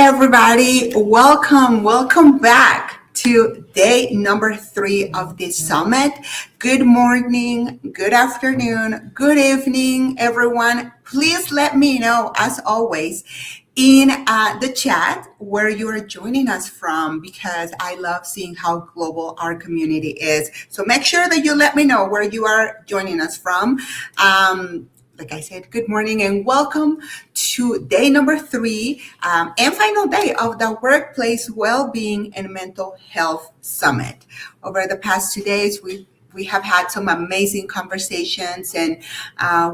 everybody. Welcome back to day number 3 of this summit. Good morning, good afternoon, good evening, everyone. Please let me know, as always, in the chat where you are joining us from, because I love seeing how global our community is. So make sure that you let me know where you are joining us from. Like I said, good morning and welcome to day number 3 and final day of the Workplace Wellbeing and Mental Health Summit. Over the past 2 days, we have had some amazing conversations, and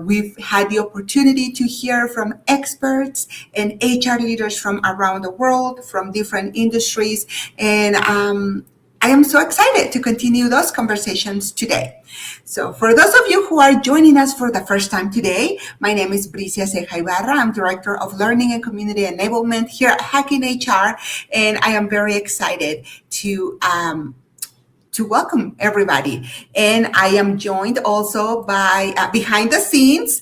we've had the opportunity to hear from experts and HR leaders from around the world, from different industries, and I am so excited to continue those conversations today. So for those of you who are joining us for the first time today, my name is Bricia Ceja Ibarra. I'm Director of Learning and Community Enablement here at Hacking HR, and I am very excited to welcome everybody. And I am joined also by, behind the scenes,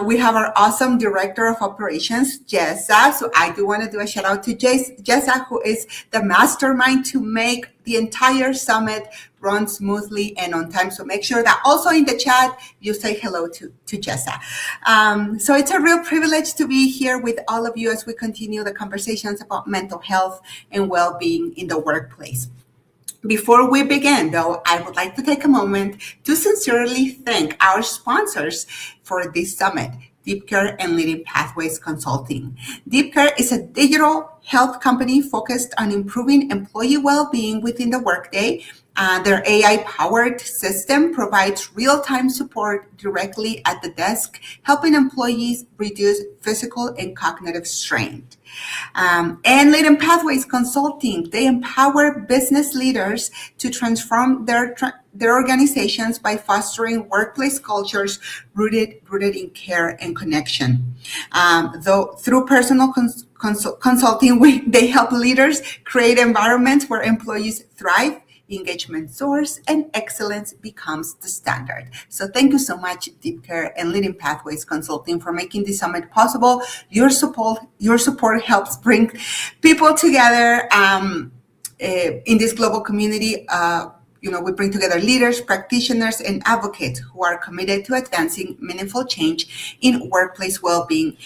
we have our awesome Director of Operations, Jessa. So I do want to do a shout out to Jessa, who is the mastermind to make the entire summit run smoothly and on time. So make sure that also in the chat, you say hello to Jessa. So it's a real privilege to be here with all of you as we continue the conversations about mental health and well-being in the workplace. Before we begin, though, I would like to take a moment to sincerely thank our sponsors for this summit, Deep Care and Leading Pathways Consulting. Deep Care is a digital health company focused on improving employee well-being within the workday. Their AI-powered system provides real-time support directly at the desk, helping employees reduce physical and cognitive strain. And Leading Pathways Consulting, they empower business leaders to transform their organizations by fostering workplace cultures rooted in care and connection. Though through personal consulting, they help leaders create environments where employees thrive, engagement soars, and excellence becomes the standard. So thank you so much, Deep Care and Leading Pathways Consulting, for making this summit possible. Your support helps bring people together in this global community. We bring together leaders, practitioners, and advocates who are committed to advancing meaningful change in workplace well-being.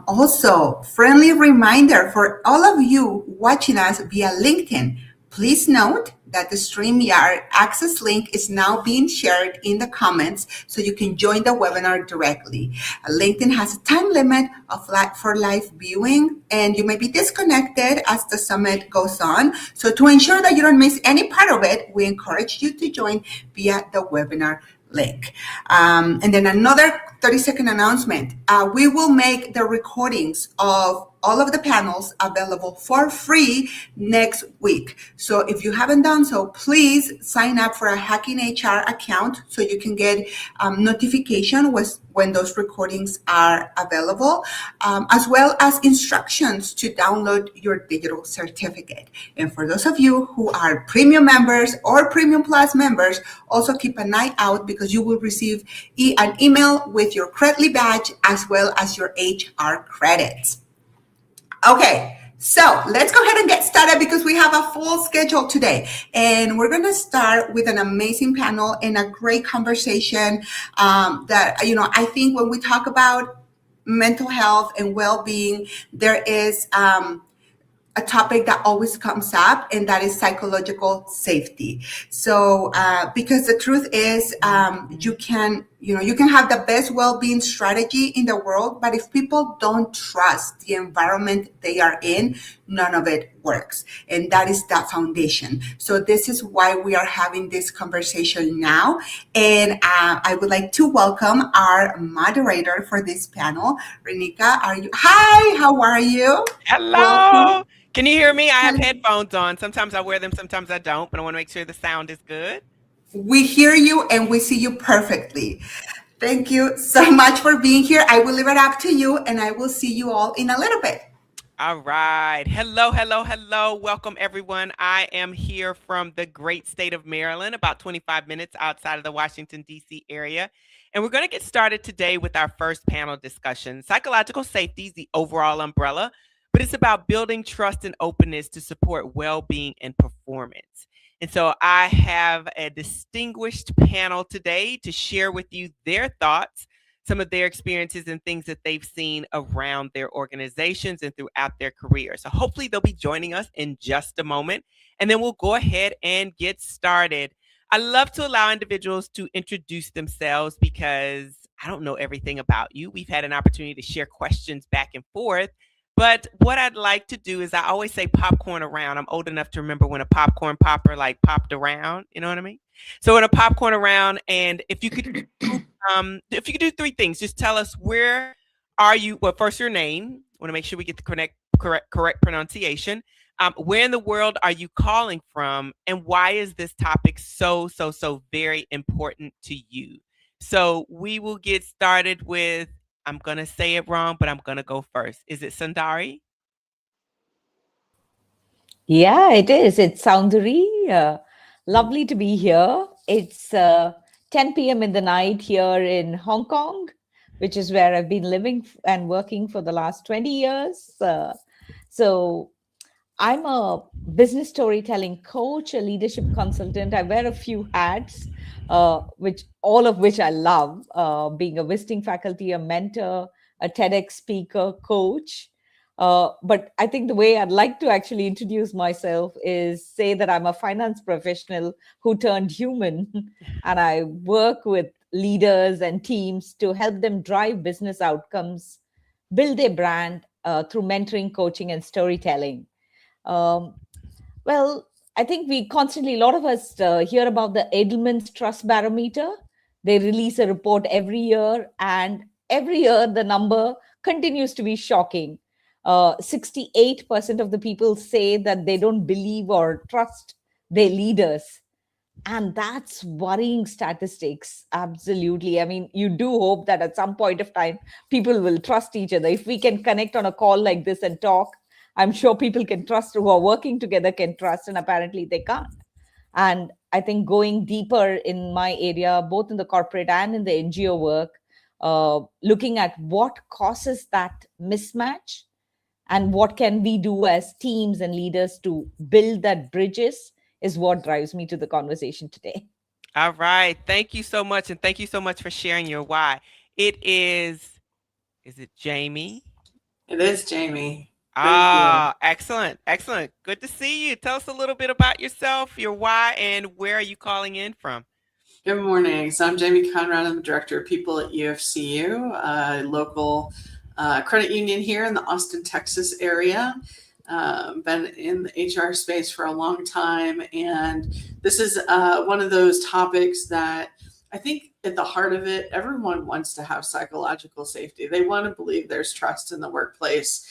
Also, friendly reminder for all of you watching us via LinkedIn. Please note that the StreamYard access link is now being shared in the comments so you can join the webinar directly. LinkedIn has a time limit for live viewing, and you may be disconnected as the summit goes on. So to ensure that you don't miss any part of it, we encourage you to join via the webinar link. And then another 30-second announcement. We will make the recordings of all of the panels available for free next week. So if you haven't done so, please sign up for a Hacking HR account so you can get notification when those recordings are available, as well as instructions to download your digital certificate. And for those of you who are premium members or premium plus members, also keep an eye out because you will receive an email with your Credly badge as well as your HR credits. Okay, so let's go ahead and get started because we have a full schedule today. And we're going to start with an amazing panel and a great conversation that, I think when we talk about mental health and well-being, there is a topic that always comes up, and that is psychological safety. So, because the truth is, you can have the best well-being strategy in the world, but if people don't trust the environment they are in, none of it works. And that is the foundation. So this is why we are having this conversation now. And I would like to welcome our moderator for this panel. Renika, hi, how are you? Hello. Welcome. Can you hear me? I have headphones on. Sometimes I wear them, sometimes I don't, but I want to make sure the sound is good. We hear you and we see you perfectly. Thank you so much for being here. I will leave it up to you, and I will see you all in a little bit. All right. Hello. Welcome, everyone. I am here from the great state of Maryland, about 25 minutes outside of the Washington, D.C. area. And we're going to get started today with our first panel discussion, Psychological Safety, the Overall Umbrella. but it's about building trust and openness to support well being and performance. And so I have a distinguished panel today to share with you their thoughts, some of their experiences, and things that they've seen around their organizations and throughout their career. So hopefully they'll be joining us in just a moment, and then we'll go ahead and get started. I love to allow individuals to introduce themselves because I don't know everything about you. We've had an opportunity to share questions back and forth. But what I'd like to do is I always say popcorn around. I'm old enough to remember when a popcorn popper like popped around. You know what I mean? So in a popcorn around, and if you could do three things, just tell us where are you. Well, first your name. Want to make sure we get the correct pronunciation. Where in the world are you calling from, and why is this topic so very important to you? So we will get started with. I'm gonna say it wrong, but I'm gonna go first. Is it Sundari? Yeah, it is. It's Soundari. Lovely to be here. It's 10 p.m. in the night here in Hong Kong, which is where I've been living and working for the last 20 years. So I'm a business storytelling coach, a leadership consultant. I wear a few hats, which all of which I love, being a visiting faculty, a mentor, a TEDx speaker, coach. But I think the way I'd like to actually introduce myself is say that I'm a finance professional who turned human, and I work with leaders and teams to help them drive business outcomes, build their brand through mentoring, coaching, and storytelling. Um, well, I think we constantly, a lot of us hear about the Edelman's Trust Barometer. They release a report every year, and every year the number continues to be shocking. 68% of the people say that they don't believe or trust their leaders. And that's worrying statistics. Absolutely. I mean, you do hope that at some point of time, people will trust each other. If we can connect on a call like this and talk, I'm sure people can trust who are working together can trust, and apparently they can't. And I think going deeper in my area, both in the corporate and in the NGO work, looking at what causes that mismatch and what can we do as teams and leaders to build that bridges is what drives me to the conversation today. All right. Thank you so much, and thank you so much for sharing your why. It is. Is it Jamie? It is Jamie. Thank you. Excellent, excellent. Good to see you. Tell us a little bit about yourself, your why, and where are you calling in from? Good morning. So I'm Jamie Conrad. I'm the Director of People at UFCU, a local credit union here in the Austin, Texas area. Been in the HR space for a long time. And this is one of those topics that I think at the heart of it, everyone wants to have psychological safety. They want to believe there's trust in the workplace.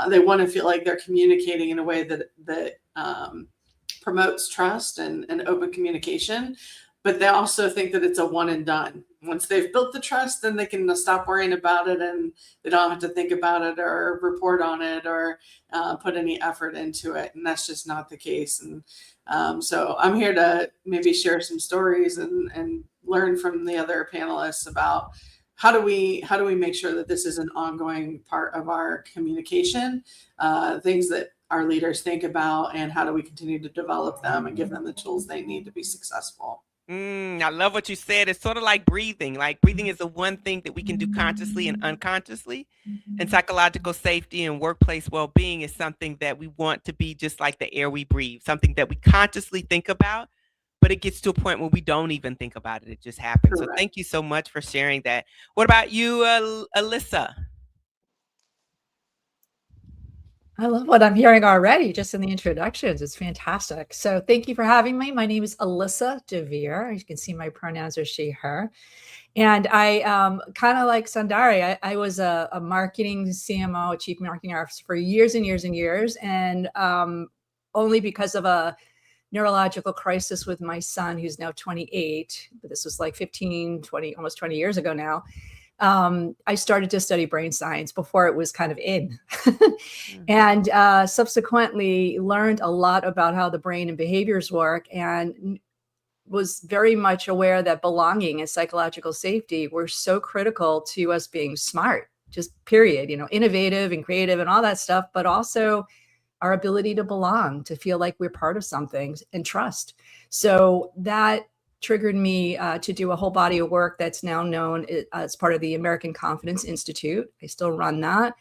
They want to feel like they're communicating in a way that promotes trust and open communication. But they also think that it's a one and done. Once they've built the trust, then they can stop worrying about it, and they don't have to think about it or report on it or put any effort into it. And that's just not the case. And so I'm here to maybe share some stories and learn from the other panelists about how do we make sure that this is an ongoing part of our communication, things that our leaders think about, and how do we continue to develop them and give them the tools they need to be successful. I love what you said. It's sort of like breathing. Like breathing is the one thing that we can do consciously and unconsciously. And psychological safety and workplace well-being is something that we want to be just like the air we breathe, something that we consciously think about, but it gets to a point where we don't even think about it. It just happens. Correct. So thank you so much for sharing that. What about you, Alyssa? I love what I'm hearing already just in the introductions. It's fantastic. So thank you for having me. My name is Alyssa DeVere. You can see my pronouns are she, her. And I kind of like Sundari, I was a marketing CMO, a chief marketing officer for years and years and years. And only because of a neurological crisis with my son, who's now 28, but this was like 15, 20, almost 20 years ago now. I started to study brain science before it was kind of in, and subsequently learned a lot about how the brain and behaviors work, and was very much aware that belonging and psychological safety were so critical to us being smart just period, innovative and creative and all that stuff, but also our ability to belong, to feel like we're part of something, and trust. So that triggered me to do a whole body of work that's now known as part of the American Confidence Institute. I still run that.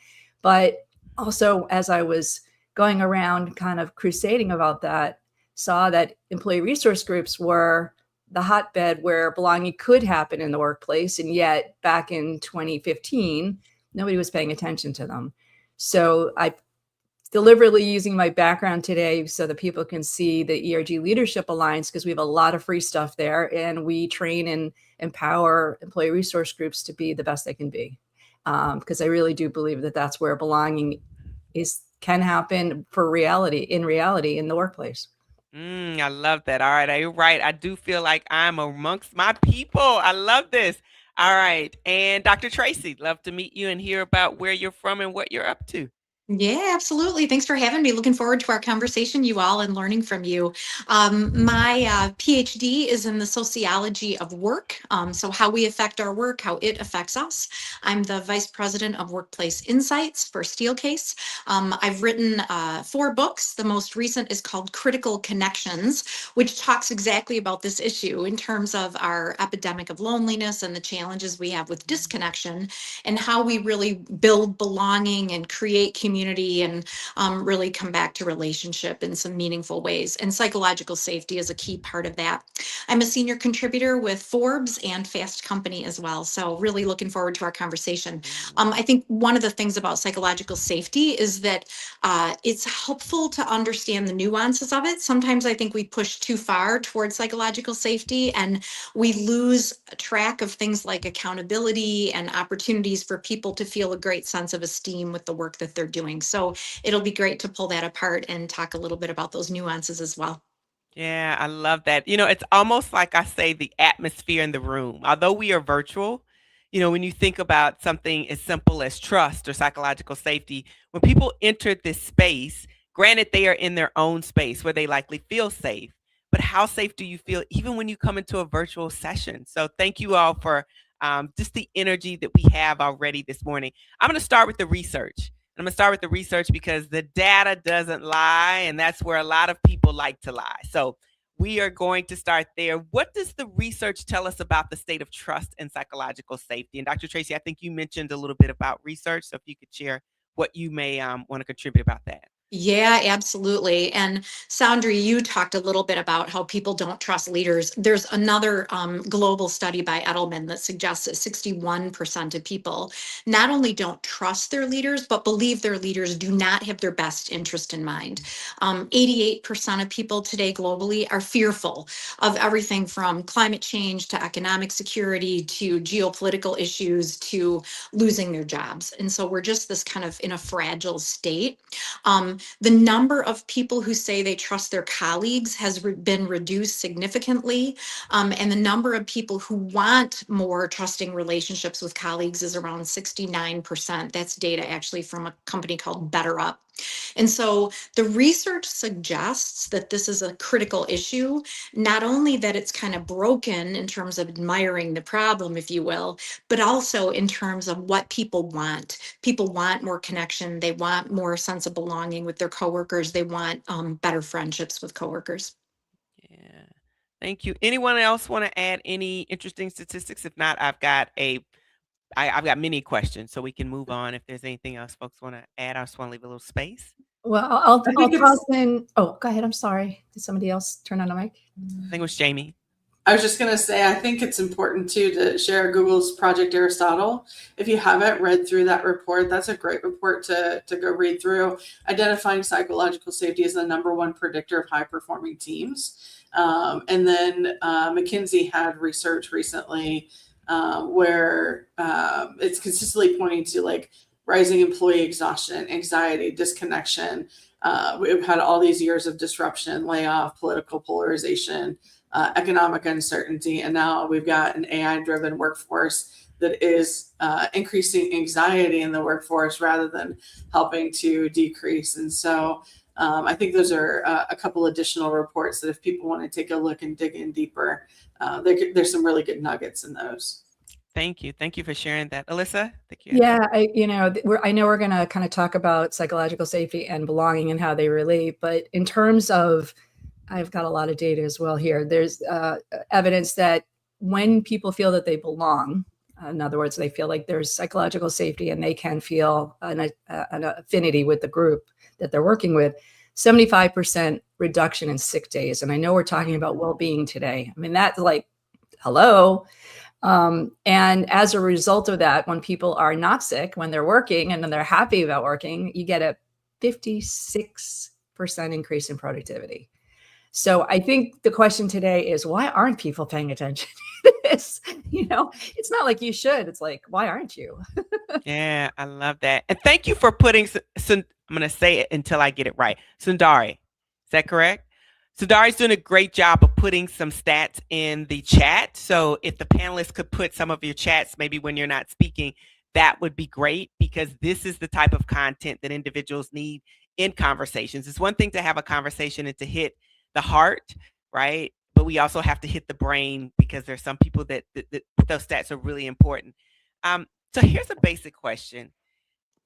But also, as I was going around kind of crusading about that, saw that employee resource groups were the hotbed where belonging could happen in the workplace. And yet back in 2015, nobody was paying attention to them. So I deliberately using my background today so that people can see the ERG Leadership Alliance, because we have a lot of free stuff there, and we train and empower employee resource groups to be the best they can be. Because I really do believe that that's where belonging can happen in reality in the workplace. I love that. All right. You're right. I do feel like I'm amongst my people. I love this. All right. And Dr. Tracy, love to meet you and hear about where you're from and what you're up to. Yeah, absolutely. Thanks for having me. Looking forward to our conversation, you all, and learning from you. My PhD is in the sociology of work. So how we affect our work, how it affects us. I'm the Vice President of Workplace Insights for Steelcase. I've written 4 books. The most recent is called Critical Connections, which talks exactly about this issue in terms of our epidemic of loneliness and the challenges we have with disconnection, and how we really build belonging and create community and really come back to relationship in some meaningful ways. And psychological safety is a key part of that. I'm a senior contributor with Forbes and Fast Company as well. So really looking forward to our conversation. I think one of the things about psychological safety is that it's helpful to understand the nuances of it. Sometimes I think we push too far towards psychological safety and we lose track of things like accountability and opportunities for people to feel a great sense of esteem with the work that they're doing. So it'll be great to pull that apart and talk a little bit about those nuances as well. Yeah, I love that. It's almost like I say the atmosphere in the room. Although we are virtual, when you think about something as simple as trust or psychological safety, when people enter this space, granted they are in their own space where they likely feel safe, but how safe do you feel even when you come into a virtual session? So thank you all for just the energy that we have already this morning. I'm going to start with the research. I'm going to start with the research because the data doesn't lie, and that's where a lot of people like to lie. So we are going to start there. What does the research tell us about the state of trust and psychological safety? And Dr. Tracy, I think you mentioned a little bit about research. So if you could share what you may want to contribute about that. Yeah, absolutely. And Soundry, you talked a little bit about how people don't trust leaders. There's another global study by Edelman that suggests that 61% of people not only don't trust their leaders, but believe their leaders do not have their best interest in mind. 88% of people today globally are fearful of everything from climate change to economic security to geopolitical issues to losing their jobs. And so we're just this kind of in a fragile state. The number of people who say they trust their colleagues has been reduced significantly. And the number of people who want more trusting relationships with colleagues is around 69%. That's data actually from a company called BetterUp. And so the research suggests that this is a critical issue, not only that it's kind of broken in terms of admiring the problem, if you will, but also in terms of what people want. People want more connection. They want more sense of belonging with their coworkers. They want better friendships with coworkers. Yeah. Thank you. Anyone else want to add any interesting statistics? If not, I've got many questions, so we can move on. If there's anything else folks want to add, I just want to leave a little space. Well, I'll toss in. Oh, go ahead. I'm sorry. Did somebody else turn on the mic? I think it was Jamie. I was just going to say, I think it's important too to share Google's Project Aristotle. If you haven't read through that report, that's a great report to go read through. Identifying psychological safety is the #1 predictor of high performing teams. And then McKinsey had research recently where it's consistently pointing to like rising employee exhaustion, anxiety, disconnection. We've had all these years of disruption, layoff, political polarization, economic uncertainty, and now we've got an AI-driven workforce that is increasing anxiety in the workforce rather than helping to decrease. And so I think those are a couple additional reports that if people want to take a look and dig in deeper, there's some really good nuggets in those. Thank you. Thank you for sharing that. Alyssa, thank you. Yeah, I know we're going to kind of talk about psychological safety and belonging and how they relate, but in terms of, I've got a lot of data as well here. There's evidence that when people feel that they belong, in other words, they feel like there's psychological safety and they can feel an affinity with the group that they're working with, 75% reduction in sick days. And I know we're talking about well-being today. I mean, that's like, hello. And as a result of that, when people are not sick, when they're working and then they're happy about working, you get a 56% increase in productivity. So I think the question today is, why aren't people paying attention to this? It's not like you should. It's like, why aren't you? Yeah, I love that. And thank you for putting, I'm going to say it until I get it right. Sundari, is that correct? Sundari's doing a great job of putting some stats in the chat. So if the panelists could put some of your chats, maybe when you're not speaking, that would be great, because this is the type of content that individuals need in conversations. It's one thing to have a conversation and to hit the heart, right? But we also have to hit the brain, because there's some people that those stats are really important. So here's a basic question.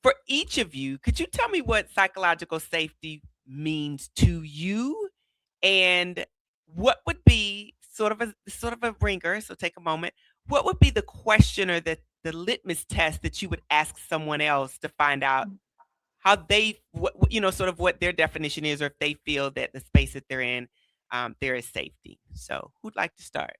For each of you, could you tell me what psychological safety means to you? And what would be sort of a ringer? So take a moment. What would be the question or the litmus test that you would ask someone else to find out how they, sort of what their definition is, or if they feel that the space that they're in, there is safety? So who'd like to start?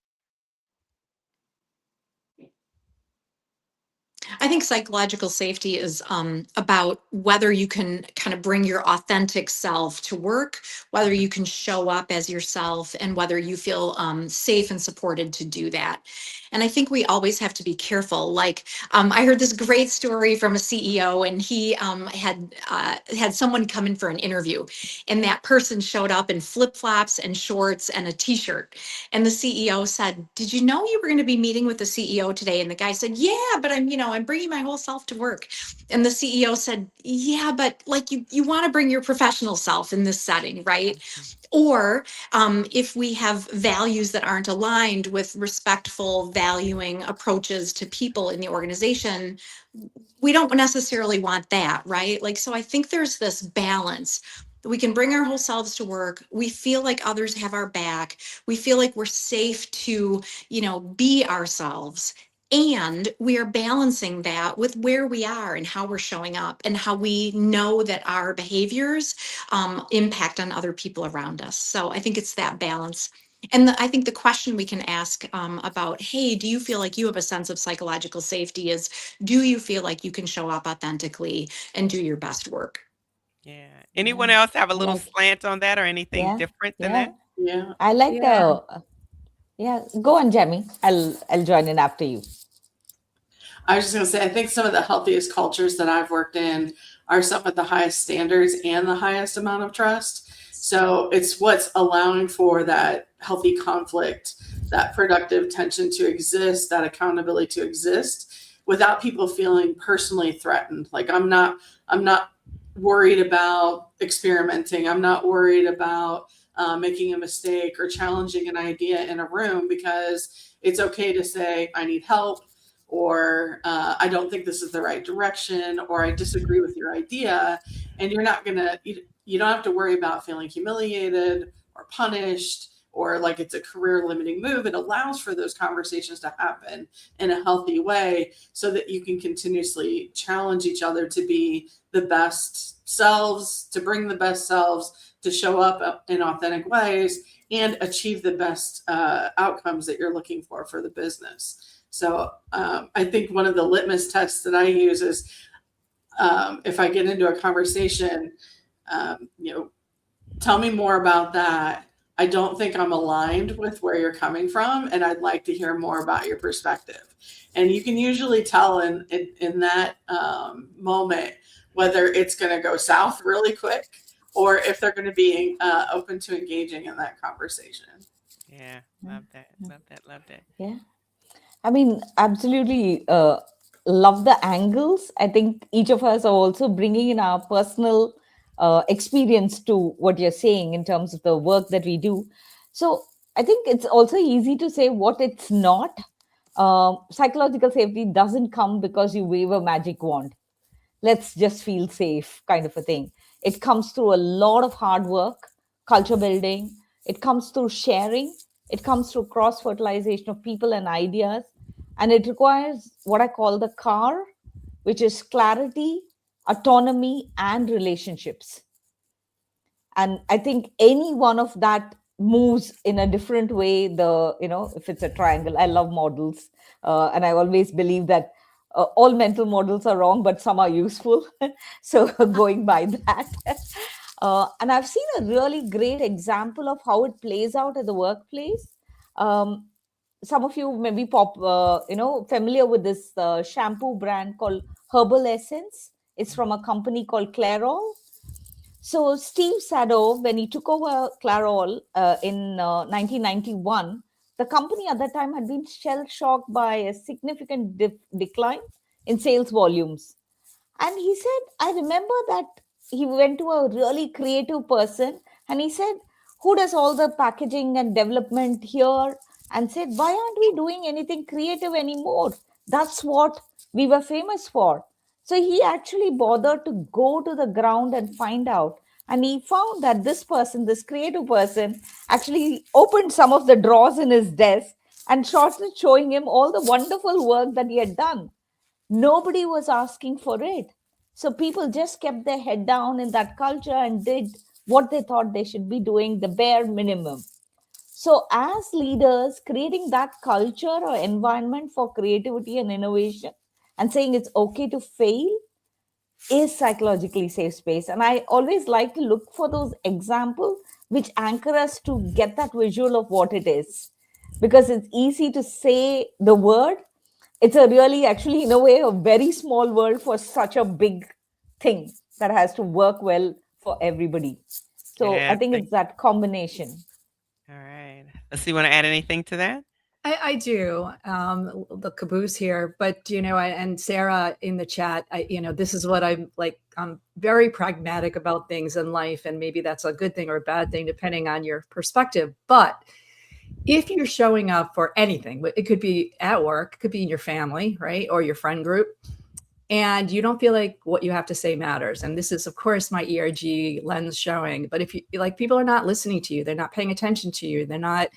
I think psychological safety is about whether you can kind of bring your authentic self to work, whether you can show up as yourself, and whether you feel safe and supported to do that. And I think we always have to be careful. Like, I heard this great story from a CEO, and he had someone come in for an interview, and that person showed up in flip-flops and shorts and a t-shirt. And the CEO said, "Did you know you were going to be meeting with the CEO today?" And the guy said, "Yeah, but I'm bringing my whole self to work." And the CEO said, "Yeah, but like you want to bring your professional self in this setting, right?" Or if we have values that aren't aligned with respectful, valuing approaches to people in the organization, we don't necessarily want that, right? Like, so I think there's this balance. We can bring our whole selves to work. We feel like others have our back. We feel like we're safe to, be ourselves. And we are balancing that with where we are and how we're showing up and how we know that our behaviors impact on other people around us. So I think it's that balance. And I think the question we can ask about, hey, do you feel like you have a sense of psychological safety, is, do you feel like you can show up authentically and do your best work? Yeah. Anyone else have a little Like, slant on that, or anything different than that? Yeah. I like Yeah. go on, Jamie. I'll join in after you. I was just going to say, I think some of the healthiest cultures that I've worked in are some with the highest standards and the highest amount of trust. So it's what's allowing for that healthy conflict, that productive tension to exist, that accountability to exist, without people feeling personally threatened. Like, I'm not worried about experimenting. I'm not worried about making a mistake or challenging an idea in a room, because it's okay to say, I need help, or I don't think this is the right direction, or I disagree with your idea. And you're not you don't have to worry about feeling humiliated or punished, or like it's a career limiting move. It allows for those conversations to happen in a healthy way, so that you can continuously challenge each other to be the best selves, to bring the best selves, to show up in authentic ways, and achieve the best outcomes that you're looking for the business. So I think one of the litmus tests that I use is, if I get into a conversation, tell me more about that. I don't think I'm aligned with where you're coming from, and I'd like to hear more about your perspective. And you can usually tell in that moment whether it's going to go south really quick, or if they're going to be open to engaging in that conversation. Yeah, love that. Yeah. I mean, absolutely love the angles. I think each of us are also bringing in our personal experience to what you're saying in terms of the work that we do. So I think it's also easy to say what it's not. Psychological safety doesn't come because you wave a magic wand. Let's just feel safe kind of a thing. It comes through a lot of hard work, culture building. It comes through sharing. It comes through cross fertilization of people and ideas. And it requires what I call the car, which is clarity, autonomy, and relationships. And I think any one of that moves in a different way. If it's a triangle, I love models, and I always believe that all mental models are wrong, but some are useful. So going by that. And I've seen a really great example of how it plays out at the workplace. Some of you may be familiar with this shampoo brand called Herbal Essence. It's from a company called Clairol. So Steve Sado, when he took over Clairol in 1991, the company at that time had been shell-shocked by a significant decline in sales volumes. And he said, I remember that he went to a really creative person and he said, who does all the packaging and development here? And said, why aren't we doing anything creative anymore? That's what we were famous for. So he actually bothered to go to the ground and find out. And he found that this person, this creative person, actually opened some of the drawers in his desk and started showing him all the wonderful work that he had done. Nobody was asking for it. So people just kept their head down in that culture and did what they thought they should be doing, the bare minimum. So as leaders, creating that culture or environment for creativity and innovation and saying it's okay to fail is psychologically safe space. And I always like to look for those examples which anchor us to get that visual of what it is. Because it's easy to say the word. It's a really, actually, in a way, a very small world for such a big thing that has to work well for everybody. So Yeah, I think it's that combination. All right. Let's see. Want to add anything to that? I do, the caboose here, but and Sarah in the chat, this is what I'm like. I'm very pragmatic about things in life, and maybe that's a good thing or a bad thing depending on your perspective. But if you're showing up for anything, it could be at work, it could be in your family, right, or your friend group, and you don't feel like what you have to say matters. And this is, of course, my ERG lens showing. But if you like, people are not listening to you, they're not paying attention to you, they're not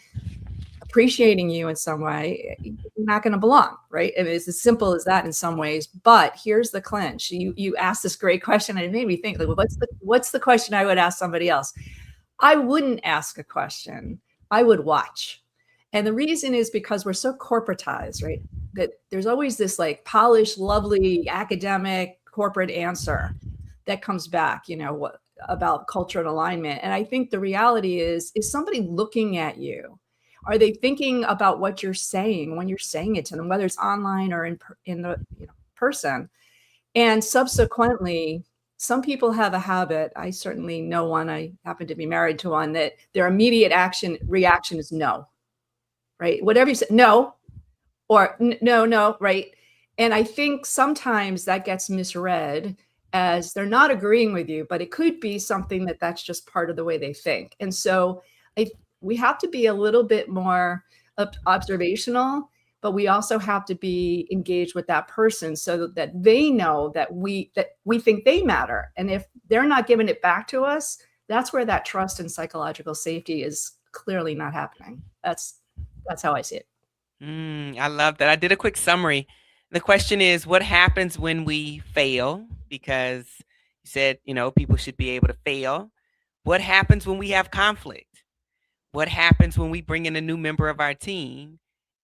appreciating you in some way, you're not going to belong, right? And it's as simple as that in some ways. But here's the clinch. You asked this great question, and it made me think, like, well, what's the question I would ask somebody else? I wouldn't ask a question. I would watch. And the reason is because we're so corporatized, right? That there's always this like polished, lovely academic corporate answer that comes back, about culture and alignment. And I think the reality is somebody looking at you? Are they thinking about what you're saying when you're saying it to them, whether it's online or in the person? And subsequently, some people have a habit. I certainly know one. I happen to be married to one that their immediate reaction is no, right? Whatever you say, no, or no, right? And I think sometimes that gets misread as they're not agreeing with you, but it could be something that's just part of the way they think. And so we have to be a little bit more observational, but we also have to be engaged with that person so that they know that we think they matter. And if they're not giving it back to us, that's where that trust and psychological safety is clearly not happening. That's how I see it. I love that. I did a quick summary. The question is, what happens when we fail? Because you said, people should be able to fail. What happens when we have conflict? What happens when we bring in a new member of our team?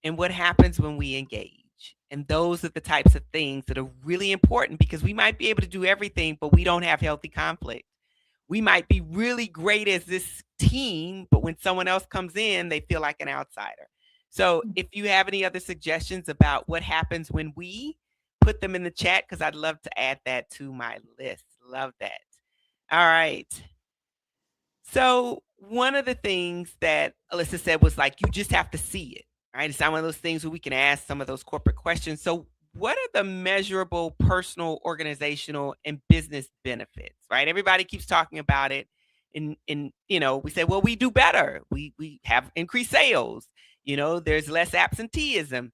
And what happens when we engage? And those are the types of things that are really important, because we might be able to do everything, but we don't have healthy conflict. We might be really great as this team, but when someone else comes in, they feel like an outsider. So if you have any other suggestions about what happens when we put them in the chat, because I'd love to add that to my list. Love that. All right. So one of the things that Alyssa said was like, you just have to see it, right? It's not one of those things where we can ask some of those corporate questions. So what are the measurable personal, organizational, and business benefits, right? Everybody keeps talking about it. We say, well, we do better. We have increased sales. There's less absenteeism.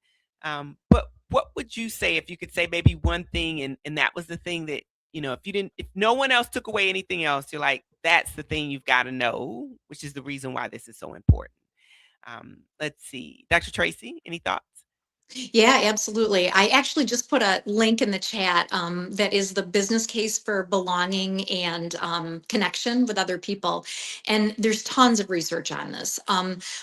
But what would you say if you could say maybe one thing, and that was the thing that, if no one else took away anything else, you're like, that's the thing you've got to know, which is the reason why this is so important. Let's see, Dr. Tracy, any thoughts? Yeah, absolutely. I actually just put a link in the chat that is the business case for belonging and connection with other people. And there's tons of research on this.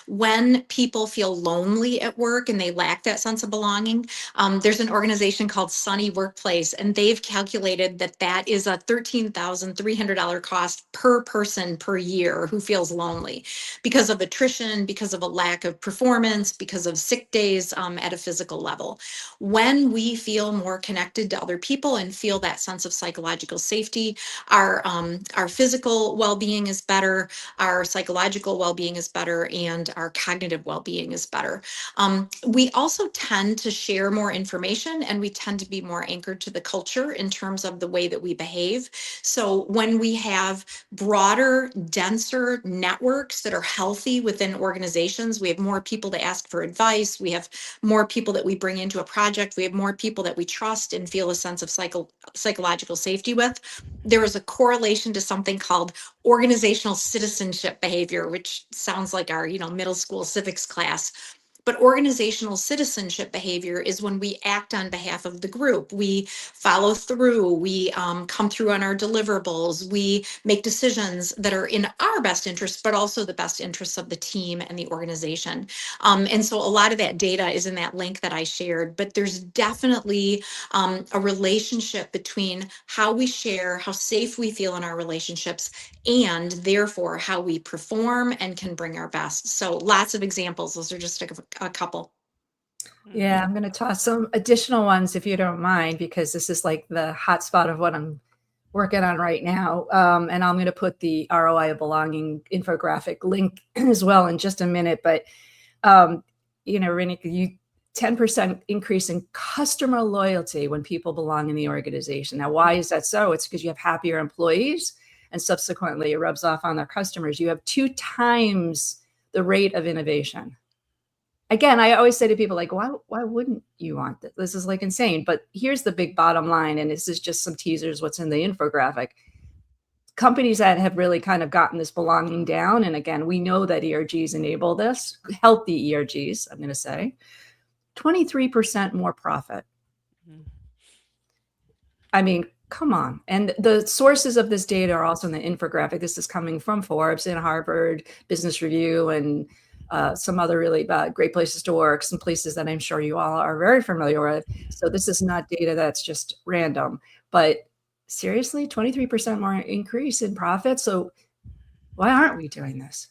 When people feel lonely at work and they lack that sense of belonging, there's an organization called Sunny Workplace, and they've calculated that that is a $13,300 cost per person per year who feels lonely because of attrition, because of a lack of performance, because of sick days at a physical level. When we feel more connected to other people and feel that sense of psychological safety, our physical well-being is better, our psychological well-being is better, and our cognitive well-being is better. We also tend to share more information, and we tend to be more anchored to the culture in terms of the way that we behave. So when we have broader, denser networks that are healthy within organizations, we have more people to ask for advice, we have more people that we bring into a project, we have more people that we trust and feel a sense of psychological safety with. There is a correlation to something called organizational citizenship behavior, which sounds like our middle school civics class. But organizational citizenship behavior is when we act on behalf of the group. We follow through, we come through on our deliverables, we make decisions that are in our best interest, but also the best interests of the team and the organization. And so a lot of that data is in that link that I shared, but there's definitely a relationship between how we share, how safe we feel in our relationships, and therefore how we perform and can bring our best. So lots of examples. Those are just a couple. Yeah, I'm going to toss some additional ones if you don't mind, because this is like the hot spot of what I'm working on right now. And I'm going to put the ROI of belonging infographic link as well in just a minute. But, Renika, 10% increase in customer loyalty when people belong in the organization. Now, why is that so? It's because you have happier employees, and subsequently it rubs off on their customers. You have 2 times the rate of innovation. Again, I always say to people, like, why wouldn't you want this? This is like insane. But here's the big bottom line, and this is just some teasers, what's in the infographic. Companies that have really kind of gotten this belonging down, and again, we know that ERGs enable this, healthy ERGs, I'm going to say, 23% more profit. I mean, come on. And the sources of this data are also in the infographic. This is coming from Forbes and Harvard Business Review and some other really great places to work, some places that I'm sure you all are very familiar with. So this is not data that's just random, but seriously, 23% more increase in profit. So why aren't we doing this?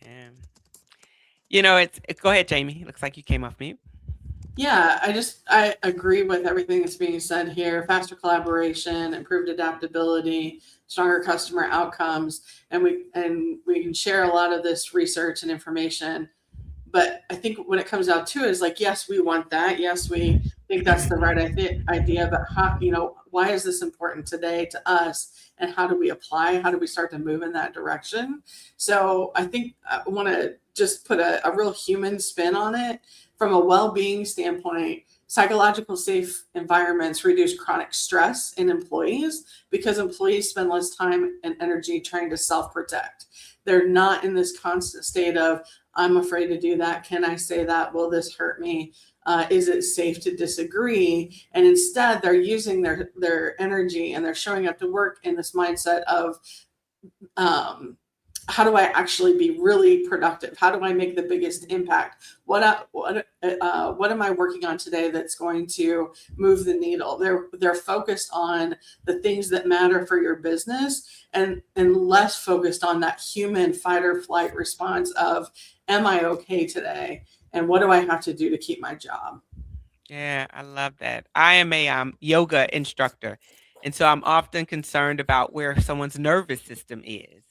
Yeah. Go ahead, Jamie. It looks like you came off mute. Yeah, I agree with everything that's being said here. Faster collaboration, improved adaptability, stronger customer outcomes, and we can share a lot of this research and information. But I think when it comes out to it is like, yes, we want that. Yes, we think that's the right idea. But how, why is this important today to us? And how do we apply? How do we start to move in that direction? So I think I want to just put a real human spin on it. From a well-being standpoint, psychological safe environments reduce chronic stress in employees because employees spend less time and energy trying to self-protect. They're not in this constant state of, I'm afraid to do that. Can I say that? Will this hurt me? Is it safe to disagree? And instead, they're using their energy and they're showing up to work in this mindset of, how do I actually be really productive? How do I make the biggest impact? What am I working on today that's going to move the needle? They're focused on the things that matter for your business and less focused on that human fight or flight response of, am I okay today? And what do I have to do to keep my job? Yeah, I love that. I am a yoga instructor, and so I'm often concerned about where someone's nervous system is.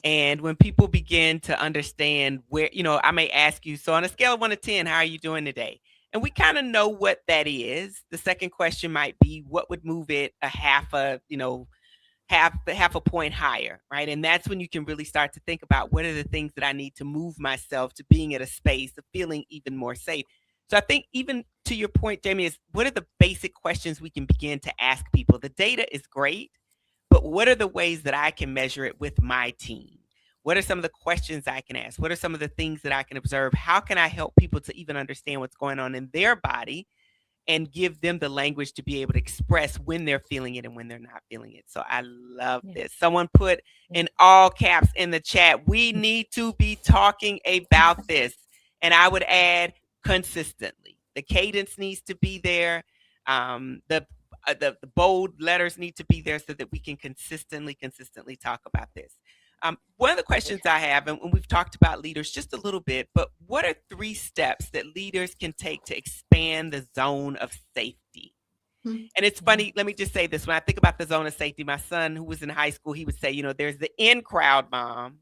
And when people begin to understand where, I may ask you, so on a scale of 1 to 10, how are you doing today? And we kind of know what that is. The second question might be, what would move it a half a point higher, right? And that's when you can really start to think about what are the things that I need to move myself to being at a space of feeling even more safe. So I think even to your point, Jamie, is what are the basic questions we can begin to ask people? The data is great, but what are the ways that I can measure it with my team? What are some of the questions I can ask? What are some of the things that I can observe? How can I help people to even understand what's going on in their body and give them the language to be able to express when they're feeling it and when they're not feeling it? So I love this. Someone put in all caps in the chat, we need to be talking about this. And I would add consistently. The cadence needs to be there. The bold letters need to be there so that we can consistently talk about this. One of the questions I have, and we've talked about leaders just a little bit, but what are 3 steps that leaders can take to expand the zone of safety? And it's funny, let me just say this. When I think about the zone of safety, my son who was in high school, he would say, you know, there's the in crowd mom,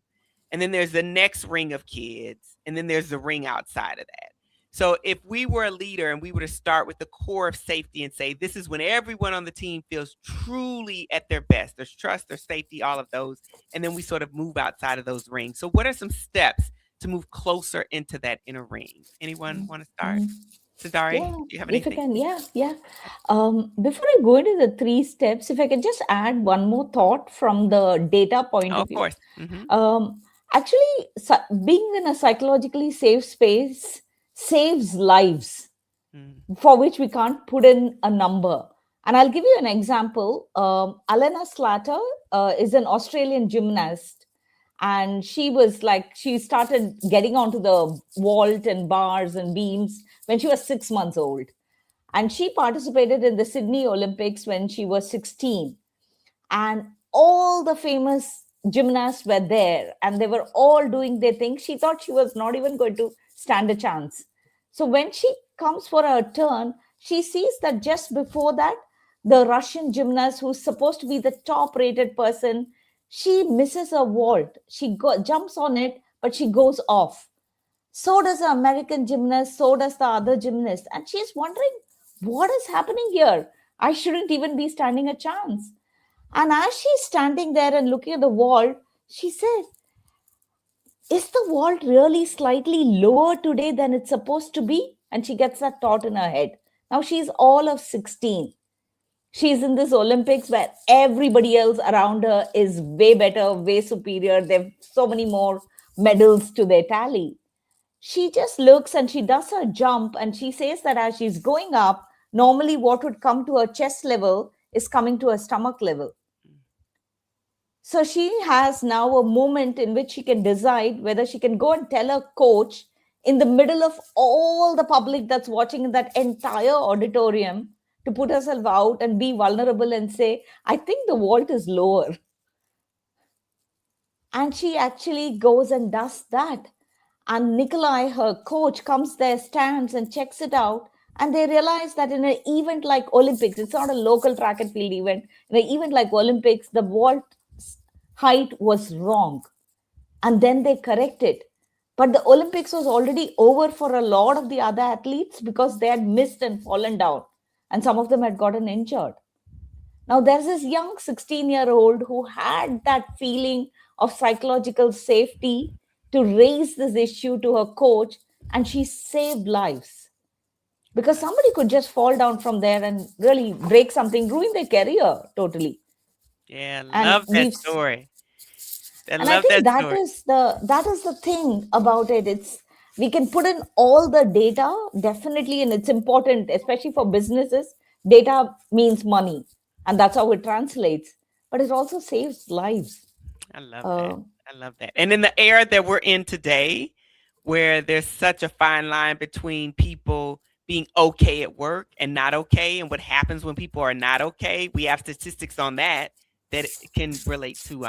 and then there's the next ring of kids, and then there's the ring outside of that. So if we were a leader and we were to start with the core of safety and say, this is when everyone on the team feels truly at their best, there's trust, there's safety, all of those. And then we sort of move outside of those rings. So what are some steps to move closer into that inner ring? Anyone want to start? Sadari, do you have anything? If I can, before I go into the 3 steps, if I can just add one more thought from the data point of view. Of course. Actually, being in a psychologically safe space saves lives, for which we can't put in a number. And I'll give you an example. Alena Slater is an Australian gymnast. And she started getting onto the vault and bars and beams when she was 6 months old. And she participated in the Sydney Olympics when she was 16. And all the famous gymnasts were there and they were all doing their thing. She thought she was not even going to stand a chance. So when she comes for her turn, she sees that just before that, the Russian gymnast, who's supposed to be the top rated person, she misses a vault. She jumps on it, but she goes off. So does the American gymnast, so does the other gymnast. And she's wondering, what is happening here? I shouldn't even be standing a chance. And as she's standing there and looking at the vault, she said, is the vault really slightly lower today than it's supposed to be? And she gets that thought in her head. Now she's all of 16. She's in this Olympics where everybody else around her is way better, way superior. They have so many more medals to their tally. She just looks and she does her jump and she says that as she's going up, normally what would come to her chest level is coming to her stomach level. So she has now a moment in which she can decide whether she can go and tell her coach in the middle of all the public that's watching in that entire auditorium to put herself out and be vulnerable and say, I think the vault is lower. And she actually goes and does that. And Nikolai, her coach, comes there, stands and checks it out. And they realize that in an event like Olympics, it's not a local track and field event. In an event like Olympics, the vault height was wrong. And then they correct it. But the Olympics was already over for a lot of the other athletes because they had missed and fallen down. And some of them had gotten injured. Now, there's this young 16-year-old who had that feeling of psychological safety to raise this issue to her coach, and she saved lives. Because somebody could just fall down from there and really break something, ruin their career totally. Yeah, love that story. I think that is the thing about it. We can put in all the data, definitely, and it's important, especially for businesses. Data means money, and that's how it translates. But it also saves lives. I love that. I love that. And in the era that we're in today, where there's such a fine line between people being okay at work and not okay, and what happens when people are not okay, we have statistics on that can relate to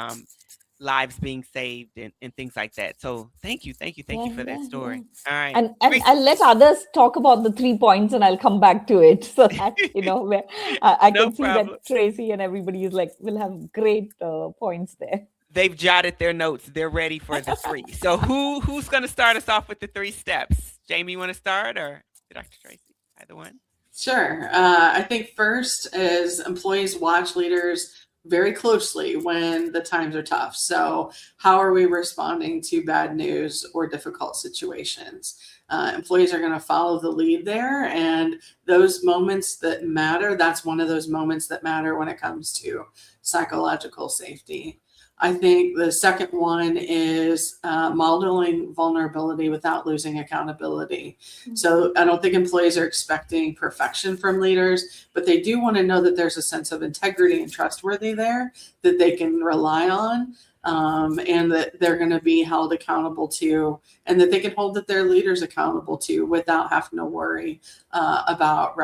lives being saved and things like that. So thank you for that story. All right. And I'll let others talk about the 3 points and I'll come back to it. So that, where I can see that Tracy and everybody is like, we'll have great points there. They've jotted their notes. They're ready for the 3. So who's going to start us off with the 3 steps? Jamie, you want to start, or Dr. Tracy? Either one? Sure. I think first is employees watch leaders very closely when the times are tough. So how are we responding to bad news or difficult situations? Employees are going to follow the lead there, and those moments that matter, that's one of those moments that matter when it comes to psychological safety. I think the second one is modeling vulnerability without losing accountability. So I don't think employees are expecting perfection from leaders, but they do want to know that there's a sense of integrity and trustworthy there that they can rely on, and that they're going to be held accountable to, and that they can hold their leaders accountable to without having to worry about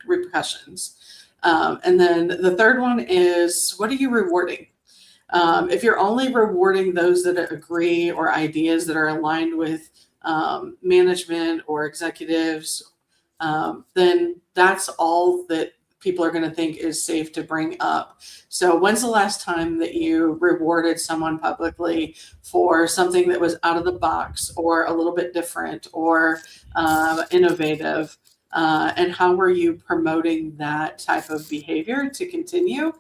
repercussions. And then the third one is, what are you rewarding? If you're only rewarding those that agree or ideas that are aligned with management or executives, then that's all that people are going to think is safe to bring up. So when's the last time that you rewarded someone publicly for something that was out of the box or a little bit different or innovative? And how were you promoting that type of behavior to continue?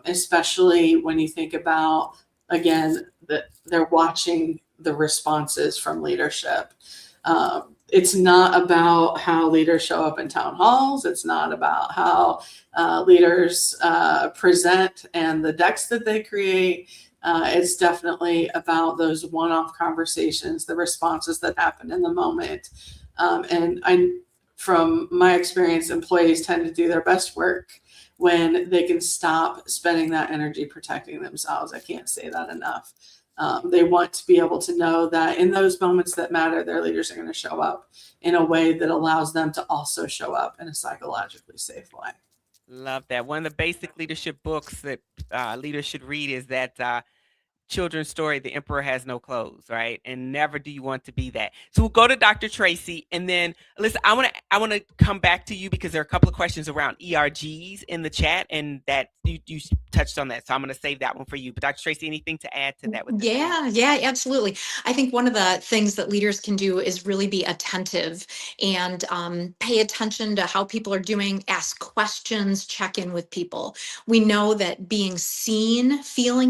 Especially when you think about, again, that they're watching the responses from leadership. It's not about how leaders show up in town halls. It's not about how leaders present and the decks that they create. It's definitely about those one-off conversations, the responses that happen in the moment. From my experience, employees tend to do their best work when they can stop spending that energy protecting themselves. I can't say that enough. They want to be able to know that in those moments that matter, their leaders are going to show up in a way that allows them to also show up in a psychologically safe way. Love that. One of the basic leadership books that leaders should read is that children's story, The Emperor Has No Clothes, right? And never do you want to be that. So we'll go to Dr. Tracy, and then listen, I want to come back to you because there are a couple of questions around ERGs in the chat, and that you touched on that. So I'm going to save that one for you. But Dr. Tracy, anything to add to that? Yeah, absolutely. I think one of the things that leaders can do is really be attentive and pay attention to how people are doing, ask questions, check in with people. We know that being seen, feeling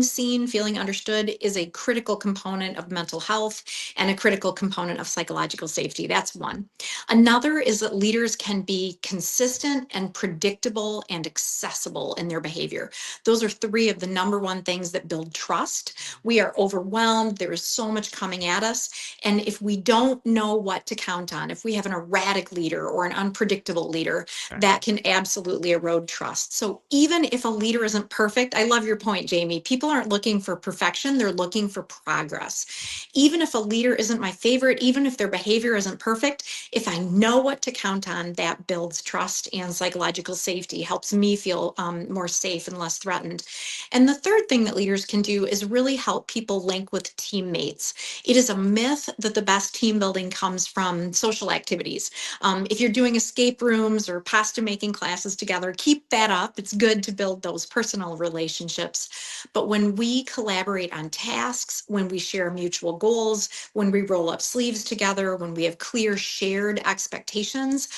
understood is a critical component of mental health and a critical component of psychological safety. That's one. Another is that leaders can be consistent and predictable and accessible in their behavior. Those are three of the number one things that build trust. We are overwhelmed. There is so much coming at us. And if we don't know what to count on, if we have an erratic leader or an unpredictable leader, that can absolutely erode trust. So even if a leader isn't perfect, I love your point, Jamie. People aren't looking for perfection. They're looking for progress. Even if a leader isn't my favorite, even if their behavior isn't perfect, if I know what to count on, that builds trust and psychological safety, helps me feel more safe and less threatened. And the third thing that leaders can do is really help people link with teammates. It is a myth that the best team building comes from social activities. If you're doing escape rooms or pasta making classes together, keep that up. It's good to build those personal relationships. But when we collaborate on tasks, when we share mutual goals, when we roll up sleeves together, when we have clear shared expectations,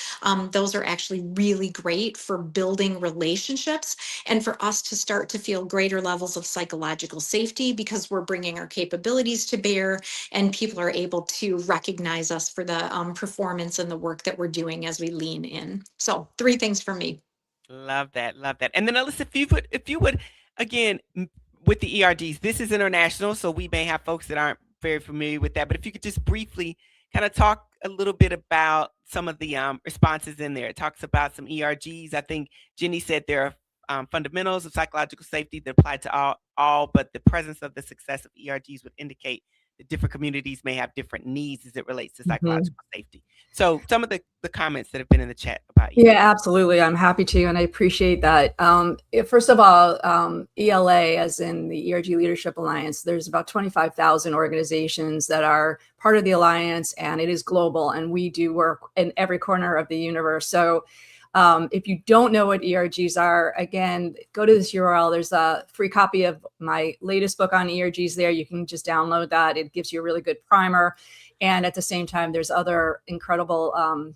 those are actually really great for building relationships and for us to start to feel greater levels of psychological safety because we're bringing our capabilities to bear and people are able to recognize us for the performance and the work that we're doing as we lean in. So 3 things for me. Love that. Love that. And then Alyssa, if you would, again, with the ERGs, this is international, so we may have folks that aren't very familiar with that, but if you could just briefly kind of talk a little bit about some of the responses in there. It talks about some ERGs. I think Jenny said there are fundamentals of psychological safety that apply to all, but the presence of the success of ERGs would indicate that different communities may have different needs as it relates to psychological safety. So some of the comments that have been in the chat about ERGs. Yeah, absolutely. I'm happy to, and I appreciate that. First of all, ELA, as in the ERG Leadership Alliance, there's about 25,000 organizations that are part of the Alliance, and it is global, and we do work in every corner of the universe. So if you don't know what ERGs are, again, go to this URL. There's a free copy of my latest book on ERGs there. You can just download that. It gives you a really good primer. And at the same time, there's other incredible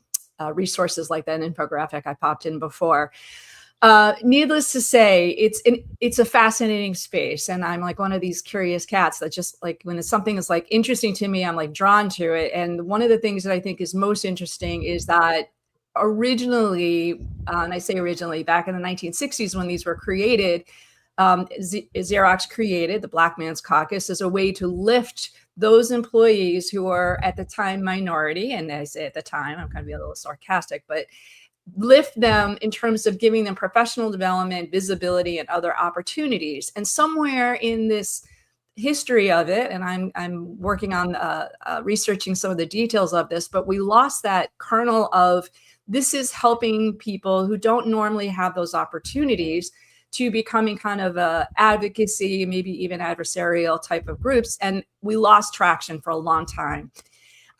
resources like that infographic I popped in before. Needless to say, it's a fascinating space, and I'm like one of these curious cats that just like when something is like interesting to me, I'm like drawn to it. And one of the things that I think is most interesting is that originally, and I say originally, back in the 1960s when these were created, Xerox created the Black Man's Caucus as a way to lift those employees who were at the time minority, and I say at the time, I'm kind of being a little sarcastic, but lift them in terms of giving them professional development, visibility, and other opportunities. And somewhere in this history of it, and I'm working on researching some of the details of this, but we lost that kernel of this is helping people who don't normally have those opportunities to becoming kind of a advocacy, maybe even adversarial type of groups. And we lost traction for a long time.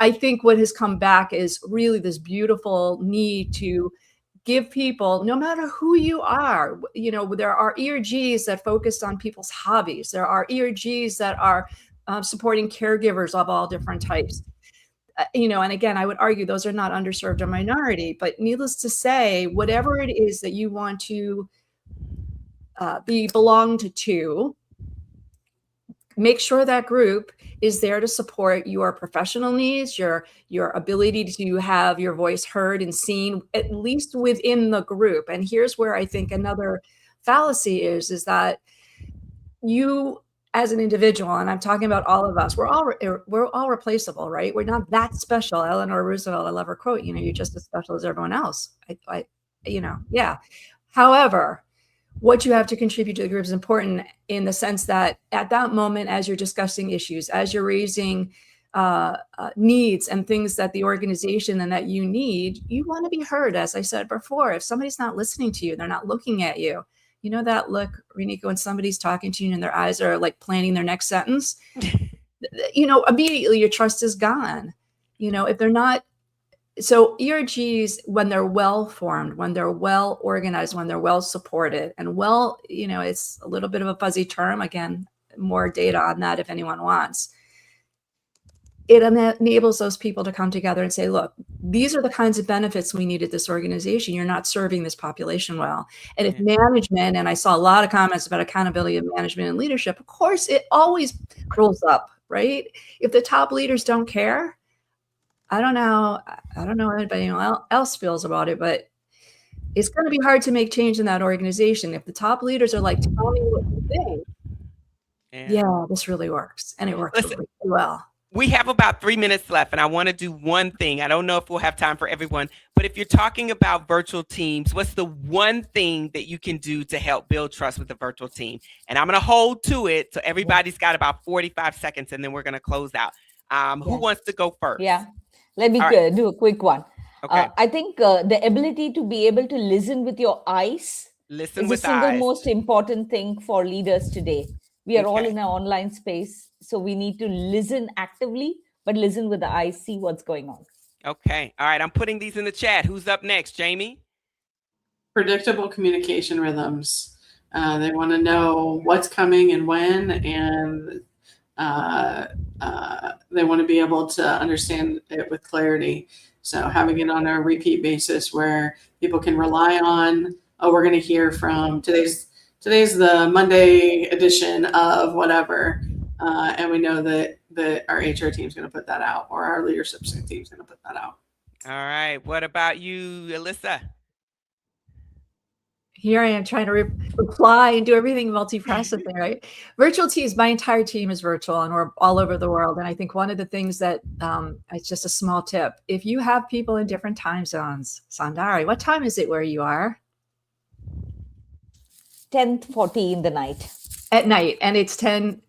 I think what has come back is really this beautiful need to give people, no matter who you are, there are ERGs that focus on people's hobbies. There are ERGs that are supporting caregivers of all different types. And again, I would argue those are not underserved or minority, but needless to say, whatever it is that you want to be belonged to, make sure that group is there to support your professional needs, your ability to have your voice heard and seen, at least within the group. And here's where I think another fallacy is that you as an individual, and I'm talking about all of us, we're all replaceable, right? We're not that special. Eleanor Roosevelt, I love her quote, you're just as special as everyone else. Yeah. However, what you have to contribute to the group is important in the sense that at that moment, as you're discussing issues, as you're raising needs and things that the organization and that you need, you want to be heard. As I said before, if somebody's not listening to you, they're not looking at you. You know that look, Reniko, when somebody's talking to you and their eyes are like planning their next sentence, immediately your trust is gone. If they're not. So ERGs, when they're well formed, when they're well organized, when they're well supported, and it's a little bit of a fuzzy term. Again, more data on that if anyone wants. It enables those people to come together and say, look, these are the kinds of benefits we need at this organization. You're not serving this population well. And if management, and I saw a lot of comments about accountability of management and leadership, of course, it always rolls up, right? If the top leaders don't care, I don't know how anybody else feels about it, but it's going to be hard to make change in that organization. If the top leaders are like, tell me what you think, yeah, this really works. And it works really well. We have about 3 minutes left, and I want to do one thing. I don't know if we'll have time for everyone, but if you're talking about virtual teams, what's the one thing that you can do to help build trust with the virtual team? And I'm going to hold to it. So everybody's got about 45 seconds, and then we're going to close out. Who wants to go first? Yeah. Let me do a quick one. Okay. I think the ability to be able to listen with your eyes is the single most important thing for leaders today. We are all in an online space, so we need to listen actively, but listen with the eyes, see what's going on. Okay. All right. I'm putting these in the chat. Who's up next? Jamie? Predictable communication rhythms. They want to know what's coming and when, and they want to be able to understand it with clarity. So having it on a repeat basis where people can rely on, we're going to hear from today's the Monday edition of whatever. And we know that our HR team is going to put that out, or our leadership team is going to put that out. All right. What about you, Alyssa? Here I am trying to reply and do everything multi-processing, right? Virtual teams, my entire team is virtual and we're all over the world. And I think one of the things that, it's just a small tip. If you have people in different time zones, Sandari, what time is it where you are? 10:40 in the night. At night, and it's 10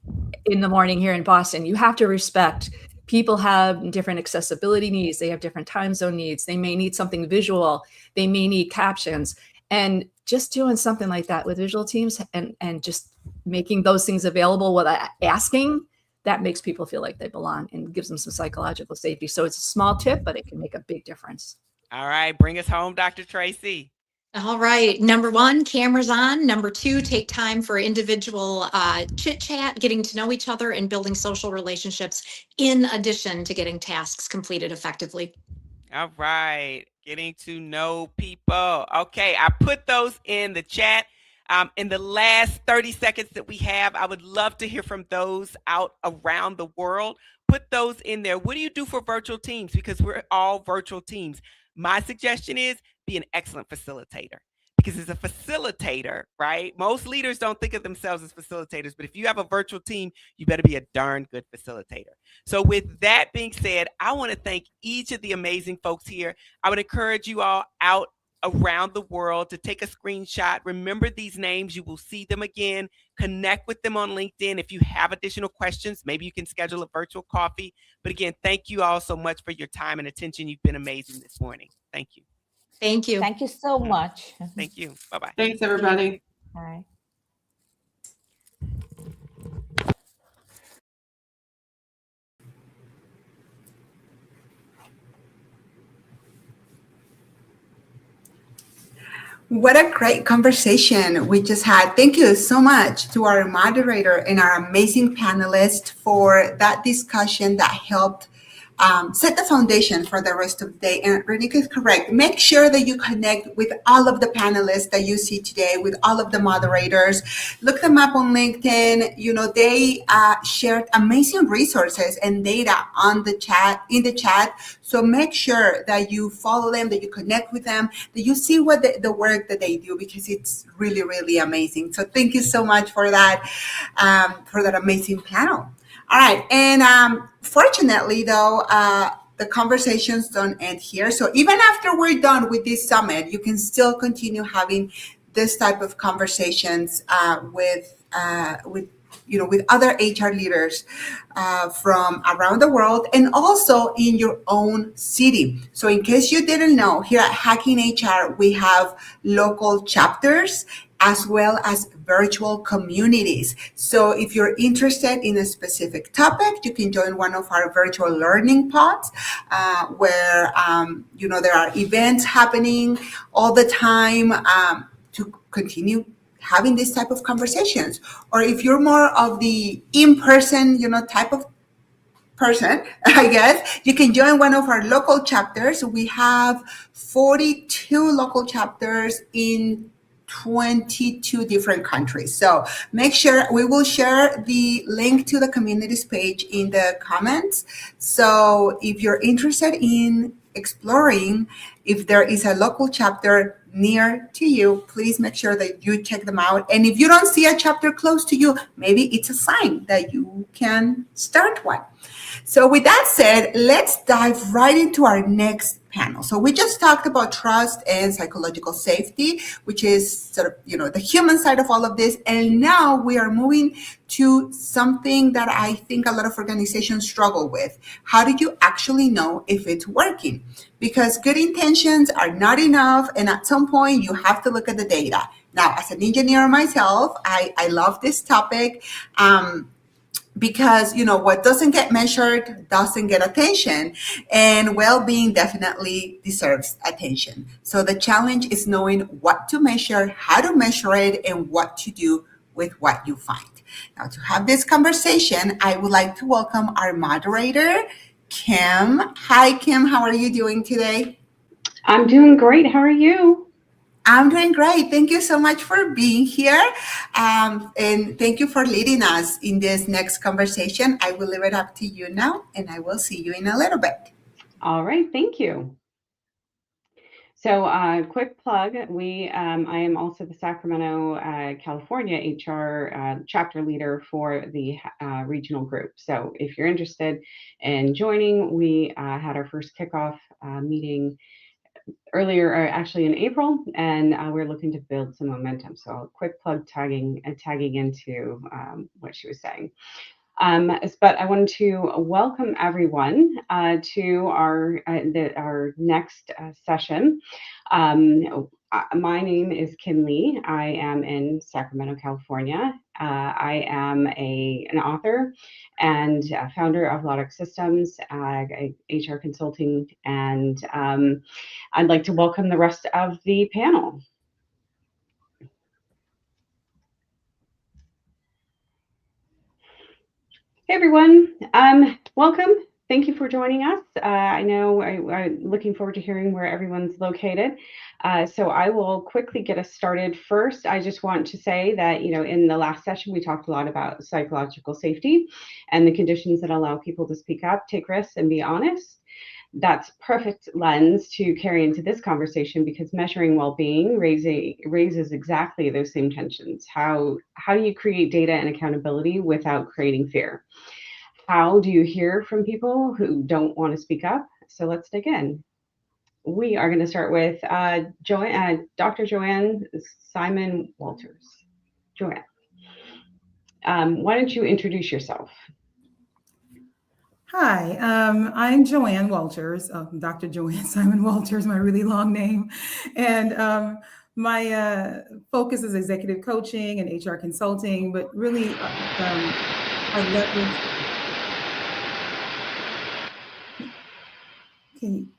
in the morning here in Boston. You have to respect people have different accessibility needs. They have different time zone needs. They may need something visual. They may need captions. And just doing something like that with visual teams and just making those things available without asking, that makes people feel like they belong and gives them some psychological safety. So it's a small tip, but it can make a big difference. All right. Bring us home, Dr. Tracy. All right. Number one, cameras on. Number two, take time for individual chit chat, getting to know each other and building social relationships in addition to getting tasks completed effectively. All right. Getting to know people. Okay, I put those in the chat. In the last 30 seconds that we have, I would love to hear from those out around the world. Put those in there. What do you do for virtual teams? Because we're all virtual teams. My suggestion is be an excellent facilitator. Because as a facilitator, right? Most leaders don't think of themselves as facilitators, but if you have a virtual team, you better be a darn good facilitator. So, with that being said, I want to thank each of the amazing folks here. I would encourage you all out around the world to take a screenshot. Remember these names, you will see them again. Connect with them on LinkedIn. If you have additional questions, maybe you can schedule a virtual coffee. But again, thank you all so much for your time and attention. You've been amazing this morning. Thank you. Thank you. Thank you so much. Thank you. Bye-bye. Thanks, everybody. Bye. What a great conversation we just had. Thank you so much to our moderator and our amazing panelists for that discussion that helped set the foundation for the rest of the day. And Renika is correct. Make sure that you connect with all of the panelists that you see today, with all of the moderators. Look them up on LinkedIn. You know, they shared amazing resources and data on the chat, in the chat. So make sure that you follow them, that you connect with them, that you see what the work that they do, because it's really, really amazing. So thank you so much for that amazing panel. All right, and fortunately, though, the conversations don't end here. So even after we're done with this summit, you can still continue having this type of conversations with other HR leaders from around the world, and also in your own city. So in case you didn't know, here at Hacking HR, we have local chapters as well as virtual communities. So if you're interested in a specific topic, you can join one of our virtual learning pods where there are events happening all the time to continue having this type of conversations. Or if you're more of the in-person, type of person, I guess, you can join one of our local chapters. We have 42 local chapters in 22 different countries. So make sure we will share the link to the communities page in the comments. So if you're interested in exploring, if there is a local chapter near to you, please make sure that you check them out. And if you don't see a chapter close to you, maybe it's a sign that you can start one. So with that said, let's dive right into our next panel. So we just talked about trust and psychological safety, which is sort of, the human side of all of this. And now we are moving to something that I think a lot of organizations struggle with. How do you actually know if it's working? Because good intentions are not enough. And at some point you have to look at the data. Now, as an engineer myself, I love this topic. Because what doesn't get measured doesn't get attention, and well-being definitely deserves attention. So the challenge is knowing what to measure, how to measure it, and what to do with what you find. Now, to have this conversation, I would like to welcome our moderator, Kim. Hi, Kim. How are you doing today? I'm doing great. How are you? I'm doing great. Thank you so much for being here. And thank you for leading us in this next conversation. I will leave it up to you now, and I will see you in a little bit. All right. Thank you. So quick plug, I am also the Sacramento, California HR chapter leader for the regional group. So if you're interested in joining, we had our first kickoff meeting earlier, or actually in April, and we're looking to build some momentum. So a quick plug tagging into what she was saying. But I wanted to welcome everyone to our next session. My name is Kim Lee. I am in Sacramento, California. I am an author and founder of Logic Systems, HR consulting, and I'd like to welcome the rest of the panel. Hey everyone, welcome. thank you for joining us. I know I'm looking forward to hearing where everyone's located. So I will quickly get us started. First, I just want to say that, in the last session, we talked a lot about psychological safety and the conditions that allow people to speak up, take risks, and be honest. That's perfect lens to carry into this conversation, because measuring well-being raises exactly those same tensions. How do you create data and accountability without creating fear? How do you hear from people who don't want to speak up? So let's dig in. We are going to start with Dr. Joanne Simon Walters. Joanne, why don't you introduce yourself? Hi, I'm Joanne Walters, Dr. Joanne Simon Walters, my really long name. And my focus is executive coaching and HR consulting, but really I leverage. Can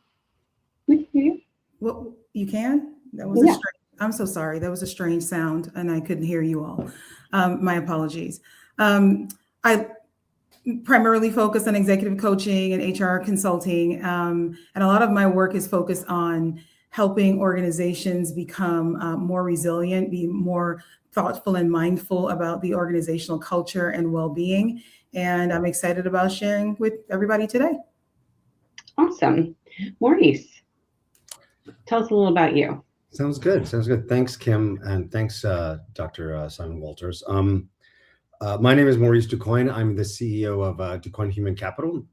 you? Well, you can? That was Yeah. I'm so sorry. That was a strange sound and I couldn't hear you all. My apologies. I primarily focused on executive coaching and HR consulting. And a lot of my work is focused on helping organizations become more resilient, be more thoughtful and mindful about the organizational culture and well-being. And I'm excited about sharing with everybody today. Awesome. Maurice, tell us a little about you. Sounds good. Thanks, Kim, and thanks, Dr. Simon Walters. My name is Maurice Ducoin. I'm the CEO of Ducoin Human Capital.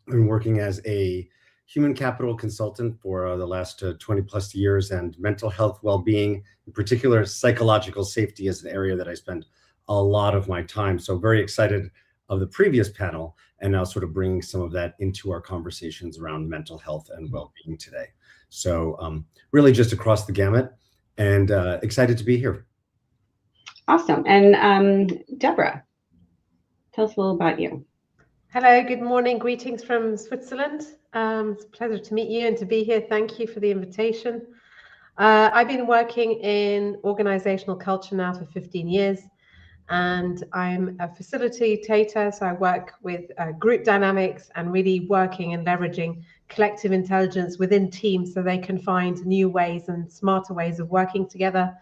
I've been working as a human capital consultant for the last 20 plus years, and mental health, well-being, in particular, psychological safety is an area that I spend a lot of my time. So very excited of the previous panel, and now sort of bringing some of that into our conversations around mental health and well-being today. So really just across the gamut, and excited to be here. Awesome. And Deborah, tell us a little about you. Hello, good morning. Greetings from Switzerland. It's a pleasure to meet you and to be here. Thank you for the invitation. I've been working in organizational culture now for 15 years, and I'm a facilitator. So I work with group dynamics and really working and leveraging collective intelligence within teams so they can find new ways and smarter ways of working together.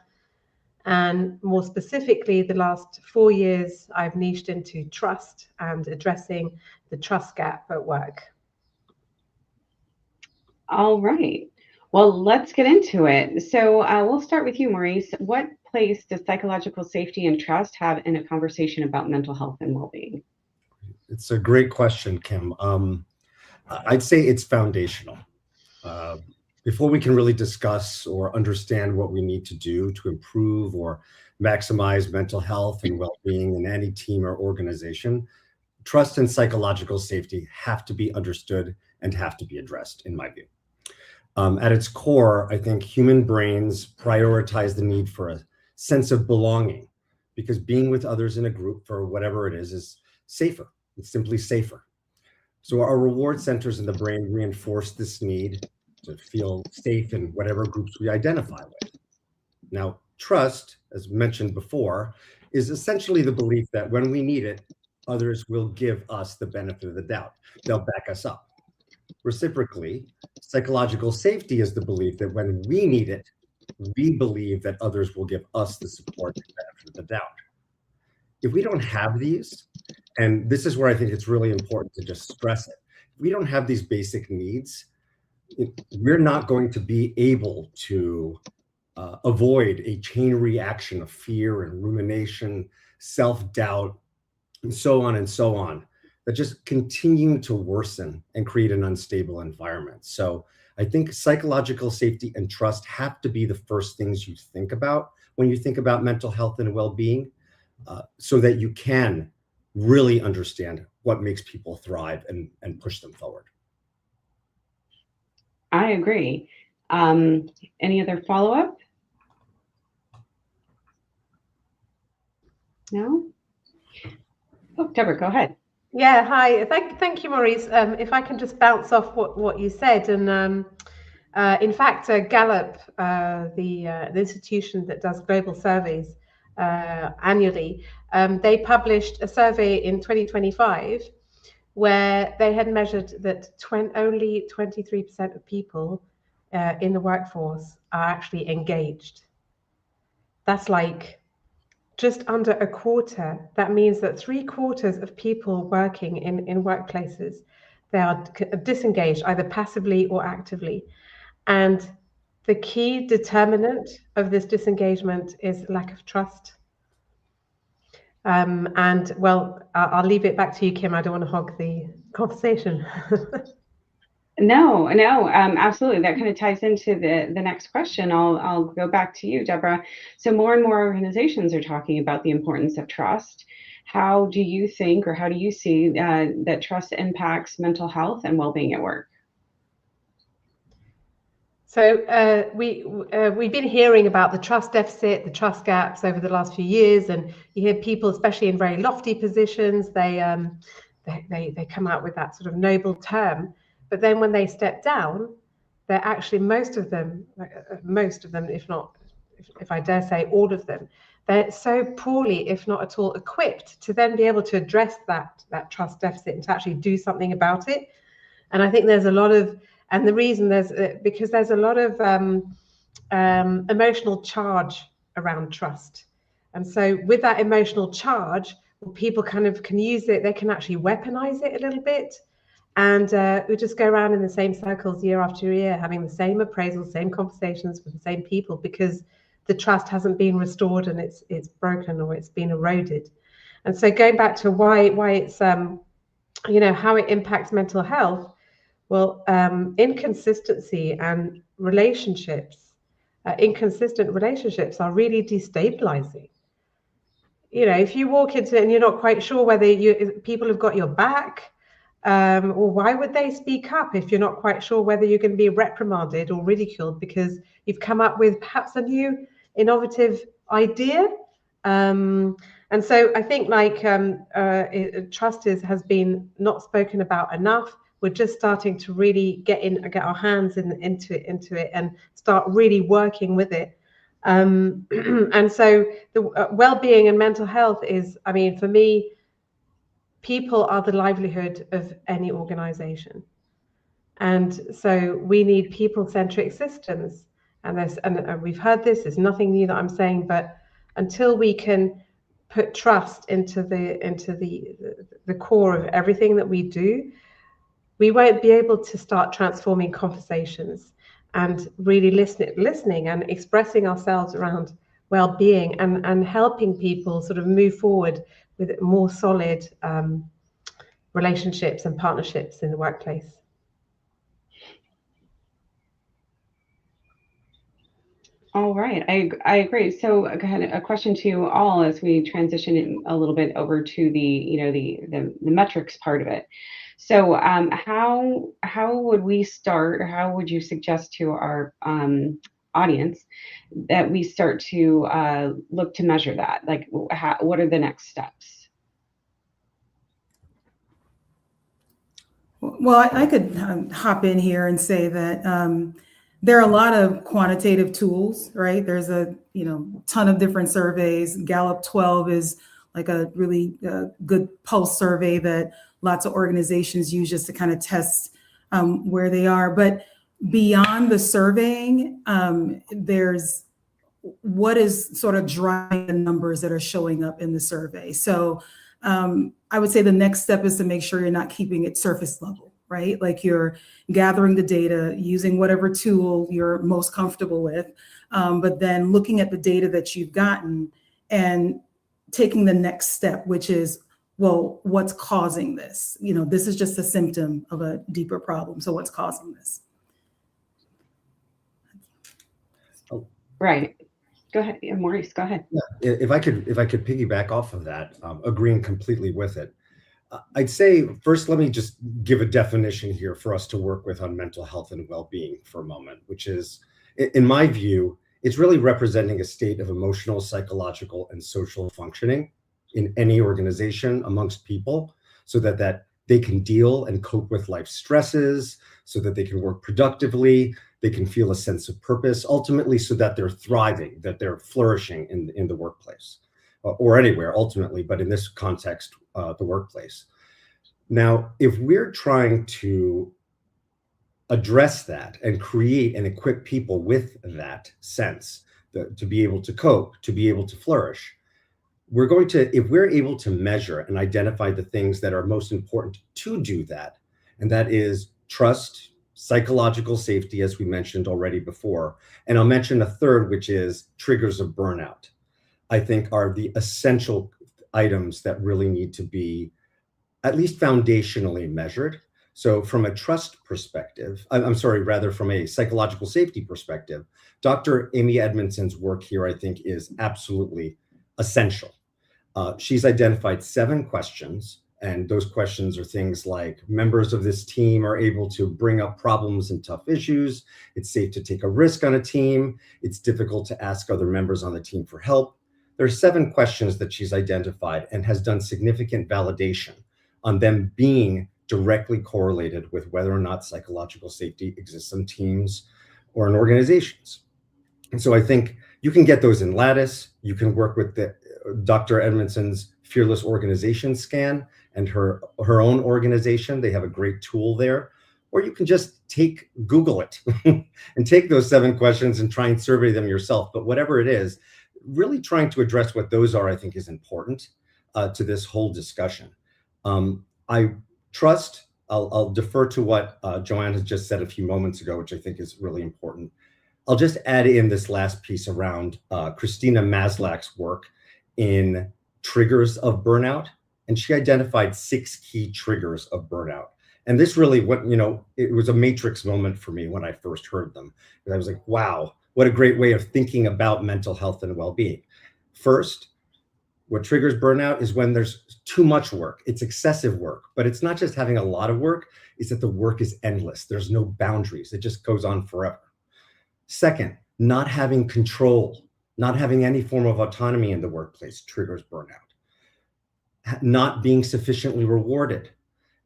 And more specifically, the last 4 years, I've niched into trust and addressing the trust gap at work. All right. Well, let's get into it. So we'll start with you, Maurice. What place does psychological safety and trust have in a conversation about mental health and well-being? It's a great question, Kim. I'd say it's foundational. Before we can really discuss or understand what we need to do to improve or maximize mental health and well-being in any team or organization, trust and psychological safety have to be understood and have to be addressed, in my view. At its core, I think human brains prioritize the need for a sense of belonging, because being with others in a group, for whatever it is safer. It's simply safer. So our reward centers in the brain reinforce this need to feel safe in whatever groups we identify with. Now, trust, as mentioned before, is essentially the belief that when we need it, others will give us the benefit of the doubt. They'll back us up. Reciprocally, psychological safety is the belief that when we need it, we believe that others will give us the support and benefit of the doubt. If we don't have these, and this is where I think it's really important to just stress it, if we don't have these basic needs, we're not going to be able to avoid a chain reaction of fear and rumination, self-doubt, and so on, that just continue to worsen and create an unstable environment. So I think psychological safety and trust have to be the first things you think about when you think about mental health and well-being, so that you can really understand what makes people thrive and push them forward. I agree. Any other follow-up? No? Oh, Deborah, go ahead. Yeah, hi. Thank you, Maurice. If I can just bounce off what you said. And in fact, Gallup, the institution that does global surveys annually, they published a survey in 2025 where they had measured that only 23% of people in the workforce are actually engaged. That's like just under a quarter. That means that 3/4 of people working in workplaces, they are disengaged, either passively or actively. And the key determinant of this disengagement is lack of trust. And well, I'll leave it back to you, Kim. I don't want to hog the conversation. No, absolutely. That kind of ties into the next question. I'll go back to you, Deborah. So more and more organizations are talking about the importance of trust. How do you think, or how do you see that trust impacts mental health and well-being at work? So we've been hearing about the trust deficit, the trust gaps over the last few years, and you hear people, especially in very lofty positions, they come out with that sort of noble term. But then when they step down, they're actually most of them, if I dare say all of them, they're so poorly, if not at all, equipped to then be able to address that trust deficit and to actually do something about it. And I think there's a lot of, and the reason because there's a lot of emotional charge around trust. And so with that emotional charge, people kind of can use it, they can actually weaponize it a little bit. And we just go around in the same circles year after year, having the same appraisals, same conversations with the same people, because the trust hasn't been restored and it's broken or it's been eroded. And so going back to why it's, how it impacts mental health, well, inconsistency and relationships, inconsistent relationships are really destabilizing. If you walk into it and you're not quite sure whether people have got your back, or why would they speak up if you're not quite sure whether you're going to be reprimanded or ridiculed because you've come up with perhaps a new innovative idea? And so I think trust has been not spoken about enough. We're just starting to really get our hands into it and start really working with it. And so the well-being and mental health is, for me, people are the livelihood of any organization. And so we need people-centric systems. And we've heard this, it's nothing new that I'm saying, but until we can put trust into the core of everything that we do, we won't be able to start transforming conversations and really listening and expressing ourselves around well-being and helping people sort of move forward with more solid relationships and partnerships in the workplace. All right, I agree. So kind of a question to you all as we transition a little bit over to the metrics part of it. So how would we start, or how would you suggest to our audience that we start to look to measure that? Like, what are the next steps? Well, I could hop in here and say that there are a lot of quantitative tools, right? There's a ton of different surveys. Gallup 12 is like a really good pulse survey that lots of organizations use just to kind of test where they are. But beyond the surveying, there's what is sort of driving the numbers that are showing up in the survey. So I would say the next step is to make sure you're not keeping it surface level, right? Like you're gathering the data, using whatever tool you're most comfortable with, but then looking at the data that you've gotten and taking the next step, which is, well, what's causing this? This is just a symptom of a deeper problem. So what's causing this? Oh, right. Go ahead, Maurice, go ahead. Yeah, if I could piggyback off of that, agreeing completely with it. I'd say first, let me just give a definition here for us to work with on mental health and well-being for a moment, which is, in my view, it's really representing a state of emotional, psychological, and social functioning in any organization amongst people, so that they can deal and cope with life stresses, so that they can work productively, they can feel a sense of purpose, ultimately so that they're thriving, that they're flourishing in the workplace or anywhere ultimately, but in this context, the workplace. Now, if we're trying to address that and create and equip people with that sense to be able to cope, to be able to flourish, if we're able to measure and identify the things that are most important to do that, and that is trust, psychological safety, as we mentioned already before, and I'll mention a third, which is triggers of burnout, I think are the essential items that really need to be at least foundationally measured. So from a trust perspective, I'm sorry, rather from a psychological safety perspective, Dr. Amy Edmondson's work here, I think, is absolutely essential. She's identified 7 questions, and those questions are things like members of this team are able to bring up problems and tough issues. It's safe to take a risk on a team. It's difficult to ask other members on the team for help. There are 7 questions that she's identified and has done significant validation on them being directly correlated with whether or not psychological safety exists in teams or in organizations. And so I think you can get those in Lattice. You can work with Dr. Edmondson's Fearless Organization Scan and her own organization. They have a great tool there. Or you can just Google it and take those 7 questions and try and survey them yourself. But whatever it is, really trying to address what those are, I think, is important to this whole discussion. I trust, I'll defer to what Joanne has just said a few moments ago, which I think is really important. I'll just add in this last piece around Christina Maslach's work in triggers of burnout. And she identified 6 key triggers of burnout. And this really, it was a matrix moment for me when I first heard them. And I was like, wow, what a great way of thinking about mental health and well-being. First, what triggers burnout is when there's too much work. It's excessive work, but it's not just having a lot of work, it's that the work is endless. There's no boundaries. It just goes on forever. Second, not having control, not having any form of autonomy in the workplace triggers burnout. Not being sufficiently rewarded,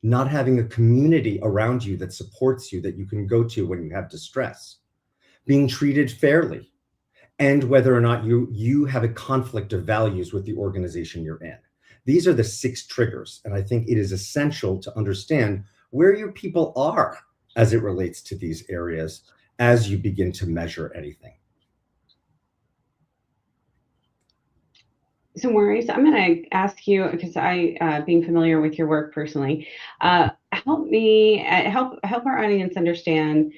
not having a community around you that supports you, that you can go to when you have distress, being treated fairly, and whether or not you have a conflict of values with the organization you're in. These are the 6 triggers, and I think it is essential to understand where your people are as it relates to these areas as you begin to measure anything. So Maurice, I'm going to ask you, because being familiar with your work personally, help our audience understand,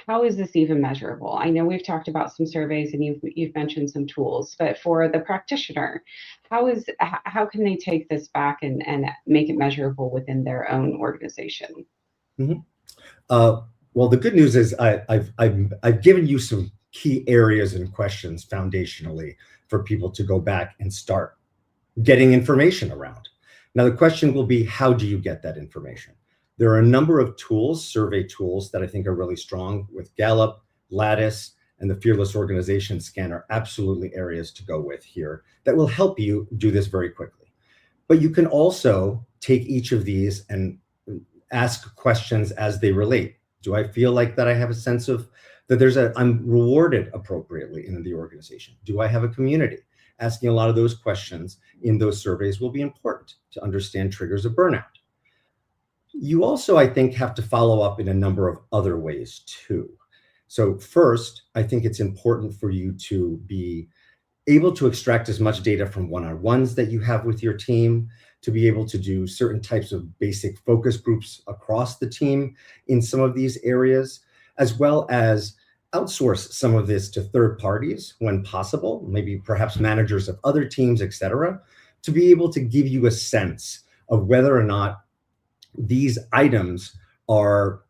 how is this even measurable? I know we've talked about some surveys and you've mentioned some tools, but for the practitioner, how can they take this back and make it measurable within their own organization? Mm-hmm. Well, the good news is I've given you some key areas and questions foundationally for people to go back and start getting information around. Now, the question will be, how do you get that information? There are a number of tools, survey tools, that I think are really strong with Gallup, Lattice, and the Fearless Organization Scan are absolutely areas to go with here that will help you do this very quickly. But you can also take each of these and ask questions as they relate. Do I feel like that I have a sense of that I'm rewarded appropriately in the organization? Do I have a community? Asking a lot of those questions in those surveys will be important to understand triggers of burnout. You also, I think, have to follow up in a number of other ways too. So first, I think it's important for you to be able to extract as much data from one-on-ones that you have with your team, to be able to do certain types of basic focus groups across the team in some of these areas, as well as outsource some of this to third parties when possible, maybe perhaps managers of other teams, et cetera, to be able to give you a sense of whether or not these items are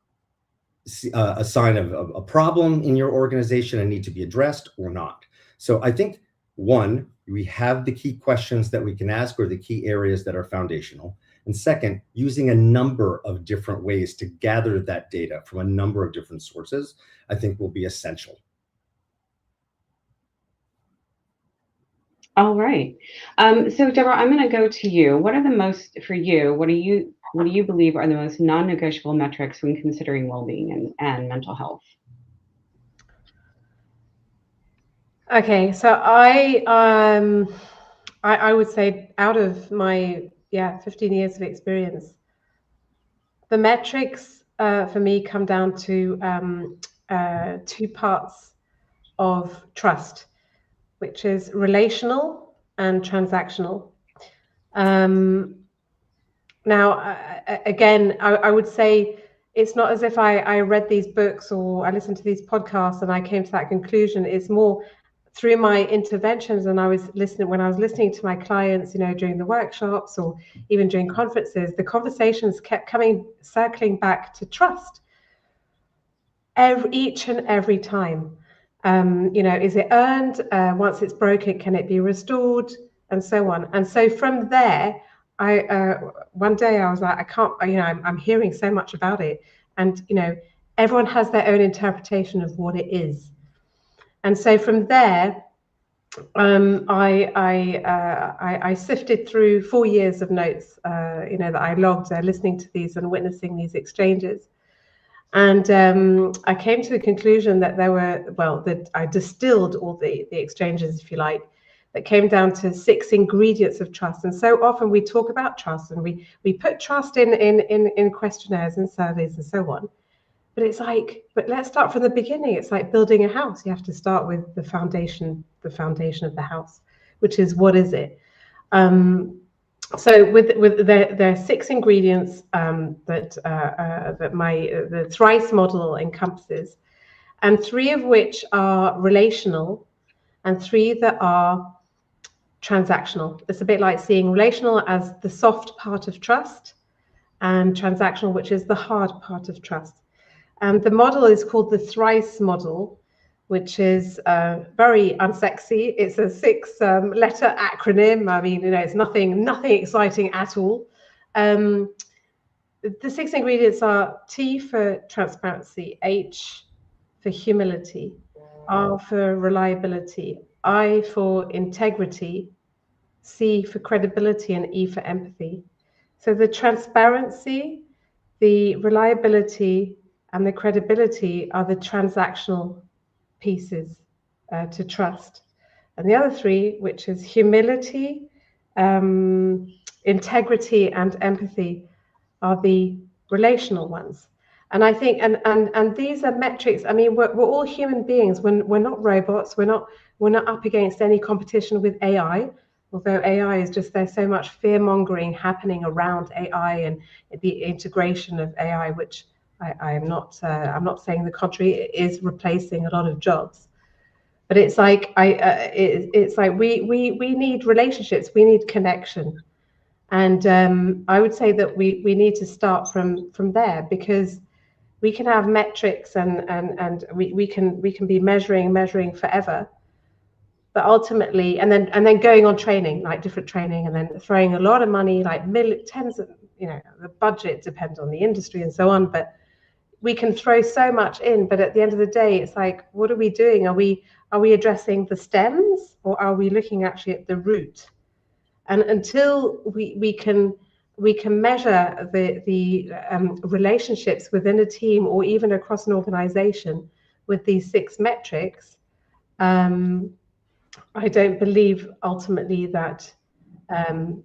a sign of a problem in your organization and need to be addressed or not. So I think, one, we have the key questions that we can ask, or the key areas that are foundational. And second, using a number of different ways to gather that data from a number of different sources, I think will be essential. All right. So Deborah, I'm going to go to you. What do you believe are the most non-negotiable metrics when considering well-being and mental health? Okay, so I would say, out of my 15 years of experience, the metrics for me come down to two parts of trust, which is relational and transactional. Now, again, I would say it's not as if I read these books or I listened to these podcasts and I came to that conclusion. It's more through my interventions, and when I was listening to my clients, during the workshops or even during conferences, the conversations kept circling back to trust each and every time. Is it earned? Once it's broken, can it be restored? And so on. And so from there, one day I was like, I can't, I'm hearing so much about it. And, everyone has their own interpretation of what it is. And so from there, I sifted through 4 years of notes, that I logged listening to these and witnessing these exchanges. And I came to the conclusion that that I distilled all the exchanges, if you like, that came down to 6 ingredients of trust. And so often we talk about trust and we put trust in questionnaires and surveys and so on. But it's like, but let's start from the beginning. It's like building a house. You have to start with the foundation of the house, which is, what is it? So there are 6 ingredients that the Thrice model encompasses, and 3 of which are relational and 3 that are transactional. It's a bit like seeing relational as the soft part of trust and transactional, which is the hard part of trust. And the model is called the Thrice model, which is very unsexy. It's a 6-letter acronym. I mean, it's nothing exciting at all. The 6 ingredients are T for transparency, H for humility, R for reliability, I for integrity, C for credibility, and E for empathy. So the transparency, the reliability, and the credibility are the transactional pieces to trust. And the other 3, which is humility, integrity, and empathy, are the relational ones. And I think, and these are metrics. I mean, we're all human beings. We're not robots. We're not up against any competition with AI. Although AI is just, there's so much fear mongering happening around AI and the integration of AI, which I'm not saying the contrary. It is replacing a lot of jobs, but it's like it's like we need relationships, we need connection, and I would say that we need to start from there, because we can have metrics and we can be measuring forever, but ultimately, and then going on training, like different training, and then throwing a lot of money, like tens of, the budget depends on the industry and so on, but we can throw so much in, but at the end of the day, it's like, what are we doing? Are we addressing the stems, or are we looking actually at the root? And until we can measure the relationships within a team or even across an organization with these 6 metrics, I don't believe ultimately that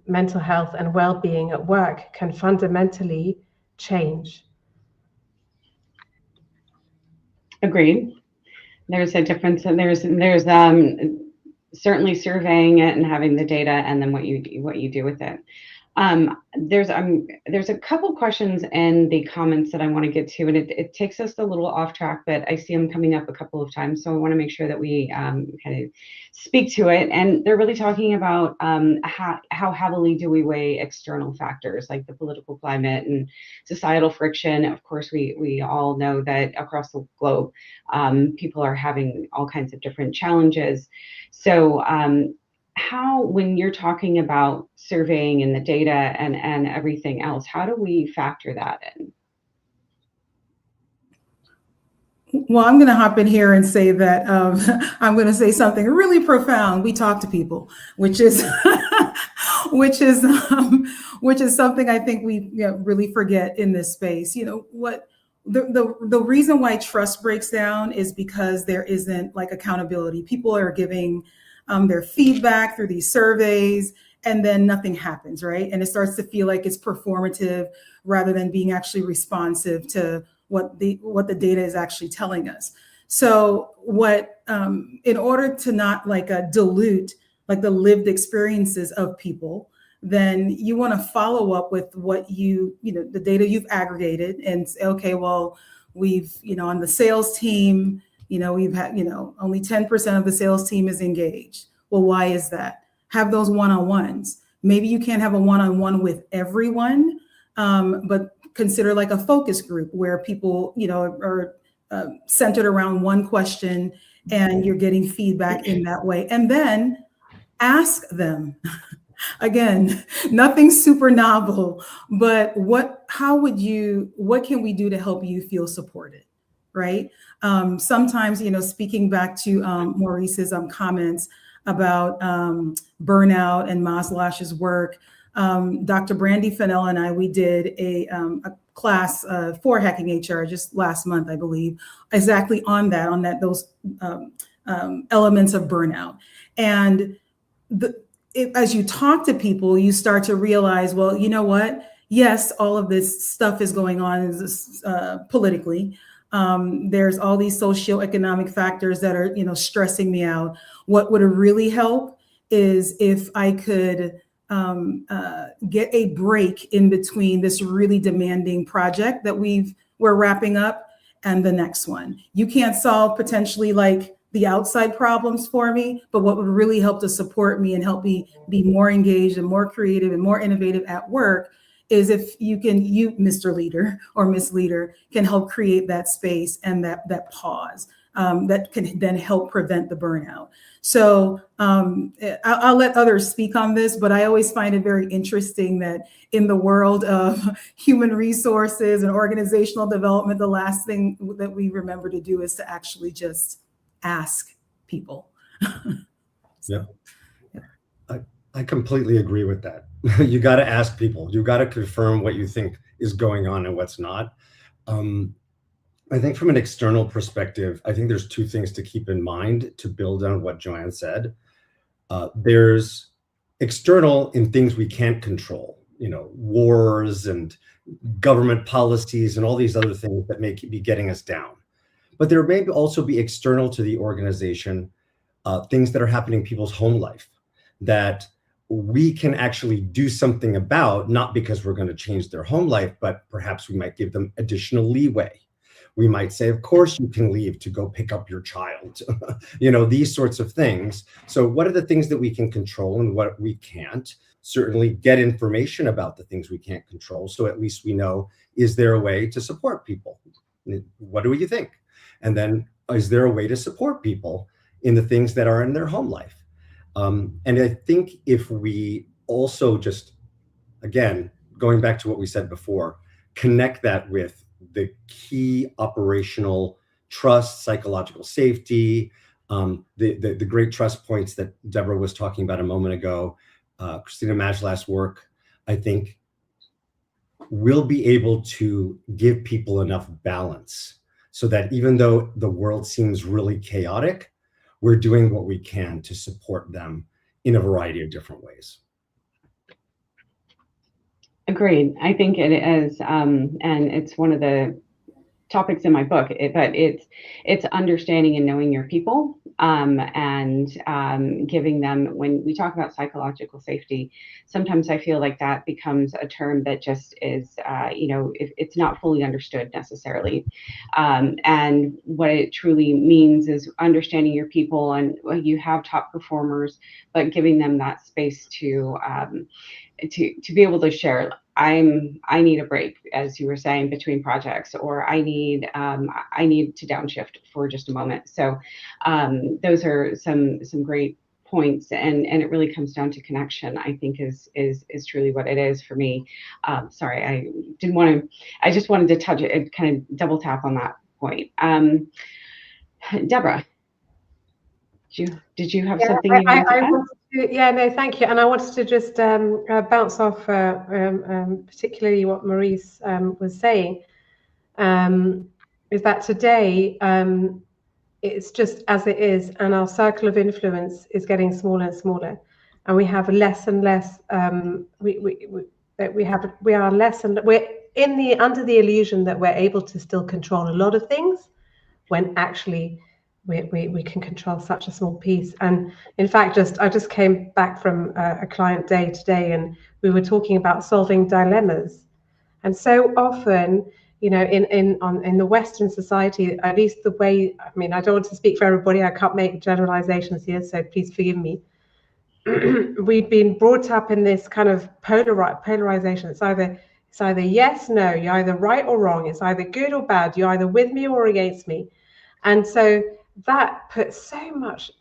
mental health and well-being at work can fundamentally change. Agreed. There's a difference, and there's certainly surveying it and having the data, and then what you do with it. There's a couple questions in the comments that I want to get to, and it takes us a little off track, but I see them coming up a couple of times, so I want to make sure that we kind of speak to it. And they're really talking about how heavily do we weigh external factors like the political climate and societal friction. Of course, we all know that across the globe, people are having all kinds of different challenges. So how, when you're talking about surveying and the data and everything else, how do we factor that in? Well, I'm going to hop in here and say that I'm going to say something really profound. We talk to people, which is which is something I think we really forget in this space. What the reason why trust breaks down is because there isn't like accountability. People are giving their feedback through these surveys, and then nothing happens, right? And it starts to feel like it's performative rather than being actually responsive to what the data is actually telling us. So in order to not dilute like the lived experiences of people, then you want to follow up with what the data you've aggregated and say, okay, well, we've, on the sales team, we've had, only 10% of the sales team is engaged. Well, why is that? Have those one-on-ones. Maybe you can't have a one-on-one with everyone, but consider like a focus group where people, are centered around one question and you're getting feedback in that way. And then ask them. Again, nothing super novel, but what can we do to help you feel supported, right? Sometimes, speaking back to Maurice's comments about burnout and Maslach's work, Dr. Brandy Fennell and I, we did a class for Hacking HR just last month, I believe, exactly on those elements of burnout. And as you talk to people, you start to realize, well, you know what? Yes, all of this stuff is going on politically. There's all these socioeconomic factors that are, stressing me out. What would really help is if I could get a break in between this really demanding project that we're wrapping up and the next one. You can't solve potentially like the outside problems for me, but what would really help to support me and help me be more engaged and more creative and more innovative at work is if you, Mr. Leader or Miss Leader, can help create that space and that pause that can then help prevent the burnout. So I'll let others speak on this, but I always find it very interesting that in the world of human resources and organizational development, the last thing that we remember to do is to actually just ask people. Yeah. I completely agree with that. You got to ask people. You got to confirm what you think is going on and what's not. I think from an external perspective, I think there's two things to keep in mind to build on what Joanne said. There's external in things we can't control, wars and government policies and all these other things that may be getting us down. But there may also be external to the organization, things that are happening in people's home life that we can actually do something about, not because we're going to change their home life, but perhaps we might give them additional leeway. We might say, of course, you can leave to go pick up your child, these sorts of things. So what are the things that we can control and what we can't? Certainly get information about the things we can't control. So at least we know, is there a way to support people? What do you think? And then is there a way to support people in the things that are in their home life? And I think if we also just, again, going back to what we said before, connect that with the key operational trust, psychological safety, the great trust points that Deborah was talking about a moment ago, Christina Maslach's work, I think we'll be able to give people enough balance so that even though the world seems really chaotic, we're doing what we can to support them in a variety of different ways. Agreed. I think it is, and it's one of the topics in my book, but it's understanding and knowing your people, and giving them, when we talk about psychological safety, sometimes I feel like that becomes a term that just is, it's not fully understood necessarily. And what it truly means is understanding your people, and you have top performers, but giving them that space to be able to share. I need a break, as you were saying, between projects, or I need to downshift for just a moment. So those are some great points, and it really comes down to connection. I think is truly what it is for me. Sorry, I just wanted to touch it, kind of double tap on that point. Deborah, did you have something you wanted to add? No, thank you. And I wanted to just bounce off particularly what Maurice was saying, is that today it's just as it is, and our circle of influence is getting smaller and smaller. and we have less and less. We are less, and we're under the illusion that we're able to still control a lot of things, when actually we can control such a small piece. And in fact, I just came back from a client day today, and we were talking about solving dilemmas. And so often, you know, in the Western society, at least the way, I mean, I don't want to speak for everybody, I can't make generalizations here, so please forgive me. We've been brought up in this kind of polarization. It's either yes, no, you're either right or wrong. It's either good or bad. You're either with me or against me. And so that puts so much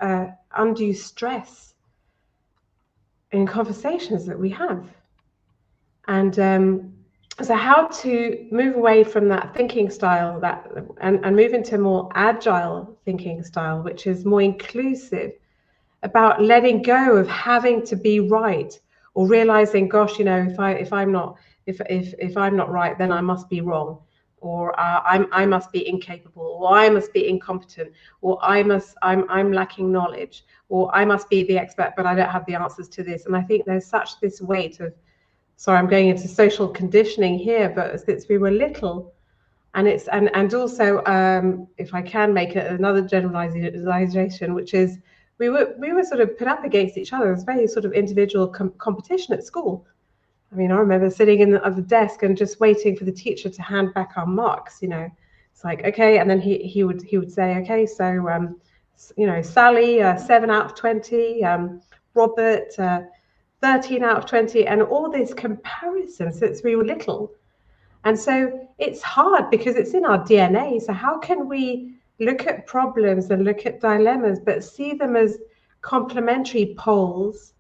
undue stress in conversations that we have. And so how to move away from that thinking style and move into a more agile thinking style, which is more inclusive, about letting go of having to be right, or realizing, gosh, you know, if I'm not right, then I must be wrong, or I must be incapable, or I must be incompetent, or I'm lacking knowledge, or I must be the expert, but I don't have the answers to this. And I think there's such this weight of, sorry, I'm going into social conditioning here, but since we were little, and also if I can make it another generalization, which is we were sort of put up against each other. It was very sort of individual competition at school. I mean, I remember sitting at the desk and just waiting for the teacher to hand back our marks. You know, it's like, okay, and then he would say, okay, so you know, Sally 7 out of 20, Robert 13 out of 20, and all this comparison since we were little. And so it's hard because it's in our DNA. So how can we look at problems and look at dilemmas, but see them as complementary poles,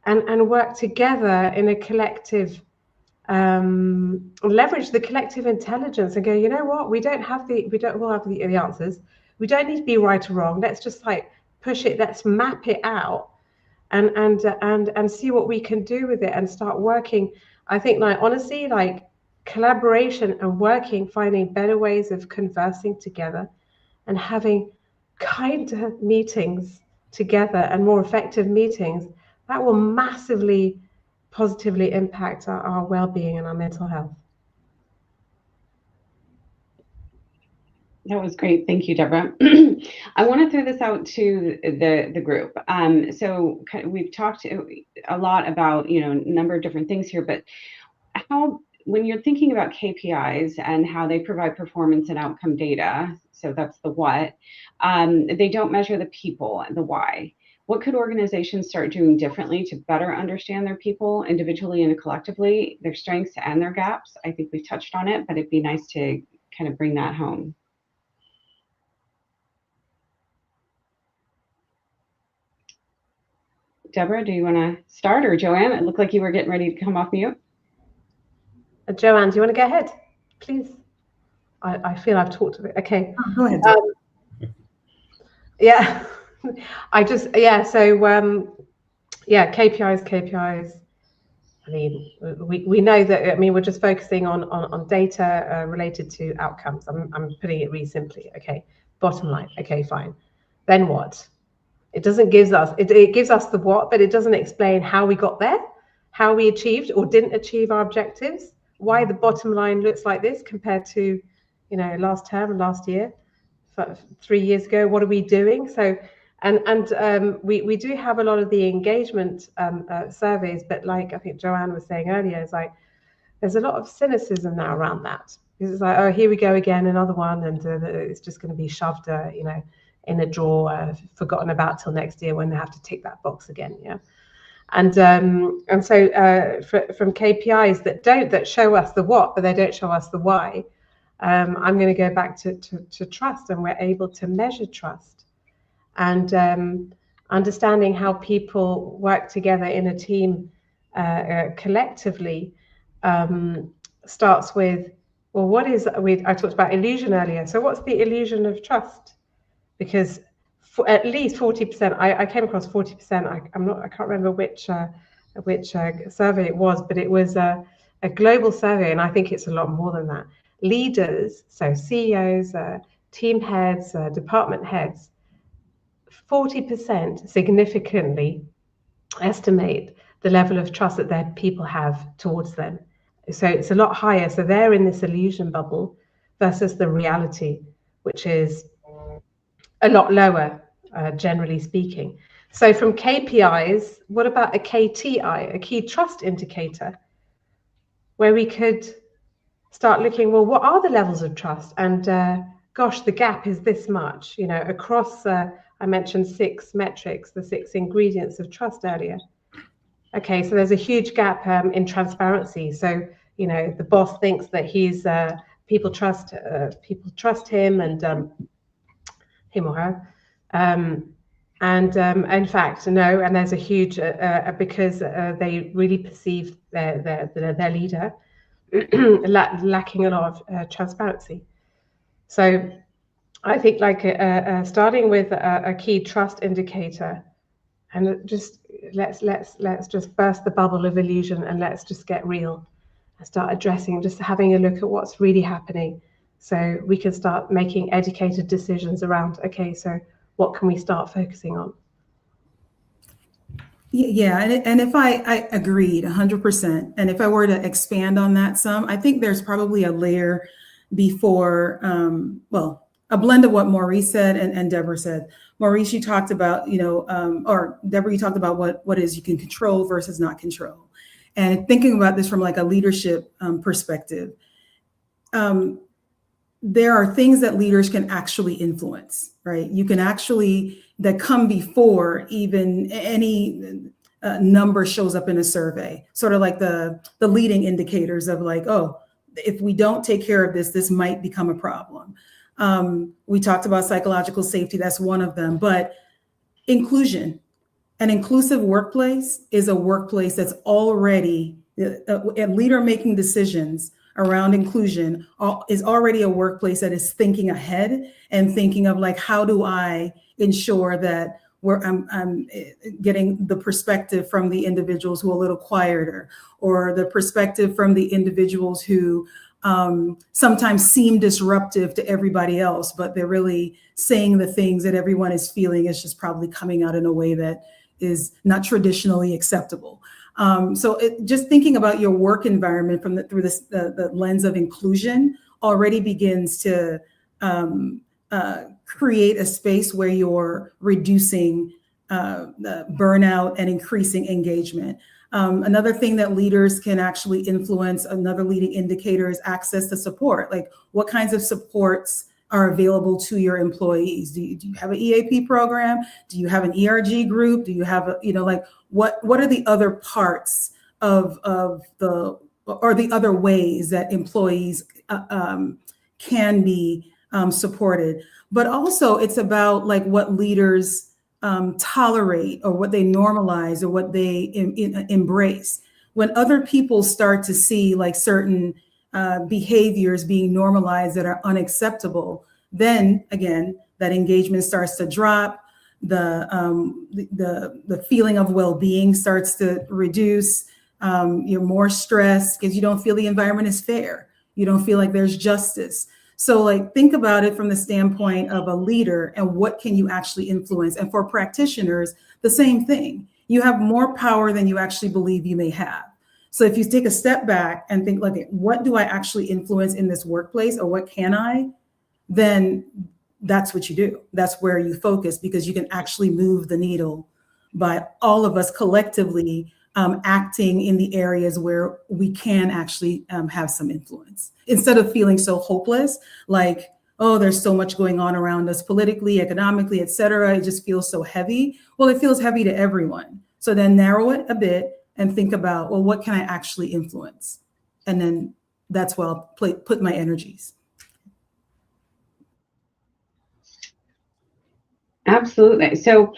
and work together in a collective, leverage the collective intelligence and go, you know what, we don't all have the answers. We don't need to be right or wrong. Let's just like push it. Let's map it out and see what we can do with it and start working. I think, like, honestly, like collaboration and working, finding better ways of conversing together and having kinder meetings together and more effective meetings, that will massively positively impact our well-being and our mental health. That was great. Thank you, Deborah. I want to throw this out to the group. So we've talked a lot about, you know, a number of different things here, but how, when you're thinking about KPIs and how they provide performance and outcome data, so that's the what, they don't measure the people and the why. What could organizations start doing differently to better understand their people individually and collectively, their strengths and their gaps? I think we've touched on it, but it'd be nice to kind of bring that home. Deborah, do you want to start, or Joanne? It looked like you were getting ready to come off mute. Joanne, do you want to go ahead, please? I feel I've talked a bit. Okay. Oh, go ahead. Yeah. So KPIs. I mean, we know that. I mean, we're just focusing on data related to outcomes. I'm putting it really simply. Okay. Bottom line. Okay, fine. Then what? It doesn't give us. It gives us the what, but it doesn't explain how we got there, how we achieved or didn't achieve our objectives, why the bottom line looks like this compared to, you know, last term and last year, 3 years ago. What are we doing? So, we do have a lot of the engagement surveys, but like I think Joanne was saying earlier, it's like there's a lot of cynicism now around that. It's like, oh, here we go again, another one, and it's just going to be shoved, you know, in a drawer, forgotten about till next year when they have to tick that box again. Yeah. And so from KPIs that show us the what, but they don't show us the why, I'm going to go back to trust, and we're able to measure trust, and understanding how people work together in a team collectively starts with, well, I talked about illusion earlier. So what's the illusion of trust? Because at least 40%, I came across 40%. I can't remember which survey it was, but it was a global survey, and I think it's a lot more than that. Leaders, so CEOs, team heads, department heads, 40% significantly estimate the level of trust that their people have towards them. So it's a lot higher. So they're in this illusion bubble versus the reality, which is a lot lower, generally speaking. So from KPIs, what about a KTI, a key trust indicator, where we could start looking, well, what are the levels of trust? And gosh, the gap is this much, you know, across, I mentioned 6 metrics, the 6 ingredients of trust earlier. Okay, so there's a huge gap in transparency. So, you know, the boss thinks that he's, people trust him and him or her. In fact, no, and there's a huge, because they really perceive their leader lacking a lot of transparency. So I think like starting with a key trust indicator, and just let's just burst the bubble of illusion and let's just get real and start addressing, just having a look at what's really happening, so we can start making educated decisions around, okay, so what can we start focusing on? Yeah, and if I agreed 100%, and if I were to expand on that some, I think there's probably a layer before, well, a blend of what Maurice said and Deborah said. Maurice, you talked about, you know, or Deborah, you talked about what is you can control versus not control. And thinking about this from like a leadership perspective, there are things that leaders can actually influence, right? You can actually, that come before even any number shows up in a survey, sort of like the leading indicators of like, oh, if we don't take care of this, this might become a problem. We talked about psychological safety, that's one of them, but inclusion. An inclusive workplace is a workplace that's already, a leader making decisions around inclusion is already a workplace that is thinking ahead and thinking of like, how do I ensure that I'm getting the perspective from the individuals who are a little quieter, or the perspective from the individuals who sometimes seem disruptive to everybody else, but they're really saying the things that everyone is feeling. It's just probably coming out in a way that is not traditionally acceptable. So just thinking about your work environment through the lens of inclusion already begins to create a space where you're reducing the burnout and increasing engagement. Another thing that leaders can actually influence, another leading indicator, is access to support. Like, what kinds of supports are available to your employees? Do you have an EAP program? Do you have an ERG group? Do you have a, you know, like what are the other parts of the, or the other ways that employees can be supported? But also it's about like what leaders tolerate, or what they normalize, or what they embrace. When other people start to see like certain behaviors being normalized that are unacceptable, then again, that engagement starts to drop. The feeling of well-being starts to reduce. You're more stressed because you don't feel the environment is fair. You don't feel like there's justice. So like, think about it from the standpoint of a leader and what can you actually influence. And for practitioners, the same thing. You have more power than you actually believe you may have. So if you take a step back and think, like, what do I actually influence in this workplace, or what can I? Then that's what you do. That's where you focus, because you can actually move the needle by all of us collectively acting in the areas where we can actually have some influence, instead of feeling so hopeless, like, oh, there's so much going on around us politically, economically, et cetera. It just feels so heavy. Well, it feels heavy to everyone. So then narrow it a bit and think about, well, what can I actually influence? And then that's where I'll put my energies. Absolutely. So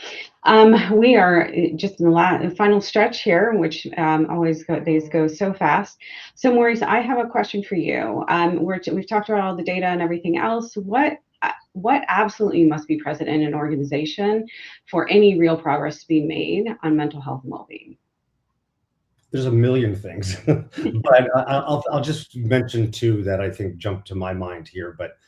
we are just in the final stretch here, which days go so fast. So Maurice, I have a question for you. We've talked about all the data and everything else. What absolutely must be present in an organization for any real progress to be made on mental health and well-being? There's a million things, but I'll just mention two that I think jump to my mind here. But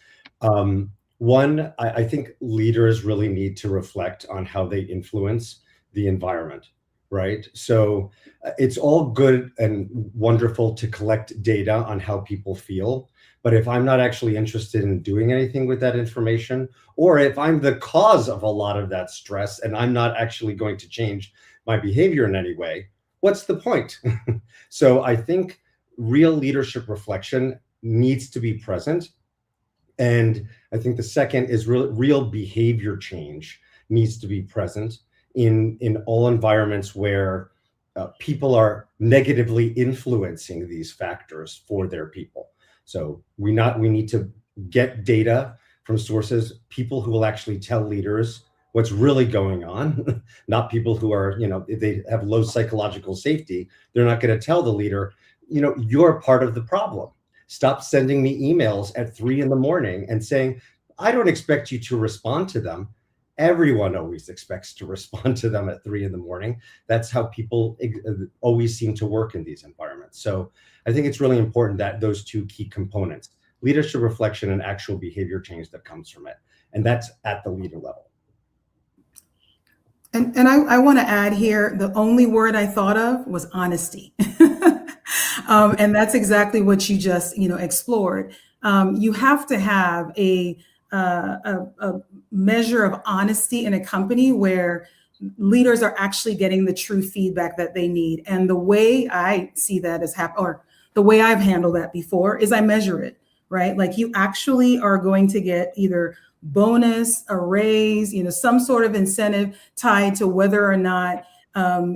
one, I think leaders really need to reflect on how they influence the environment. right? So it's all good and wonderful to collect data on how people feel. But if I'm not actually interested in doing anything with that information, or if I'm the cause of a lot of that stress and I'm not actually going to change my behavior in any way, what's the point? So I think real leadership reflection needs to be present. And I think the second is real behavior change needs to be present in all environments where people are negatively influencing these factors for their people. So we need to get data from sources, people who will actually tell leaders what's really going on, not people who are, if they have low psychological safety, they're not going to tell the leader, you're part of the problem. Stop sending me emails at 3 a.m. and saying, I don't expect you to respond to them. Everyone always expects to respond to them at 3 a.m. That's how people always seem to work in these environments. So I think it's really important that those two key components, leadership reflection and actual behavior change that comes from it. And that's at the leader level. And I want to add here, the only word I thought of was honesty. And that's exactly what you just, explored. You have to have a measure of honesty in a company where leaders are actually getting the true feedback that they need. And the way I see that as or the way I've handled that before is I measure it, right? Like you actually are going to get either bonus, a raise, some sort of incentive tied to whether or not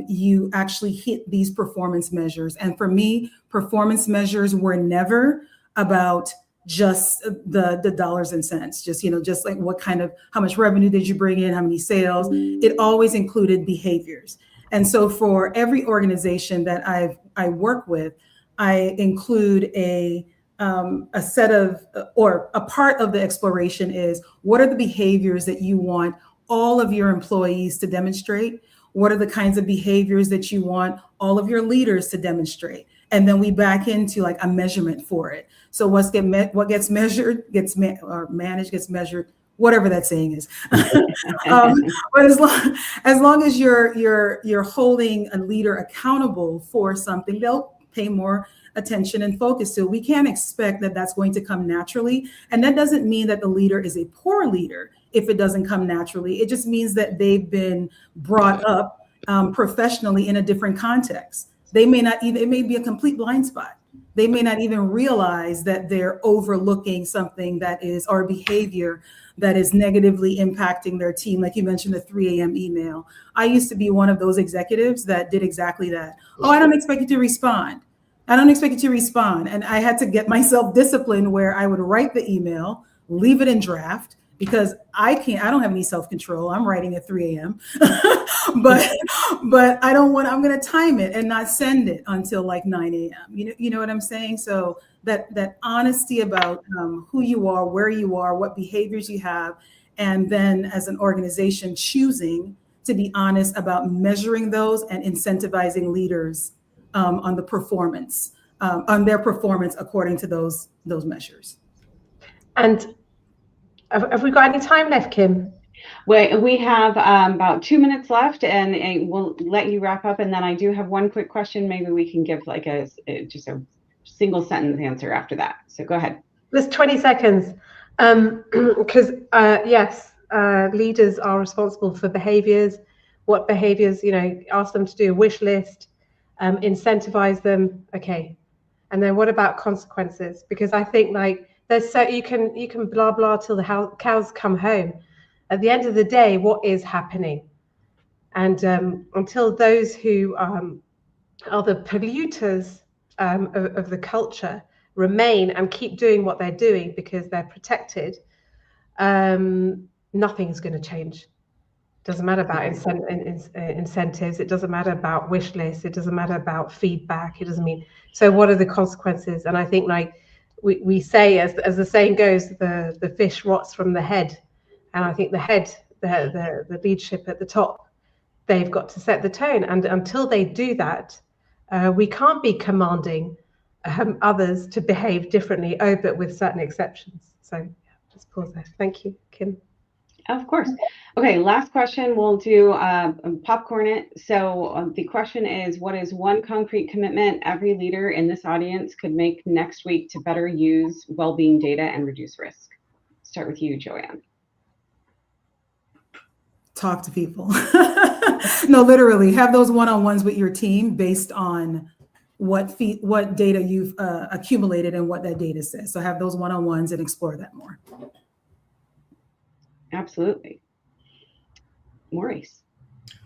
you actually hit these performance measures. And for me, performance measures were never about just the dollars and cents, just like how much revenue did you bring in, how many sales. It always included behaviors. And so for every organization that I work with, I include a set of, or a part of the exploration is, what are the behaviors that you want all of your employees to demonstrate? What are the kinds of behaviors that you want all of your leaders to demonstrate? And then we back into like a measurement for it. So what gets measured or managed gets measured, whatever that saying is. But as long as you're holding a leader accountable for something, they'll pay more attention and focus to. We can't expect that that's going to come naturally. And that doesn't mean that the leader is a poor leader if it doesn't come naturally. It just means that they've been brought up professionally in a different context. They may not even, it may be a complete blind spot. They may not even realize that they're overlooking something that is, or behavior that is negatively impacting their team. Like you mentioned, the 3 a.m. email. I used to be one of those executives that did exactly that. Oh, I don't expect you to respond. I don't expect you to respond. And I had to get myself disciplined where I would write the email, leave it in draft, because I don't have any self-control. I'm writing at 3 a.m. but I'm going to time it and not send it until like 9 a.m. You know what I'm saying? So that honesty about who you are, where you are, what behaviors you have, and then as an organization choosing to be honest about measuring those and incentivizing leaders on the performance, on their performance according to those measures. And have we got any time left, Kim? We have about 2 minutes left, and we'll let you wrap up. And then I do have one quick question. Maybe we can give like just a single sentence answer after that. So go ahead. There's 20 seconds. Because yes, leaders are responsible for behaviors. What behaviors, ask them to do a wish list, incentivize them. Okay. And then what about consequences? Because I think like you can blah blah till the cows come home. At the end of the day, what is happening? And until those who are the polluters of the culture remain and keep doing what they're doing because they're protected, nothing's going to change. Doesn't matter about incentives. It doesn't matter about wish lists. It doesn't matter about feedback. It doesn't mean. So what are the consequences? And I think like we say, as the saying goes, the fish rots from the head. And I think the head, the leadership at the top, they've got to set the tone. And until they do that, we can't be commanding others to behave differently, but with certain exceptions. So just pause there. Thank you, Kim. Of course. Okay, last question. We'll do popcorn it. So the question is, what is one concrete commitment every leader in this audience could make next week to better use well-being data and reduce risk? Start with you, Joanne. Talk to people. No, literally, have those one-on-ones with your team based on what data you've accumulated and what that data says. So have those one-on-ones and explore that more. Absolutely. Maurice.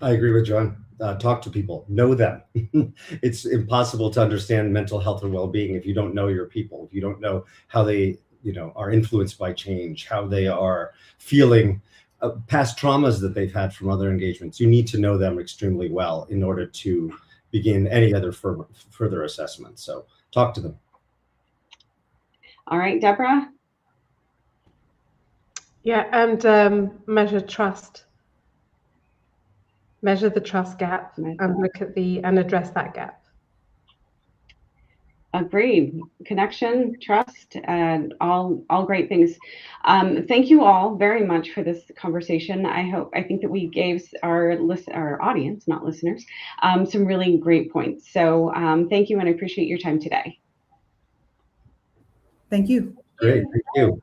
I agree with John. Talk to people, know them. It's impossible to understand mental health or well-being if you don't know your people, if you don't know how they, are influenced by change, how they are feeling, past traumas that they've had from other engagements. You need to know them extremely well in order to begin any other further assessment. So talk to them. All right, Deborah. Yeah, and measure trust. Measure the trust gap and look at and address that gap. Agreed. Connection, trust, and all great things. Thank you all very much for this conversation. I think that we gave our audience, not listeners, some really great points. So thank you, and I appreciate your time today. Thank you. Great. Thank you.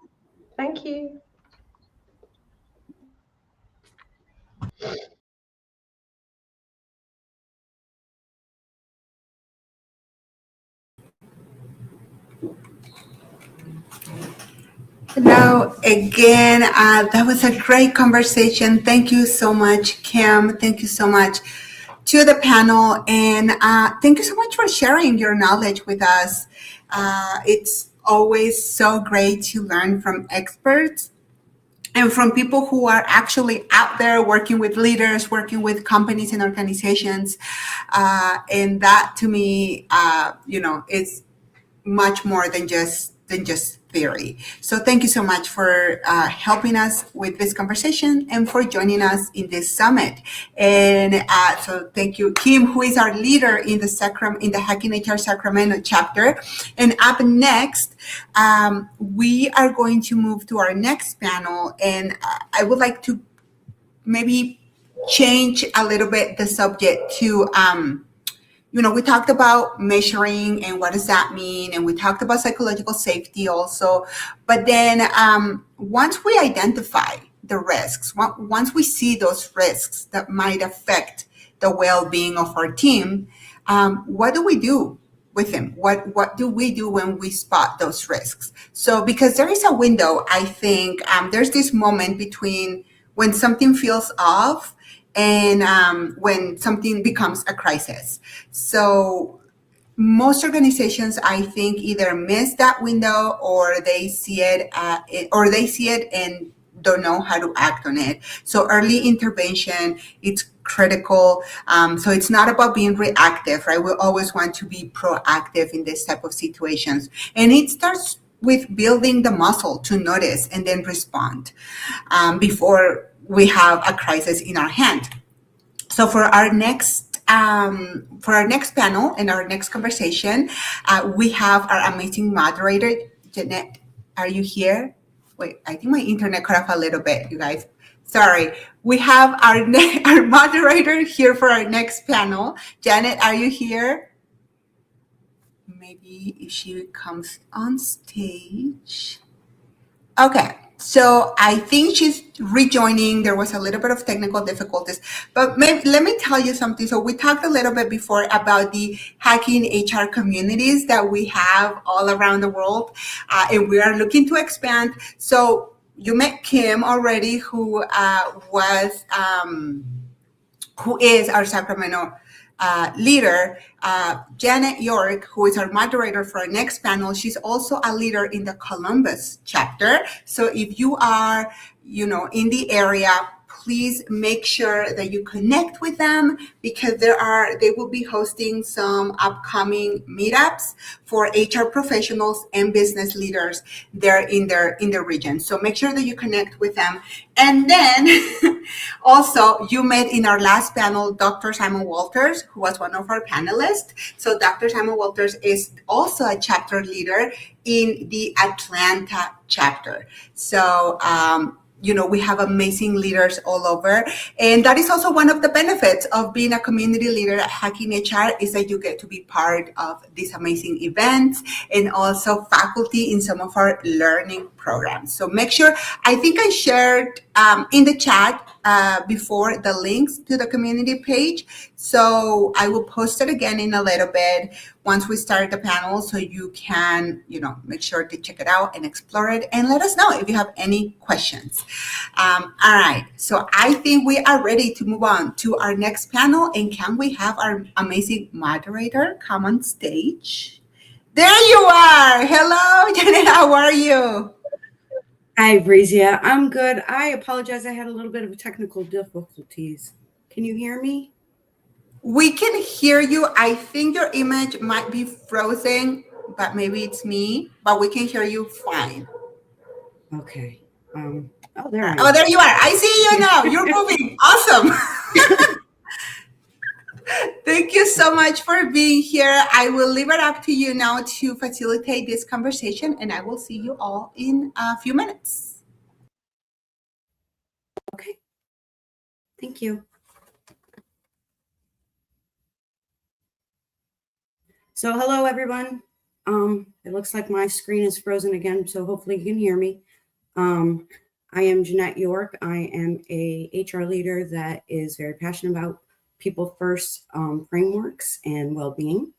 Thank you. Now, again, that was a great conversation. Thank you so much, Kim. Thank you so much to the panel. And thank you so much for sharing your knowledge with us. It's always so great to learn from experts and from people who are actually out there working with leaders, working with companies and organizations. And that, to me, is much more than just theory. So thank you so much for helping us with this conversation and for joining us in this summit. And so thank you, Kim, who is our leader in the Hacking HR Sacramento chapter. And up next, we are going to move to our next panel. And I would like to maybe change a little bit the subject to we talked about measuring and what does that mean, and we talked about psychological safety also. But then once we identify the risks, once we see those risks that might affect the well-being of our team, what do we do with them? What do we do when we spot those risks? So because there is a window, I think there's this moment between when something feels off and when something becomes a crisis. So most organizations, I think, either miss that window or they see it and don't know how to act on it. So early intervention, it's critical. So it's not about being reactive, right? We always want to be proactive in this type of situations. And it starts with building the muscle to notice and then respond before we have a crisis in our hand. So for our next panel and our next conversation, we have our amazing moderator, Jeanette. Are you here? Wait, I think my internet cut off a little bit, you guys. Sorry. We have our moderator here for our next panel. Janet, are you here? Maybe if she comes on stage. Okay. So I think she's rejoining. There was a little bit of technical difficulties, but let me tell you something. So we talked a little bit before about the hacking HR communities that we have all around the world, and we are looking to expand. So you met Kim already, who is our Sacramento leader. Janet York, who is our moderator for our next panel, she's also a leader in the Columbus chapter. So if you are, in the area, please make sure that you connect with them, because they will be hosting some upcoming meetups for HR professionals and business leaders there in the region. So make sure that you connect with them. And then also, you met in our last panel Dr. Simon Walters, who was one of our panelists. So Dr. Simon Walters is also a chapter leader in the Atlanta chapter. So we have amazing leaders all over. And that is also one of the benefits of being a community leader at Hacking HR, is that you get to be part of these amazing events and also faculty in some of our learning programs. So make sure, I think I shared in the chat before the links to the community page. So I will post it again in a little bit once we start the panel, so you can, make sure to check it out and explore it, and let us know if you have any questions. All right, so I think we are ready to move on to our next panel. And can we have our amazing moderator come on stage? There you are. Hello, Janet. How are you? Hi, Brizia. I'm good. I apologize. I had a little bit of technical difficulties. Can you hear me? We can hear you. I think your image might be frozen, but maybe it's me, but we can hear you fine. Okay. There I am. Oh, there you are. I see you now. You're moving. Awesome. Thank you so much for being here. I will leave it up to you now to facilitate this conversation, and I will see you all in a few minutes. Okay. Thank you. So hello, everyone. It looks like my screen is frozen again, so hopefully you can hear me. I am Jeanette York. I am a HR leader that is very passionate about people first frameworks and well-being.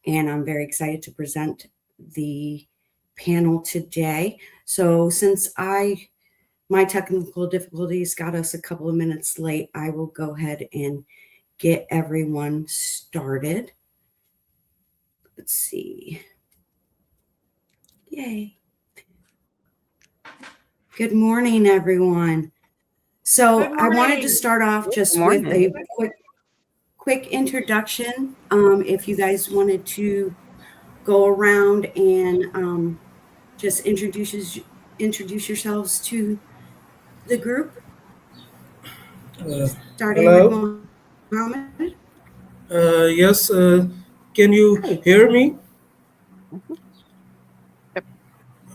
And I'm very excited to present the panel today. So since my technical difficulties got us a couple of minutes late, I will go ahead and get everyone started. Let's see. Yay. Good morning, everyone. So I wanted to start off just with a quick introduction. If you guys wanted to go around and just introduce yourselves to the group. Starting with Mohammed. Yes, can you hear me?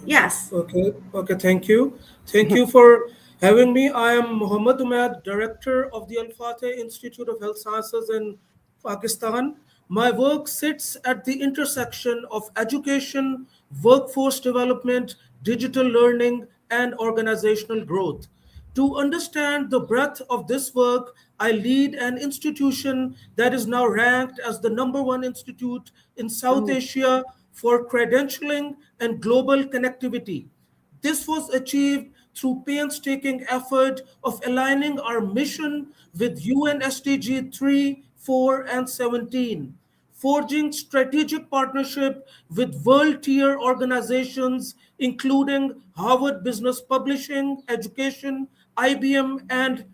Yes. Okay, thank you. Thank you for having me. I am Muhammad Umaid, Director of the Al Fateh Institute of Health Sciences in Pakistan. My work sits at the intersection of education, workforce development, digital learning, and organizational growth. To understand the breadth of this work, I lead an institution that is now ranked as the #1 institute in South Asia for credentialing and global connectivity. This was achieved through painstaking effort of aligning our mission with UN SDG 3, 4, and 17, forging strategic partnership with world-tier organizations including Harvard Business Publishing, Education, IBM, and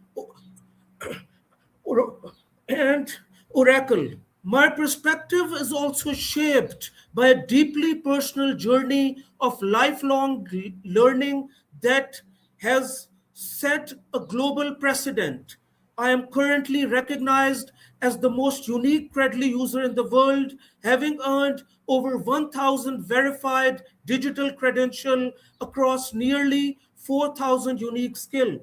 Oracle. My perspective is also shaped by a deeply personal journey of lifelong learning that has set a global precedent. I am currently recognized as the most unique Credly user in the world, having earned over 1,000 verified digital credentials across nearly 4,000 unique skills.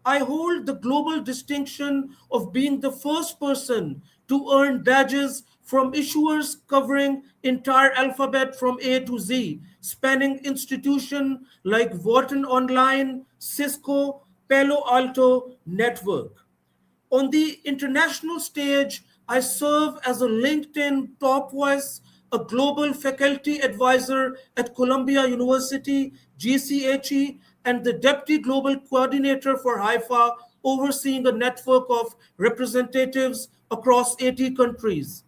I hold the global distinction of being the first person to earn badges from issuers covering entire alphabet from A to Z, spanning institutions like Wharton Online, Cisco, Palo Alto Network. On the international stage, I serve as a LinkedIn top voice, a global faculty advisor at Columbia University, GCHE, and the deputy global coordinator for Haifa, overseeing a network of representatives across 80 countries.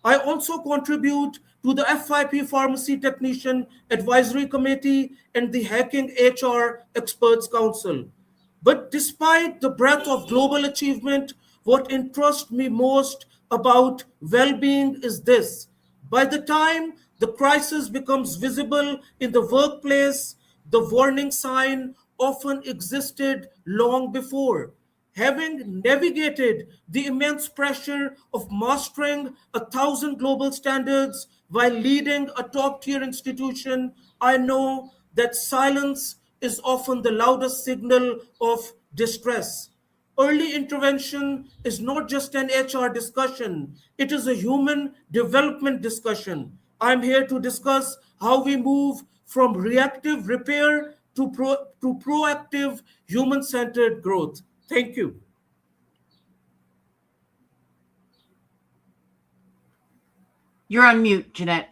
I also contribute to the FIP Pharmacy Technician Advisory Committee and the Hacking HR Experts Council. But despite the breadth of global achievement, what interests me most about well-being is this. By the time the crisis becomes visible in the workplace, the warning sign often existed long before. Having navigated the immense pressure of mastering 1,000 global standards while leading a top tier institution, I know that silence is often the loudest signal of distress. Early intervention is not just an HR discussion, it is a human development discussion. I'm here to discuss how we move from reactive repair to proactive human centered growth. Thank you. You're on mute, Jeanette.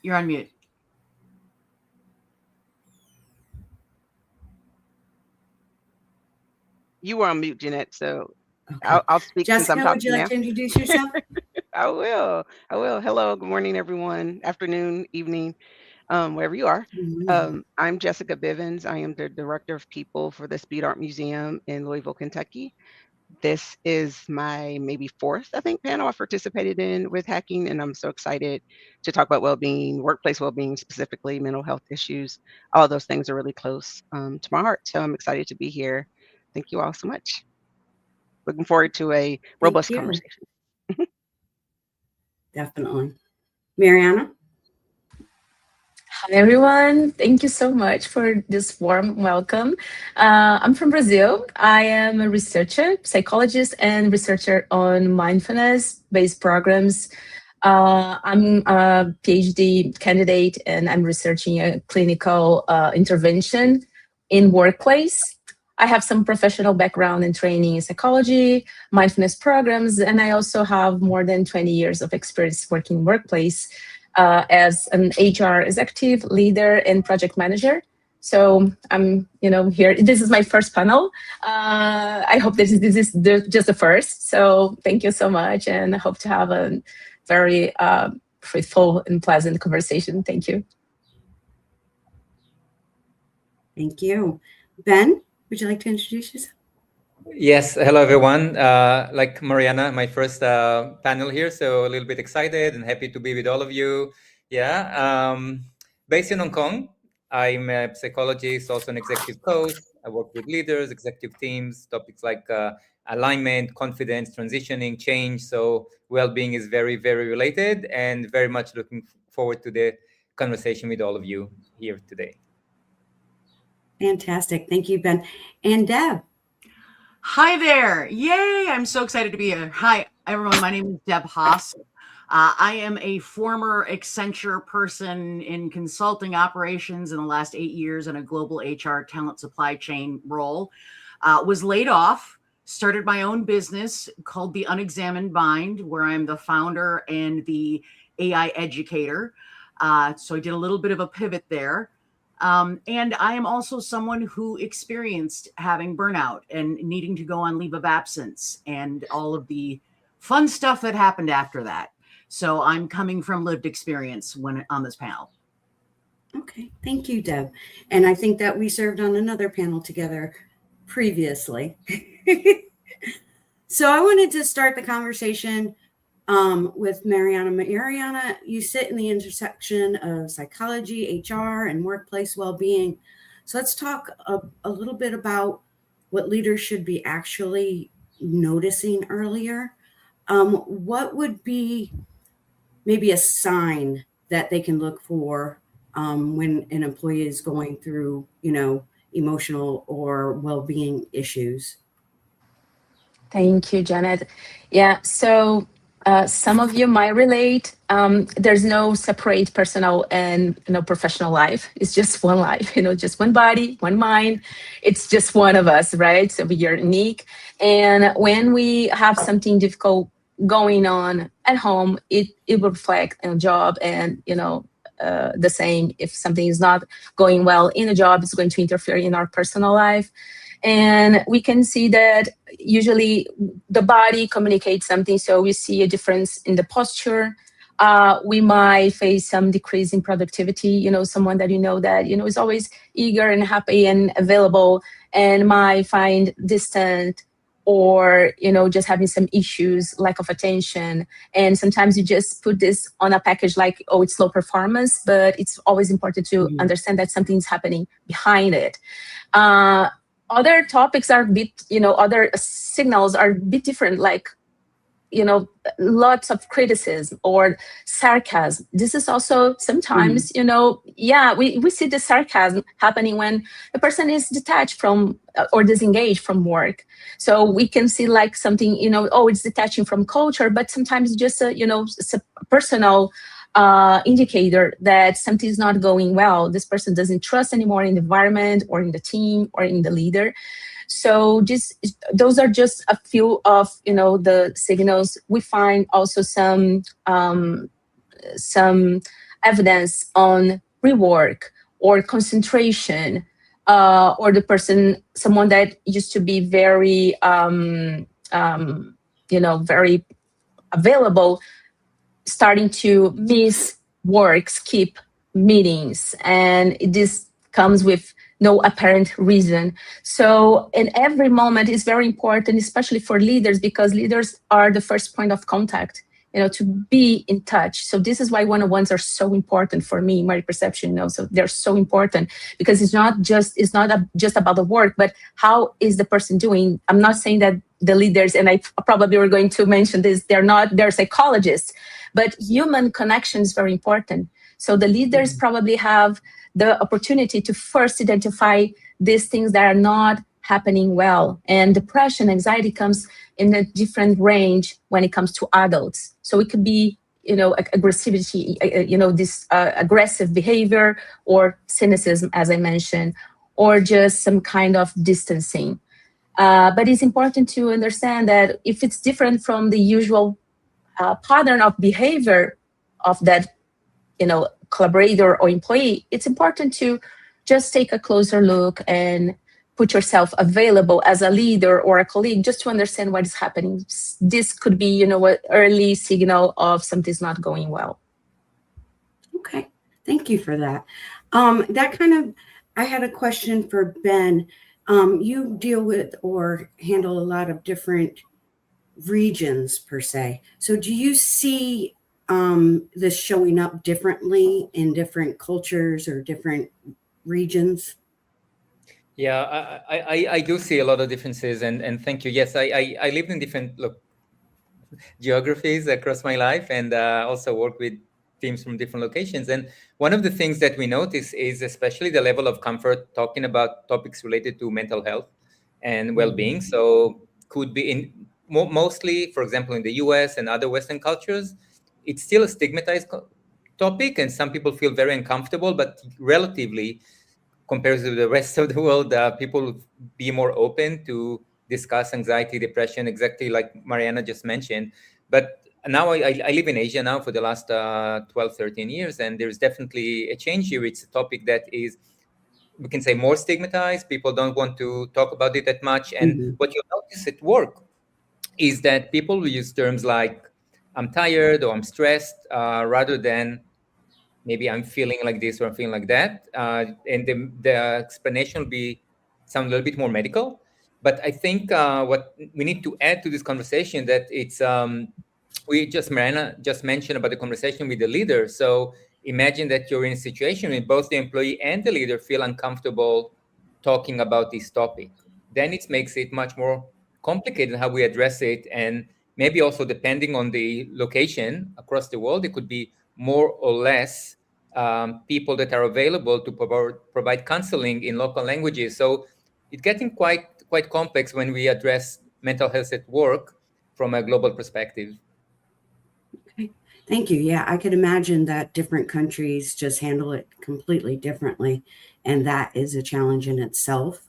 You're on mute. You were on mute, Jeanette, so Okay. I'll speak since I'm Jessica, would you talking like now. to introduce yourself? I will. Hello, good morning, everyone. Afternoon, evening, wherever you are. I'm Jessica Bivens. I am the Director of People for the Speed Art Museum in Louisville, Kentucky. This is my maybe fourth, I think, panel I've participated in with hacking, and I'm so excited to talk about well-being, workplace well-being, specifically mental health issues. All those things are really close to my heart, so I'm excited to be here. Thank you all so much. Looking forward to a robust conversation. Definitely. Mariana? Hi, everyone. Thank you so much for this warm welcome. I'm from Brazil. I am a researcher, psychologist, and researcher on mindfulness-based programs. I'm a PhD candidate, and I'm researching a clinical intervention in workplace. I have some professional background and training in psychology, mindfulness programs, and I also have more than 20 years of experience working in workplace as an HR executive, leader, and project manager. So I'm, here. This is my first panel. I hope this is just the first. So thank you so much, and I hope to have a very fruitful and pleasant conversation. Thank you. Thank you. Ben, would you like to introduce yourself? Yes, hello everyone. Like Mariana, my first panel here, so a little bit excited and happy to be with all of you. Yeah, based in Hong Kong, I'm a psychologist, also an executive coach. I work with leaders, executive teams, topics like alignment, confidence, transitioning, change. So well-being is very, very related, and very much looking forward to the conversation with all of you here today. Fantastic. Thank you, Ben. And Deb. Hi there. Yay. I'm so excited to be here. Hi, everyone. My name is Deb Haas. I am a former Accenture person in consulting operations in the last 8 years in a global HR talent supply chain role. Was laid off, started my own business called The Unexamined Mind, where I'm the founder and the AI educator. So I did a little bit of a pivot there. And I am also someone who experienced having burnout and needing to go on leave of absence and all of the fun stuff that happened after that. So I'm coming from lived experience when on this panel. Okay, thank you, Deb. And I think that we served on another panel together previously. So I wanted to start the conversation with Mariana. Mariana, you sit in the intersection of psychology, HR, and workplace well-being. So let's talk a little bit about what leaders should be actually noticing earlier. What would be maybe a sign that they can look for when an employee is going through, emotional or well-being issues? Thank you, Janet. Yeah, so some of you might relate. There's no separate personal and professional life. It's just one life, just one body, one mind. It's just one of us, right? So we are unique. And when we have something difficult going on at home, it will reflect in a job, and the same. If something is not going well in a job, it's going to interfere in our personal life. And we can see that usually the body communicates something. So we see a difference in the posture. We might face some decrease in productivity. Someone that that is always eager and happy and available, and might find distant, or just having some issues, lack of attention. And sometimes you just put this on a package like, oh, it's low performance, but it's always important to understand that something's happening behind it. Other topics are a bit, other signals are a bit different, like lots of criticism or sarcasm. This is also sometimes, we see the sarcasm happening when the person is detached from or disengaged from work. So we can see like something, it's detaching from culture, but sometimes just it's a personal indicator that something is not going well. This person doesn't trust anymore in the environment or in the team or in the leader. So those are just a few of the signals. We find also some evidence on rework or concentration, or someone that used to be very very available, starting to miss work, skip meetings, and this comes with no apparent reason. So in every moment is very important, especially for leaders, because leaders are the first point of contact, to be in touch. So this is why one-on-ones are so important for me, my perception, so they're so important, because it's not just about the work, but how is the person doing? I'm not saying that the leaders, and I probably were going to mention this, they're psychologists, but human connection is very important. So the leaders probably have the opportunity to first identify these things that are not happening well. And depression, anxiety comes in a different range when it comes to adults. So it could be, aggressivity, this aggressive behavior, or cynicism, as I mentioned, or just some kind of distancing. But it's important to understand that if it's different from the usual pattern of behavior of that, collaborator or employee, it's important to just take a closer look and put yourself available as a leader or a colleague, just to understand what is happening. This could be, an early signal of something's not going well. Okay, thank you for that. I had a question for Ben. You deal with or handle a lot of different regions per se. So do you see this showing up differently in different cultures or different regions? Yeah, I do see a lot of differences, and thank you. Yes, I lived in different geographies across my life, and also work with teams from different locations. And one of the things that we notice is especially the level of comfort talking about topics related to mental health and well-being. So could be in mostly, for example, in the US and other Western cultures, it's still a stigmatized topic, and some people feel very uncomfortable, but relatively, compared to the rest of the world, people be more open to discuss anxiety, depression, exactly like Mariana just mentioned. But now I live in Asia now for the last 12, 13 years, and there's definitely a change here. It's a topic that is, we can say, more stigmatized. People don't want to talk about it that much. And what you notice at work is that people will use terms like, I'm tired or I'm stressed, rather than maybe I'm feeling like this or I'm feeling like that. And the explanation will sound a little bit more medical. But I think what we need to add to this conversation, that it's, Mariana just mentioned about the conversation with the leader. So imagine that you're in a situation where both the employee and the leader feel uncomfortable talking about this topic. Then it makes it much more complicated how we address it. And maybe also, depending on the location across the world, it could be more or less people that are available to provide counseling in local languages. So it's getting quite complex when we address mental health at work from a global perspective. Okay, thank you. Yeah, I could imagine that different countries just handle it completely differently, and that is a challenge in itself.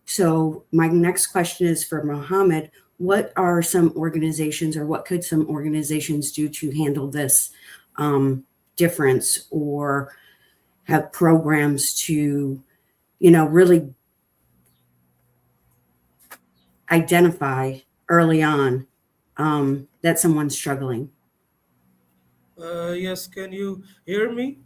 So my next question is for Mohammed. What are some organizations, or what could some organizations do to handle this difference, or have programs to, really identify early on that someone's struggling? Yes, can you hear me?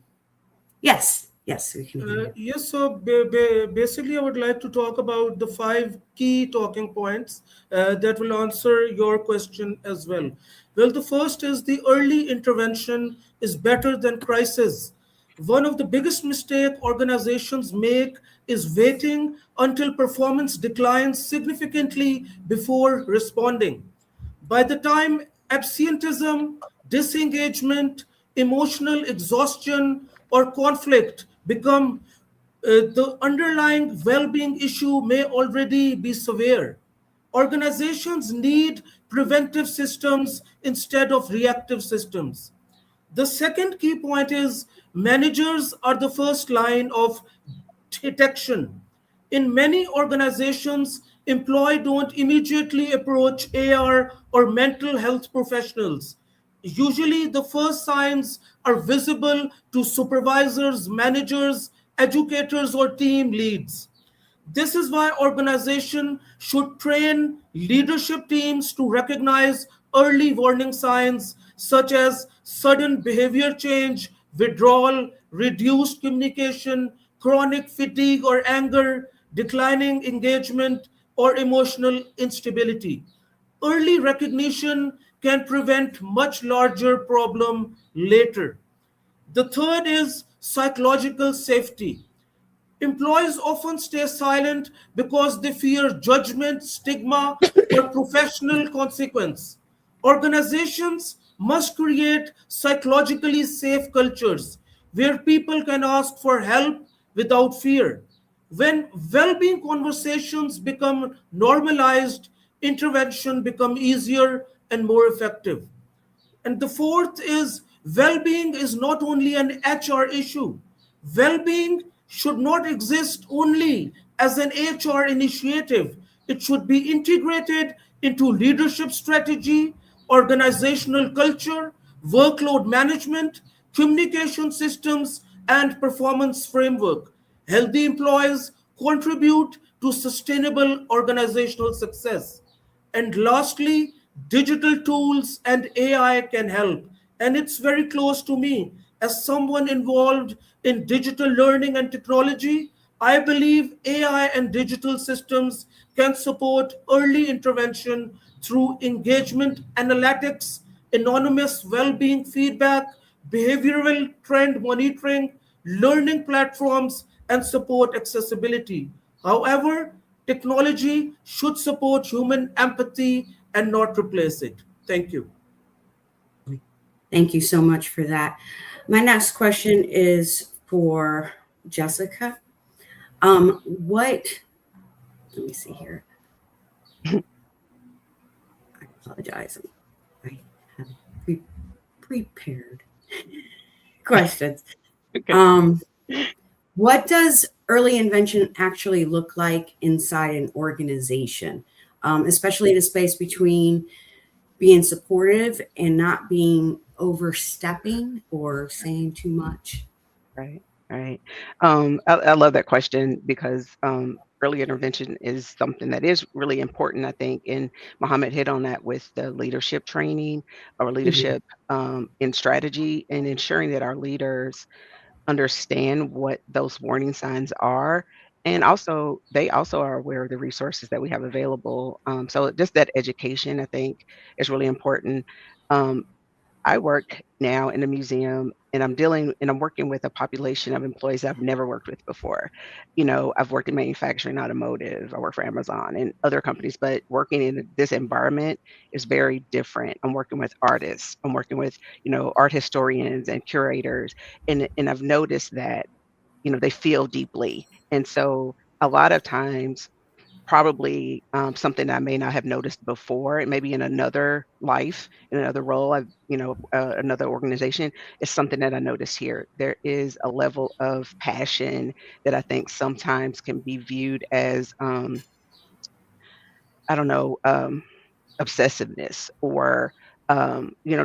Yes, we can hear you. Yes, so basically, I would like to talk about the 5 key talking points that will answer your question as well. Well, the first is the early intervention is better than crisis. One of the biggest mistake organizations make is waiting until performance declines significantly before responding. By the time absenteeism, disengagement, emotional exhaustion, or conflict become the underlying well-being issue may already be severe. Organizations need preventive systems instead of reactive systems. The second key point is managers are the first line of detection. In many organizations, employees don't immediately approach AR or mental health professionals. Usually, the first signs are visible to supervisors, managers, educators, or team leads. This is why organizations should train leadership teams to recognize early warning signs such as sudden behavior change, withdrawal, reduced communication, chronic fatigue or anger, declining engagement, or emotional instability. Early recognition can prevent much larger problem later. The third is psychological safety. Employees often stay silent because they fear judgment, stigma, or professional consequence. Organizations must create psychologically safe cultures where people can ask for help without fear. When well-being conversations become normalized, intervention become easier and more effective. And the fourth is well being is not only an HR issue. Well being should not exist only as an HR initiative, it should be integrated into leadership strategy, organizational culture, workload management, communication systems, and performance framework. Healthy employees contribute to sustainable organizational success. And lastly, digital tools and AI can help. And it's very close to me. As someone involved in digital learning and technology, I believe AI and digital systems can support early intervention through engagement analytics, anonymous well being feedback, behavioral trend monitoring, learning platforms, and support accessibility. However, technology should support human empathy and not replace it. Thank you. Thank you so much for that. My next question is for Jessica. Let me see here. I apologize. I have prepared questions. Okay. What does early intervention actually look like inside an organization, especially the space between being supportive and not being overstepping or saying too much? Right, right. I love that question because early intervention is something that is really important, I think. And Mohammed hit on that with the leadership training or Mhm. leadership in strategy and ensuring that our leaders understand what those warning signs are. And also, they also are aware of the resources that we have available. So just that education, I think, is really important. Um, I work now in a museum and I'm working with a population of employees I've never worked with before. You know, I've worked in manufacturing, automotive, I work for Amazon and other companies, but working in this environment is very different. I'm working with artists, I'm working with, art historians and curators. And I've noticed that, they feel deeply. And so a lot of times probably, something I may not have noticed before, maybe in another life, in another role, another organization, is something that I notice here. There is a level of passion that I think sometimes can be viewed as, I don't know, obsessiveness or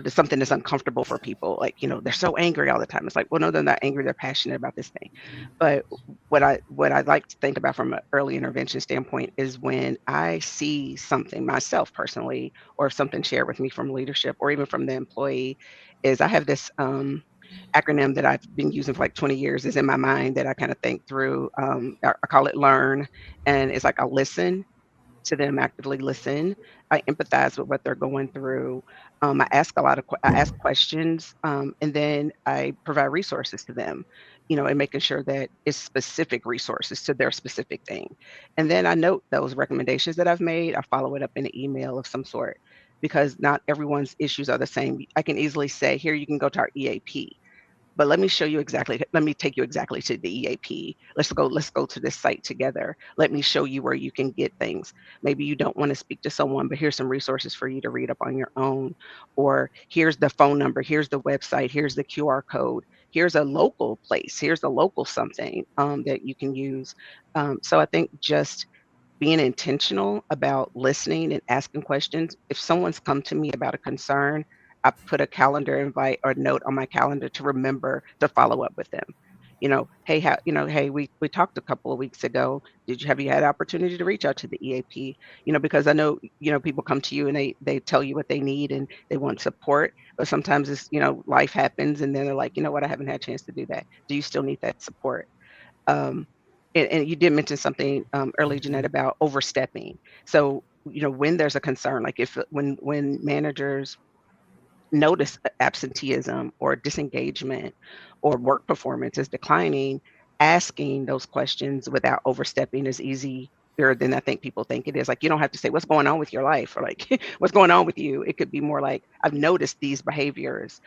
just something that's uncomfortable for people, like, they're so angry all the time. It's like, well, no, they're not angry, they're passionate about this thing. But what I like to think about from an early intervention standpoint is when I see something myself personally, or if something shared with me from leadership or even from the employee, is I have this acronym that I've been using for like 20 years is in my mind that I kind of think through. I call it learn, and it's like I listen to them, actively listen. I empathize with what they're going through. I ask questions, and then I provide resources to them, and making sure that it's specific resources to their specific thing. And then I note those recommendations that I've made. I follow it up in an email of some sort. because not everyone's issues are the same. I can easily say, here, you can go to our EAP. But let me show you exactly, let me take you exactly to the EAP. Let's go to this site together. Let me show you where you can get things. Maybe you don't want to speak to someone, but here's some resources for you to read up on your own. Or here's the phone number, here's the website, here's the QR code, here's a local place, here's a local something that you can use. So I think just being intentional about listening and asking questions. If someone's come to me about a concern, I put a calendar invite or note on my calendar to remember to follow up with them. Hey, hey, we talked a couple of weeks ago. Have you had opportunity to reach out to the EAP? Because I know, people come to you and they tell you what they need and they want support, but sometimes it's, life happens and then they're like, you know what, I haven't had a chance to do that. Do you still need that support? Um, and you did mention something early, Jeanette, about overstepping. So, when there's a concern, like when managers notice absenteeism or disengagement or work performance is declining, asking those questions without overstepping is easier than I think people think it is. Like, you don't have to say, what's going on with your life? Or like, what's going on with you? It could be more like, I've noticed these behaviors.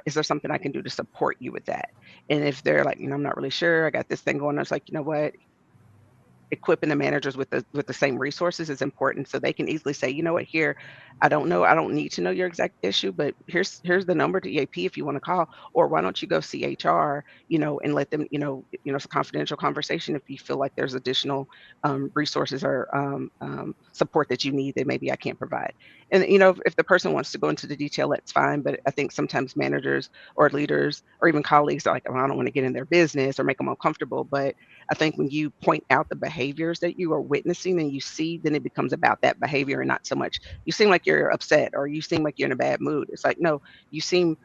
Is there something I can do to support you with that? And if they're like, I'm not really sure, I got this thing going on. It's like, you know what? Equipping the managers with the same resources is important, so they can easily say, you know what, here, I don't know, I don't need to know your exact issue, but here's the number to EAP if you want to call, or why don't you go see HR, and let them, it's a confidential conversation if you feel like there's additional resources or support that you need that maybe I can't provide. And if the person wants to go into the detail, that's fine. But I think sometimes managers or leaders or even colleagues are like, oh, I don't want to get in their business or make them uncomfortable. But I think when you point out the behaviors that you are witnessing and you see, then it becomes about that behavior and not so much, you seem like you're upset or you seem like you're in a bad mood. It's like, no, you seem,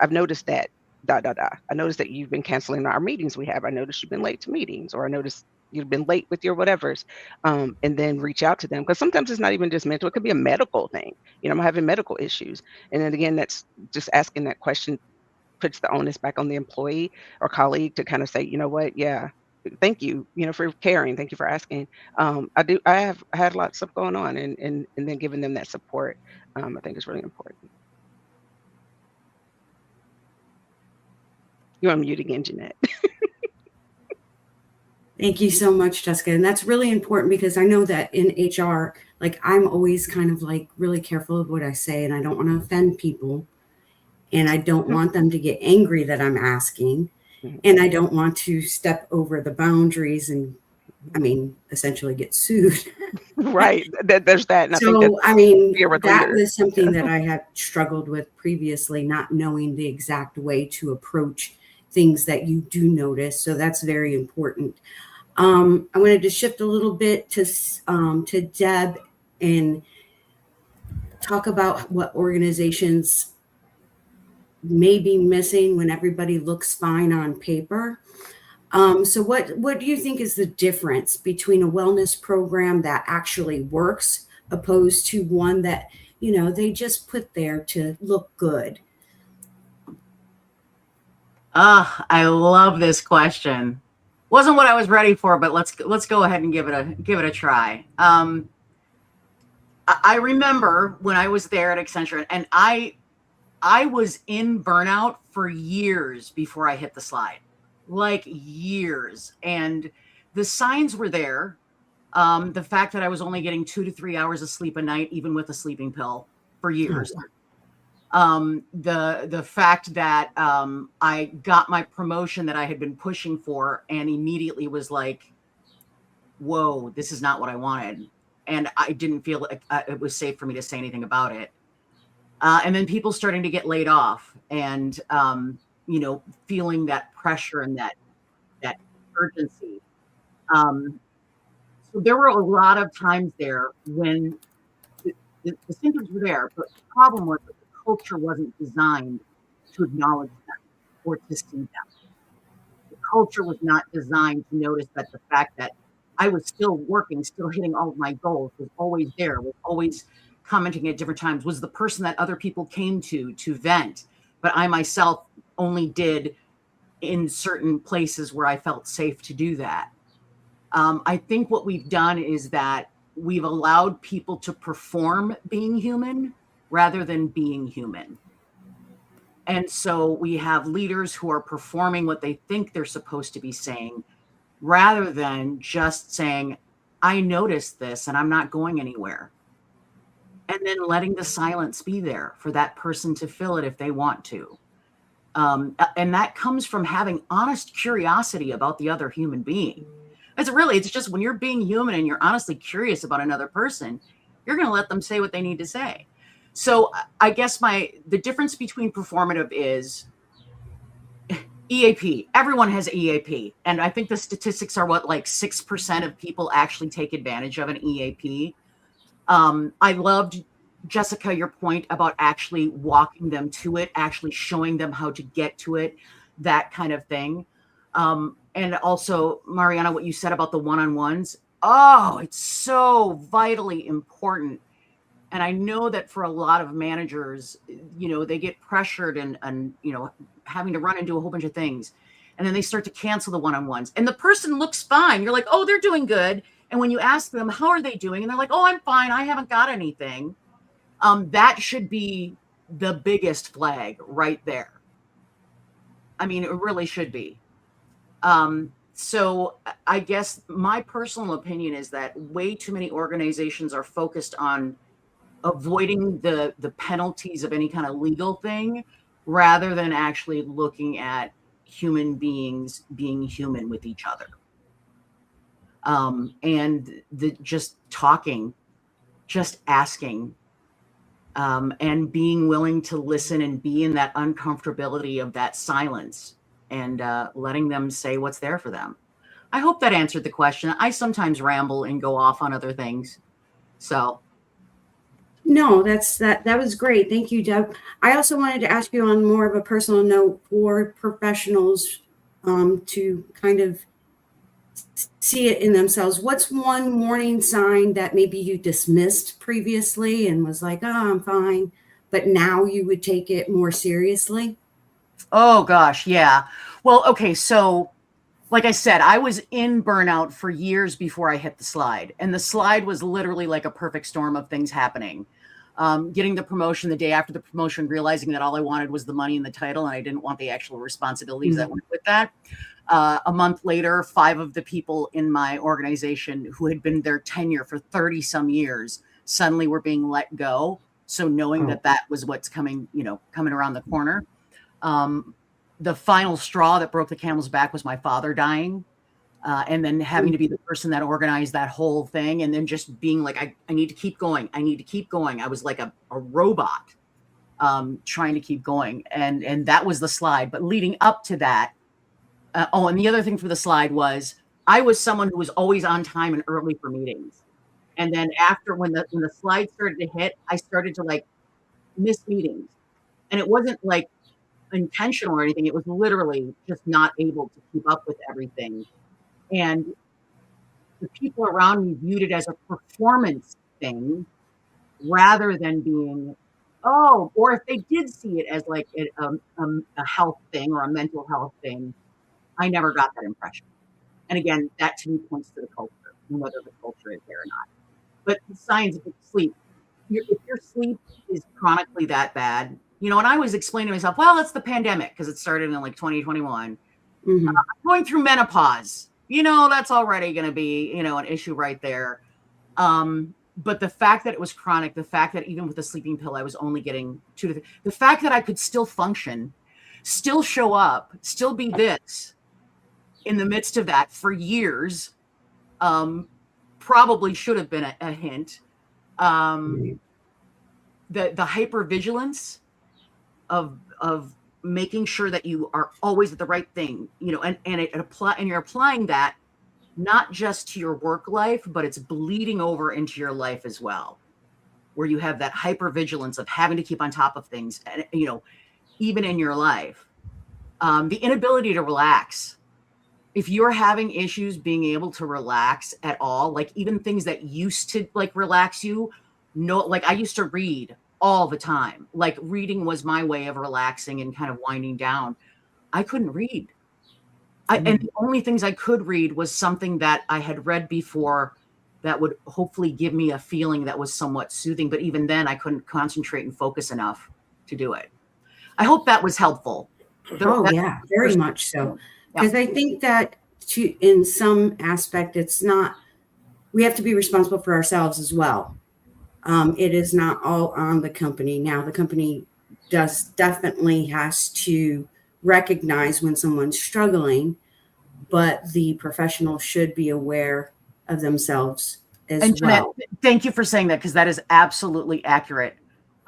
I've noticed that, da, da, da. I noticed that you've been canceling our meetings we have. I noticed you've been late to meetings, or I noticed you've been late with your whatevers, and then reach out to them. Because sometimes it's not even just mental, it could be a medical thing. I'm having medical issues. And then again, that's just asking that question puts the onus back on the employee or colleague to kind of say, you know what, yeah, thank you, for caring. Thank you for asking. I have had lots of stuff going on, and then giving them that support, I think is really important. You're on mute again, Jeanette. Thank you so much, Jessica. And that's really important because I know that in HR, like I'm always kind of like really careful of what I say, and I don't want to offend people. And I don't want them to get angry that I'm asking. And I don't want to step over the boundaries and, essentially get sued. Right. There's that. And So, that leaders. was something that I had struggled with previously, not knowing the exact way to approach things that you do notice. So that's very important. I wanted to shift a little bit to Deb and talk about what organizations may be missing when everybody looks fine on paper. So what do you think is the difference between a wellness program that actually works opposed to one that, they just put there to look good? I love this question. Wasn't what I was ready for, but let's go ahead and give it a try. I remember when I was there at Accenture, and I was in burnout for years before I hit the slide, like years. And the signs were there. The fact that I was only getting 2 to 3 hours of sleep a night, even with a sleeping pill, for years. The fact that I got my promotion that I had been pushing for and immediately was like, whoa, this is not what I wanted. And I didn't feel like it was safe for me to say anything about it. And then people starting to get laid off and, feeling that pressure and that urgency. So there were a lot of times there when the symptoms were there, but the problem was that the culture wasn't designed to acknowledge them or to see them. The culture was not designed to notice that the fact that I was still working, still hitting all of my goals, was always there, was always commenting at different times, was the person that other people came to vent, but I myself only did in certain places where I felt safe to do that. I think what we've done is that we've allowed people to perform being human rather than being human. And so we have leaders who are performing what they think they're supposed to be saying, rather than just saying, I noticed this and I'm not going anywhere. And then letting the silence be there for that person to fill it if they want to. And that comes from having honest curiosity about the other human being. It's just when you're being human and you're honestly curious about another person, you're going to let them say what they need to say. So I guess the difference between performative is EAP. Everyone has EAP. And I think the statistics are like 6% of people actually take advantage of an EAP. I loved, Jessica, your point about actually walking them to it, actually showing them how to get to it, that kind of thing. And also, Mariana, what you said about the one-on-ones. Oh, it's so vitally important. And I know that for a lot of managers, they get pressured and having to run and do a whole bunch of things. And then they start to cancel the one-on-ones. And the person looks fine. You're like, oh, they're doing good. And when you ask them, how are they doing? And they're like, oh, I'm fine. I haven't got anything. That should be the biggest flag right there. I mean, it really should be. So I guess my personal opinion is that way too many organizations are focused on avoiding the penalties of any kind of legal thing, rather than actually looking at human beings being human with each other. And just talking, just asking, and being willing to listen and be in that uncomfortability of that silence, and letting them say what's there for them. I hope that answered the question. I sometimes ramble and go off on other things. So. No, that was great. Thank you, Deb. I also wanted to ask you on more of a personal note for professionals to kind of see it in themselves. What's one warning sign that maybe you dismissed previously and was like, oh, I'm fine, but now you would take it more seriously? Oh, gosh. Yeah. Well, okay. So like I said, I was in burnout for years before I hit the slide. And the slide was literally like a perfect storm of things happening. Getting the promotion the day after the promotion, realizing that all I wanted was the money and the title, and I didn't want the actual responsibilities that went with that. A month later, 5 of the people in my organization who had been their tenure for 30 some years suddenly were being let go. So knowing that was what's coming around the corner. The final straw that broke the camel's back was my father dying. And then having to be the person that organized that whole thing, and then just being like, I need to keep going. I need to keep going. I was like a robot trying to keep going. And that was the slide. But leading up to that, and the other thing for the slide was I was someone who was always on time and early for meetings. And then after, when the slide started to hit, I started to like miss meetings. And it wasn't like intentional or anything. It was literally just not able to keep up with everything. And the people around me viewed it as a performance thing rather than being, or if they did see it as like a health thing or a mental health thing, I never got that impression. And again, that to me points to the culture, and whether the culture is there or not. But the signs of sleep, if your sleep is chronically that bad, and I was explaining to myself, well, it's the pandemic because it started in like 2021. I'm going through menopause. That's already going to be, an issue right there. But the fact that it was chronic, the fact that even with the sleeping pill, I was only getting 2 to 3, the fact that I could still function, still show up, still be this in the midst of that for years, probably should have been a hint. The hypervigilance of making sure that you are always at the right thing, and you're applying that not just to your work life, but it's bleeding over into your life as well, where you have that hypervigilance of having to keep on top of things, and even in your life, the inability to relax. If you're having issues being able to relax at all, like even things that used to like relax you, like I used to read all the time. Like reading was my way of relaxing and kind of winding down. I couldn't read. And the only things I could read was something that I had read before that would hopefully give me a feeling that was somewhat soothing. But even then, I couldn't concentrate and focus enough to do it. I hope that was helpful. Yeah, very much so. Because I think that in some aspect, it's not, we have to be responsible for ourselves as well. It is not all on the company. Now, the company definitely has to recognize when someone's struggling, but the professional should be aware of themselves as and Jeanette, well. Thank you for saying that, because that is absolutely accurate.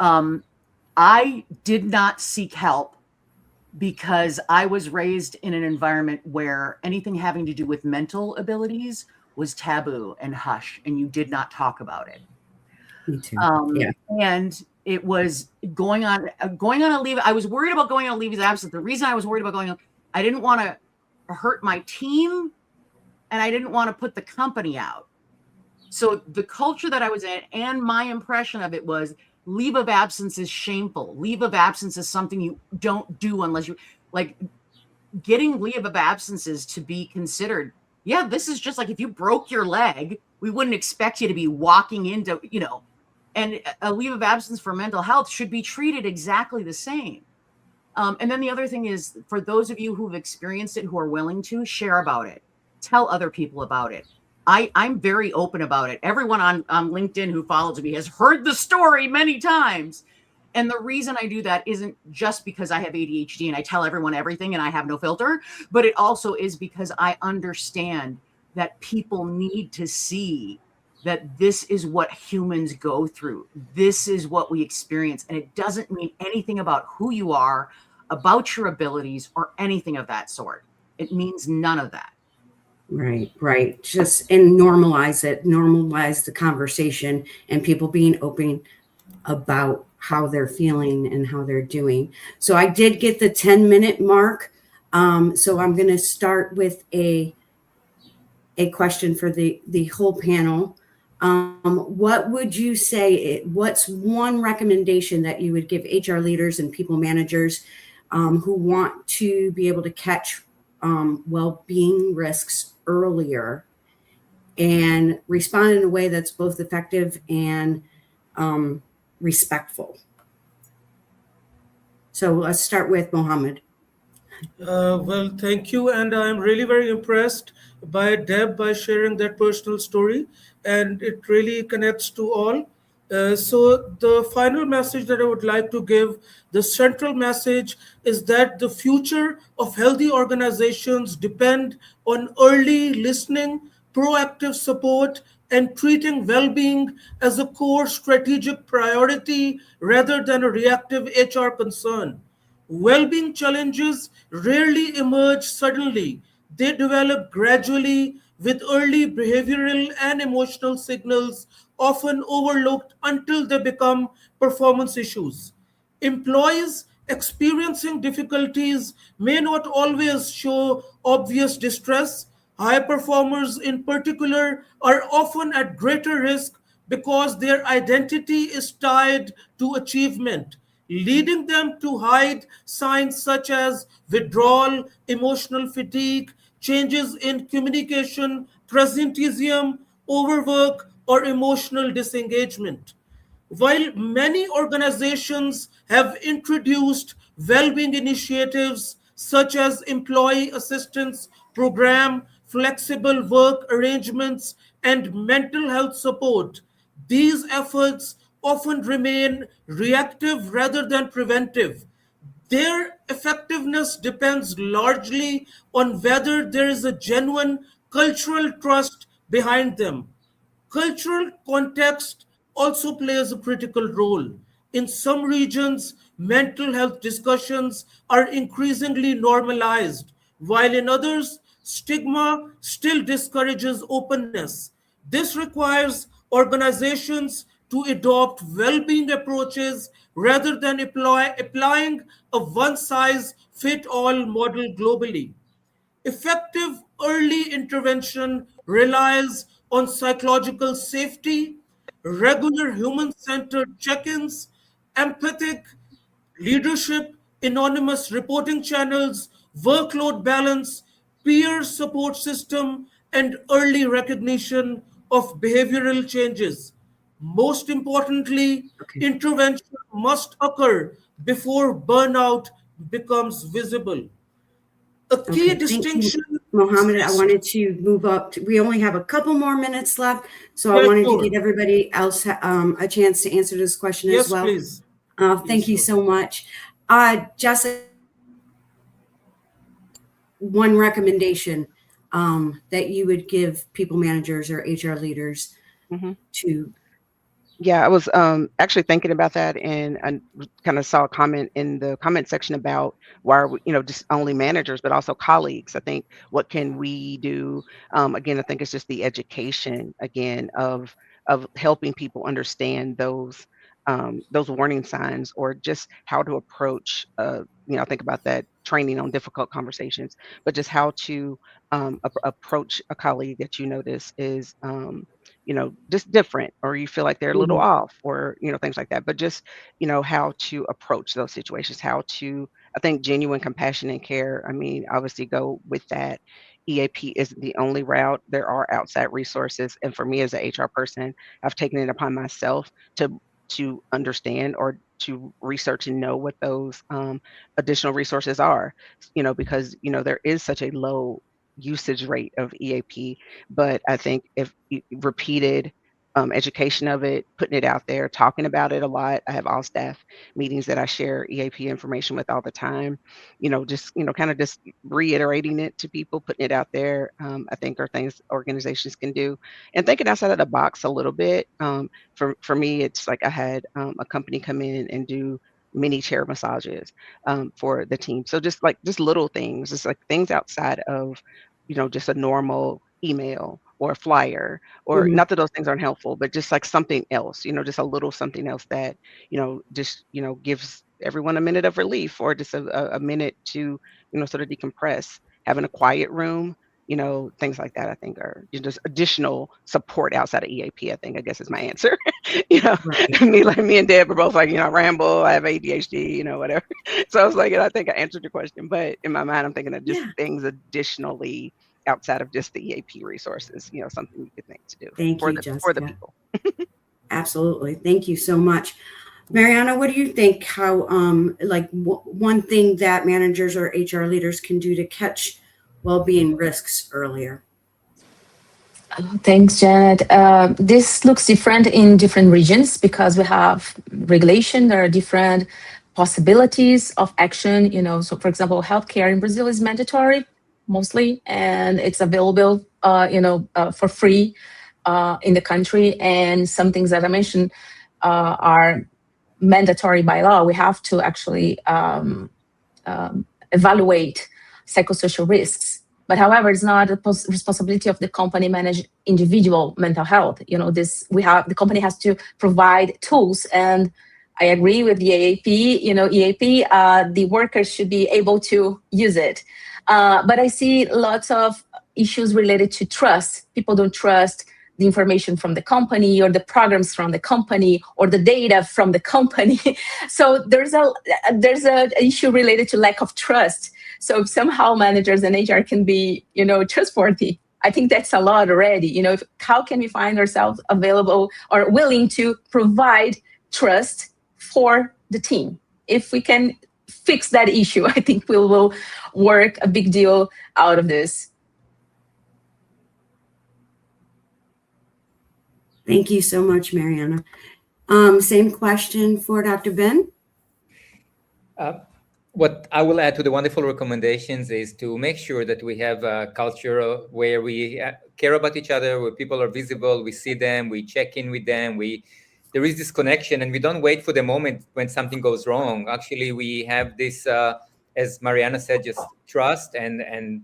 I did not seek help because I was raised in an environment where anything having to do with mental abilities was taboo and hush, and you did not talk about it. Me too. And it was going on a leave. I was worried about going on a leave of absence. The reason I was worried about I didn't want to hurt my team, and I didn't want to put the company out. So the culture that I was in and my impression of it was leave of absence is shameful. Leave of absence is something you don't do unless you like getting leave of absences to be considered. Yeah, this is just like if you broke your leg, we wouldn't expect you to be walking into, and a leave of absence for mental health should be treated exactly the same. And then the other thing is, for those of you who've experienced it, who are willing to share about it, tell other people about it. I'm very open about it. Everyone on LinkedIn who follows me has heard the story many times. And the reason I do that isn't just because I have ADHD and I tell everyone everything and I have no filter, but it also is because I understand that people need to see that this is what humans go through. This is what we experience. And it doesn't mean anything about who you are, about your abilities, or anything of that sort. It means none of that. Right. Just and normalize the conversation, and people being open about how they're feeling and how they're doing. So I did get the 10-minute mark. So I'm going to start with a question for the whole panel. What would you say, what's one recommendation that you would give HR leaders and people managers who want to be able to catch well-being risks earlier and respond in a way that's both effective and respectful? So let's start with Mohammed. Well, thank you. And I'm really very impressed by Deb by sharing that personal story. And it really connects to all. So the final message that I would like to give, the central message is that the future of healthy organizations depend on early listening, proactive support, and treating well-being as a core strategic priority rather than a reactive HR concern. Well-being challenges rarely emerge suddenly. They develop gradually with early behavioral and emotional signals often overlooked until they become performance issues. Employees experiencing difficulties may not always show obvious distress. High performers, in particular, are often at greater risk because their identity is tied to achievement, leading them to hide signs such as withdrawal, emotional fatigue, changes in communication, presenteeism, overwork, or emotional disengagement. While many organizations have introduced well-being initiatives such as employee assistance program, flexible work arrangements, and mental health support, these efforts often remain reactive rather than preventive. Their effectiveness depends largely on whether there is a genuine cultural trust behind them. Cultural context also plays a critical role. In some regions, mental health discussions are increasingly normalized, while in others, stigma still discourages openness. This requires organizations to adopt well being approaches rather than applying a one size fit all model globally. Effective early intervention relies on psychological safety, regular human centered check ins, empathic leadership, anonymous reporting channels, workload balance, peer support system, and early recognition of behavioral changes. Most importantly, Okay. intervention must occur before burnout becomes visible. A key Okay, thank you, distinction. Mohammed. I wanted to move up. We only have a couple more minutes left, so I Yeah, wanted to sure. give everybody else a chance to answer this question as Yes, well. please. Thank you Sure. so much. Jessica, one recommendation that you would give people managers or HR leaders Mhm. to. Yeah, I was actually thinking about that, and I kind of saw a comment in the comment section about why are we, just only managers, but also colleagues. I think what can we do? Again, I think it's just the education again of helping people understand those warning signs, or just how to approach. Think about that training on difficult conversations, but just how to approach a colleague that you notice is just different, or you feel like they're a little Mhm. off, or, things like that. But just, how to approach those situations, I think genuine compassion and care, I mean, obviously go with that. EAP isn't the only route. There are outside resources. And for me as an HR person, I've taken it upon myself to understand, or to research and know what those additional resources are, because, there is such a low usage rate of EAP. But I think if repeated education of it, putting it out there, talking about it a lot. I have all staff meetings that I share EAP information with all the time. Just kind of just reiterating it to people, putting it out there. I think are things organizations can do, and thinking outside of the box a little bit. For me, it's like I had a company come in and do mini chair massages for the team. So just little things, just like things outside of just a normal email or a flyer, or Mhm. not that those things aren't helpful, but just like something else, just a little something else that, just, gives everyone a minute of relief, or just a minute to, sort of decompress, having a quiet room, things like that, I think are just additional support outside of EAP, I think, I guess is my answer. you know, Right. me and Deb are both like, I ramble, I have ADHD, whatever. So I was like, I think I answered your question, but in my mind, I'm thinking of just Yeah. things additionally outside of just the EAP resources, something you could think to do Thank for you, the Jessica. people. Absolutely. Thank you so much. Mariana, what do you think? How, one thing that managers or HR leaders can do to catch well-being risks earlier? Thanks, Janet. This looks different in different regions because we have regulation. There are different possibilities of action. So for example, healthcare in Brazil is mandatory mostly, and it's available, for free in the country. And some things that I mentioned are mandatory by law. We have to actually evaluate psychosocial risks. But however, it's not the responsibility of the company manage individual mental health. The company has to provide tools, and I agree with the EAP. EAP, the workers should be able to use it. But I see lots of issues related to trust. People don't trust the information from the company, or the programs from the company, or the data from the company. So there's a issue related to lack of trust. So if somehow managers and HR can be, trustworthy, I think that's a lot already. How can we find ourselves available or willing to provide trust for the team? If we can fix that issue, I think we will work a big deal out of this. Thank you so much, Mariana. Same question for Dr. Ben. What I will add to the wonderful recommendations is to make sure that we have a culture where we care about each other, where people are visible, we see them, we check in with them, there is this connection, and we don't wait for the moment when something goes wrong. Actually, we have this, as Mariana said, just trust and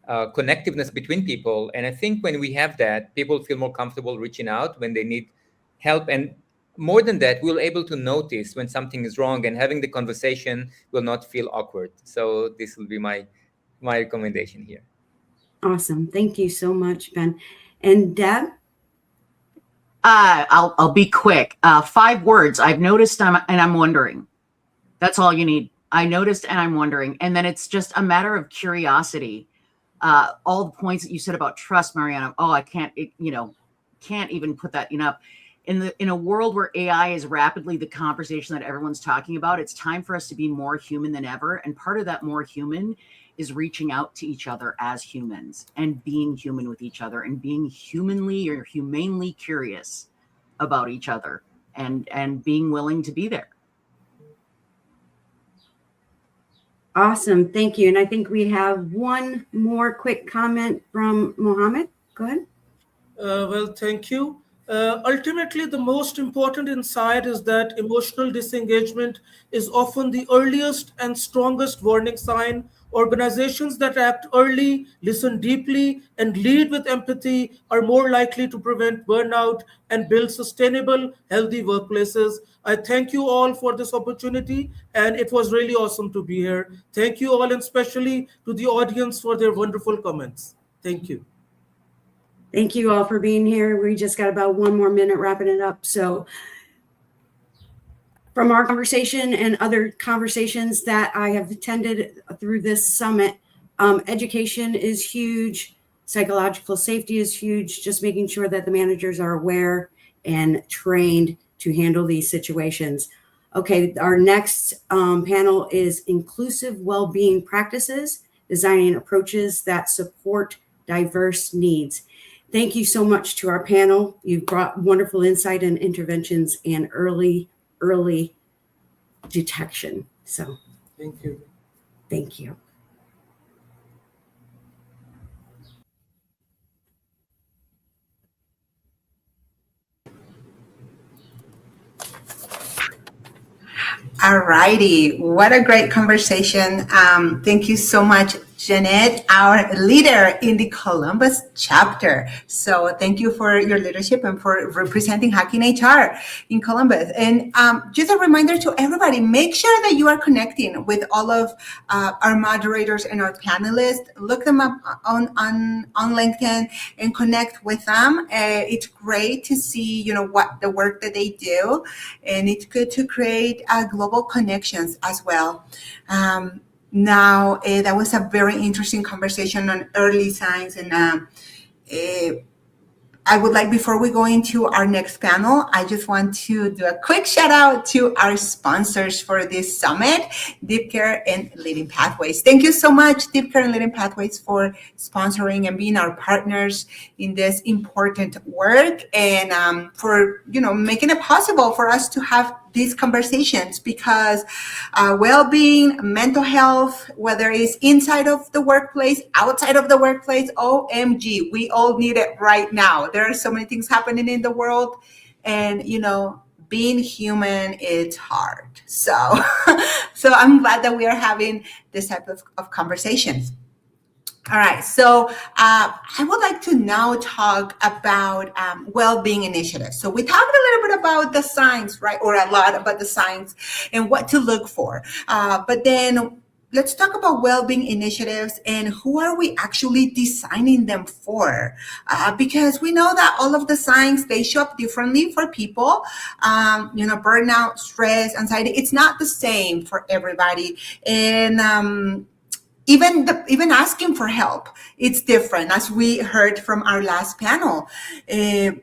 connectiveness between people. And I think when we have that, people feel more comfortable reaching out when they need help. And more than that, we're able to notice when something is wrong, and having the conversation will not feel awkward. So this will be my recommendation here. Awesome. Thank you so much, Ben. And Deb? I'll be quick. 5 words. I've noticed and I'm wondering. That's all you need. I noticed and I'm wondering. And then it's just a matter of curiosity. All the points that you said about trust, Mariana. Oh, I can't can't even put that enough. In a world where AI is rapidly the conversation that everyone's talking about, it's time for us to be more human than ever. And part of that more human is reaching out to each other as humans and being human with each other and being humanly or humanely curious about each other and being willing to be there. Awesome. Thank you. And I think we have one more quick comment from Mohammed. Go ahead. Well, thank you. Ultimately, the most important insight is that emotional disengagement is often the earliest and strongest warning sign. Organizations that act early, listen deeply, and lead with empathy are more likely to prevent burnout and build sustainable, healthy workplaces. I thank you all for this opportunity, and it was really awesome to be here. Thank you all, and especially to the audience for their wonderful comments. Thank you. Thank you all for being here. We just got about 1 more minute wrapping it up. So from our conversation and other conversations that I have attended through this summit, education is huge. Psychological safety is huge. Just making sure that the managers are aware and trained to handle these situations. Okay, our next panel is inclusive well-being practices, designing approaches that support diverse needs. Thank you so much to our panel. You've brought wonderful insight and interventions and early detection. So Thank you. thank you. All righty. What a great conversation. Thank you so much, Jeanette, our leader in the Columbus chapter. So thank you for your leadership and for representing Hacking HR in Columbus. And just a reminder to everybody, make sure that you are connecting with all of our moderators and our panelists. Look them up on LinkedIn and connect with them. It's great to see, what the work that they do. And it's good to create global connections as well. Now, that was a very interesting conversation on early signs. And I would like, before we go into our next panel, I just want to do a quick shout out to our sponsors for this summit, Deep Care and Leading Pathways. Thank you so much, Deep Care and Leading Pathways, for sponsoring and being our partners in this important work, and for making it possible for us to have these conversations, because well-being, mental health, whether it's inside of the workplace, outside of the workplace, OMG, we all need it right now. There are so many things happening in the world, and being human, it's hard. So I'm glad that we are having this type of conversations. All right, so I would like to now talk about well-being initiatives. So we talked a little bit about the signs, right, or a lot about the signs and what to look for. But then let's talk about well-being initiatives and who are we actually designing them for? Because we know that all of the signs, they show up differently for people. Burnout, stress, anxiety, it's not the same for everybody. And even asking for help, it's different, as we heard from our last panel.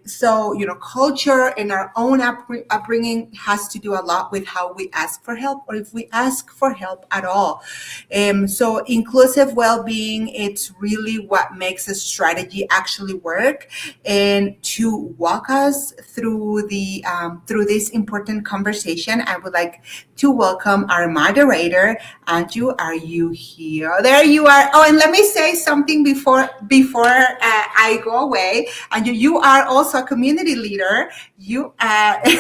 So culture and our own upbringing has to do a lot with how we ask for help, or if we ask for help at all. So inclusive well-being, it's really what makes a strategy actually work. And to walk us through through this important conversation, I would like to welcome our moderator. Andrew, are you here? There you are. Oh, and let me say something before I go away. Andrew, you are also a community leader. You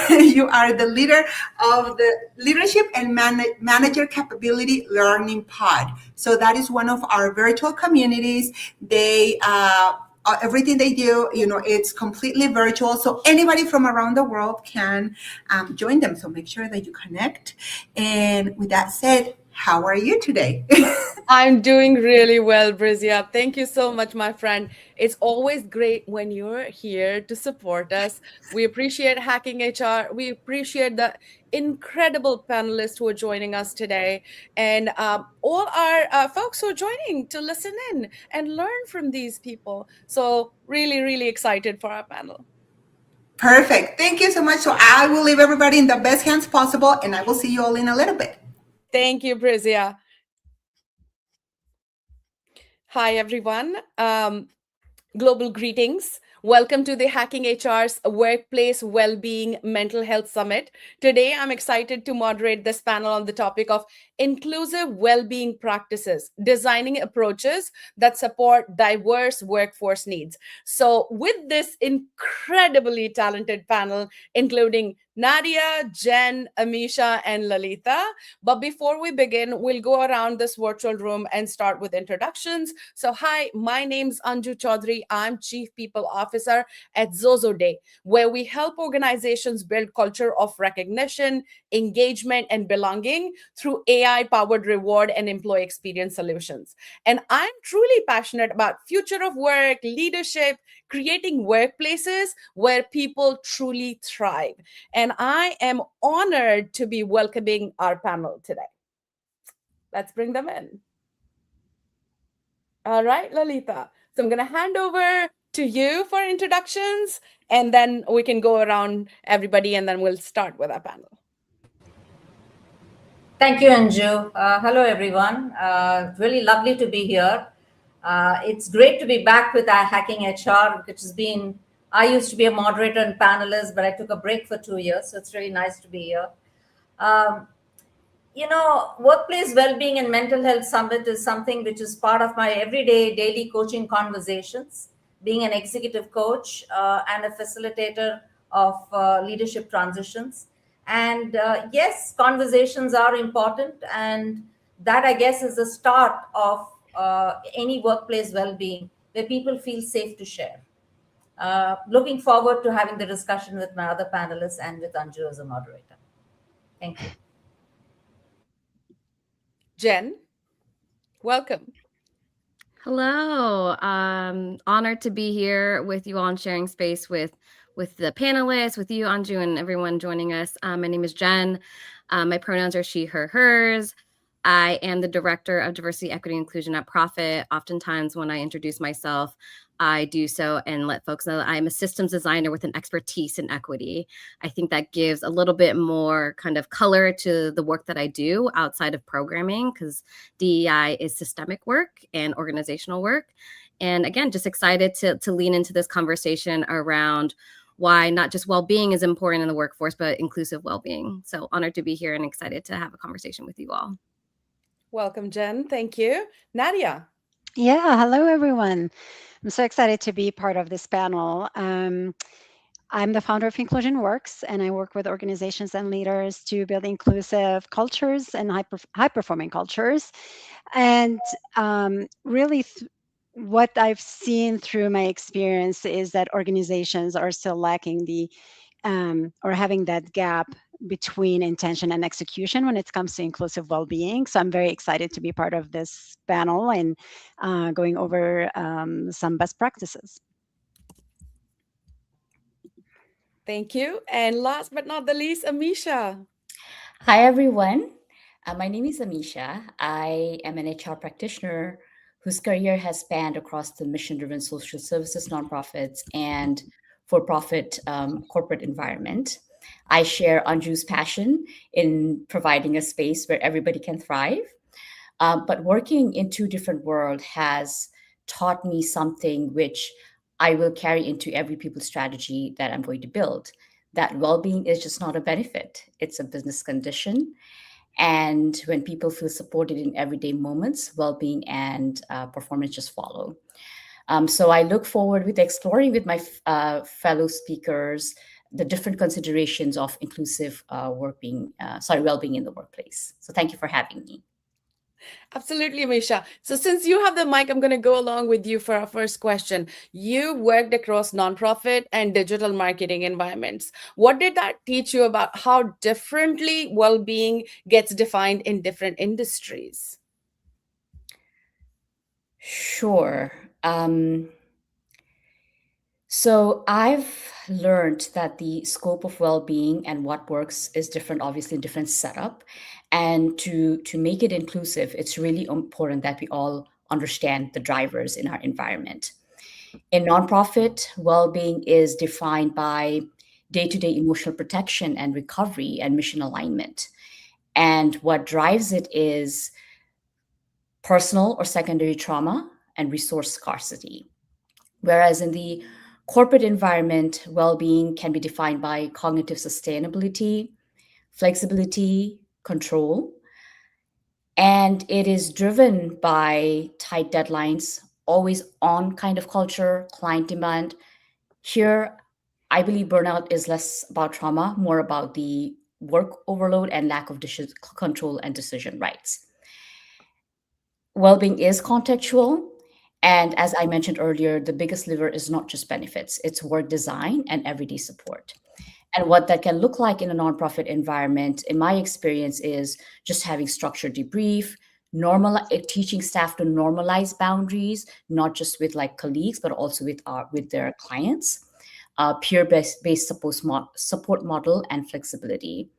you are the leader of the Leadership and Manager Capability Learning Pod. So that is one of our virtual communities. They everything they do, it's completely virtual. So anybody from around the world can join them. So make sure that you connect. And with that said, how are you today? I'm doing really well, Brizia. Thank you so much, my friend. It's always great when you're here to support us. We appreciate Hacking HR. We appreciate the incredible panelists who are joining us today, and all our folks who are joining to listen in and learn from these people. So really, really excited for our panel. Perfect. Thank you so much. So I will leave everybody in the best hands possible, and I will see you all in a little bit. Thank you, Brizia. Hi, everyone. Global greetings. Welcome to the Hacking HR's Workplace Wellbeing Mental Health Summit. Today, I'm excited to moderate this panel on the topic of inclusive well-being practices, designing approaches that support diverse workforce needs. So with this incredibly talented panel, including Nadia, Jen, Amisha, and Lalita. But before we begin, we'll go around this virtual room and start with introductions. So hi, my name's Anju Chaudhary. I'm Chief People Officer at Zozo Day, where we help organizations build culture of recognition, engagement, and belonging through AI-powered reward and employee experience solutions. And I'm truly passionate about future of work, leadership, creating workplaces where people truly thrive. And I am honored to be welcoming our panel today. Let's bring them in. All right, Lalita. So I'm going to hand over to you for introductions, and then we can go around everybody, and then we'll start with our panel. Thank you, Anju. Hello, everyone. Really lovely to be here. It's great to be back with our Hacking HR, which has been, I used to be a moderator and panelist, but I took a break for 2 years. So it's really nice to be here. Workplace Wellbeing and Mental Health Summit is something which is part of my everyday daily coaching conversations, being an executive coach and a facilitator of leadership transitions. And yes, conversations are important. And that, I guess, is the start of any workplace well-being where people feel safe to share. Looking forward to having the discussion with my other panelists and with Anju as a moderator. Thank you. Jen, welcome. Hello. Honored to be here with you all and sharing space with the panelists, with you, Anju, and everyone joining us. My name is Jen. My pronouns are she, her, hers. I am the Director of Diversity, Equity, and Inclusion at Profit. Oftentimes when I introduce myself, I do so and let folks know that I'm a systems designer with an expertise in equity. I think that gives a little bit more kind of color to the work that I do outside of programming, because DEI is systemic work and organizational work. And again, just excited to lean into this conversation around why not just well-being is important in the workforce, but inclusive well-being. So honored to be here and excited to have a conversation with you all. Welcome, Jen. Thank you. Nadia. Yeah, hello, everyone. I'm so excited to be part of this panel. I'm the founder of Inclusion Works, and I work with organizations and leaders to build inclusive cultures and high-performing cultures. And really, what I've seen through my experience is that organizations are still lacking or having that gap between intention and execution when it comes to inclusive well-being. So I'm very excited to be part of this panel and going over some best practices. Thank you. And last but not the least, Amisha. Hi, everyone. My name is Amisha. I am an HR practitioner whose career has spanned across the mission-driven social services, nonprofits, and for-profit corporate environment. I share Anju's passion in providing a space where everybody can thrive. But working in two different worlds has taught me something which I will carry into every people strategy that I'm going to build. That well-being is just not a benefit. It's a business condition. And when people feel supported in everyday moments, well-being and performance just follow. So I look forward with exploring with my fellow speakers the different considerations of inclusive well-being in the workplace. So thank you for having me. Absolutely, Misha. So since you have the mic, I'm going to go along with you for our first question. You worked across nonprofit and digital marketing environments. What did that teach you about how differently well-being gets defined in different industries? Sure. So I've learned that the scope of well-being and what works is different, obviously in different setup. And to make it inclusive, it's really important that we all understand the drivers in our environment. In nonprofit, well-being is defined by day-to-day emotional protection and recovery and mission alignment. And what drives it is personal or secondary trauma and resource scarcity. Whereas in the corporate environment, well-being can be defined by cognitive sustainability, flexibility, control, and it is driven by tight deadlines, always on kind of culture, client demand. Here, I believe burnout is less about trauma, more about the work overload and lack of control and decision rights. Well-being is contextual. And as I mentioned earlier, the biggest lever is not just benefits, it's work design and everyday support. And what that can look like in a nonprofit environment, in my experience, is just having structured debrief, teaching staff to normalize boundaries, not just with like colleagues, but also with their clients, peer-based support model, and flexibility.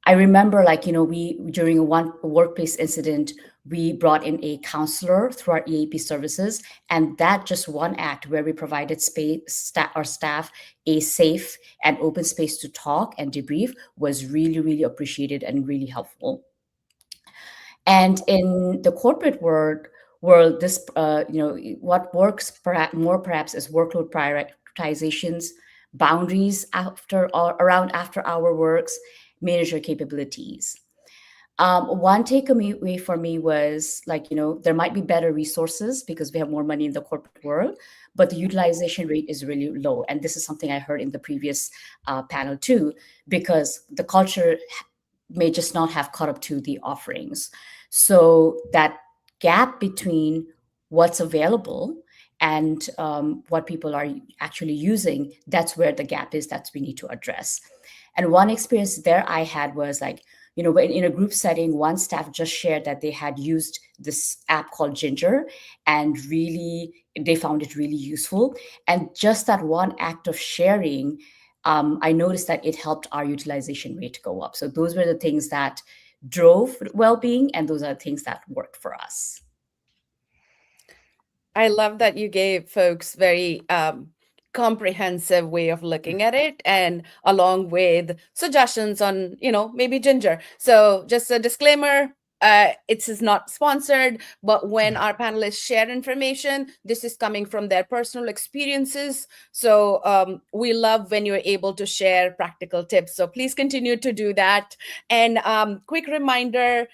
I remember, we during one workplace incident, we brought in a counselor through our EAP services, and that just one act where we provided our staff a safe and open space to talk and debrief was really, really appreciated and really helpful. And in the corporate world, this what works perhaps is workload prioritizations, boundaries around after-hour works, manager capabilities. One takeaway for me was there might be better resources because we have more money in the corporate world, but the utilization rate is really low. And this is something I heard in the previous panel too, because the culture may just not have caught up to the offerings. So that gap between what's available and what people are actually using, that's where the gap is that we need to address. And one experience there I had was when in a group setting, one staff just shared that they had used this app called Ginger, and really they found it really useful. And just that one act of sharing, I noticed that it helped our utilization rate go up. So those were the things that drove well-being, and those are the things that worked for us. I love that you gave folks very comprehensive way of looking at it, and along with suggestions on, maybe Ginger. So just a disclaimer, it is not sponsored, but when our panelists share information, this is coming from their personal experiences. So we love when you're able to share practical tips. So please continue to do that. And quick reminder,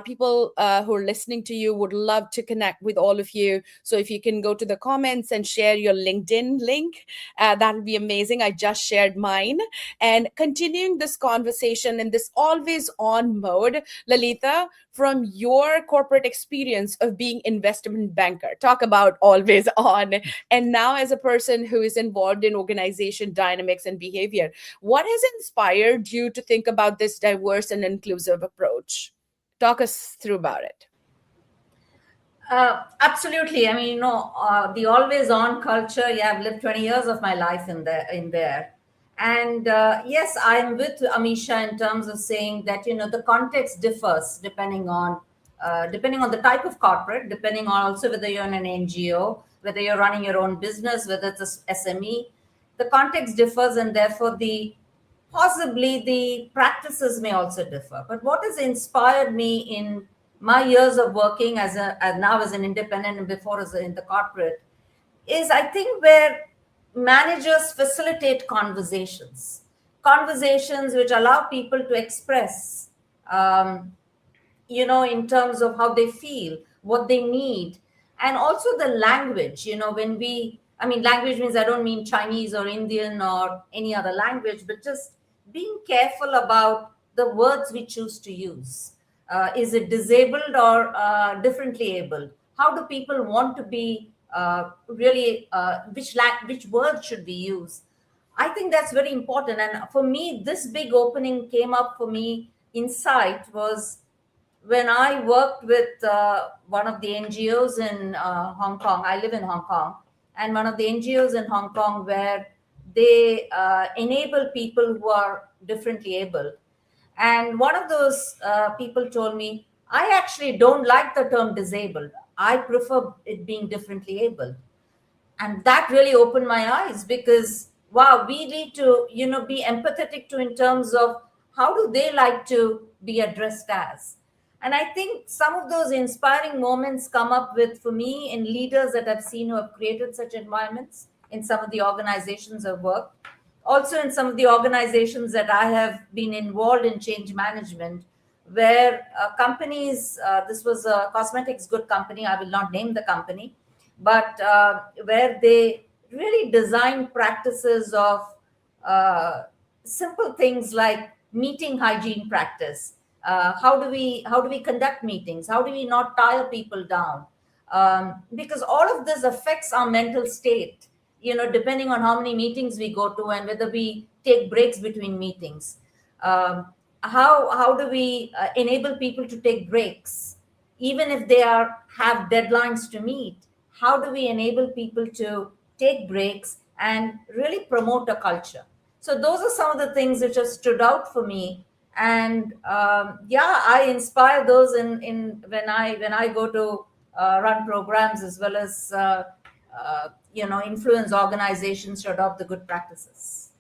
people who are listening to you would love to connect with all of you. So if you can go to the comments and share your LinkedIn link, that would be amazing. I just shared mine. And continuing this conversation in this always on mode, Lalita, from your corporate experience of being investment banker, talk about always on, and now as a person who is involved in organization dynamics and behavior, what has inspired you to think about this diverse and inclusive approach? Talk us through about it. Absolutely. I mean, the always on culture, yeah, I've lived 20 years of my life in there. And yes, I'm with Amisha in terms of saying that, the context differs depending on the type of corporate, depending on also whether you're in an NGO, whether you're running your own business, whether it's a SME. The context differs, and therefore possibly the practices may also differ. But what has inspired me in my years of working now as an independent and before in the corporate is, I think, where managers facilitate conversations which allow people to express, in terms of how they feel, what they need, and also the language. Language means I don't mean Chinese or Indian or any other language, but just being careful about the words we choose to use. Is it disabled or differently abled? How do people want to be which words should we use? I think that's very important. And for me, this big opening came up for me. Insight was when I worked with one of the NGOs in Hong Kong. I live in Hong Kong, and one of the NGOs in Hong Kong where they enable people who are differently able. And one of those people told me, I actually don't like the term disabled. I prefer it being differently able. And that really opened my eyes, because wow, we need to, be empathetic to in terms of how do they like to be addressed as. And I think some of those inspiring moments come up with, for me, in leaders that I've seen who have created such environments in some of the organizations I've worked. Also, in some of the organizations that I have been involved in change management, where companies, this was a cosmetics good company, I will not name the company, but where they really design practices of simple things like meeting hygiene practice. How do we conduct meetings? How do we not tire people down? Because all of this affects our mental state, depending on how many meetings we go to and whether we take breaks between meetings. How do we enable people to take breaks even if they have deadlines to meet? How do we enable people to take breaks and really promote a culture? So those are some of the things which have stood out for me. And yeah, I inspire those in when I go to run programs, as well as influence organizations to adopt the good practices.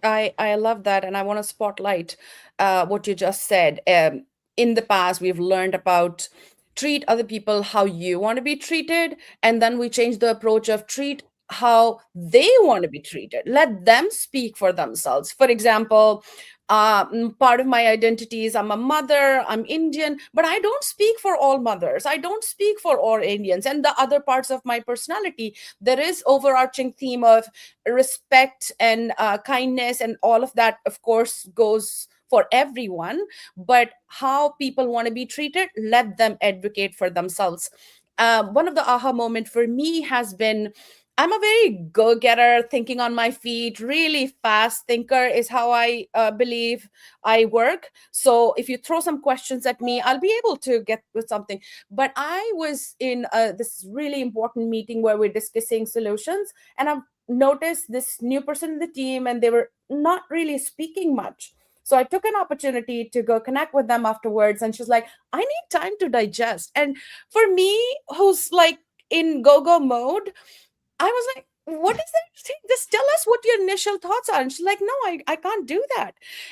I love that, and I want to spotlight what you just said. In the past, we've learned about treat other people how you want to be treated, and then we change the approach of treat how they want to be treated. Let them speak for themselves. For example, part of my identity is I'm a mother, I'm Indian, but I don't speak for all mothers. I don't speak for all Indians, and the other parts of my personality. There is overarching theme of respect and kindness, and all of that of course goes for everyone. But how people want to be treated, let them advocate for themselves. One of the aha moment for me has been, I'm a very go-getter, thinking on my feet, really fast thinker is how I believe I work. So if you throw some questions at me, I'll be able to get with something. But I was in this really important meeting where we're discussing solutions, and I've noticed this new person in the team, and they were not really speaking much. So I took an opportunity to go connect with them afterwards, and she's like, I need time to digest. And for me, who's like in go-go mode, I was like, what is that thing? Just tell us what your initial thoughts are. And she's like, no, I can't do that.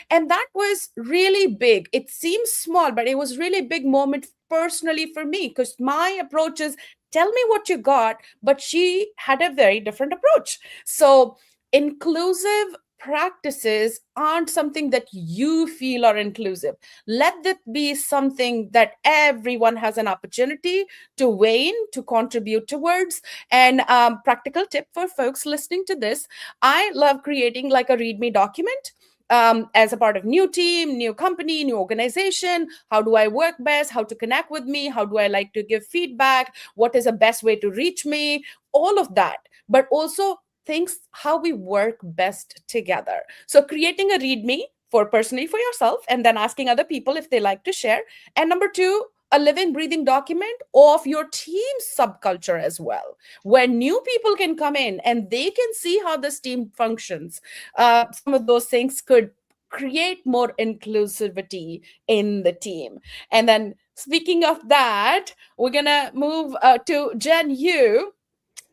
And that was really big. It seems small, but it was really big moment personally for me, because my approach is tell me what you got, but she had a very different approach. So inclusive practices aren't something that you feel are inclusive. Let that be something that everyone has an opportunity to weigh in, to contribute towards. And practical tip for folks listening to this, I love creating like a README document. As a part of new team, new company, new organization, how do I work best? How to connect with me? How do I like to give feedback? What is the best way to reach me? All of that. But also things how we work best together. So creating a README for personally for yourself, and then asking other people if they like to share. And number two, a living, breathing document of your team's subculture as well, where new people can come in and they can see how this team functions. Some of those things could create more inclusivity in the team. And then speaking of that, we're gonna move to Jen Yu.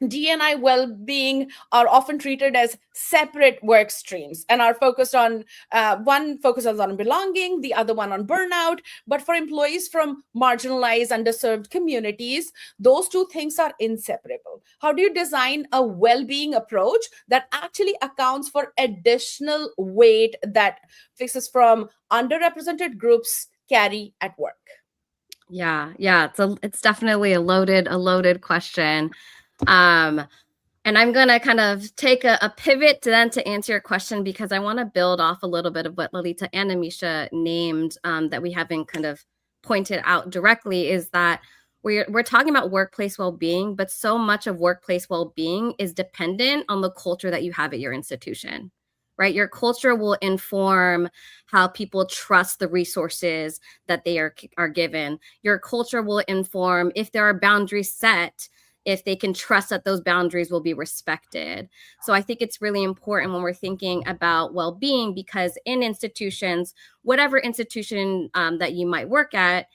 D&I well-being are often treated as separate work streams and are focused on one focuses on belonging, the other one on burnout. But for employees from marginalized, underserved communities, those two things are inseparable. How do you design a well-being approach that actually accounts for additional weight that fixes from underrepresented groups carry at work? Yeah, it's definitely a loaded question. And I'm going to kind of take a pivot to answer your question, because I want to build off a little bit of what Lalita and Amisha named that we haven't kind of pointed out directly, is that we're talking about workplace well-being, but so much of workplace well-being is dependent on the culture that you have at your institution, right? Your culture will inform how people trust the resources that they are given. Your culture will inform if there are boundaries set, if they can trust that those boundaries will be respected. So I think it's really important when we're thinking about well-being, because in institutions, whatever institution that you might work at,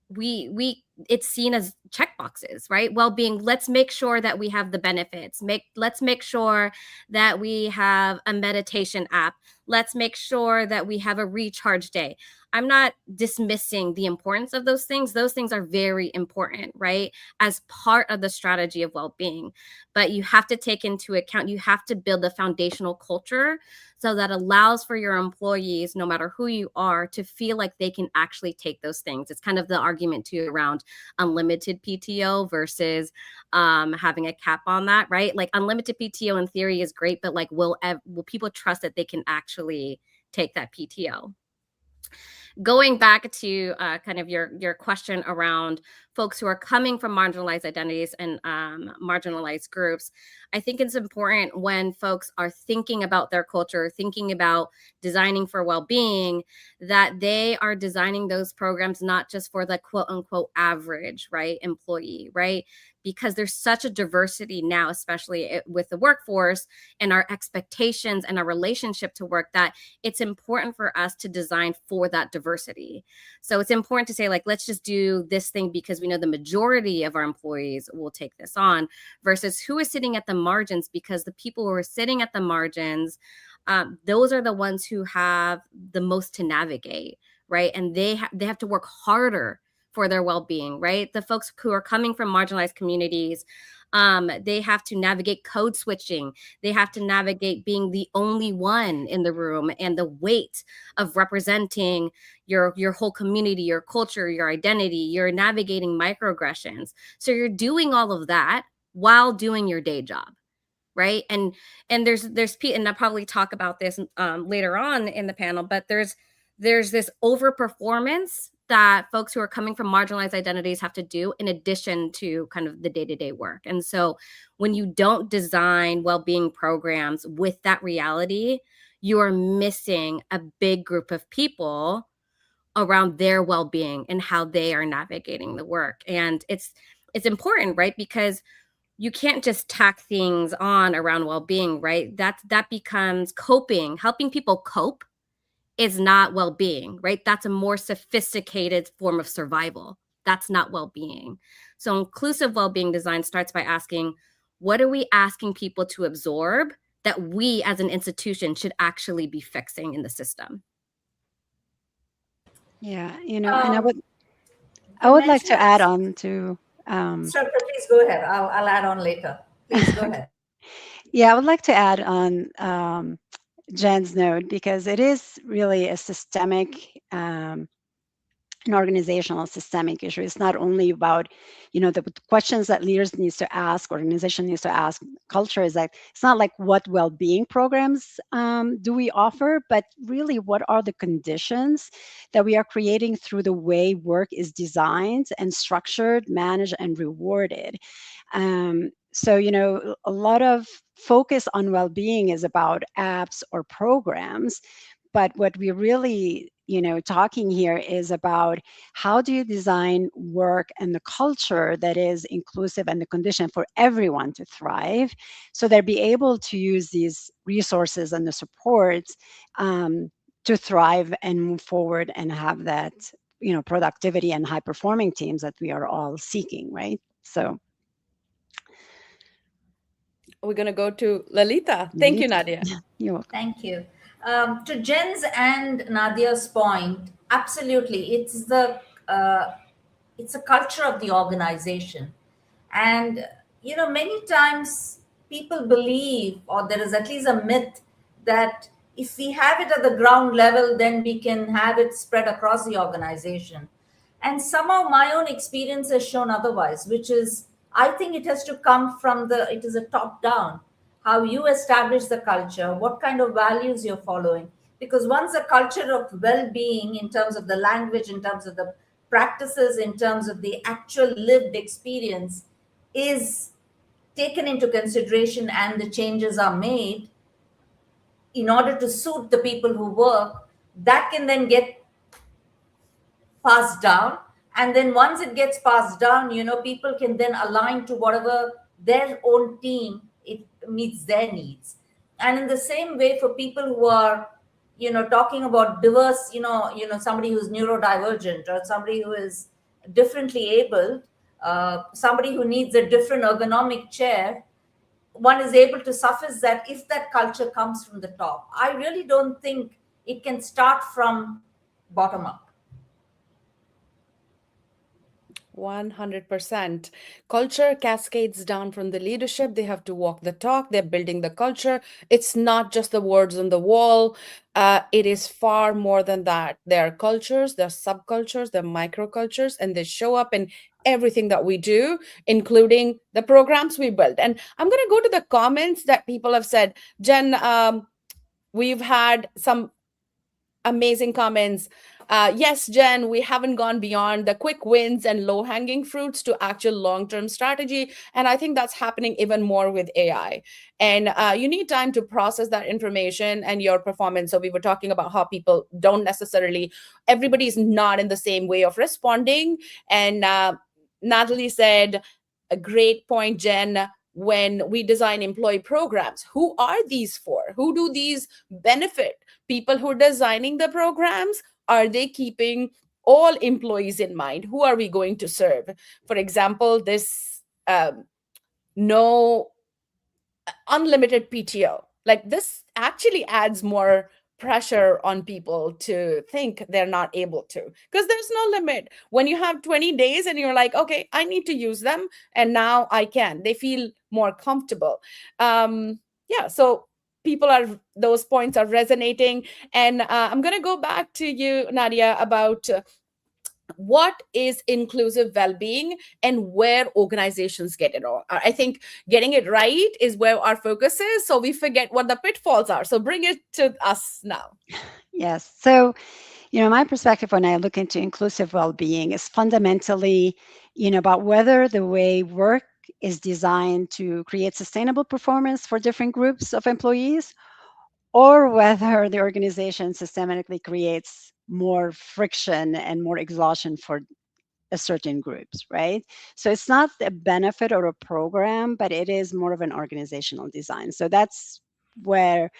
we it's seen as checkboxes, right? Well-being, let's make sure that we have the benefits. Let's make sure that we have a meditation app. Let's make sure that we have a recharge day. I'm not dismissing the importance of those things. Those things are very important, right? As part of the strategy of well-being. But you have to take into account, you have to build a foundational culture so that allows for your employees, no matter who you are, to feel like they can actually take those things. It's kind of the argument too around unlimited PTO versus having a cap on that, right? Like unlimited PTO in theory is great, but like will people trust that they can actually take that PTO? Going back to kind of your question around folks who are coming from marginalized identities and marginalized groups, I think it's important when folks are thinking about their culture, thinking about designing for well-being, that they are designing those programs not just for the quote unquote average, right, employee, right? Because there's such a diversity now, especially with the workforce and our expectations and our relationship to work, that it's important for us to design for that diversity. So it's important to say, like, let's just do this thing because we know the majority of our employees will take this on, versus who is sitting at the margins, because the people who are sitting at the margins, those are the ones who have the most to navigate, right? And they have to work harder for their well-being, right? The folks who are coming from marginalized communities, they have to navigate code switching. They have to navigate being the only one in the room and the weight of representing your whole community, your culture, your identity. You're navigating microaggressions. So you're doing all of that while doing your day job, right? And there's and I'll probably talk about this later on in the panel, but there's this overperformance that folks who are coming from marginalized identities have to do in addition to kind of the day-to-day work. And so when you don't design well-being programs with that reality, you are missing a big group of people around their well-being and how they are navigating the work. And it's important, right? Because you can't just tack things on around well-being, right? That becomes coping. Helping people cope is not well-being, right? That's a more sophisticated form of survival. That's not well-being. So inclusive well-being design starts by asking, what are we asking people to absorb that we as an institution should actually be fixing in the system? Yeah, and I would like to add on to. Shraddha, please go ahead. I'll add on later. Please go ahead. Yeah, I would like to add on Jen's note, because it is really a systemic, an organizational systemic issue. It's not only about, the questions that leaders needs to ask, organization needs to ask, culture is like, it's not like what well-being programs do we offer, but really what are the conditions that we are creating through the way work is designed and structured, managed, and rewarded. So, a lot of focus on well-being is about apps or programs, but what we really talking here is about how do you design work and the culture that is inclusive and the condition for everyone to thrive, so they'll be able to use these resources and the supports to thrive and move forward and have that productivity and high performing teams that we are all seeking, right? So we're going to go to Lalita. Thank you, Nadia. You're welcome. Thank you. To Jen's and Nadia's point, absolutely, it's a culture of the organization, and many times people believe, or there is at least a myth, that if we have it at the ground level, then we can have it spread across the organization. And somehow my own experience has shown otherwise, which is, I think it has to come from it is a top down, how you establish the culture, what kind of values you're following. Because once the culture of well-being, in terms of the language, in terms of the practices, in terms of the actual lived experience, is taken into consideration and the changes are made in order to suit the people who work, that can then get passed down. And then once it gets passed down, people can then align to whatever their own team, it meets their needs. And in the same way, for people who are, talking about diverse, somebody who's neurodivergent or somebody who is differently abled, somebody who needs a different ergonomic chair, one is able to suffice that if that culture comes from the top. I really don't think it can start from bottom up. 100%. Culture cascades down from the leadership. They have to walk the talk. They're building the culture. It's not just the words on the wall. It is far more than that. There are cultures, there are subcultures, there are microcultures, and they show up in everything that we do, including the programs we build. And I'm going to go to the comments that people have said. Jen, we've had some amazing comments. Yes, Jen, we haven't gone beyond the quick wins and low hanging fruits to actual long term strategy. And I think that's happening even more with AI. And you need time to process that information and your performance. So we were talking about how people don't necessarily, everybody's not in the same way of responding. And Natalie said, a great point, Jen. When we design employee programs, who are these for? Who do these benefit? People who are designing the programs, are they keeping all employees in mind? Who are we going to serve? For example, this no unlimited PTO, like this actually adds more pressure on people to think they're not able to, because there's no limit. When you have 20 days and you're like, okay, I need to use them and now I can, they feel more comfortable. So people are, those points are resonating. And I'm going to go back to you, Nadia, about what is inclusive well-being and where organizations get it wrong. I think getting it right is where our focus is, so we forget what the pitfalls are. So bring it to us now. Yes. So, my perspective when I look into inclusive well-being is fundamentally, about whether the way work is designed to create sustainable performance for different groups of employees, or whether the organization systematically creates more friction and more exhaustion for a certain groups, right? So it's not a benefit or a program, but it is more of an organizational design. So that's where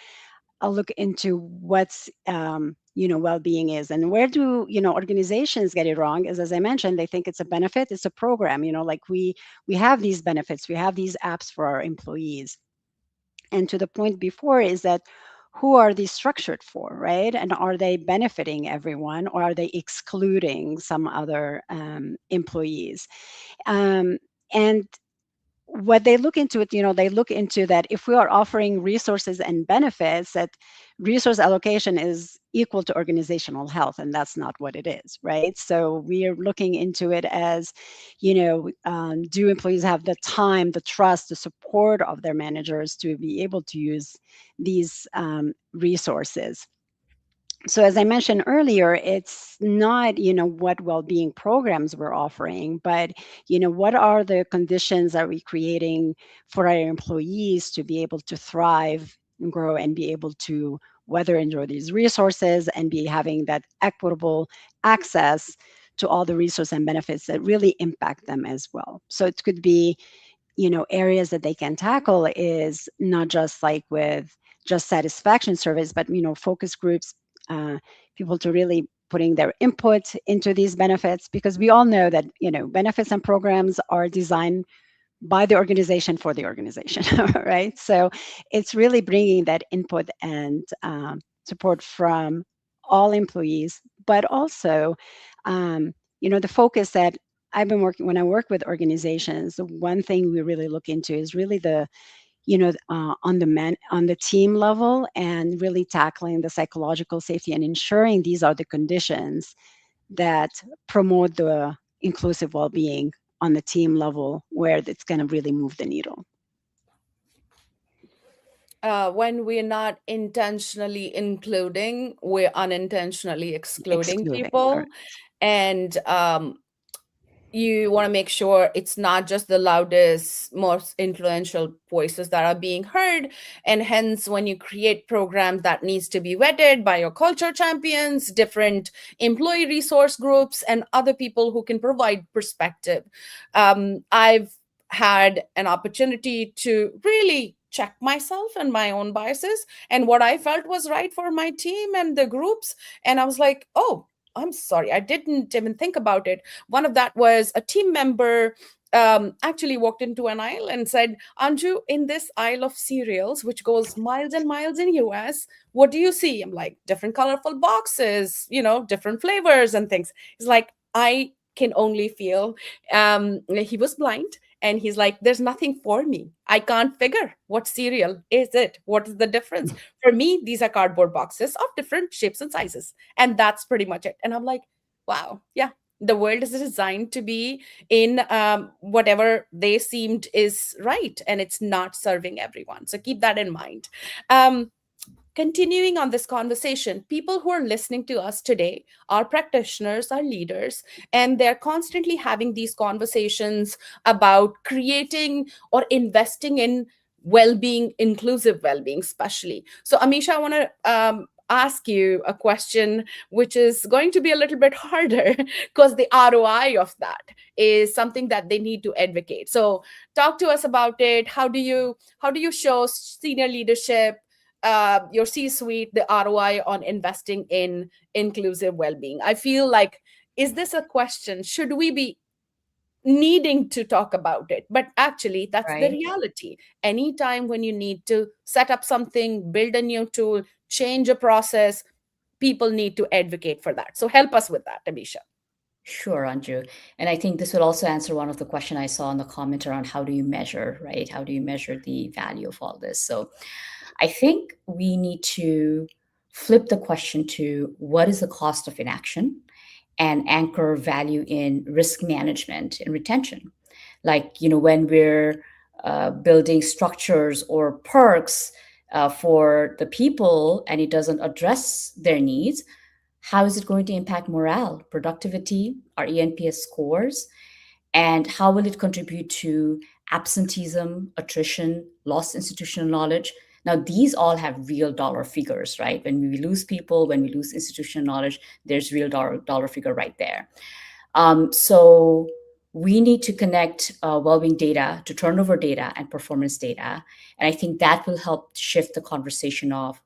I'll look into what's well-being is, and where do organizations get it wrong is, as I mentioned, they think it's a benefit, it's a program. Like we have these benefits, we have these apps for our employees, and to the point before is that who are these structured for, right? And are they benefiting everyone, or are they excluding some other employees? And what they look into it, they look into that if we are offering resources and benefits, that resource allocation is equal to organizational health, and that's not what it is, right? So we are looking into it as, do employees have the time, the trust, the support of their managers to be able to use these resources? So as I mentioned earlier, it's not, what well-being programs we're offering, but, what are the conditions are we creating for our employees to be able to thrive and grow and be able to whether enjoy these resources and be having that equitable access to all the resources and benefits that really impact them as well. So it could be, areas that they can tackle is not just like with just satisfaction surveys, but, focus groups, people to really putting their input into these benefits, because we all know that, benefits and programs are designed by the organization for the organization, right? So it's really bringing that input and support from all employees, but also, the focus that I've been working, when I work with organizations, the one thing we really look into is really the, on the team level, and really tackling the psychological safety and ensuring these are the conditions that promote the inclusive well-being on the team level, where it's going to really move the needle. When we're not intentionally including, we're unintentionally excluding people. Right. And you want to make sure it's not just the loudest, most influential voices that are being heard. And hence, when you create programs that needs to be vetted by your culture champions, different employee resource groups, and other people who can provide perspective. I've had an opportunity to really check myself and my own biases and what I felt was right for my team and the groups. And I was like, oh, I'm sorry, I didn't even think about it. One of that was a team member actually walked into an aisle and said, Anju, in this aisle of cereals, which goes miles and miles in US, what do you see? I'm like, different colorful boxes, different flavors and things. He's like, I can only feel, he was blind. And he's like, there's nothing for me. I can't figure what cereal is it. What is the difference? For me, these are cardboard boxes of different shapes and sizes. And that's pretty much it. And I'm like, wow, yeah, the world is designed to be in whatever they seemed is right. And it's not serving everyone. So keep that in mind. Continuing on this conversation, people who are listening to us today are practitioners, are leaders, and they're constantly having these conversations about creating or investing in well-being, inclusive well-being, especially. So, Amisha, I want to ask you a question, which is going to be a little bit harder because the ROI of that is something that they need to advocate. So, talk to us about it. How do you show senior leadership, your C-suite, the ROI on investing in inclusive well-being? I feel like, is this a question? Should we be needing to talk about it? But actually, that's the reality. Anytime when you need to set up something, build a new tool, change a process, people need to advocate for that. So help us with that, Amisha. Sure, Anju. And I think this will also answer one of the question I saw in the comment around how do you measure, right? How do you measure the value of all this? So I think we need to flip the question to what is the cost of inaction and anchor value in risk management and retention. Like, when we're building structures or perks for the people and it doesn't address their needs, how is it going to impact morale, productivity, our ENPS scores? And how will it contribute to absenteeism, attrition, lost institutional knowledge? Now, these all have real dollar figures, right? When we lose people, when we lose institutional knowledge, there's real dollar figure right there. So we need to connect well-being data to turnover data and performance data. And I think that will help shift the conversation of,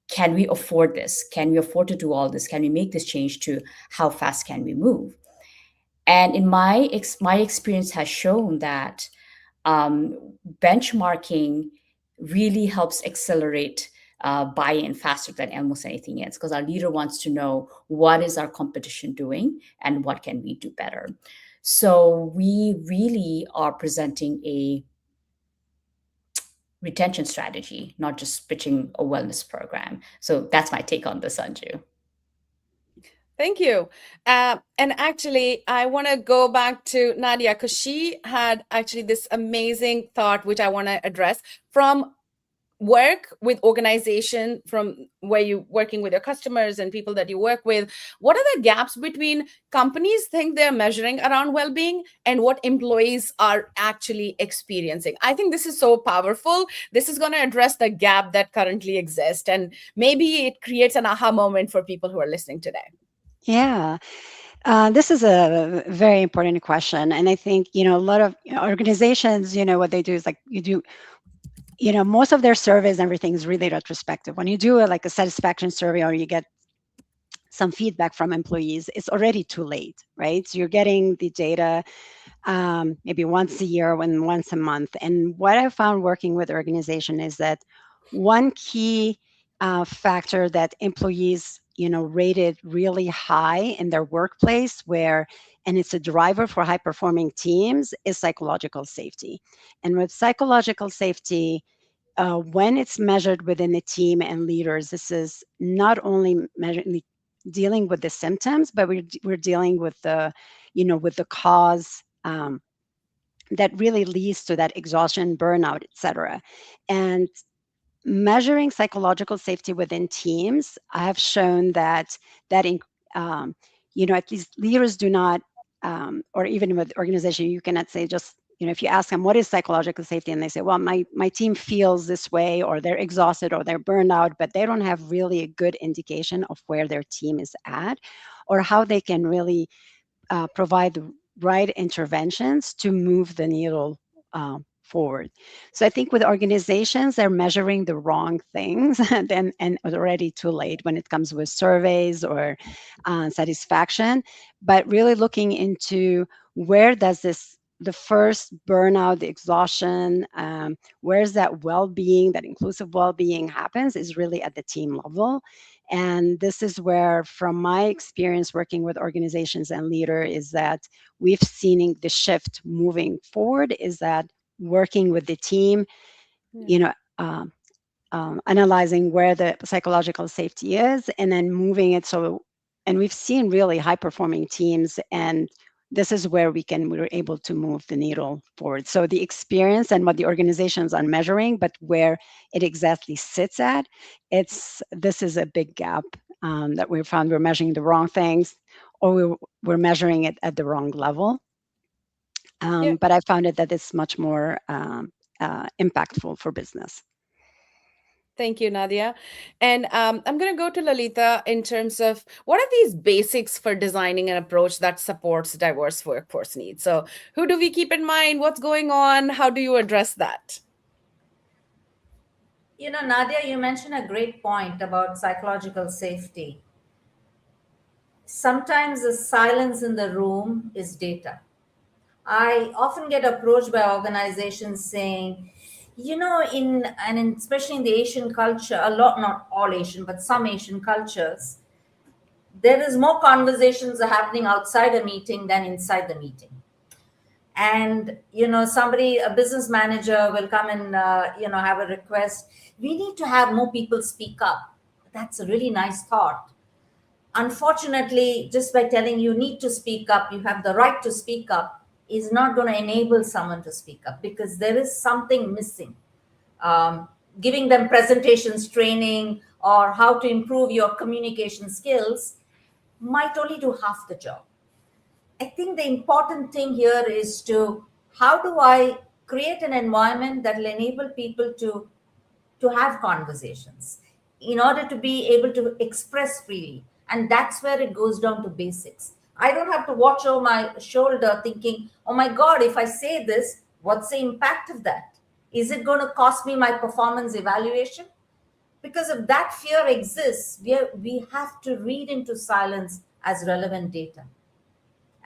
can we afford this? Can we afford to do all this? Can we make this change? To how fast can we move? And in my experience has shown that benchmarking really helps accelerate buy-in faster than almost anything else, because our leader wants to know what is our competition doing and what can we do better. So we really are presenting a retention strategy, not just pitching a wellness program. So that's my take on this, Anju. Thank you. And actually, I want to go back to Nadia because she had actually this amazing thought, which I want to address from work with organization, from where you working with your customers and people that you work with. What are the gaps between companies think they're measuring around well-being and what employees are actually experiencing? I think this is so powerful. This is going to address the gap that currently exists, and maybe it creates an aha moment for people who are listening today. Yeah. This is a very important question. And I think, a lot of organizations, what they do is like most of their surveys and everything is really retrospective. When you do like a satisfaction survey or you get some feedback from employees, it's already too late, right? So you're getting the data maybe once a year, once a month. And what I found working with organization is that one key factor that employees, rated really high in their workplace and it's a driver for high performing teams, is psychological safety. And with psychological safety, when it's measured within the team and leaders, this is not only dealing with the symptoms, but we're dealing with the cause that really leads to that exhaustion, burnout, etc. And measuring psychological safety within teams, I have shown that at least leaders do not, or even with organization, you cannot say just, if you ask them what is psychological safety, and they say, well, my team feels this way, or they're exhausted, or they're burned out, but they don't have really a good indication of where their team is at, or how they can really provide the right interventions to move the needle forward. So I think with organizations, they're measuring the wrong things and it's already too late when it comes with surveys or satisfaction, but really looking into where does the first burnout, the exhaustion, where's that well-being, that inclusive well-being happens is really at the team level. And this is where, from my experience working with organizations and leaders, is that we've seen the shift moving forward is that working with the team, you know, analyzing where the psychological safety is and then moving it. So, and we've seen really high performing teams, and this is where we're able to move the needle forward. So the experience and what the organizations are measuring, but where it exactly sits at, this is a big gap that we found. We're measuring the wrong things, or we're measuring it at the wrong level. But I found it that it's much more impactful for business. Thank you, Nadia. And I'm going to go to Lalita in terms of what are these basics for designing an approach that supports diverse workforce needs? So who do we keep in mind? What's going on? How do you address that? You know, Nadia, you mentioned a great point about psychological safety. Sometimes the silence in the room is data. I often get approached by organizations saying, you know, especially in the Asian culture, a lot, not all Asian, but some Asian cultures, there is more conversations are happening outside a meeting than inside the meeting. And, you know, a business manager will come and, have a request. We need to have more people speak up. That's a really nice thought. Unfortunately, just by telling you need to speak up, you have the right to speak up, is not going to enable someone to speak up because there is something missing. Giving them presentations training or how to improve your communication skills might only do half the job. I think the important thing here is how do I create an environment that will enable people to have conversations in order to be able to express freely. And that's where it goes down to basics. I don't have to watch over my shoulder thinking, oh my God, if I say this, what's the impact of that? Is it going to cost me my performance evaluation? Because if that fear exists, we have to read into silence as relevant data.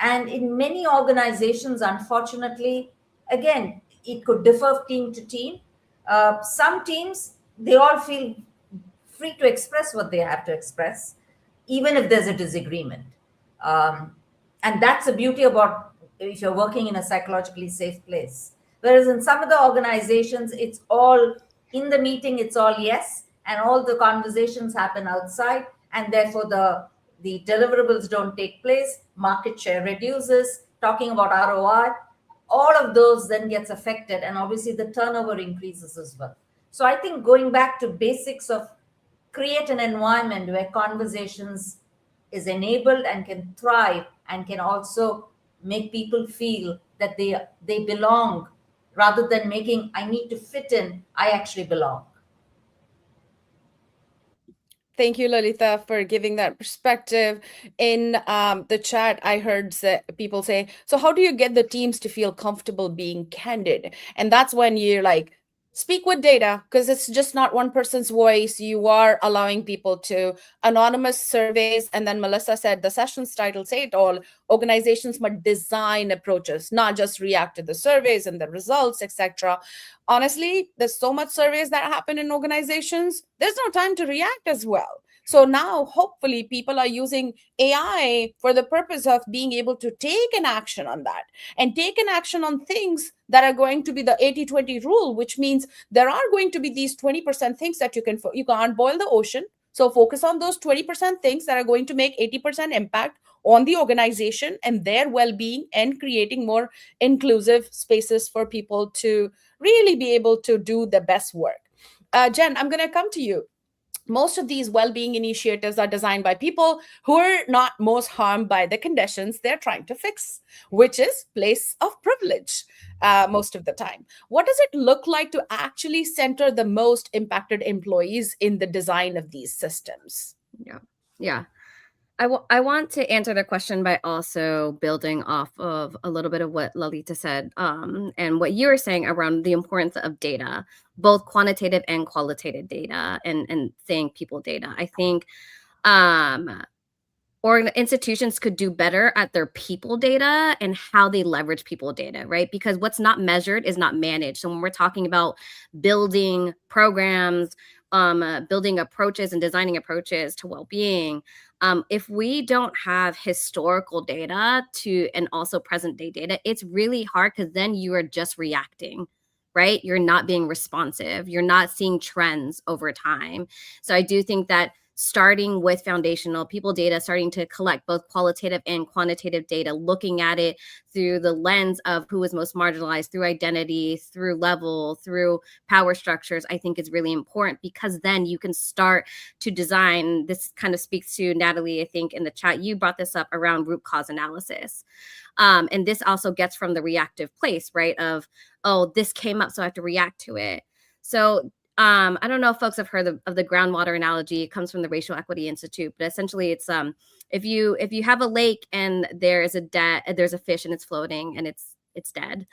And in many organizations, unfortunately, again, it could differ team to team. Some teams, they all feel free to express what they have to express, even if there's a disagreement. And that's the beauty about if you're working in a psychologically safe place. Whereas in some of the organizations, it's all in the meeting, it's all yes, and all the conversations happen outside, and therefore the deliverables don't take place, market share reduces, talking about ROI, all of those then gets affected, and obviously the turnover increases as well. So I think going back to basics of create an environment where conversations is enabled and can thrive and can also make people feel that they belong rather than making I need to fit in, I actually belong. Thank you, Lalita, for giving that perspective. In the chat, I heard people say, so how do you get the teams to feel comfortable being candid? And that's when you're like, speak with data, because it's just not one person's voice. You are allowing people to anonymous surveys. And then Melissa said, the session's title say it all. Organizations must design approaches, not just react to the surveys and the results, etc. Honestly, there's so much surveys that happen in organizations. There's no time to react as well. So now, hopefully, people are using AI for the purpose of being able to take an action on that and take an action on things that are going to be the 80-20 rule, which means there are going to be these 20% things that you can't boil the ocean. So focus on those 20% things that are going to make 80% impact on the organization and their well-being and creating more inclusive spaces for people to really be able to do the best work. Jen, I'm going to come to you. Most of these well-being initiatives are designed by people who are not most harmed by the conditions they're trying to fix, which is place of privilege most of the time. What does it look like to actually center the most impacted employees in the design of these systems? Yeah. I want to answer the question by also building off of a little bit of what Lalita said, and what you were saying around the importance of data, both quantitative and qualitative data, and saying people data. I think or institutions could do better at their people data and how they leverage people data, right? Because what's not measured is not managed. So when we're talking about building programs, building approaches and designing approaches to well-being, if we don't have historical data and also present day data, it's really hard because then you are just reacting, right? You're not being responsive. You're not seeing trends over time. So I do think that starting with foundational people data, starting to collect both qualitative and quantitative data, looking at it through the lens of who is most marginalized, through identity, through level, through power structures, I think is really important, because then you can start to design. This kind of speaks to Natalie, I think in the chat, you brought this up around root cause analysis. And this also gets from the reactive place, right? Of, oh, this came up, so I have to react to it. So I don't know if folks have heard of the groundwater analogy. It comes from the Racial Equity Institute, but essentially it's if you have a lake and there's a fish and it's floating and it's dead,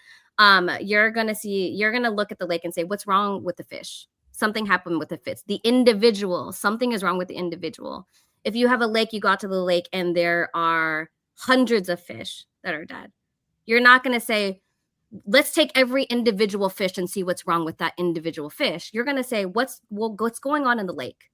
you're gonna look at the lake and say, what's wrong with the fish? Something happened with the fish. The individual, something is wrong with the individual. If you have a lake, you go out to the lake and there are hundreds of fish that are dead. You're not gonna say, let's take every individual fish and see what's wrong with that individual fish. You're going to say, what's going on in the lake?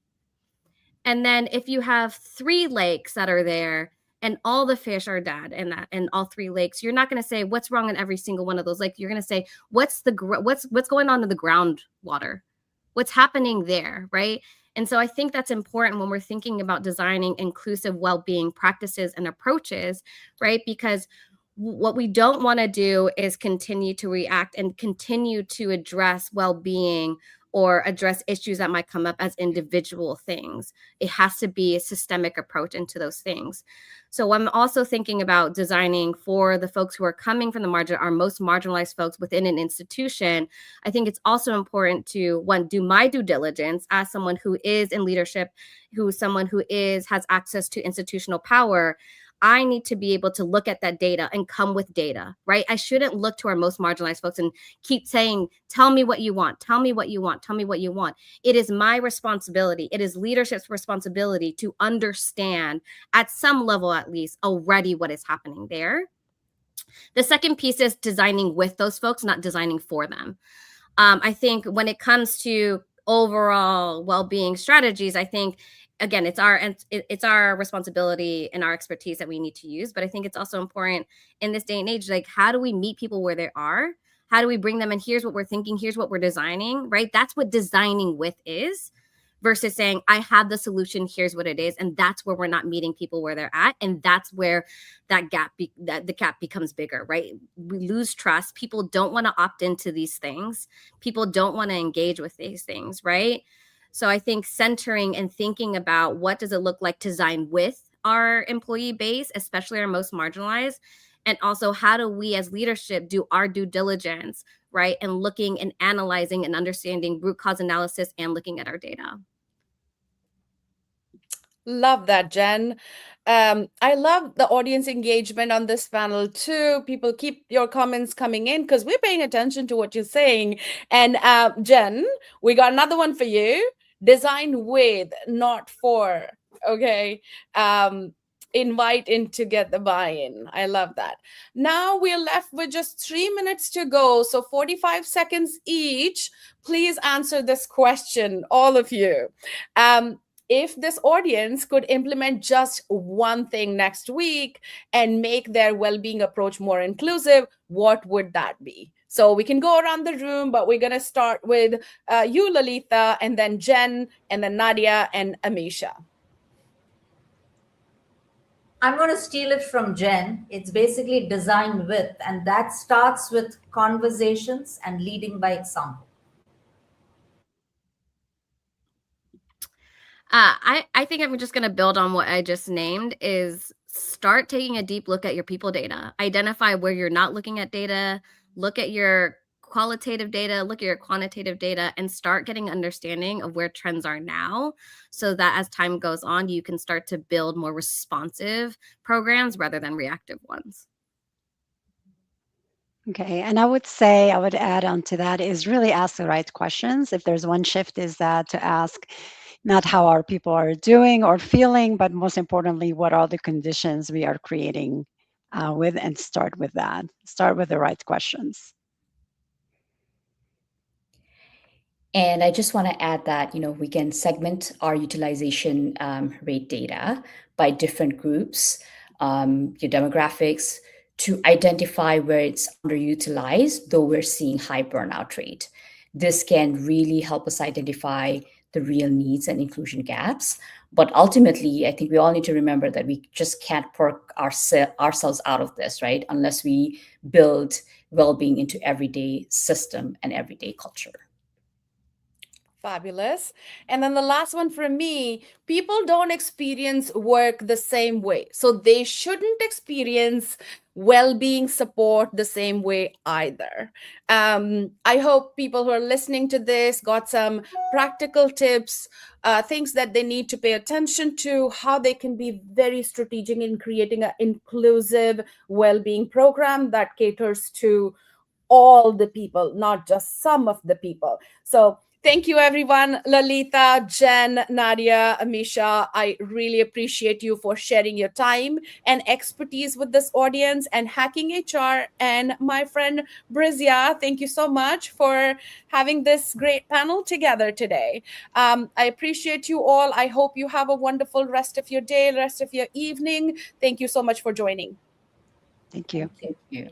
And then if you have 3 lakes that are there and all the fish are dead and all 3 lakes, you're not going to say what's wrong in every single one of those lakes. You're going to say, what's going on in the groundwater? What's happening there, right? And so I think that's important when we're thinking about designing inclusive well-being practices and approaches, right? Because what we don't want to do is continue to react and continue to address well-being or address issues that might come up as individual things. It has to be a systemic approach into those things. So I'm also thinking about designing for the folks who are coming from the margin, our most marginalized folks within an institution. I think it's also important to, one, do my due diligence as someone who is in leadership, someone who has access to institutional power. I need to be able to look at that data and come with data, right? I shouldn't look to our most marginalized folks and keep saying, tell me what you want, tell me what you want, tell me what you want. It is my responsibility. It is leadership's responsibility to understand at some level, at least, already what is happening there. The second piece is designing with those folks, not designing for them. I think when it comes to overall well-being strategies, I think, again, it's our responsibility and our expertise that we need to use. But I think it's also important in this day and age, like, how do we meet people where they are? How do we bring them in? Here's what we're thinking. Here's what we're designing, right? That's what designing with is, versus saying, I have the solution, here's what it is. And that's where we're not meeting people where they're at. And that's where that the gap becomes bigger, right? We lose trust. People don't want to opt into these things. People don't want to engage with these things, right? So I think centering and thinking about what does it look like to design with our employee base, especially our most marginalized, and also how do we as leadership do our due diligence, right? And looking and analyzing and understanding root cause analysis and looking at our data. Love that, Jen. I love the audience engagement on this panel too. People, keep your comments coming in because we're paying attention to what you're saying. And Jen, we got another one for you. Design with, not for. Okay. Invite in to get the buy-in. I love that. Now we're left with just 3 minutes to go. So 45 seconds each. Please answer this question, all of you. If this audience could implement just one thing next week and make their well-being approach more inclusive, what would that be? So we can go around the room, but we're going to start with you, Lalita, and then Jen, and then Nadia and Amisha. I'm going to steal it from Jen. It's basically design with, and that starts with conversations and leading by example. I think I'm just going to build on what I just named, is start taking a deep look at your people data. Identify where you're not looking at data. Look at your qualitative data, look at your quantitative data, and start getting understanding of where trends are now, so that as time goes on, you can start to build more responsive programs rather than reactive ones. Okay, and I would say, I would add on to that is really ask the right questions. If there's one shift, is that to ask not how our people are doing or feeling, but most importantly, what are the conditions we are creating with, and start with that. Start with the right questions. And I just want to add that, we can segment our utilization rate data by different groups, your demographics, to identify where it's underutilized, though we're seeing high burnout rate. This can really help us identify the real needs and inclusion gaps. But ultimately, I think we all need to remember that we just can't perk ourselves out of this, right? Unless we build well-being into everyday system and everyday culture. Fabulous. And then the last one from me, people don't experience work the same way. So they shouldn't experience well-being support the same way either. I hope people who are listening to this got some practical tips, things that they need to pay attention to, how they can be very strategic in creating an inclusive well-being program that caters to all the people, not just some of the people. So thank you, everyone. Lalita, Jen, Nadia, Amisha, I really appreciate you for sharing your time and expertise with this audience, and Hacking HR, and my friend Brizia, thank you so much for having this great panel together today. I appreciate you all. I hope you have a wonderful rest of your day, rest of your evening. Thank you so much for joining. Thank you. Thank you.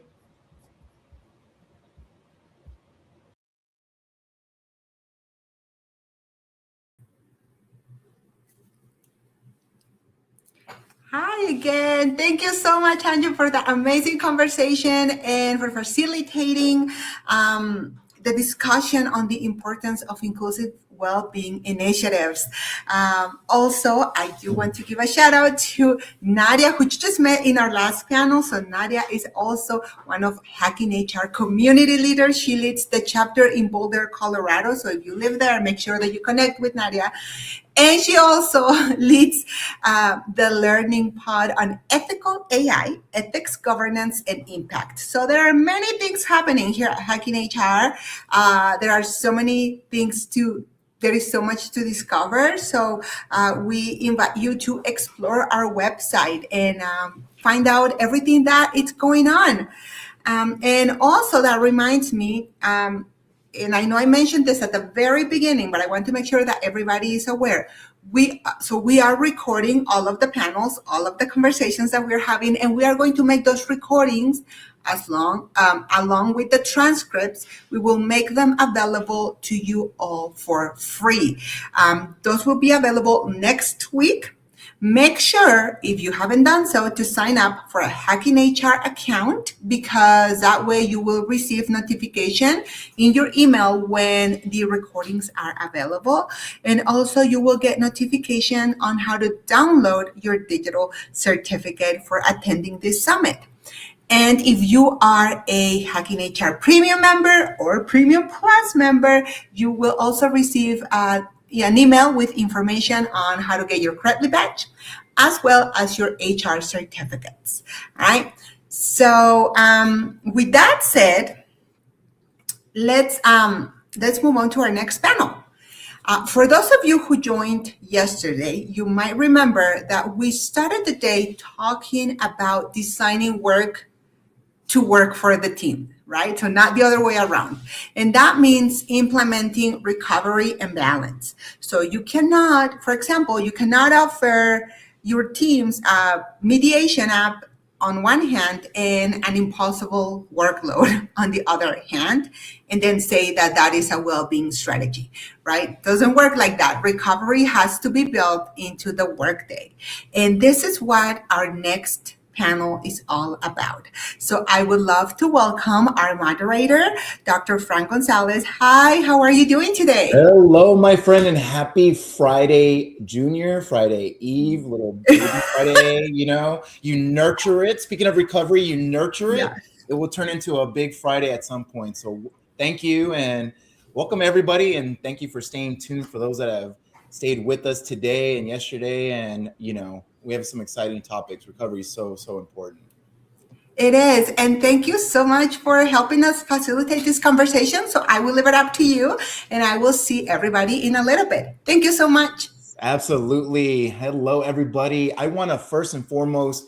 Hi again. Thank you so much, Andrew, for that amazing conversation and for facilitating the discussion on the importance of inclusive well-being initiatives. Also, I do want to give a shout out to Nadia, who you just met in our last panel. So Nadia is also one of Hacking HR community leaders. She leads the chapter in Boulder, Colorado. So if you live there, make sure that you connect with Nadia. And she also leads the learning pod on ethical AI, ethics, governance, and impact. So there are many things happening here at Hacking HR. There are so many things there is so much to discover. So we invite you to explore our website and find out everything that is going on. And also that reminds me, and I know I mentioned this at the very beginning, but I want to make sure that everybody is aware. We are recording all of the panels, all of the conversations that we're having, and we are going to make those recordings along with the transcripts. We will make them available to you all for free. Those will be available next week. Make sure, if you haven't done so, to sign up for a Hacking HR account, because that way you will receive notification in your email when the recordings are available. And also you will get notification on how to download your digital certificate for attending this summit. And if you are a Hacking HR Premium member or Premium Plus member, you will also receive an email with information on how to get your Credly badge, as well as your HR certificates. All right. So with that said, let's move on to our next panel. For those of you who joined yesterday, you might remember that we started the day talking about designing work to work for the team, right? So not the other way around. And that means implementing recovery and balance. So you cannot, for example, you cannot offer your teams a mediation app on one hand and an impossible workload on the other hand, and then say that that is a well-being strategy, right? Doesn't work like that. Recovery has to be built into the workday. And this is what our next panel is all about. So I would love to welcome our moderator, Dr. Frank Gonzalez. Hi, how are you doing today? Hello, my friend, and happy Friday, Junior, Friday Eve, little baby Friday, you nurture it. Speaking of recovery, you nurture it. Yes. It will turn into a big Friday at some point. So thank you and welcome everybody. And thank you for staying tuned for those that have stayed with us today and yesterday. And, we have some exciting topics. Recovery is so, so important. It is. And thank you so much for helping us facilitate this conversation. So I will leave it up to you and I will see everybody in a little bit. Thank you so much. Absolutely. Hello, everybody. I want to first and foremost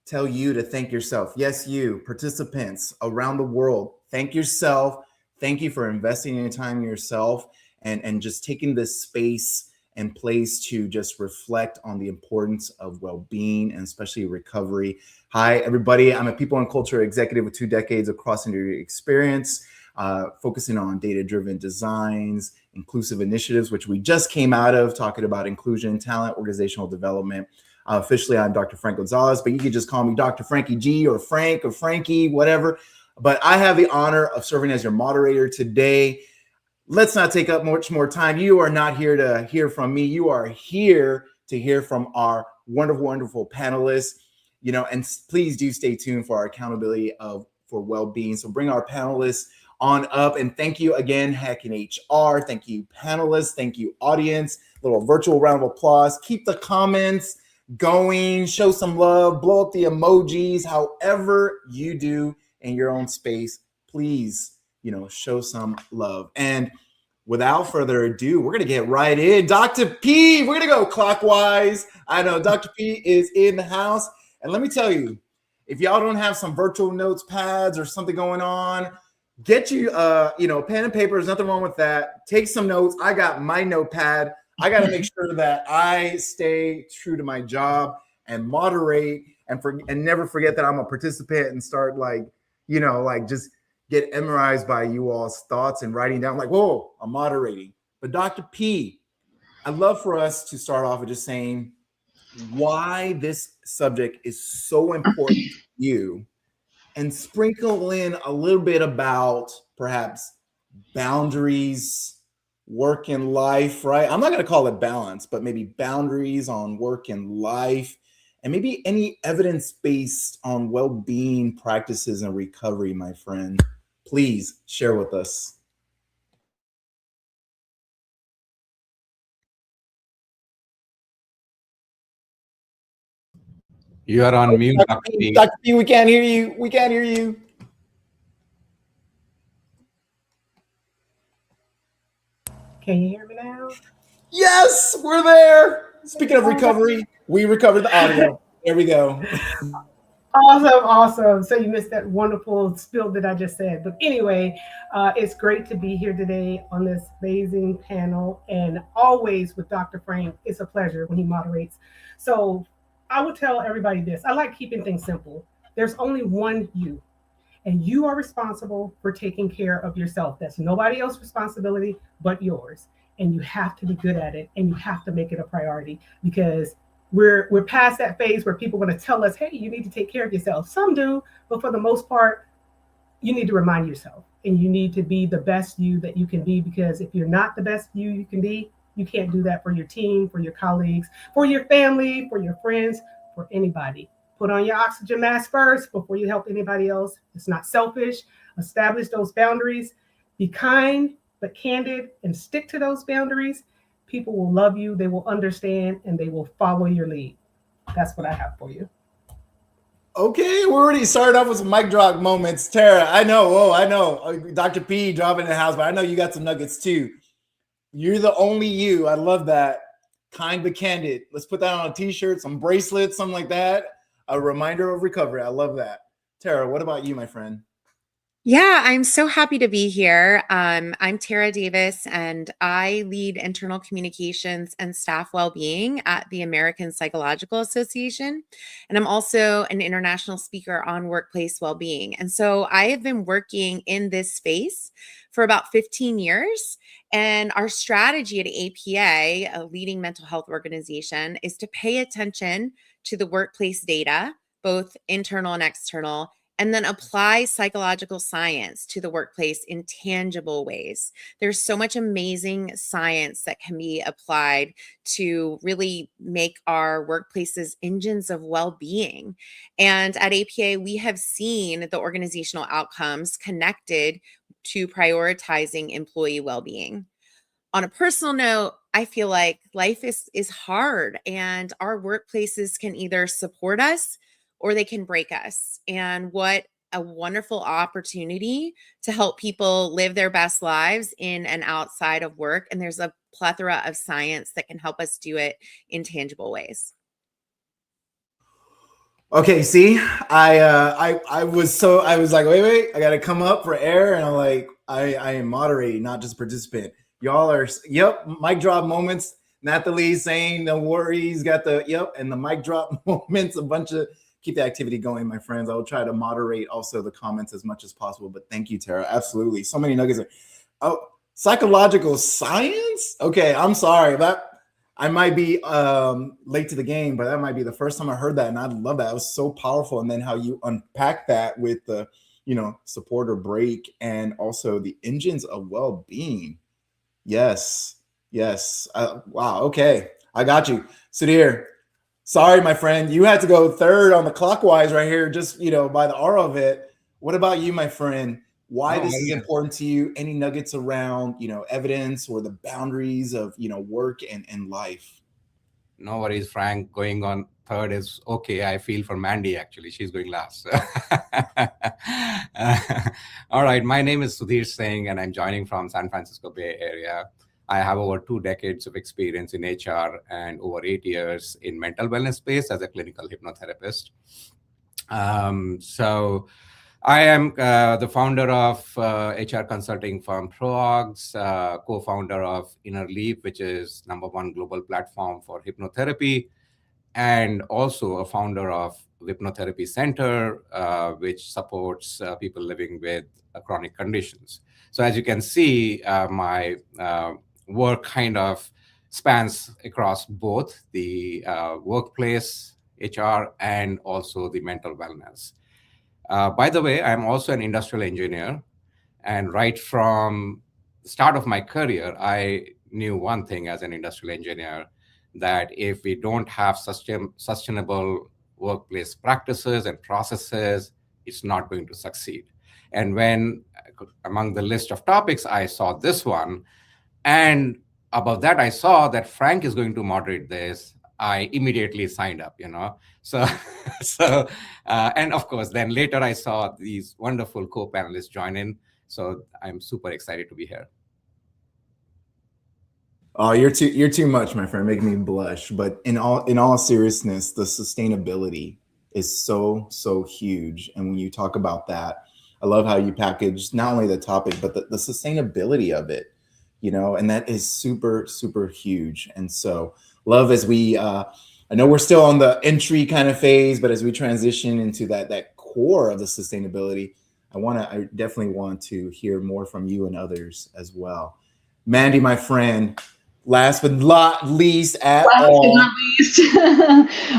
tell you to thank yourself. Yes, you participants around the world, thank yourself. Thank you for investing in time in yourself and just taking this space and place to just reflect on the importance of well-being and especially recovery. Hi, everybody. I'm a people and culture executive with 2 decades of cross-industry experience, focusing on data-driven designs, inclusive initiatives, which we just came out of talking about inclusion, talent, organizational development. Officially, I'm Dr. Frank Gonzalez, but you can just call me Dr. Frankie G or Frank or Frankie, whatever. But I have the honor of serving as your moderator today. Let's not take up much more time. You are not here to hear from me. You are here to hear from our wonderful, wonderful panelists. And please do stay tuned for our accountability for well-being. So bring our panelists on up. And thank you again, Hacking HR. Thank you, panelists. Thank you, audience. Little virtual round of applause. Keep the comments going, show some love, blow up the emojis, however you do in your own space. Please, show some love. And without further ado, we're going to get right in. Dr. P, we're going to go clockwise. I know Dr. P is in the house. And let me tell you, if y'all don't have some virtual notes pads or something going on, get you, pen and paper. There's nothing wrong with that. Take some notes. I got my notepad. I got to make sure that I stay true to my job and moderate and never forget that I'm a participant and start just get memorized by you all's thoughts and writing down whoa, I'm moderating. But Dr. P, I'd love for us to start off with just saying why this subject is so important to you and sprinkle in a little bit about perhaps boundaries, work and life, right? I'm not going to call it balance, but maybe boundaries on work and life, and maybe any evidence-based on well-being practices and recovery, my friend. Please share with us. You are on mute, Dr. P. Dr. P, we can't hear you. We can't hear you. Can you hear me now? Yes, we're there. Speaking of recovery, we recovered the audio. There we go. Awesome. So you missed that wonderful spiel that I just said. But anyway, it's great to be here today on this amazing panel. And always with Dr. Frank, it's a pleasure when he moderates. So I will tell everybody this. I like keeping things simple. There's only one you. And you are responsible for taking care of yourself. That's nobody else's responsibility but yours. And you have to be good at it, and you have to make it a priority, because we're past that phase where people want to tell us, hey, you need to take care of yourself. Some do, but for the most part, you need to remind yourself, and you need to be the best you that you can be, because if you're not the best you can be, you can't do that for your team, for your colleagues, for your family, for your friends, for anybody. Put on your oxygen mask first before you help anybody else. It's not selfish. Establish those boundaries. Be kind, but candid, and stick to those boundaries. People will love you, they will understand, and they will follow your lead. That's what I have for you. Okay, we already started off with some mic drop moments. Tara, I know. Dr. P dropping in the house, but I know you got some nuggets too. You're the only you. I love that. Kind but candid. Let's put that on a t-shirt, some bracelets, something like that. A reminder of recovery. I love that. Tara, what about you, my friend? Yeah, I'm so happy to be here. I'm Tara Davis, and I lead internal communications and staff well-being at the American Psychological Association. And I'm also an international speaker on workplace well-being. And so I have been working in this space for about 15 years. And our strategy at APA, a leading mental health organization, is to pay attention to the workplace data, both internal and external, and then apply psychological science to the workplace in tangible ways. There's so much amazing science that can be applied to really make our workplaces engines of well-being. And at APA, we have seen the organizational outcomes connected to prioritizing employee well-being. On a personal note, I feel like life is hard, and our workplaces can either support us or they can break us. And what a wonderful opportunity to help people live their best lives in and outside of work. And there's a plethora of science that can help us do it in tangible ways. Okay, see, I was like, wait, I gotta come up for air, and I'm like, I am moderating, not just participant. Y'all are, yep, mic drop moments. Nathalie saying no worries, got the yep, and the mic drop moments. A bunch of keep the activity going, my friends. I will try to moderate also the comments as much as possible. But thank you, Tara. Absolutely, so many nuggets. Oh, psychological science. Okay, I'm sorry that. I might be late to the game, but that might be the first time I heard that, and I love that. It was so powerful, and then how you unpack that with the, support or break, and also the engines of well-being. Yes. Wow. Okay, I got you, Sudhir. Sorry, my friend, you had to go third on the clockwise right here, just by the aura of it. What about you, my friend? Why this is important to you? Any nuggets around evidence or the boundaries of work and life? No worries, Frank. Going on third is okay. I feel for Mandy, actually. She's going last. All right. My name is Sudhir Singh, and I'm joining from San Francisco Bay Area. I have over 2 decades of experience in HR and over 8 years in mental wellness space as a clinical hypnotherapist. So I am the founder of HR consulting firm ProOgs, co-founder of Inner Leap, which is #1 global platform for hypnotherapy, and also a founder of Hypnotherapy Center, which supports people living with chronic conditions. So as you can see, my work kind of spans across both the workplace, HR, and also the mental wellness. By the way, I'm also an industrial engineer, and right from the start of my career, I knew one thing as an industrial engineer, that if we don't have sustainable workplace practices and processes, it's not going to succeed. And when among the list of topics, I saw this one, and above that, I saw that Frank is going to moderate this. I immediately signed up, So, and of course, then later I saw these wonderful co-panelists join in. So I'm super excited to be here. Oh, you're too much, my friend, making me blush. But in all seriousness, the sustainability is so huge. And when you talk about that, I love how you package not only the topic, but the sustainability of it, and that is super huge. And so love as we, I know we're still on the entry kind of phase, but as we transition into that core of the sustainability, I definitely want to hear more from you and others as well. Mandy, my friend, last but not least at all. So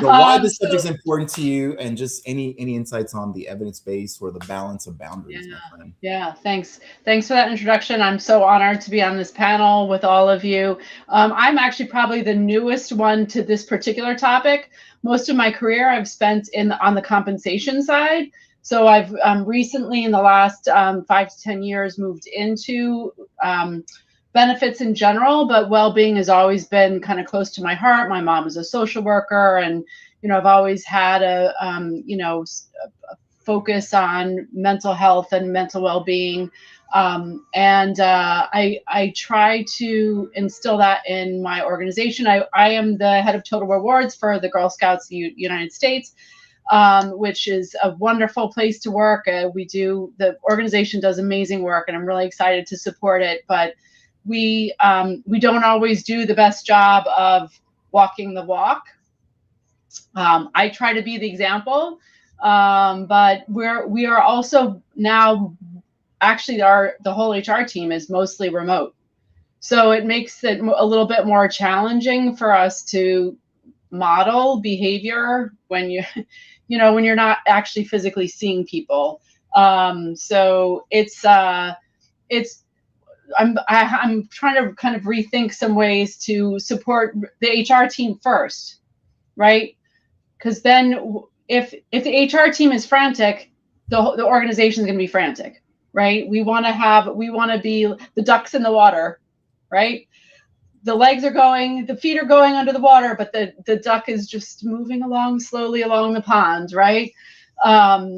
why this subject is important to you, and just any insights on the evidence base or the balance of boundaries, my friend. Yeah, thanks for that introduction. I'm so honored to be on this panel with all of you. I'm actually probably the newest one to this particular topic. Most of my career I've spent on the compensation side. So I've recently, in the last 5 to 10 years, moved into benefits in general, but well-being has always been kind of close to my heart. My mom is a social worker, and I've always had a focus on mental health and mental well-being, and I try to instill that in my organization. I am the head of total rewards for the Girl Scouts of the United States, which is a wonderful place to work. The organization does amazing work, and I'm really excited to support it, but we don't always do the best job of walking the walk. I try to be the example, but we are also now, actually the whole HR team is mostly remote, so it makes it a little bit more challenging for us to model behavior when when you're not actually physically seeing people. So I'm trying to kind of rethink some ways to support the HR team first, right? Because then if the HR team is frantic, the organization is going to be frantic. right? We want to be the ducks in the water, right? The legs are going, the feet are going under the water, but the duck is just moving along slowly along the pond, right?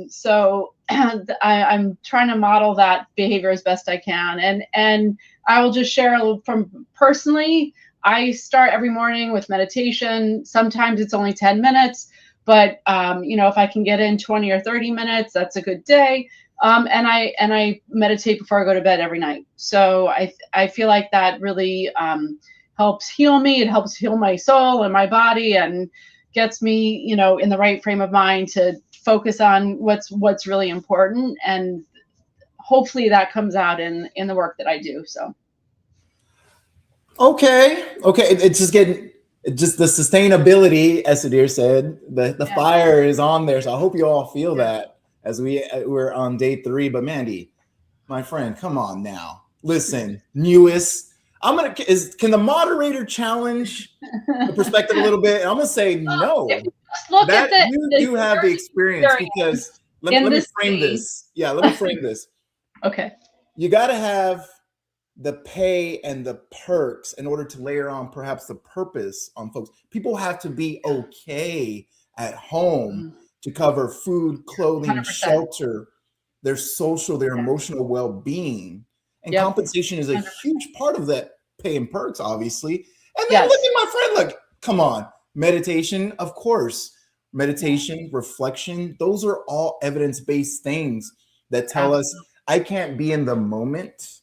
So I'm trying to model that behavior as best I can. And I will just share from personally, I start every morning with meditation. Sometimes it's only 10 minutes, but if I can get in 20 or 30 minutes, that's a good day. And I meditate before I go to bed every night. So I feel like that really helps heal me. It helps heal my soul and my body, and gets me, in the right frame of mind to focus on what's really important. And hopefully that comes out in the work that I do. So. Okay. It's just the sustainability, as Sudhir said, the fire is on there. So I hope you all feel that as we're on day 3. But Mandy, my friend, come on now. Listen, newest. Can the moderator challenge the perspective a little bit? And I'm gonna say no. Look that at you have the experience, because let me frame this. Yeah, let me frame this. Okay. You got to have the pay and the perks in order to layer on perhaps the purpose on folks. People have to be okay at home to cover food, clothing, 100%. shelter, their social, their emotional well-being. And compensation is a huge part of that pay and perks, obviously. And then look at my friend, look, come on. Meditation, of course. Meditation, reflection, those are all evidence-based things that tell us I can't be in the moment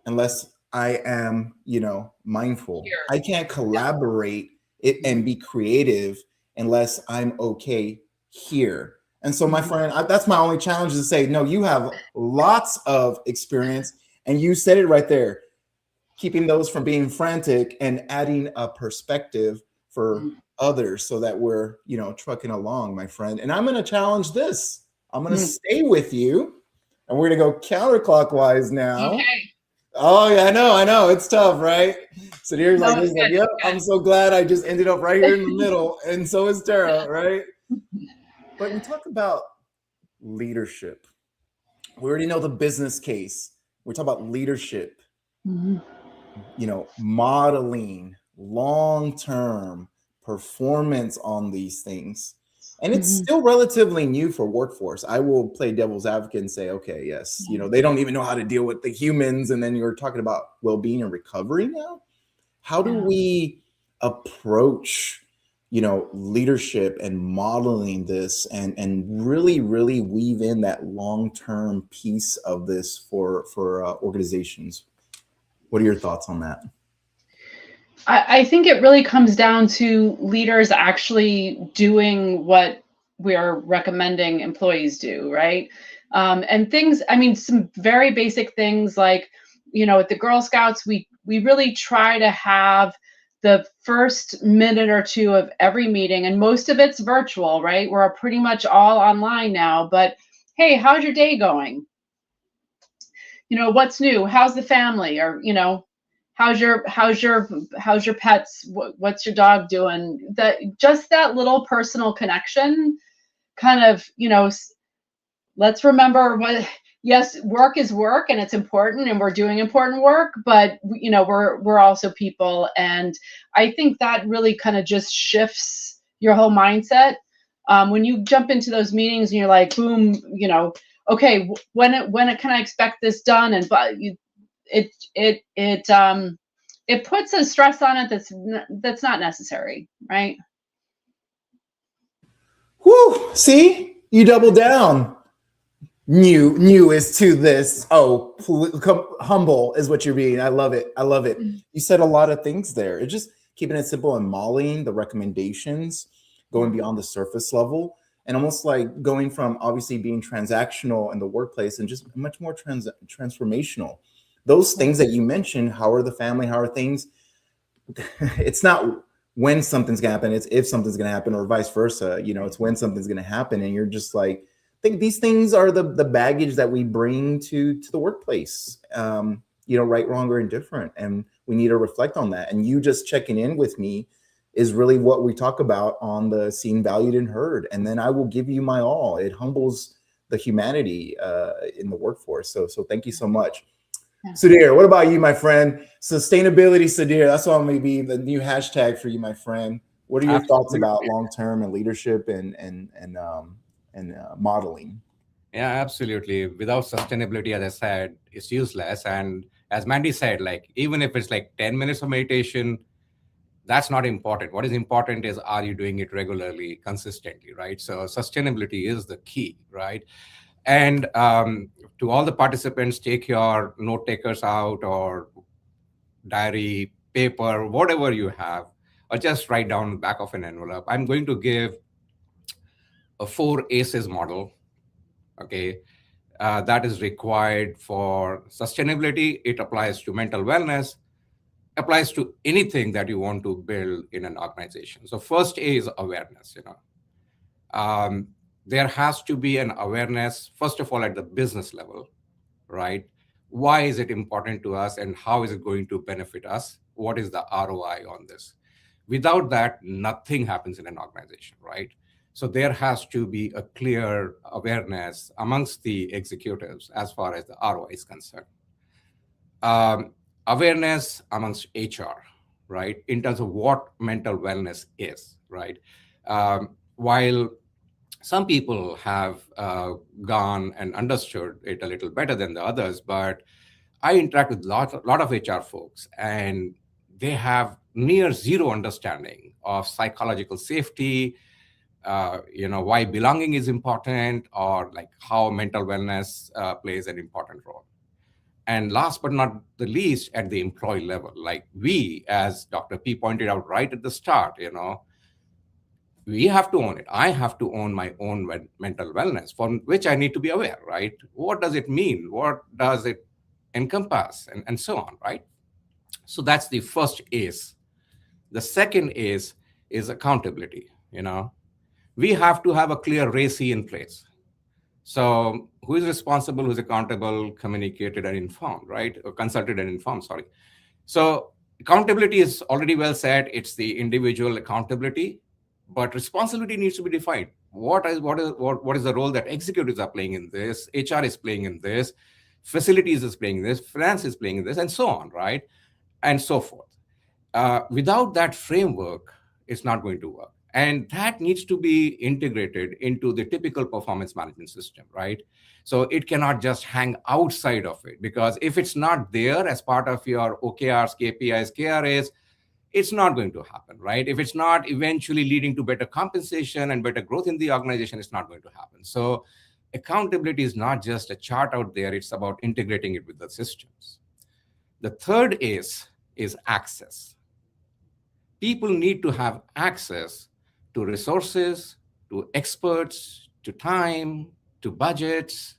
unless I am, mindful. I can't collaborate it and be creative unless I'm okay here. And so, my friend, that's my only challenge, is to say, no, you have lots of experience, and you said it right there, keeping those from being frantic and adding a perspective for others so that we're, trucking along, my friend. And I'm going to challenge this. I'm going to stay with you, and we're going to go counterclockwise now. Okay. Oh yeah, I know. It's tough, right? So here's like, yep, I'm so glad I just ended up right here in the middle. And so is Tara, right? But we talk about leadership. We already know the business case. We talk about leadership, modeling long-term performance on these things. And it's still relatively new for workforce. I will play devil's advocate and say, okay, yes, they don't even know how to deal with the humans. And then you're talking about well-being and recovery now. How do we approach, leadership and modeling this and really, really weave in that long-term piece of this for organizations? What are your thoughts on that? I think it really comes down to leaders actually doing what we are recommending employees do, right? And things, some very basic things like, at the Girl Scouts, we really try to have the first minute or two of every meeting, and most of it's virtual, right? We're pretty much all online now, but hey, how's your day going? What's new? How's the family? Or, how's your pets? What's your dog doing? That little personal connection kind of, let's remember yes, work is work and it's important and we're doing important work, but we're also people. And I think that really kind of just shifts your whole mindset. When you jump into those meetings and you're like, boom, okay, when can I expect this done? And it puts a stress on it that's not necessary, right? Whew, see, you double down. New is to this. Oh, humble is what you're being. I love it. You said a lot of things there. It's just keeping it simple and modeling the recommendations, going beyond the surface level, and almost like going from obviously being transactional in the workplace and just much more transformational. Those things that you mentioned, how are the family, how are things? It's not when something's gonna happen, it's if something's gonna happen, or vice versa. It's when something's gonna happen, and you're just like, I think these things are the baggage that we bring to the workplace, right, wrong, or indifferent. And we need to reflect on that. And you just checking in with me is really what we talk about on the Seen, Valued, and Heard. And then I will give you my all. It humbles the humanity in the workforce. So thank you so much. Sudhir, what about you, my friend? Sustainability, Sudhir. That's all maybe the new hashtag for you, my friend. What are your thoughts about long-term and leadership and modeling? Yeah, absolutely. Without sustainability, as I said, it's useless. And as Mandy said, like even if it's like 10 minutes of meditation, that's not important. What is important is, are you doing it regularly, consistently, right? So sustainability is the key, right? And to all the participants, take your note takers out, or diary, paper, whatever you have, or just write down the back of an envelope. I'm going to give a 4 ACEs model, okay? That is required for sustainability. It applies to mental wellness, applies to anything that you want to build in an organization. So first A is awareness. There has to be an awareness, first of all, at the business level, right? Why is it important to us, and how is it going to benefit us? What is the ROI on this? Without that, nothing happens in an organization, right? So there has to be a clear awareness amongst the executives as far as the ROI is concerned. Awareness amongst HR, right? In terms of what mental wellness is, right? While some people have gone and understood it a little better than the others, but I interact with a lot of HR folks, and they have near zero understanding of psychological safety, why belonging is important, or like how mental wellness plays an important role. And last but not the least, at the employee level, like we, as Dr. P pointed out right at the start, we have to own it. I have to own my own mental wellness, for which I need to be aware, right? What does it mean? What does it encompass? And so on, right? So that's the first ACE. The second ACE is accountability. We have to have a clear RACI in place. So who is responsible, who's accountable, communicated and informed, right? Or consulted and informed, sorry. So accountability is already well said. It's the individual accountability, but responsibility needs to be defined. What is the role that executives are playing in this? HR is playing in this. Facilities is playing in this. Finance is playing in this, and so on, right? And so forth. Without that framework, it's not going to work. And that needs to be integrated into the typical performance management system, right? So it cannot just hang outside of it, because if it's not there as part of your OKRs, KPIs, KRAs, it's not going to happen, right? If it's not eventually leading to better compensation and better growth in the organization, it's not going to happen. So accountability is not just a chart out there, it's about integrating it with the systems. The third is access. People need to have access to resources, to experts, to time, to budgets,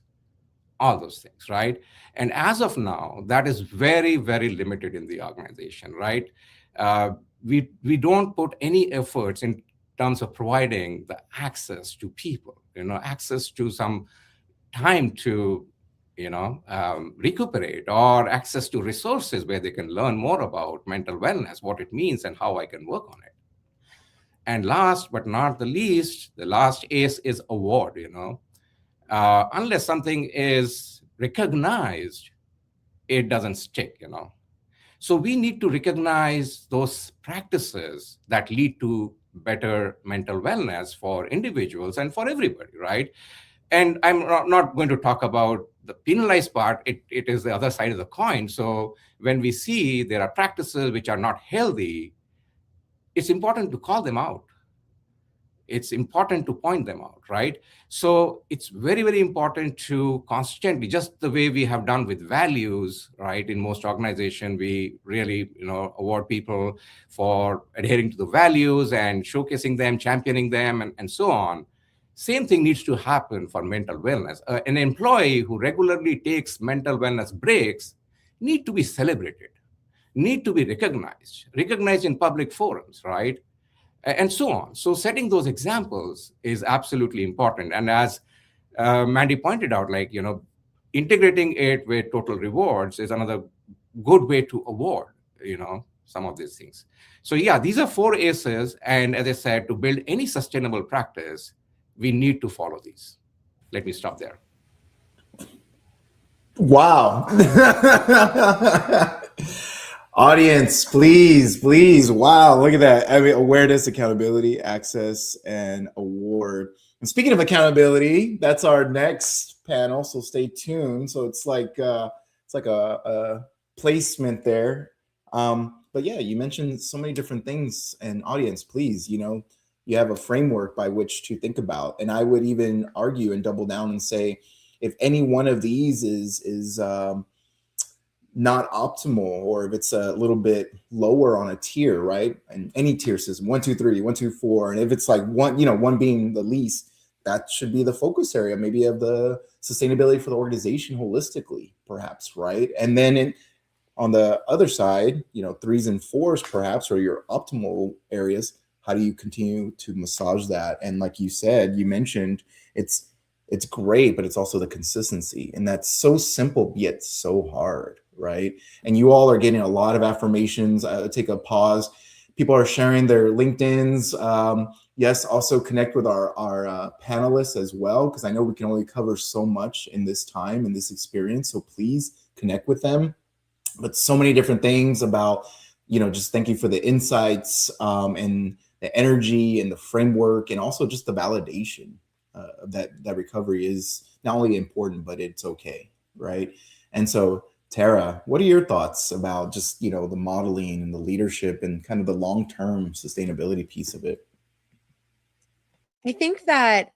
all those things, right? And as of now, that is very, very limited in the organization, right? We don't put any efforts in terms of providing the access to people, access to some time to, recuperate, or access to resources where they can learn more about mental wellness, what it means, and how I can work on it. And last but not the least, the last ACE is award. Unless something is recognized, it doesn't stick. So we need to recognize those practices that lead to better mental wellness for individuals and for everybody, right? And I'm not going to talk about the penalized part. It is the other side of the coin. So when we see there are practices which are not healthy, it's important to call them out. It's important to point them out, right? So it's very, very important to constantly, just the way we have done with values, right? In most organizations, we really, award people for adhering to the values and showcasing them, championing them, and so on. Same thing needs to happen for mental wellness. An employee who regularly takes mental wellness breaks need to be celebrated, need to be recognized in public forums, right? And so on. So setting those examples is absolutely important. And as Mandy pointed out, integrating it with total rewards is another good way to award, some of these things. So yeah, these are 4 ACEs. And as I said, to build any sustainable practice, we need to follow these. Let me stop there. Wow. Audience, please. Wow, look at that. I mean, awareness, accountability, access, and award. And speaking of accountability, that's our next panel. So stay tuned. So it's like a placement there. But yeah, you mentioned so many different things. And audience, please, you have a framework by which to think about. And I would even argue and double down and say, if any one of these is not optimal, or if it's a little bit lower on a tier, right? And any tier system, 1, 2, 3, 1, 2, 4. And if it's like one being the least, that should be the focus area, maybe of the sustainability for the organization holistically, perhaps, right? And then on the other side, 3s and 4s, perhaps, or your optimal areas, how do you continue to massage that? And like you said, you mentioned it's great, but it's also the consistency. And that's so simple, yet so hard, right? And you all are getting a lot of affirmations. Take a pause. People are sharing their LinkedIns. Yes, also connect with our panelists as well, because I know we can only cover so much in this time, in this experience. So please connect with them. But so many different things about, just thank you for the insights and the energy and the framework, and also just the validation that recovery is not only important, but it's okay, right? And so, Tara, what are your thoughts about just, the modeling and the leadership and kind of the long-term sustainability piece of it? I think that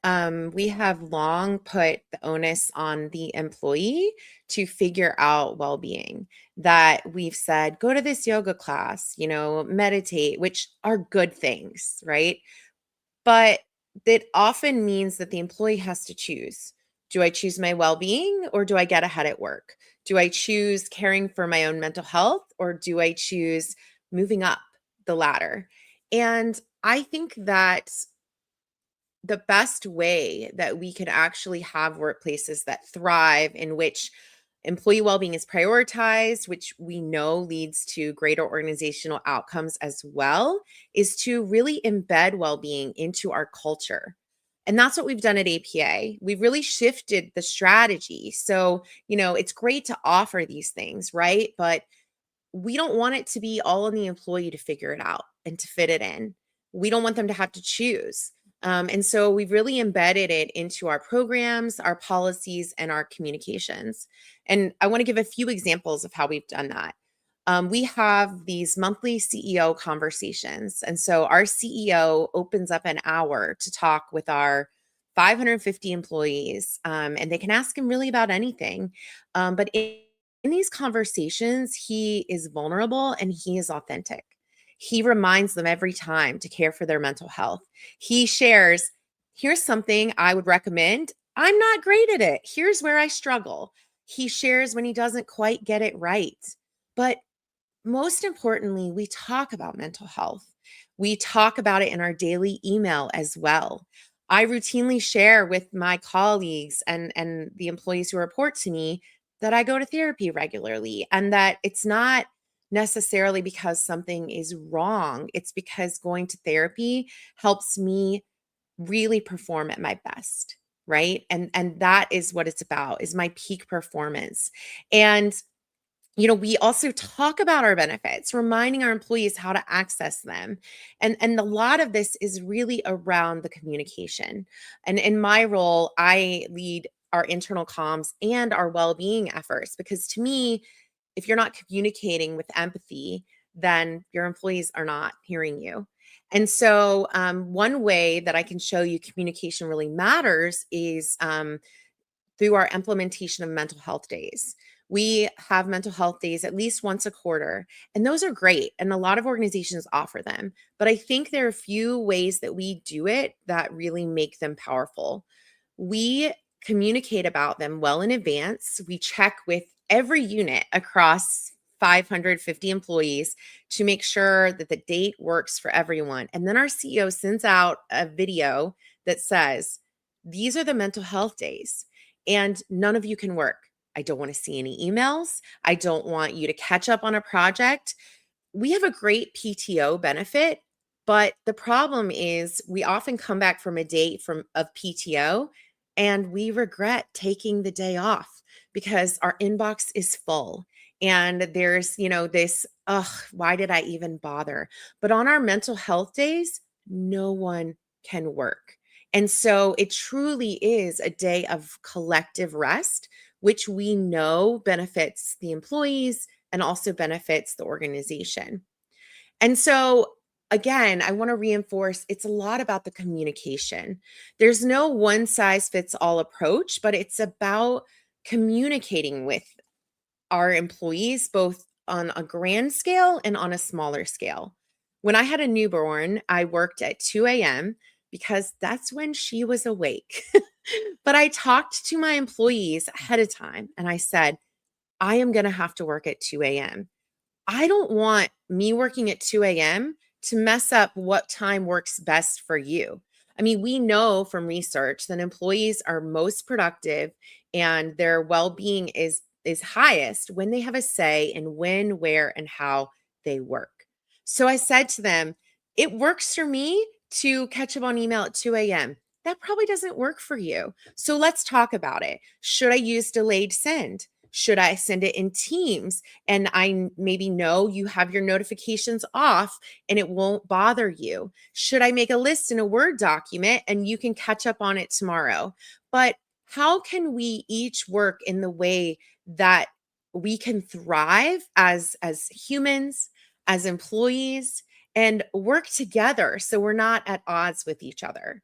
we have long put the onus on the employee to figure out well-being. That we've said, go to this yoga class, meditate, which are good things, right? But that often means that the employee has to choose. Do I choose my well-being, or do I get ahead at work? Do I choose caring for my own mental health, or do I choose moving up the ladder? And I think that the best way that we can actually have workplaces that thrive, in which employee well-being is prioritized, which we know leads to greater organizational outcomes as well, is to really embed well-being into our culture. And that's what we've done at APA. We've really shifted the strategy. So, it's great to offer these things, right? But we don't want it to be all on the employee to figure it out and to fit it in. We don't want them to have to choose. And so we've really embedded it into our programs, our policies, and our communications. And I want to give a few examples of how we've done that. We have these monthly CEO conversations. And so our CEO opens up an hour to talk with our 550 employees, and they can ask him really about anything. But in these conversations, he is vulnerable and he is authentic. He reminds them every time to care for their mental health. He shares, here's something I would recommend. I'm not great at it. Here's where I struggle. He shares when he doesn't quite get it right. But most importantly, we talk about mental health. We talk about it in our daily email as well. I routinely share with my colleagues and the employees who report to me that I go to therapy regularly, and that it's not necessarily because something is wrong. It's because going to therapy helps me really perform at my best, right? And that is what it's about, is my peak performance. And we also talk about our benefits, reminding our employees how to access them. And a lot of this is really around the communication. And in my role, I lead our internal comms and our well-being efforts, because to me, if you're not communicating with empathy, then your employees are not hearing you. And so one way that I can show you communication really matters is through our implementation of mental health days. We have mental health days at least once a quarter, and those are great. And a lot of organizations offer them. But I think there are a few ways that we do it that really make them powerful. We communicate about them well in advance. We check with every unit across 550 employees to make sure that the date works for everyone. And then our CEO sends out a video that says, these are the mental health days, and none of you can work. I don't want to see any emails. I don't want you to catch up on a project. We have a great PTO benefit, but the problem is we often come back from a day of PTO and we regret taking the day off because our inbox is full and there's, this, why did I even bother? But on our mental health days, no one can work. And so it truly is a day of collective rest, which we know benefits the employees and also benefits the organization. And so, again, I want to reinforce it's a lot about the communication. There's no one size fits all approach, but it's about communicating with our employees, both on a grand scale and on a smaller scale. When I had a newborn, I worked at 2 a.m. because that's when she was awake. But I talked to my employees ahead of time and I said, I am going to have to work at 2 a.m. I don't want me working at 2 a.m. to mess up what time works best for you. I mean, we know from research that employees are most productive and their well-being is highest when they have a say in when, where, and how they work. So I said to them, it works for me to catch up on email at 2 a.m. That probably doesn't work for you. So let's talk about it. Should I use delayed send? Should I send it in Teams? And I maybe know you have your notifications off and it won't bother you. Should I make a list in a Word document and you can catch up on it tomorrow? But how can we each work in the way that we can thrive as humans, as employees, and work together so we're not at odds with each other?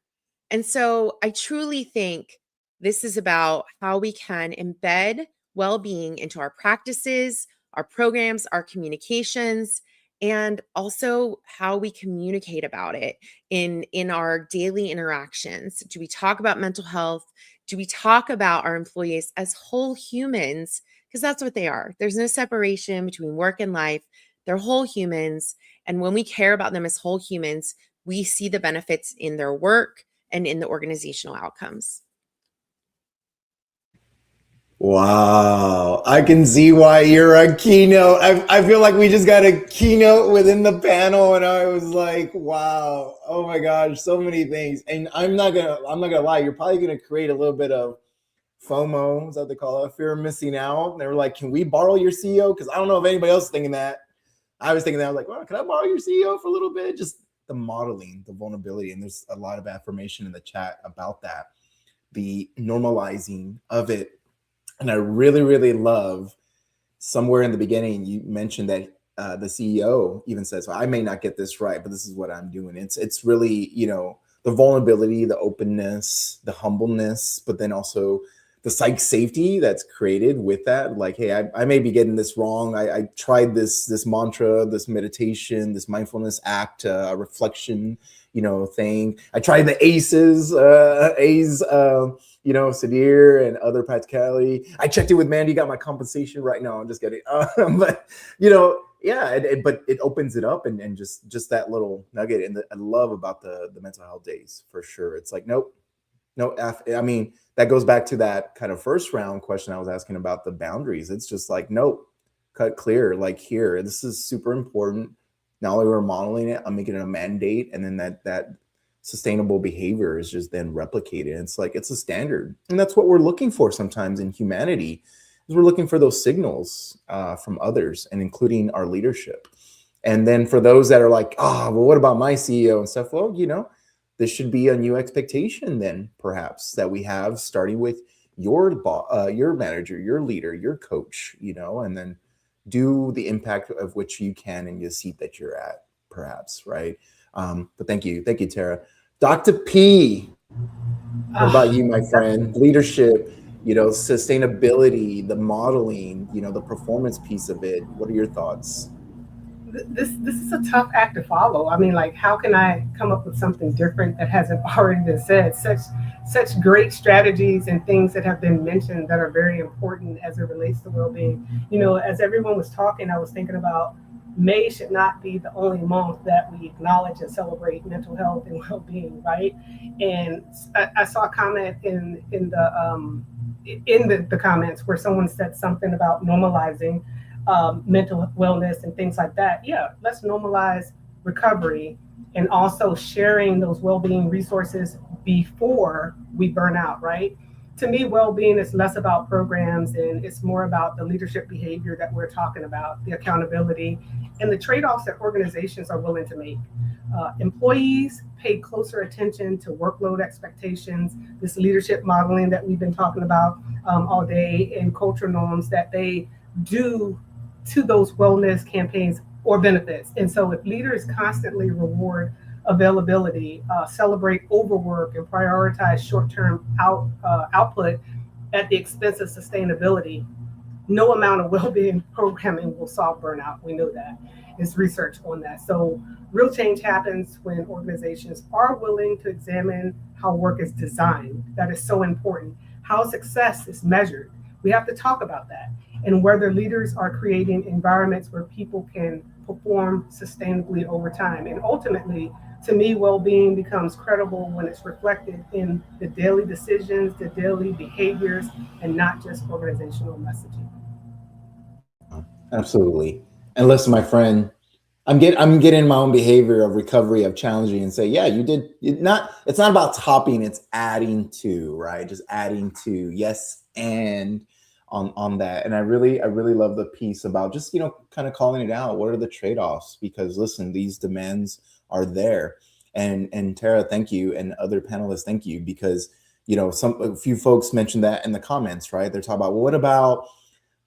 And so I truly think this is about how we can embed well-being into our practices, our programs, our communications, and also how we communicate about it in our daily interactions. Do we talk about mental health? Do we talk about our employees as whole humans? Because that's what they are. There's no separation between work and life. They're whole humans. And when we care about them as whole humans, we see the benefits in their work and in the organizational outcomes. Wow. I can see why you're a keynote. I feel like we just got a keynote within the panel and I was like, wow. Oh my gosh, so many things. And I'm not gonna lie, you're probably gonna create a little bit of FOMO, is that what they call it? Fear of missing out. And they were like, can we borrow your CEO? Because I don't know if anybody else is thinking that. I was thinking that. I was like, well, can I borrow your CEO for a little bit? Just the modeling, the vulnerability. And there's a lot of affirmation in the chat about that. The normalizing of it. And I really, really love somewhere in the beginning, you mentioned that the CEO even says, well, I may not get this right, but this is what I'm doing. It's really, the vulnerability, the openness, the humbleness, but then also the psych safety that's created with that. Like, hey, I may be getting this wrong. I tried this mantra, this meditation, this mindfulness act, reflection, thing. I tried the ACEs, Sadir and other practicality. I checked it with Mandy, got my compensation right now. I'm just kidding. But, but it opens it up and just that little nugget. And I love about the mental health days for sure. It's like, nope. No, I mean, that goes back to that kind of first round question I was asking about the boundaries. It's just like, nope, cut clear, like here, this is super important. Not only we're modeling it, I'm making it a mandate. And then that sustainable behavior is just then replicated. It's like, it's a standard. And that's what we're looking for sometimes in humanity, is we're looking for those signals from others and including our leadership. And then for those that are like, well, what about my CEO and stuff? Well, this should be a new expectation then perhaps that we have, starting with your manager, your leader, your coach, and then do the impact of which you can in the seat that you're at, perhaps, right? But thank you, Tara. Dr. P, what about you, my friend? Leadership, sustainability, the modeling, the performance piece of it. What are your thoughts? This is a tough act to follow. I mean, like, how can I come up with something different that hasn't already been said? Such great strategies and things that have been mentioned that are very important as it relates to well-being. As everyone was talking, I was thinking about May should not be the only month that we acknowledge and celebrate mental health and well-being, right? And I saw a comment in the comments where someone said something about normalizing mental wellness and things like that. Yeah, let's normalize recovery and also sharing those well-being resources before we burn out, right? To me, well-being is less about programs and it's more about the leadership behavior that we're talking about, the accountability, and the trade-offs that organizations are willing to make. Employees pay closer attention to workload expectations, this leadership modeling that we've been talking about all day, and cultural norms that they do to those wellness campaigns or benefits. And so if leaders constantly reward availability, celebrate overwork, and prioritize short-term output at the expense of sustainability, no amount of well-being programming will solve burnout. We know that. There's research on that. So real change happens when organizations are willing to examine how work is designed. That is so important. How success is measured. We have to talk about that. And whether leaders are creating environments where people can perform sustainably over time. And ultimately, to me, well-being becomes credible when it's reflected in the daily decisions, the daily behaviors, and not just organizational messaging. Absolutely. And listen, my friend, I'm getting my own behavior of recovery of challenging and say, yeah, it's not about topping, it's adding to, right? Just adding to, yes, and on that. And I really love the piece about just, kind of calling it out. What are the trade-offs? Because listen, these demands are there. And Tara, thank you. And other panelists, thank you. Because, a few folks mentioned that in the comments, right? They're talking about, well, what about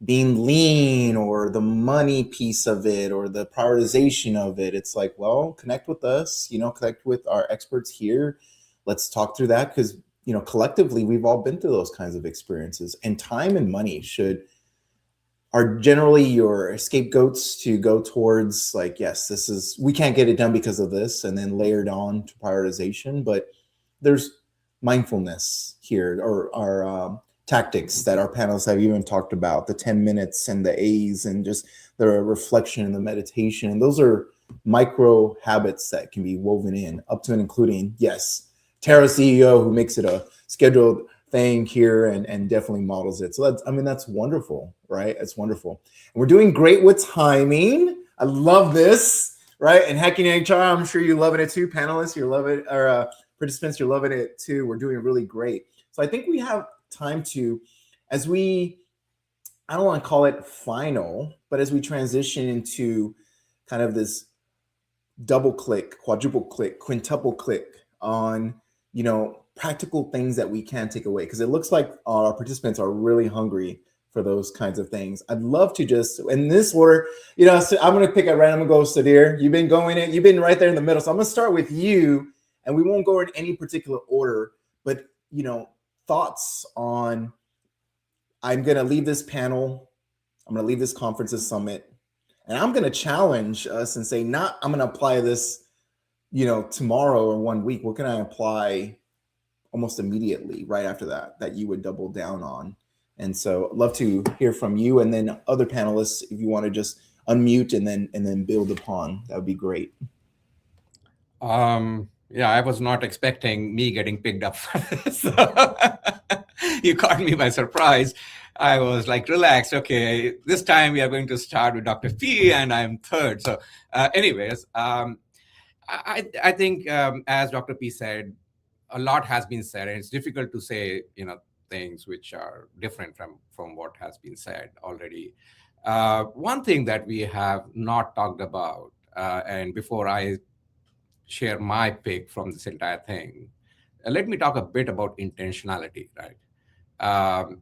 being lean or the money piece of it or the prioritization of it? It's like, well, connect with us, connect with our experts here. Let's talk through that because, collectively, we've all been through those kinds of experiences, and time and money are generally your scapegoats to go towards like, yes, we can't get it done because of this, and then layered on to prioritization. But there's mindfulness here or tactics that our panelists have even talked about, the 10 minutes and the A's and just the reflection and the meditation. And those are micro habits that can be woven in up to and including, yes, Tara CEO who makes it a scheduled thing here and definitely models it. So that's wonderful, right? It's wonderful. And we're doing great with timing. I love this, right? And hacking HR, I'm sure you're loving it too. Panelists, you love it, or participants, you're loving it too. We're doing really great. So I think we have time to, I don't want to call it final, but as we transition into kind of this double click, quadruple click, quintuple click on, practical things that we can take away. Because it looks like our participants are really hungry for those kinds of things. I'd love to just, in this order, I'm going to pick at random and go, Sadir. You've been right there in the middle. So I'm going to start with you, and we won't go in any particular order, but, thoughts on, I'm going to leave this panel, I'm going to leave this conference, this summit, and I'm going to challenge us and say, I'm going to apply this, tomorrow or 1 week. What can I apply almost immediately right after that you would double down on? And so I'd love to hear from you, and then other panelists, if you want to just unmute and then build upon, that would be great. Yeah, I was not expecting me getting picked up for this. You caught me by surprise. I was like, relaxed. Okay, this time we are going to start with Dr. P, and I'm third. So anyways, I think as Dr. P said, a lot has been said, and it's difficult to say, things which are different from what has been said already. One thing that we have not talked about, and before I share my pick from this entire thing, let me talk a bit about intentionality, right?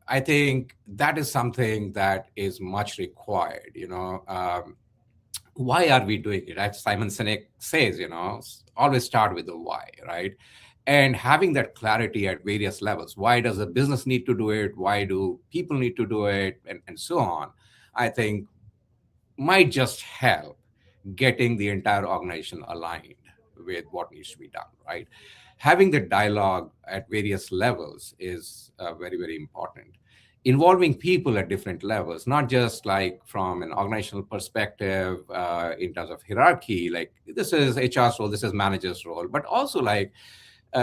I think that is something that is much required. Why are we doing it? As Simon Sinek says, always start with the why, right? And having that clarity at various levels. Why does a business need to do it? Why do people need to do it? And so on, I think might just help getting the entire organization aligned with what needs to be done, right? Having the dialogue at various levels is very, very important. Involving people at different levels, not just like from an organizational perspective in terms of hierarchy, like this is HR's role, this is manager's role, but also like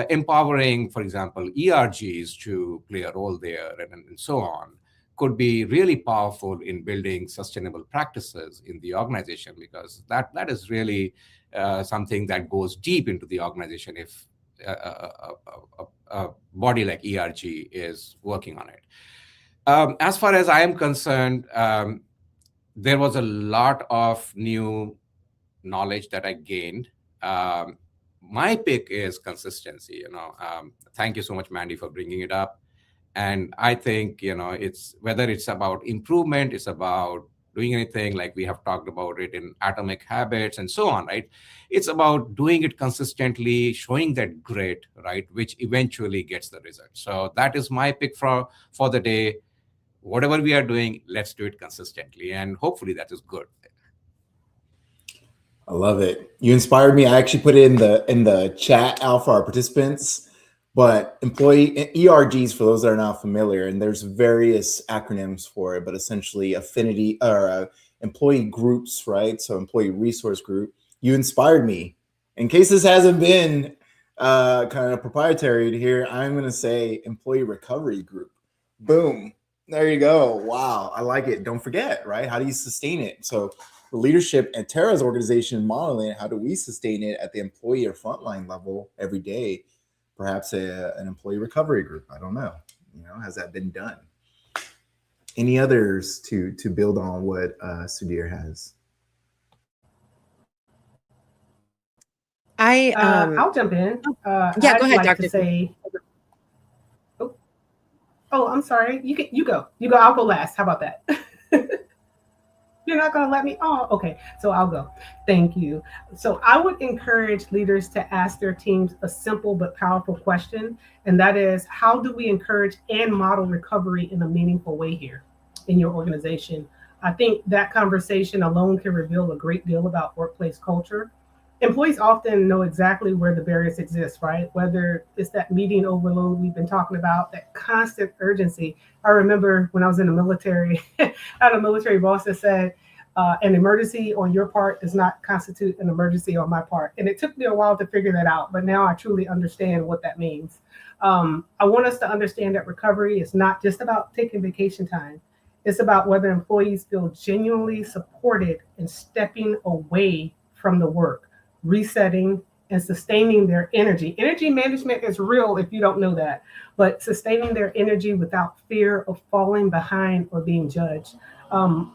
empowering, for example, ERGs to play a role there and so on, could be really powerful in building sustainable practices in the organization, because that is really something that goes deep into the organization. If a body like ERG is working on it. As far as I am concerned, there was a lot of new knowledge that I gained. My pick is consistency. Thank you so much, Mandy, for bringing it up. And I think it's whether it's about improvement, it's about doing anything like we have talked about it in atomic habits and so on, right? It's about doing it consistently, showing that grit, right, which eventually gets the result. So that is my pick for the day. Whatever we are doing, let's do it consistently, and hopefully that is good. I love it. You inspired me. I actually put it in the chat out for our participants. But employee ERGs, for those that are not familiar, and there's various acronyms for it, but essentially affinity or employee groups, right? So employee resource group. You inspired me. In case this hasn't been kind of proprietary to here, I'm going to say employee recovery group. Boom. There you go. Wow. I like it. Don't forget, right? How do you sustain it? So the leadership at Tara's organization modeling, how do we sustain it at the employee or frontline level every day? Perhaps an employee recovery group. I don't know. Has that been done? Any others to build on what Sudhir has? I'll jump in. Yeah, go ahead, Dr. Oh, I'm sorry. You go. I'll go last. How about that? You're not going to let me? Oh, okay. So I'll go. Thank you. So I would encourage leaders to ask their teams a simple but powerful question. And that is, how do we encourage and model recovery in a meaningful way here in your organization? I think that conversation alone can reveal a great deal about workplace culture. Employees often know exactly where the barriers exist, right? Whether it's that meeting overload we've been talking about, that constant urgency. I remember when I was in the military, I had a military boss that said, an emergency on your part does not constitute an emergency on my part. And it took me a while to figure that out, but now I truly understand what that means. I want us to understand that recovery is not just about taking vacation time. It's about whether employees feel genuinely supported in stepping away from the work, resetting, and sustaining their energy. Energy management is real if you don't know that, but sustaining their energy without fear of falling behind or being judged.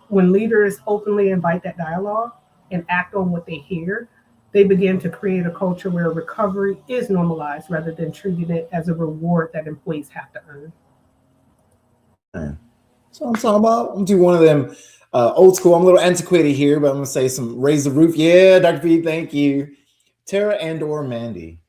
When leaders openly invite that dialogue and act on what they hear, they begin to create a culture where recovery is normalized rather than treating it as a reward that employees have to earn. So I'm talking about. I'm gonna do one of them old school. I'm a little antiquated here, but I'm gonna say some raise the roof. Yeah, Dr. P, thank you. Tara and/or Mandy.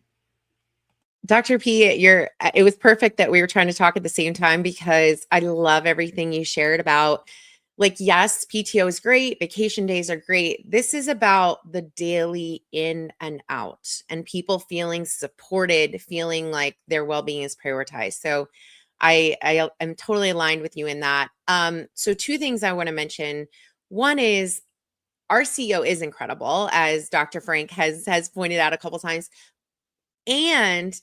Dr. P, it was perfect that we were trying to talk at the same time because I love everything you shared about, like, yes, PTO is great, vacation days are great. This is about the daily in and out and people feeling supported, feeling like their well-being is prioritized. So I am totally aligned with you in that. So two things I want to mention. One is our CEO is incredible, as Dr. Frank has pointed out a couple times. And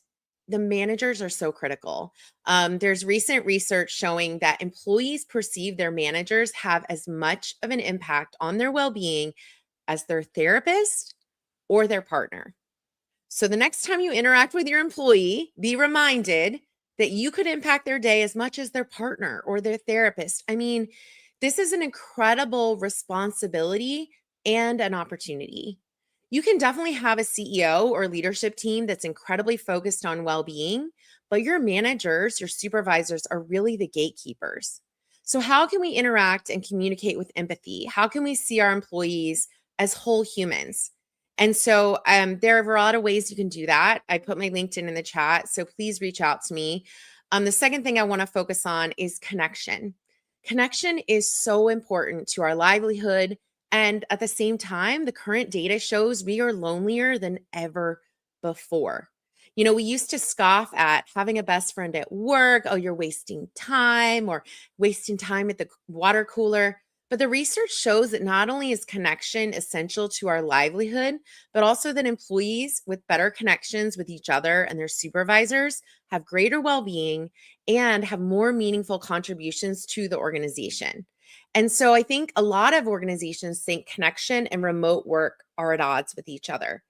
the managers are so critical. There's recent research showing that employees perceive their managers have as much of an impact on their well-being as their therapist or their partner. So the next time you interact with your employee, be reminded that you could impact their day as much as their partner or their therapist. I mean, this is an incredible responsibility and an opportunity. You can definitely have a CEO or leadership team that's incredibly focused on well-being, but your managers, your supervisors are really the gatekeepers. So how can we interact and communicate with empathy? How can we see our employees as whole humans? And so there are a lot of ways you can do that. I put my LinkedIn in the chat, so please reach out to me. The second thing I want to focus on is connection. Connection is so important to our livelihood. And at the same time, the current data shows we are lonelier than ever before. We used to scoff at having a best friend at work. Oh, you're wasting time, or wasting time at the water cooler. But the research shows that not only is connection essential to our livelihood, but also that employees with better connections with each other and their supervisors have greater well-being and have more meaningful contributions to the organization. And so I think a lot of organizations think connection and remote work are at odds with each other.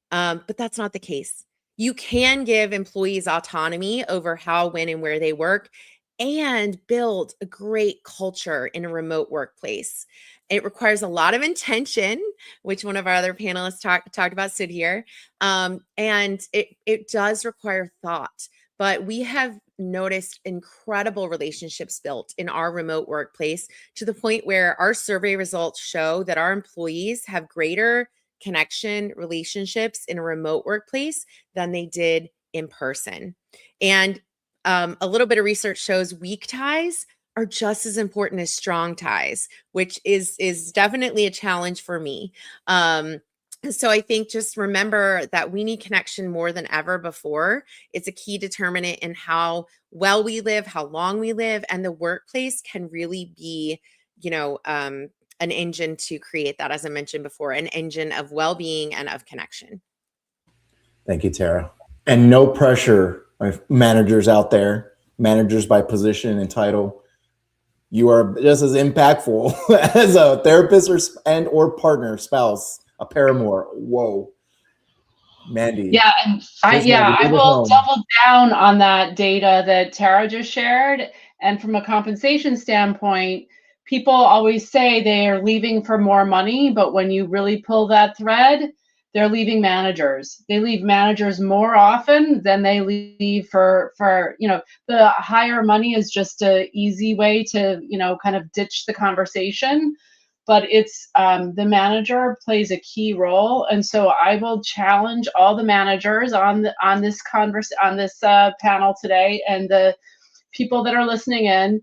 But that's not the case. you can give employees autonomy over how, when, and where they work and build a great culture in a remote workplace. It requires a lot of intention, which one of our other panelists talked about, Sid here. And it does require thought. But we have noticed incredible relationships built in our remote workplace to the point where our survey results show that our employees have greater connection relationships in a remote workplace than they did in person. And a little bit of research shows weak ties are just as important as strong ties, which is definitely a challenge for me. So I think just remember that we need connection more than ever before. It's a key determinant in how well we live, how long we live, and the workplace can really be, an engine to create that, as I mentioned before, an engine of well-being and of connection. Thank you, Tara. And no pressure, managers out there, managers by position and title. You are just as impactful as a therapist or partner, spouse, a paramour. Whoa. Mandy. Yeah, and I will double down on that data that Tara just shared. And from a compensation standpoint, people always say they are leaving for more money, but when you really pull that thread, they're leaving managers. They leave managers more often than they leave for the higher money is just an easy way to, kind of ditch the conversation. But it's the manager plays a key role, and so I will challenge all the managers on this panel today, and the people that are listening in,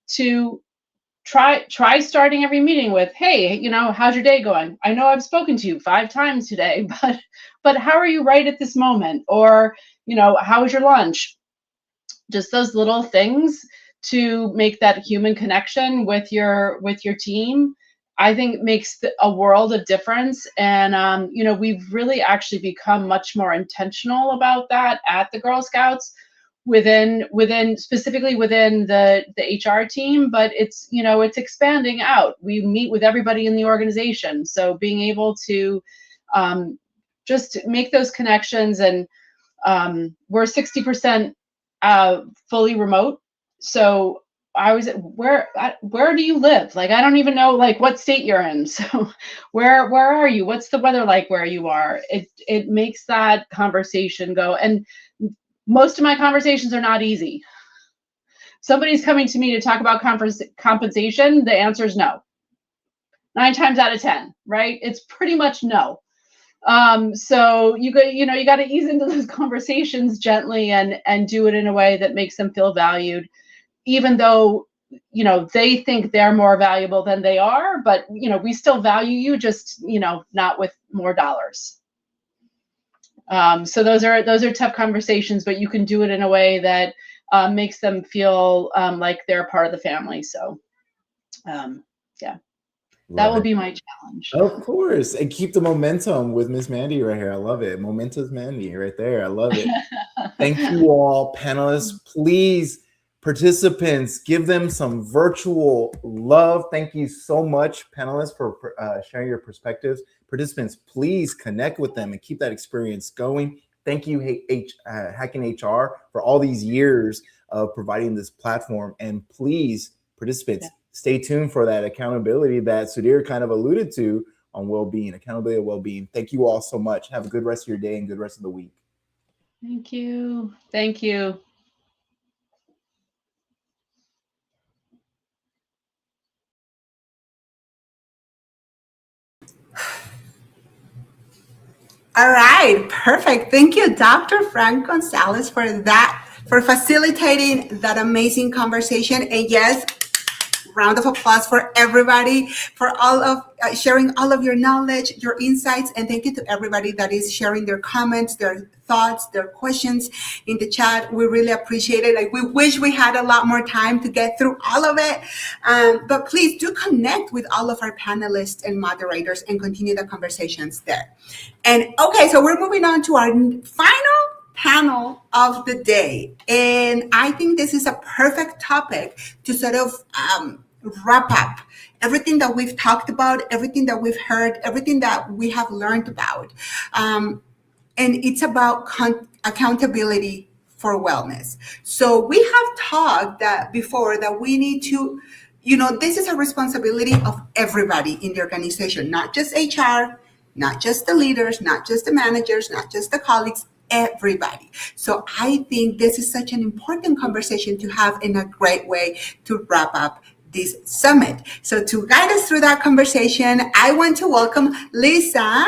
to try starting every meeting with, hey, how's your day going? I know I've spoken to you 5 times today, but how are you right at this moment? Or how was your lunch? Just those little things to make that human connection with your team, I think makes a world of difference. And we've really actually become much more intentional about that at the Girl Scouts, within specifically within the HR team, but it's expanding out. We meet with everybody in the organization, so being able to just make those connections. And we're 60% fully remote. So where do you live? Like, I don't even know what state you're in. So where are you? What's the weather like where you are? It makes that conversation go. And most of my conversations are not easy. Somebody's coming to me to talk about compensation. The answer is no. 9 times out of 10, right? It's pretty much no. So you got to ease into those conversations gently and do it in a way that makes them feel valued, even though they think they're more valuable than they are. But we still value you, just not with more dollars. So those are tough conversations, but you can do it in a way that makes them feel like they're part of the family. So yeah. That will be my challenge. Of course. And keep the momentum with Miss Mandy right here. I love it. Momentous Mandy right there. I love it. Thank you all, panelists. Please, participants, give them some virtual love. Thank you so much, panelists, for sharing your perspectives. Participants, please connect with them and keep that experience going. Thank you, Hacking HR, for all these years of providing this platform. And please, participants, stay tuned for that accountability that Sudhir kind of alluded to on well-being, accountability of well-being. Thank you all so much. Have a good rest of your day and good rest of the week. Thank you. Thank you. All right, perfect. Thank you, Dr. Frank Gonzalez, for facilitating that amazing conversation. And yes, round of applause for everybody for all of sharing all of your knowledge, your insights, and thank you to everybody that is sharing their comments, their thoughts, their questions in the chat. We really appreciate it. Like, we wish we had a lot more time to get through all of it, but please do connect with all of our panelists and moderators and continue the conversations there. And okay, so we're moving on to our final panel of the day. And I think this is a perfect topic to sort of wrap up everything that we've talked about, everything that we've heard, everything that we have learned about. and it's about accountability for wellness. So we have talked that before that we need to, this is a responsibility of everybody in the organization, not just HR, not just the leaders, not just the managers, not just the colleagues, everybody. So I think this is such an important conversation to have in a great way to wrap up this summit. So to guide us through that conversation, I want to welcome Lisa.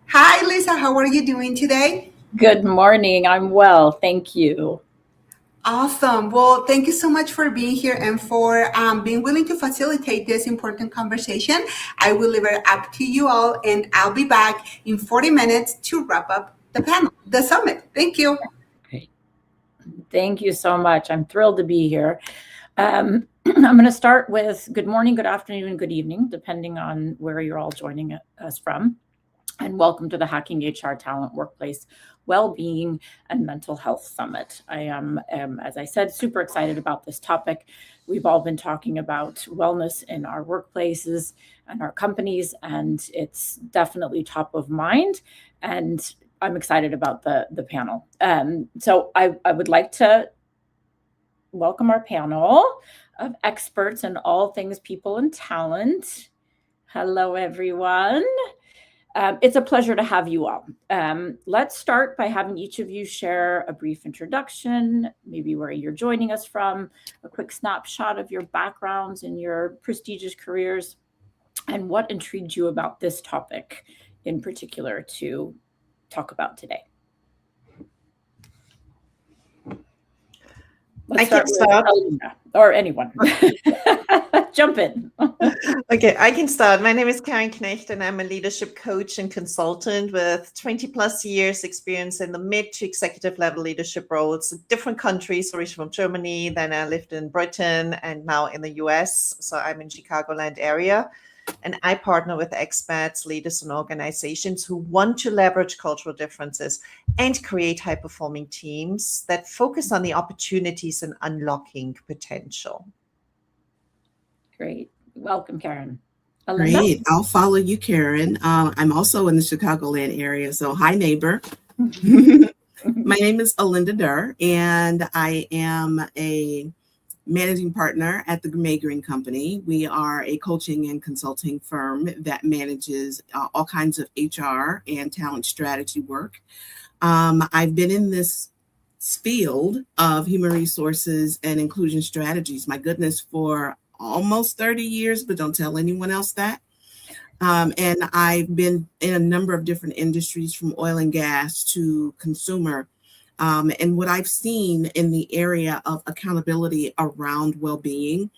Hi, Lisa. How are you doing today? Good morning. I'm well. Thank you. Awesome. Well, thank you so much for being here and for being willing to facilitate this important conversation. I will leave it up to you all, and I'll be back in 40 minutes to wrap up the panel, the summit. Thank you. Okay. Thank you so much. I'm thrilled to be here. I'm going to start with good morning, good afternoon, good evening, depending on where you're all joining us from. And welcome to the Hacking HR Talent Workplace Wellbeing and Mental Health Summit. I am, as I said, super excited about this topic. We've all been talking about wellness in our workplaces and our companies, and it's definitely top of mind. And I'm excited about the panel. So I would like to welcome our panel of experts in all things people and talent. Hello, everyone. It's a pleasure to have you all. Let's start by having each of you share a brief introduction, maybe where you're joining us from, a quick snapshot of your backgrounds and your prestigious careers, and what intrigued you about this topic in particular to talk about today. Let's I can start. Alina, or anyone. Jump in. Okay, I can start. My name is Karen Knecht, and I'm a leadership coach and consultant with 20 plus years experience in the mid to executive level leadership roles in different countries, originally from Germany, then I lived in Britain and now in the US. So I'm in Chicagoland area. And I partner with experts, leaders, and organizations who want to leverage cultural differences and create high-performing teams that focus on the opportunities and unlocking potential. Great. Welcome, Karen. Alinda? Great. I'll follow you, Karen. I'm also in the Chicagoland area. So hi, neighbor. My name is Alinda Durr, and I am a managing partner at the May Green Company. We are a coaching and consulting firm that manages all kinds of HR and talent strategy work. I've been in this field of human resources and inclusion strategies, my goodness, for almost 30 years, but don't tell anyone else that. And I've been in a number of different industries, from oil and gas to consumer. And what I've seen in the area of accountability around well-being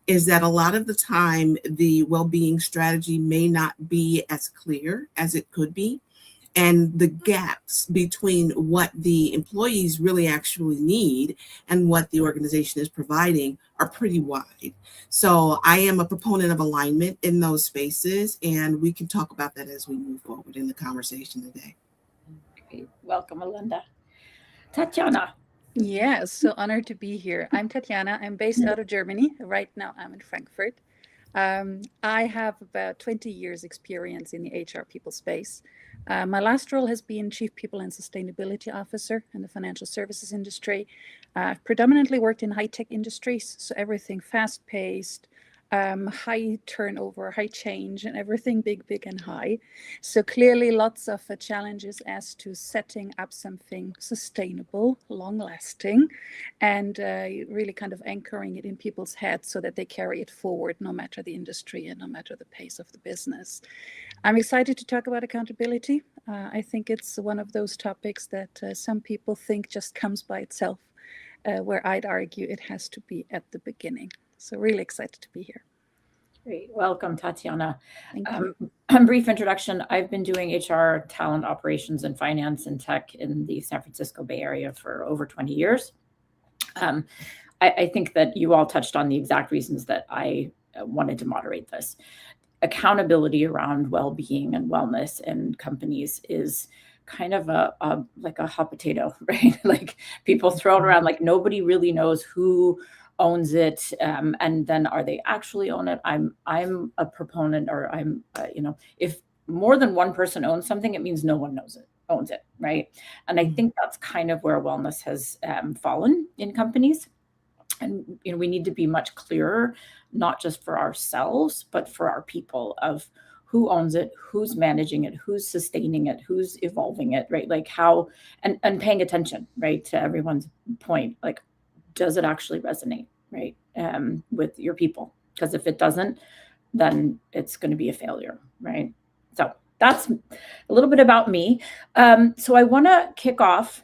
is that a lot of the time, the well-being strategy may not be as clear as it could be. And the gaps between what the employees really actually need and what the organization is providing are pretty wide. So I am a proponent of alignment in those spaces, and we can talk about that as we move forward in the conversation today. Great. Welcome, Alinda. Tatiana. Yes, so honored to be here. I'm Tatiana. I'm based out of Germany. Right now I'm in Frankfurt. I have about 20 years experience in the HR people space. My last role has been Chief People and Sustainability Officer in the financial services industry. I've predominantly worked in high-tech industries, so everything fast-paced, high turnover, high change, and everything big and high. So clearly lots of challenges as to setting up something sustainable, long-lasting, and really kind of anchoring it in people's heads so that they carry it forward no matter the industry and no matter the pace of the business. I'm excited to talk about accountability. I think it's one of those topics that some people think just comes by itself, where I'd argue it has to be at the beginning. So really excited to be here. Great. Welcome, Tatiana. Thank you. Brief introduction. I've been doing HR, talent operations, and finance and tech in the San Francisco Bay Area for over 20 years. I think that you all touched on the exact reasons that I wanted to moderate this. Accountability around well-being and wellness in companies is kind of like a hot potato, right? Like people throw it around like nobody really knows who owns it, and then are they actually own it? I'm a proponent, or I'm if more than one person owns something, it means no one knows it, owns it, right? And I think that's kind of where wellness has fallen in companies. And we need to be much clearer, not just for ourselves, but for our people, of who owns it, who's managing it, who's sustaining it, who's evolving it, right? Like how, and paying attention, right, to everyone's point, like, does it actually resonate, right, with your people? Because if it doesn't, then it's going to be a failure, right? So that's a little bit about me. So I want to kick off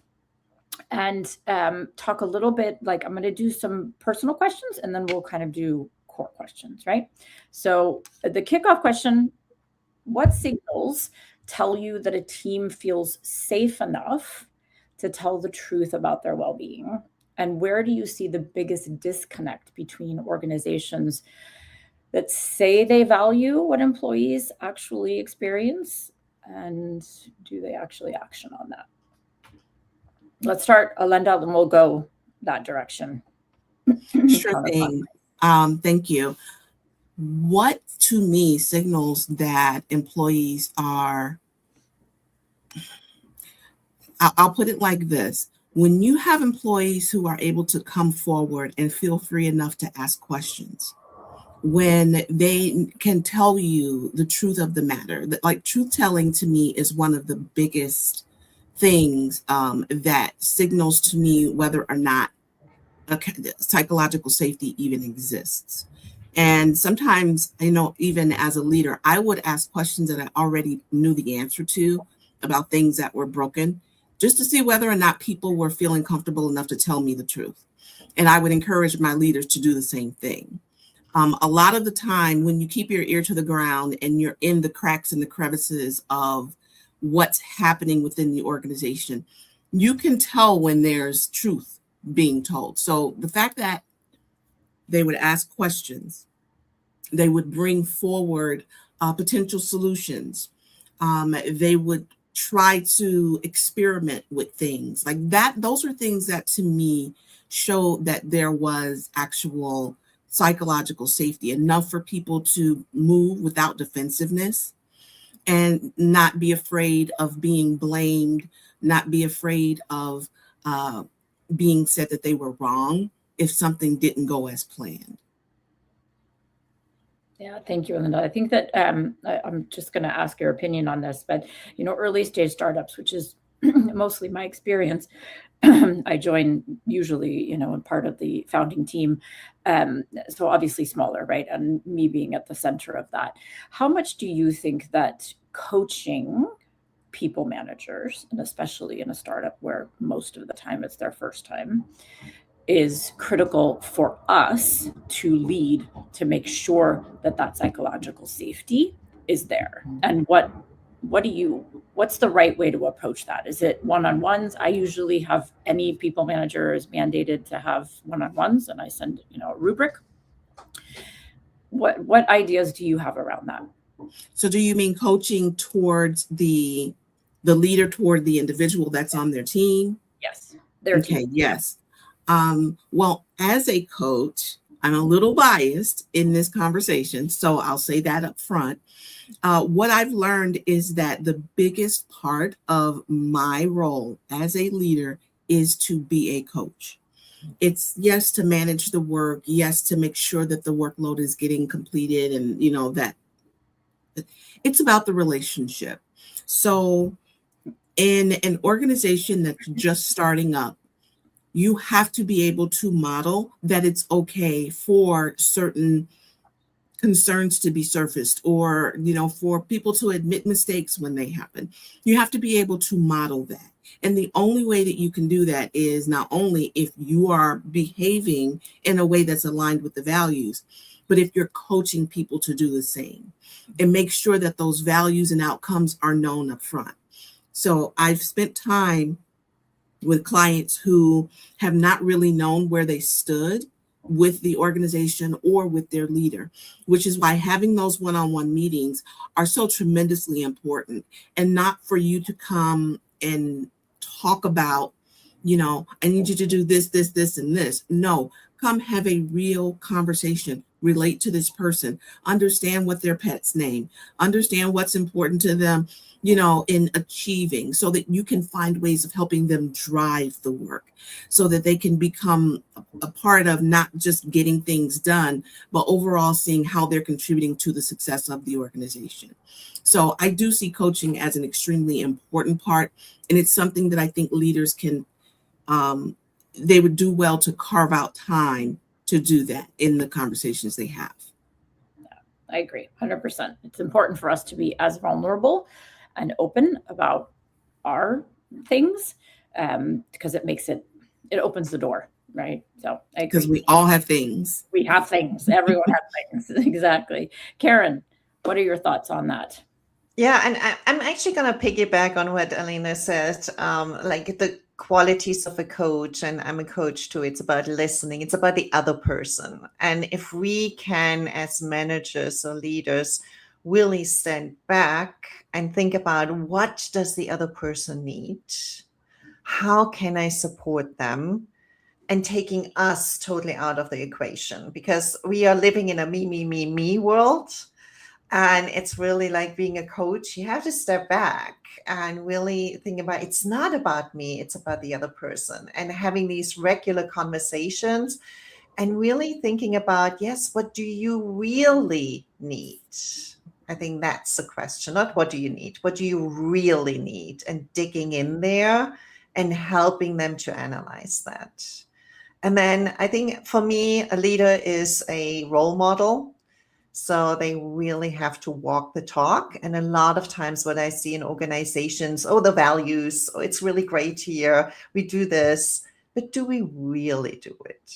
and talk a little bit, like, I'm going to do some personal questions and then we'll kind of do core questions, right? So the kickoff question: what signals tell you that a team feels safe enough to tell the truth about their well-being? And where do you see the biggest disconnect between organizations that say they value what employees actually experience, and do they actually action on that? Let's start, Alenda, and we'll go that direction. Sure thing. Thank you. What to me signals that employees are, I'll put it like this. When you have employees who are able to come forward and feel free enough to ask questions, when they can tell you the truth of the matter, like, truth telling to me is one of the biggest things that signals to me whether or not psychological safety even exists. And sometimes, even as a leader, I would ask questions that I already knew the answer to about things that were broken, just to see whether or not people were feeling comfortable enough to tell me the truth. And I would encourage my leaders to do the same thing. A lot of the time, when you keep your ear to the ground and you're in the cracks and the crevices of what's happening within the organization, you can tell when there's truth being told. So the fact that they would ask questions, they would bring forward potential solutions, they would try to experiment with things like that. Those are things that to me show that there was actual psychological safety, enough for people to move without defensiveness and not be afraid of being blamed, not be afraid of being said that they were wrong if something didn't go as planned. Yeah, thank you, Linda. I think that I'm just going to ask your opinion on this, but early stage startups, which is mostly my experience, I join usually, in part of the founding team. So obviously smaller, right? And me being at the center of that. How much do you think that coaching people managers, and especially in a startup where most of the time it's their first time, is critical for us to lead, to make sure that that psychological safety is there? And what's the right way to approach that? Is it one-on-ones? I usually have any people manager is mandated to have one-on-ones, and I send a rubric. What ideas do you have around that? So do you mean coaching towards the leader, toward the individual that's on their team? Yes, their team. Yes. Well, as a coach, I'm a little biased in this conversation, so I'll say that up front. What I've learned is that the biggest part of my role as a leader is to be a coach. It's, yes, to manage the work, yes, to make sure that the workload is getting completed, and that it's about the relationship. So in an organization that's just starting up, you have to be able to model that it's okay for certain concerns to be surfaced, or, for people to admit mistakes when they happen. You have to be able to model that. And the only way that you can do that is not only if you are behaving in a way that's aligned with the values, but if you're coaching people to do the same and make sure that those values and outcomes are known up front. So I've spent time with clients who have not really known where they stood with the organization or with their leader, which is why having those one-on-one meetings are so tremendously important. And not for you to come and talk about, I need you to do this, this, this, and this. No, come have a real conversation relate to this person, understand what their pet's name, understand what's important to them, in achieving, so that you can find ways of helping them drive the work so that they can become a part of not just getting things done, but overall seeing how they're contributing to the success of the organization. So I do see coaching as an extremely important part, and it's something that I think leaders can, they would do well to carve out time to do that in the conversations they have. I agree 100%. It's important for us to be as vulnerable and open about our things, because it opens the door, right? So I agree. Because we all have things. We have things. Everyone has things. Exactly. Karen, what are your thoughts on that? Yeah, and I'm actually going to piggyback on what Alina said, like the qualities of a coach, and I'm a coach too. It's about listening. It's about the other person. And if we can, as managers or leaders, really stand back and think about what does the other person need? How can I support them? And taking us totally out of the equation, because we are living in a me world. And it's really like being a coach, you have to step back and really think about, it's not about me, it's about the other person. And having these regular conversations and really thinking about, yes, what do you really need? I think that's the question, not what do you need, what do you really need? And digging in there and helping them to analyze that. And then I think for me, a leader is a role model. So they really have to walk the talk. And a lot of times what I see in organizations, the values, it's really great here, we do this, but do we really do it?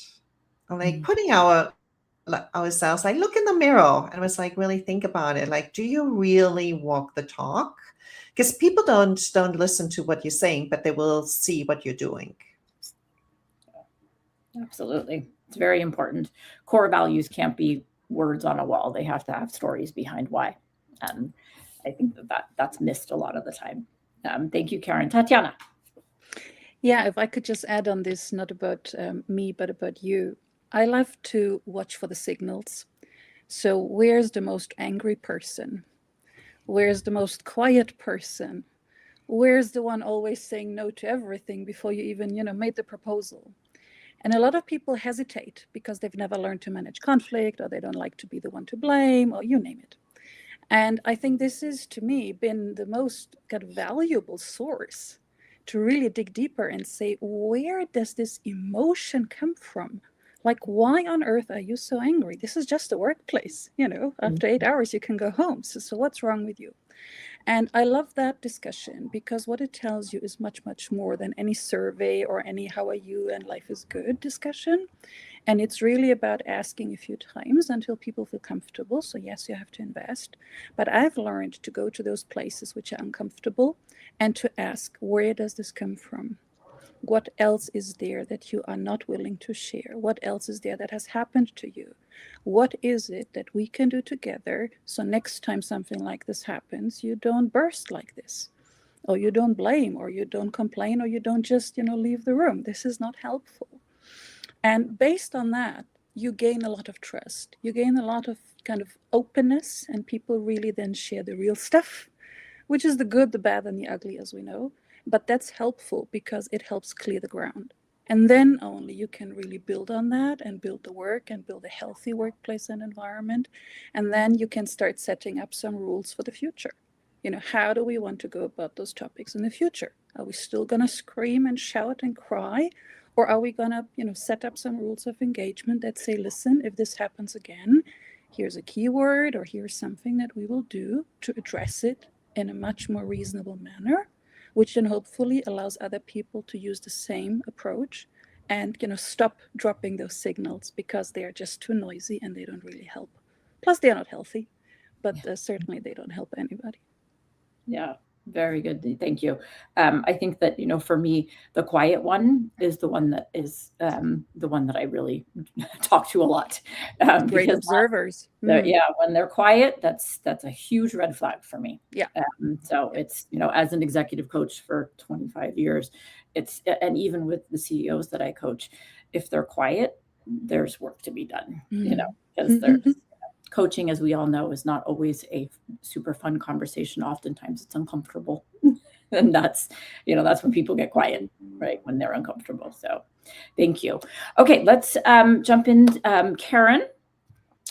Like putting ourselves, like look in the mirror and was like, really think about it. Like, do you really walk the talk? Because people don't listen to what you're saying, but they will see what you're doing. Absolutely. It's very important. Core values can't be words on a wall. They have to have stories behind why. And I think that's missed a lot of the time. Thank you, Karen. Tatiana. Yeah, if I could just add on this, not about me, but about you. I love to watch for the signals. So where's the most angry person? Where's the most quiet person? Where's the one always saying no to everything before you even, made the proposal? And a lot of people hesitate because they've never learned to manage conflict, or they don't like to be the one to blame, or you name it. And I think this is, to me, been the most kind of valuable source to really dig deeper and say, where does this emotion come from? Like, why on earth are you so angry? This is just a workplace, after 8 hours, you can go home. So what's wrong with you? And I love that discussion, because what it tells you is much, much more than any survey or any how are you and life is good discussion. And it's really about asking a few times until people feel comfortable. So yes, you have to invest. But I've learned to go to those places which are uncomfortable and to ask, where does this come from? What else is there that you are not willing to share? What else is there that has happened to you? What is it that we can do together so next time something like this happens, you don't burst like this, or you don't blame, or you don't complain, or you don't just, leave the room. This is not helpful. And based on that, you gain a lot of trust. You gain a lot of kind of openness, and people really then share the real stuff, which is the good, the bad, and the ugly, as we know. But that's helpful because it helps clear the ground. And then only you can really build on that and build the work and build a healthy workplace and environment. And then you can start setting up some rules for the future. How do we want to go about those topics in the future? Are we still going to scream and shout and cry? Or are we going to, set up some rules of engagement that say, listen, if this happens again, here's a keyword, or here's something that we will do to address it in a much more reasonable manner, which then hopefully allows other people to use the same approach and, stop dropping those signals because they are just too noisy and they don't really help. Plus, they're not healthy, but certainly they don't help anybody. Yeah, very good. Thank you. I think that, for me, the quiet one is the one that is the one that I really talk to a lot. Great observers. Yeah, when they're quiet, that's a huge red flag for me. Yeah. So it's, as an executive coach for 25 years, and even with the CEOs that I coach, if they're quiet, there's work to be done, because there's coaching, as we all know, is not always a super fun conversation. Oftentimes it's uncomfortable. And that's when people get quiet, right? When they're uncomfortable. So thank you. Okay, let's jump in. Karen,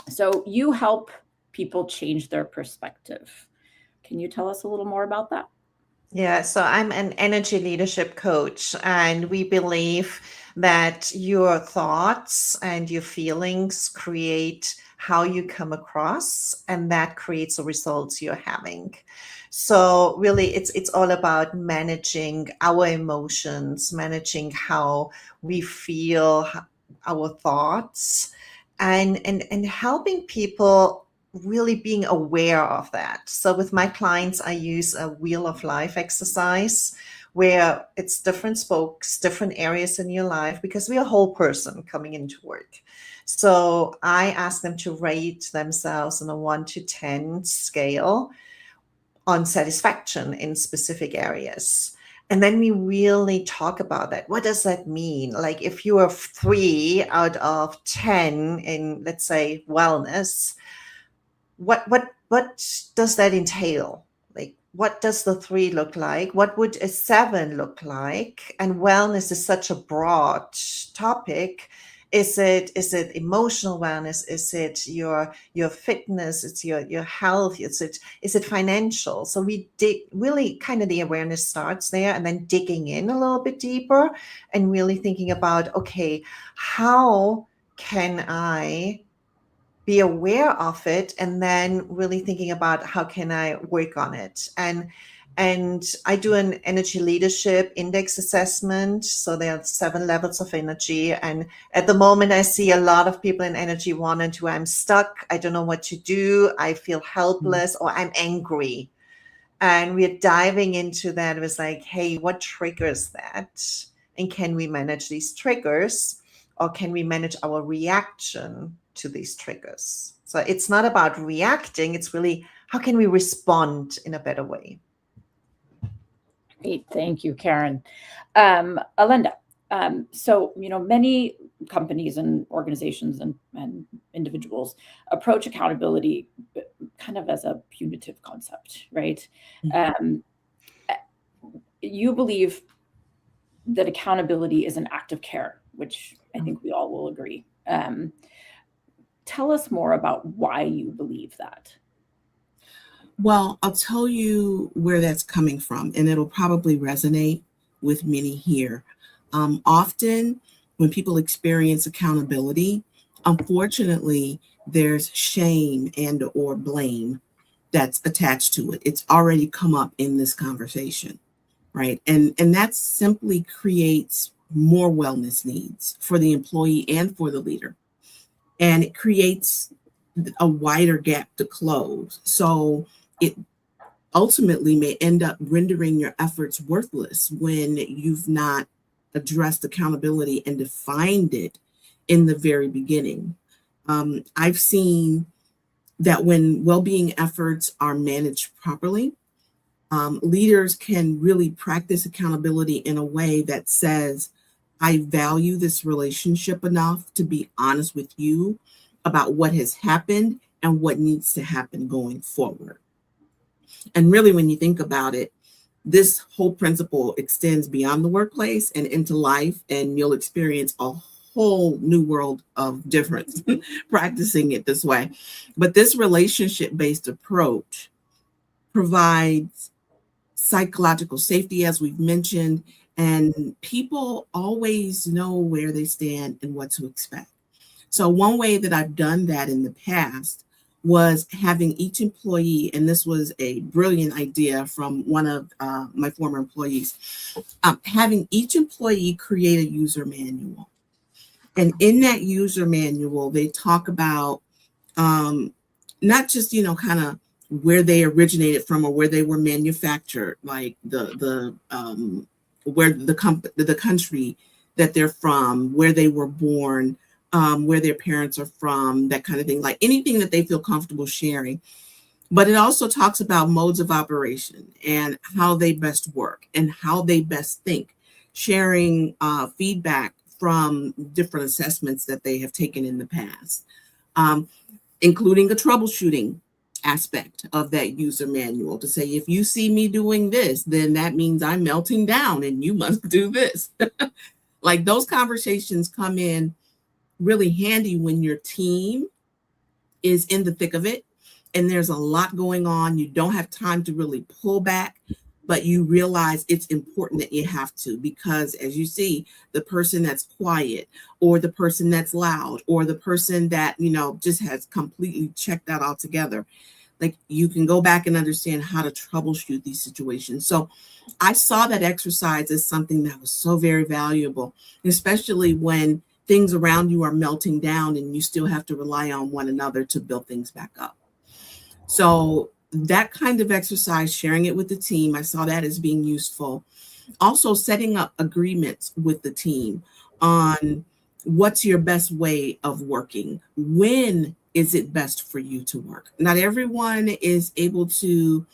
so you help people change their perspective. Can you tell us a little more about that? Yeah, so I'm an energy leadership coach, and we believe that your thoughts and your feelings create how you come across, and that creates the results you're having. So really, it's all about managing our emotions, managing how we feel, our thoughts, and helping people really being aware of that. So with my clients, I use a wheel of life exercise where it's different spokes, different areas in your life, because we're a whole person coming into work. So I ask them to rate themselves on a 1 to 10 scale on satisfaction in specific areas. And then we really talk about that. What does that mean? Like if you are 3 out of 10 in, let's say, wellness, what does that entail? Like, what does the 3 look like? What would a 7 look like? And wellness is such a broad topic. Is it emotional wellness? Is it your fitness? It's your health? Is it financial? So we dig really kind of the awareness starts there, and then digging in a little bit deeper and really thinking about, okay, how can I be aware of it, and then really thinking about how can I work on it. And I do an energy leadership index assessment. So there are 7 levels of energy. And at the moment, I see a lot of people in energy 1 and 2. I'm stuck. I don't know what to do. I feel helpless, or I'm angry. And we're diving into that. It was like, hey, what triggers that? And can we manage these triggers? Or can we manage our reaction to these triggers? So it's not about reacting. It's really, how can we respond in a better way? Great. Thank you, Karen. Alinda, so, many companies and organizations and individuals approach accountability kind of as a punitive concept, right? You believe that accountability is an act of care, which I think we all will agree. Tell us more about why you believe that. Well, I'll tell you where that's coming from, and it'll probably resonate with many here. Often when people experience accountability, unfortunately, there's shame and or blame that's attached to it. It's already come up in this conversation, right? And that simply creates more wellness needs for the employee and for the leader. And it creates a wider gap to close. So it ultimately may end up rendering your efforts worthless when you've not addressed accountability and defined it in the very beginning. I've seen that when well-being efforts are managed properly, leaders can really practice accountability in a way that says, I value this relationship enough to be honest with you about what has happened and what needs to happen going forward. And really, when you think about it, this whole principle extends beyond the workplace and into life, and you'll experience a whole new world of difference practicing it this way. But this relationship-based approach provides psychological safety, as we've mentioned, and people always know where they stand and what to expect. So one way that I've done that in the past was having each employee, and this was a brilliant idea from one of my former employees, having each employee create a user manual. And in that user manual, they talk about not just, kind of where they originated from or where they were manufactured, like where the country that they're from, where they were born, where their parents are from, that kind of thing, like anything that they feel comfortable sharing. But it also talks about modes of operation and how they best work and how they best think, sharing feedback from different assessments that they have taken in the past. including a troubleshooting aspect of that user manual to say, if you see me doing this, then that means I'm melting down and you must do this. Like those conversations come in really handy when your team is in the thick of it and there's a lot going on. You don't have time to really pull back, but you realize it's important that you have to, because as you see, the person that's quiet or the person that's loud or the person that, just has completely checked out altogether, like you can go back and understand how to troubleshoot these situations. So I saw that exercise as something that was so very valuable, especially when things around you are melting down and you still have to rely on one another to build things back up. So that kind of exercise, sharing it with the team, I saw that as being useful. Also setting up agreements with the team on what's your best way of working. When is it best for you to work? Not everyone is able to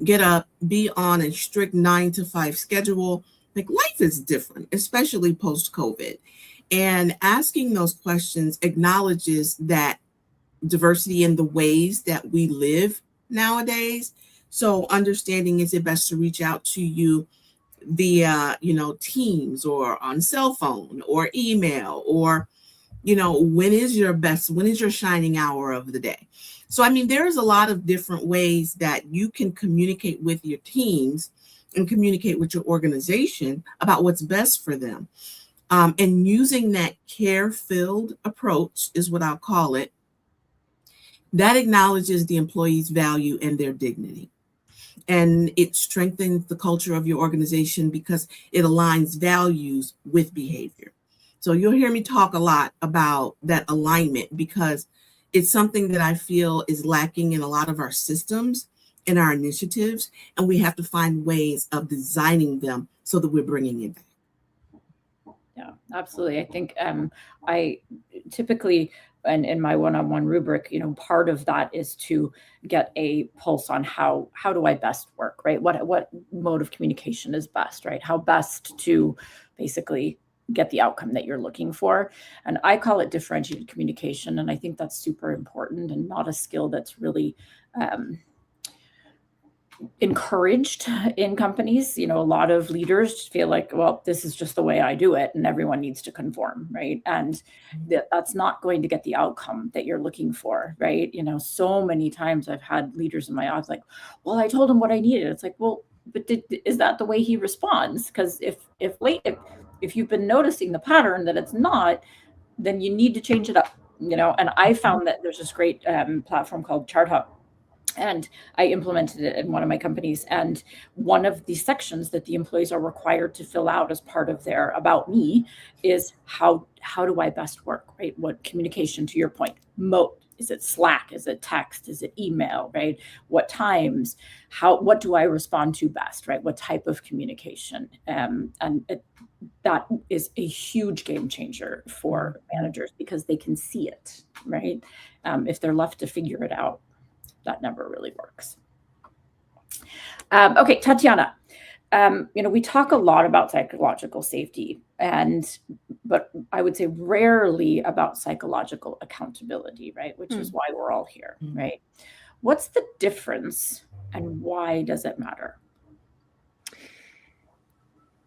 get up, be on a strict 9-to-5 schedule. Like life is different, especially post-COVID. And asking those questions acknowledges that diversity in the ways that we live nowadays. So understanding, is it best to reach out to you via, Teams or on cell phone or email, or, when is your shining hour of the day? So, there's a lot of different ways that you can communicate with your teams and communicate with your organization about what's best for them. And using that care-filled approach is what I'll call it. That acknowledges the employee's value and their dignity. And it strengthens the culture of your organization because it aligns values with behavior. So you'll hear me talk a lot about that alignment because it's something that I feel is lacking in a lot of our systems and our initiatives. And we have to find ways of designing them so that we're bringing it back. Yeah, absolutely. I think I typically, and in my one-on-one rubric, part of that is to get a pulse on how do I best work, right? What mode of communication is best, right? How best to basically get the outcome that you're looking for. And I call it differentiated communication. And I think that's super important and not a skill that's really encouraged in companies. A lot of leaders feel like, well, this is just the way I do it and everyone needs to conform, right? And that's not going to get the outcome that you're looking for, right? So many times I've had leaders in my office like, well, I told him what I needed. It's like, well, but is that the way he responds? Because if you've been noticing the pattern that it's not, then you need to change it up, And I found that there's this great platform called ChartHub. And I implemented it in one of my companies. And one of the sections that the employees are required to fill out as part of their About Me is how do I best work, right? What communication, to your point, mode. Is it Slack? Is it text? Is it email, right? What times? What do I respond to best, right? What type of communication? That is a huge game changer for managers because they can see it, right? If they're left to figure it out, that never really works. Okay, Tatiana, we talk a lot about psychological safety, but I would say rarely about psychological accountability, right? Which is why we're all here, right? What's the difference and why does it matter?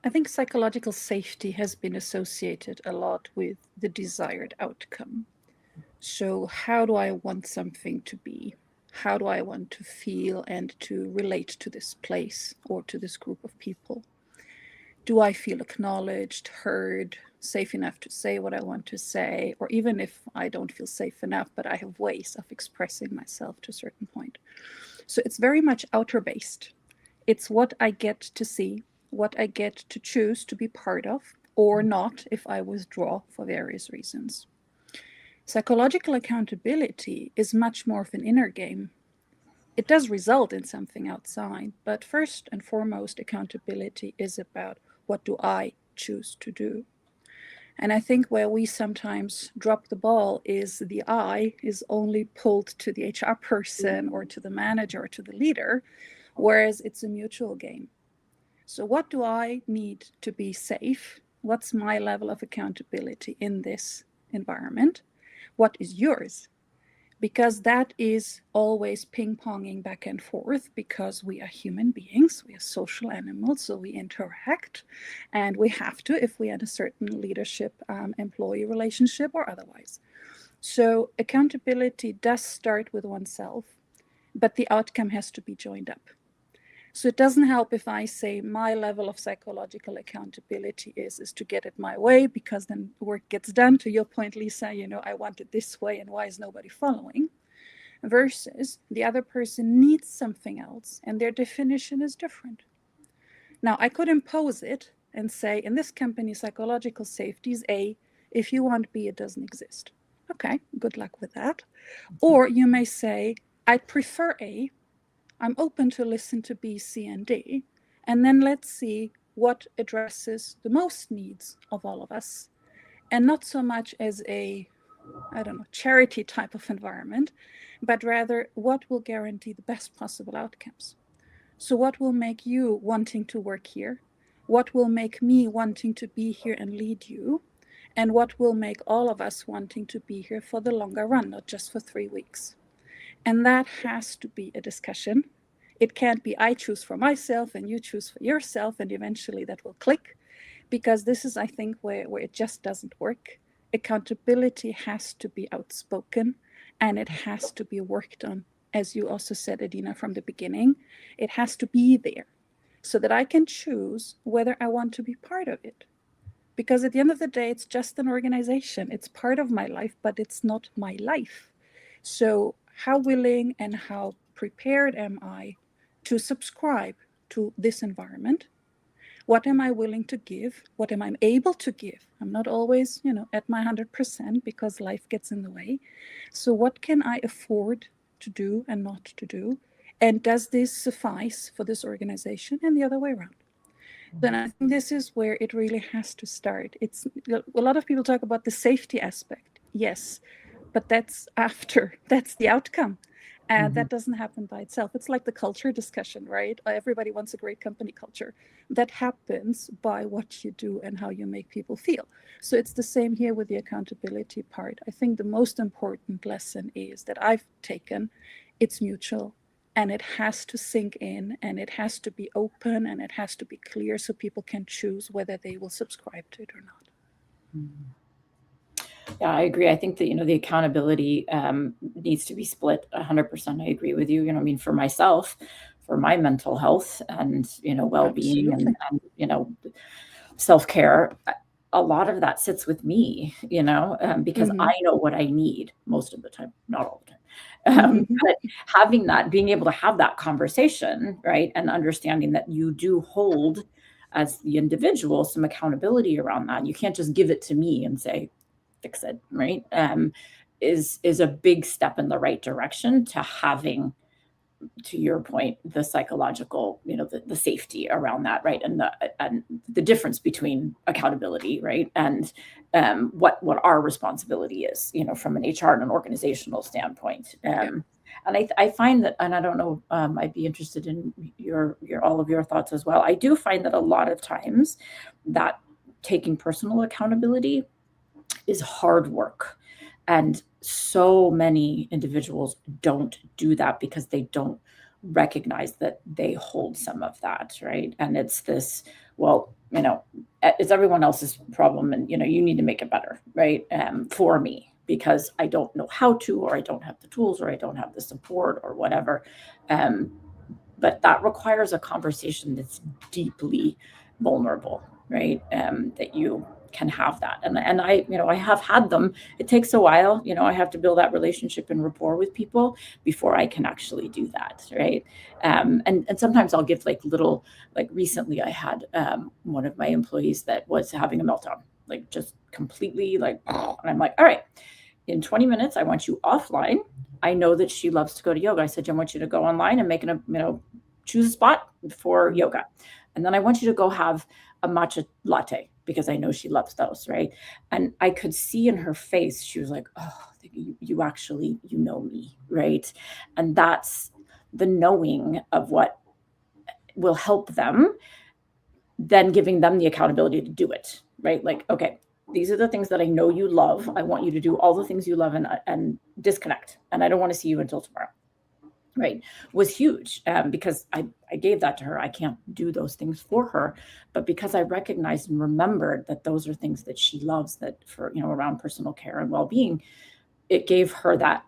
I think psychological safety has been associated a lot with the desired outcome. So how do I want something to be? How do I want to feel and to relate to this place or to this group of people? Do I feel acknowledged, heard, safe enough to say what I want to say? Or even if I don't feel safe enough, but I have ways of expressing myself to a certain point. So it's very much outer-based. It's what I get to see, what I get to choose to be part of, or not if I withdraw for various reasons. Psychological accountability is much more of an inner game. It does result in something outside, but first and foremost, accountability is about what do I choose to do. And I think where we sometimes drop the ball is the I is only pulled to the HR person or to the manager or to the leader, whereas it's a mutual game. So what do I need to be safe? What's my level of accountability in this environment? What is yours? because that is always ping-ponging back and forth, because we are human beings, we are social animals, so we interact, and we have to if we are in a certain leadership employee relationship or otherwise. So accountability does start with oneself, but the outcome has to be joined up. So it doesn't help if I say my level of psychological accountability is to get it my way, because then work gets done. To your point, Lisa, I want it this way, and why is nobody following? Versus the other person needs something else, and their definition is different. Now, I could impose it and say, in this company, psychological safety is A. If you want B, it doesn't exist. Okay, good luck with that. Or you may say, I'd prefer A. I'm open to listen to B, C, and D, and then let's see what addresses the most needs of all of us, and not so much as a, charity type of environment, but rather what will guarantee the best possible outcomes. So what will make you wanting to work here? What will make me wanting to be here and lead you? And what will make all of us wanting to be here for the longer run, not just for 3 weeks? And that has to be a discussion. It can't be I choose for myself and you choose for yourself, and eventually that will click, because this is, I think, where it just doesn't work. Accountability has to be outspoken, and it has to be worked on. As you also said, Adina, from the beginning, it has to be there so that I can choose whether I want to be part of it. Because at the end of the day, it's just an organization. It's part of my life, but it's not my life. So how willing and how prepared am I to subscribe to this environment? What am I willing to give? What am I able to give? I'm not always, at my 100% because life gets in the way. So what can I afford to do and not to do? And does this suffice for this organization, and the other way around? Then I think this is where it really has to start. It's a lot of people talk about the safety aspect. Yes, but that's after, that's the outcome. And that doesn't happen by itself. It's like the culture discussion, right? Everybody wants a great company culture. That happens by what you do and how you make people feel. So it's the same here with the accountability part. I think the most important lesson is that I've taken, it's mutual, and it has to sink in, and it has to be open, and it has to be clear so people can choose whether they will subscribe to it or not. Yeah, I agree. I think that, the accountability needs to be split 100%. I agree with you. For myself, for my mental health and, well-being and self-care, a lot of that sits with me, because I know what I need most of the time, not all the time. But having that, being able to have that conversation, right, and understanding that you do hold, as the individual, some accountability around that. You can't just give it to me and say, fix it, right? Is a big step in the right direction to having, to your point, the psychological, the safety around that, right? And the difference between accountability, right? And what our responsibility is, from an HR and an organizational standpoint. And I find that, and I don't know, I'd be interested in your all of your thoughts as well. I do find that a lot of times that taking personal accountability is hard work. And so many individuals don't do that because they don't recognize that they hold some of that, right? And it's this, well, it's everyone else's problem, and, you need to make it better, right? For me, because I don't know how to, or I don't have the tools, or I don't have the support, or whatever. But that requires a conversation that's deeply vulnerable, right? That you can have that. And I, I have had them. It takes a while. I have to build that relationship and rapport with people before I can actually do that, right? And sometimes I'll give little, recently I had one of my employees that was having a meltdown, just completely and I'm like, all right, in 20 minutes, I want you offline. I know that she loves to go to yoga. I said, I want you to go online and make choose a spot for yoga. And then I want you to go have a matcha latte, because I know she loves those, right? And I could see in her face, she was like, oh, you actually, know me, right? And that's the knowing of what will help them, then giving them the accountability to do it, right? Okay, these are the things that I know you love. I want you to do all the things you love and disconnect. And I don't want to see you until tomorrow. Right, was huge because I gave that to her. I can't do those things for her, but because I recognized and remembered that those are things that she loves, that for, around personal care and well-being, it gave her that,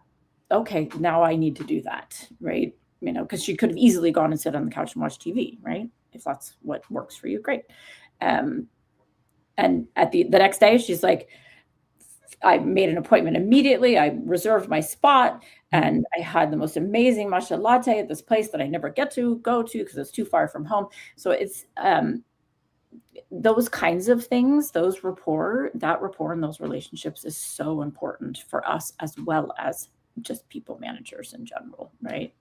okay, now I need to do that, right? Because she could have easily gone and sit on the couch and watch TV, right? If that's what works for you, great. And at the next day, she's like, I made an appointment immediately. I reserved my spot and I had the most amazing matcha latte at this place that I never get to go to because it's too far from home. So it's those kinds of things, that rapport and those relationships is so important for us as well as just people managers in general, right?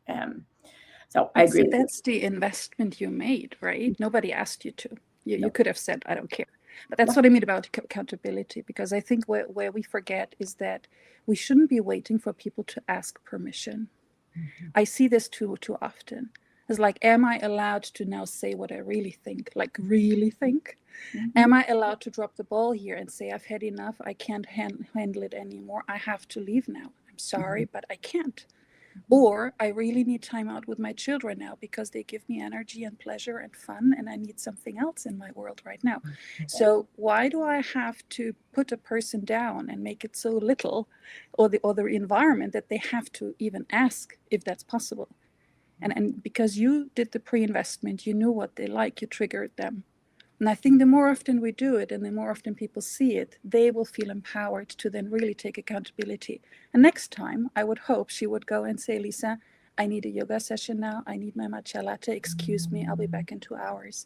So I agree. That's the investment you made, right? Nobody asked you to. You could have said, I don't care. But that's what I mean about accountability, because I think where we forget is that we shouldn't be waiting for people to ask permission. Mm-hmm. I see this too often. It's like, am I allowed to now say what I really think? Like, really think? Mm-hmm. Am I allowed to drop the ball here and say, I've had enough, I can't handle it anymore, I have to leave now. I'm sorry, but I can't. Or I really need time out with my children now because they give me energy and pleasure and fun, and I need something else in my world right now. So why do I have to put a person down and make it so little, or the environment, that they have to even ask if that's possible? And because you did the pre-investment, you knew what they like, you triggered them. And I think the more often we do it and the more often people see it, they will feel empowered to then really take accountability. And next time, I would hope she would go and say, Lisa, I need a yoga session now. I need my matcha latte. Excuse me, I'll be back in 2 hours.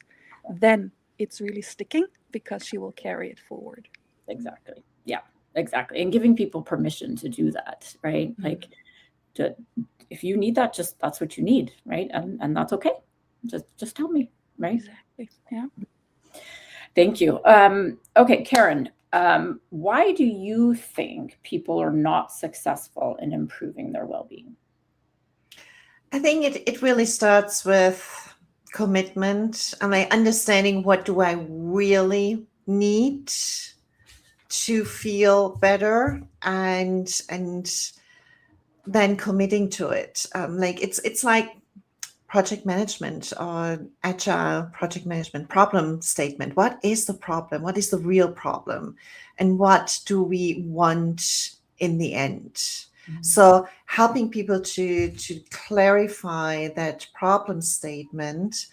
Then it's really sticking because she will carry it forward. Exactly. Yeah, exactly. And giving people permission to do that, right? Mm-hmm. Like, if you need that, just that's what you need, right? And that's okay. Just tell me, right? Exactly. Yeah. Thank you. Okay, Karen, why do you think people are not successful in improving their well-being? I think it really starts with commitment and like understanding, what do I really need to feel better, and then committing to it. Like it's like project management or agile project management, problem statement. What is the problem? What is the real problem? And what do we want in the end? Mm-hmm. So helping people to clarify that problem statement,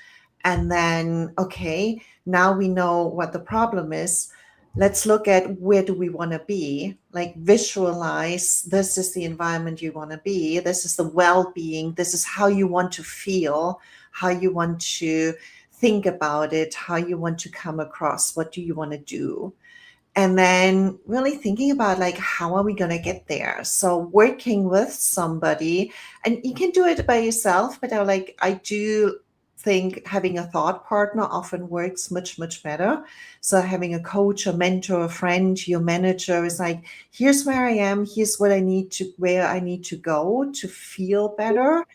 and then, okay, now we know what the problem is. Let's look at, where do we want to be? Like, visualize, this is the environment you want to be. This is the well-being. This is how you want to feel, how you want to think about it, how you want to come across. What do you want to do? And then really thinking about, like, how are we going to get there? So working with somebody, and you can do it by yourself, but I do think having a thought partner often works much, much better. So having a coach, a mentor, a friend, your manager is like, here's where I am, here's what I need to, where I need to go to feel better.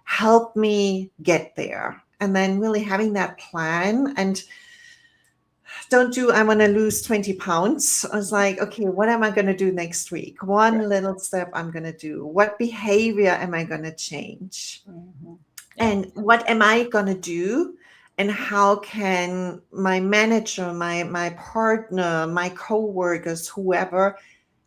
Help me get there. And then really having that plan, and don't do, I want to lose 20 pounds. I was like, okay, what am I going to do next week? One little step I'm going to do. What behavior am I going to change? Mm-hmm. And what am I going to do? And how can my manager, my partner, my coworkers, whoever,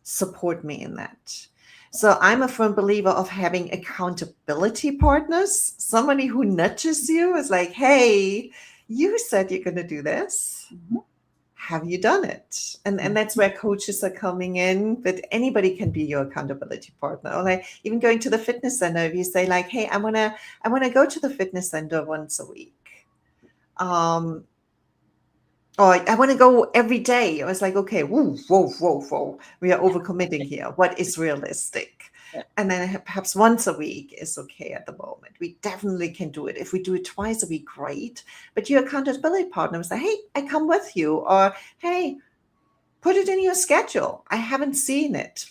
support me in that? So I'm a firm believer of having accountability partners, somebody who nudges you, is like, hey, you said you're going to do this. Mm-hmm. Have you done it? And that's where coaches are coming in, but anybody can be your accountability partner. Or like even going to the fitness center, if you say like, hey, I want to go to the fitness center once a week. Or I want to go every day. I was like, okay, whoa. We are overcommitting here. What is realistic? Yeah. And then perhaps once a week is okay at the moment. We definitely can do it. If we do it twice a week, great. But your accountability partner will say, hey, I come with you. Or, hey, put it in your schedule. I haven't seen it.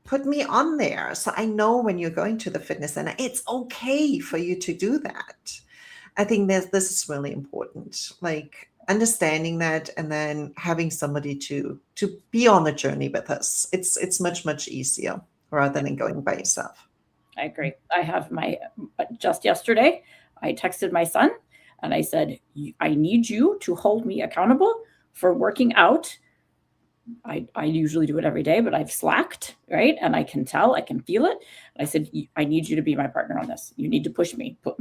Put me on there so I know when you're going to the fitness center. It's okay for you to do that. I think this is really important. Like, understanding that, and then having somebody to be on the journey with us. It's much easier rather than going by yourself. I agree. I have just yesterday, I texted my son and I said, I need you to hold me accountable for working out. I usually do it every day, but I've slacked, right? And I can tell, I can feel it. I said, I need you to be my partner on this. You need to push me, put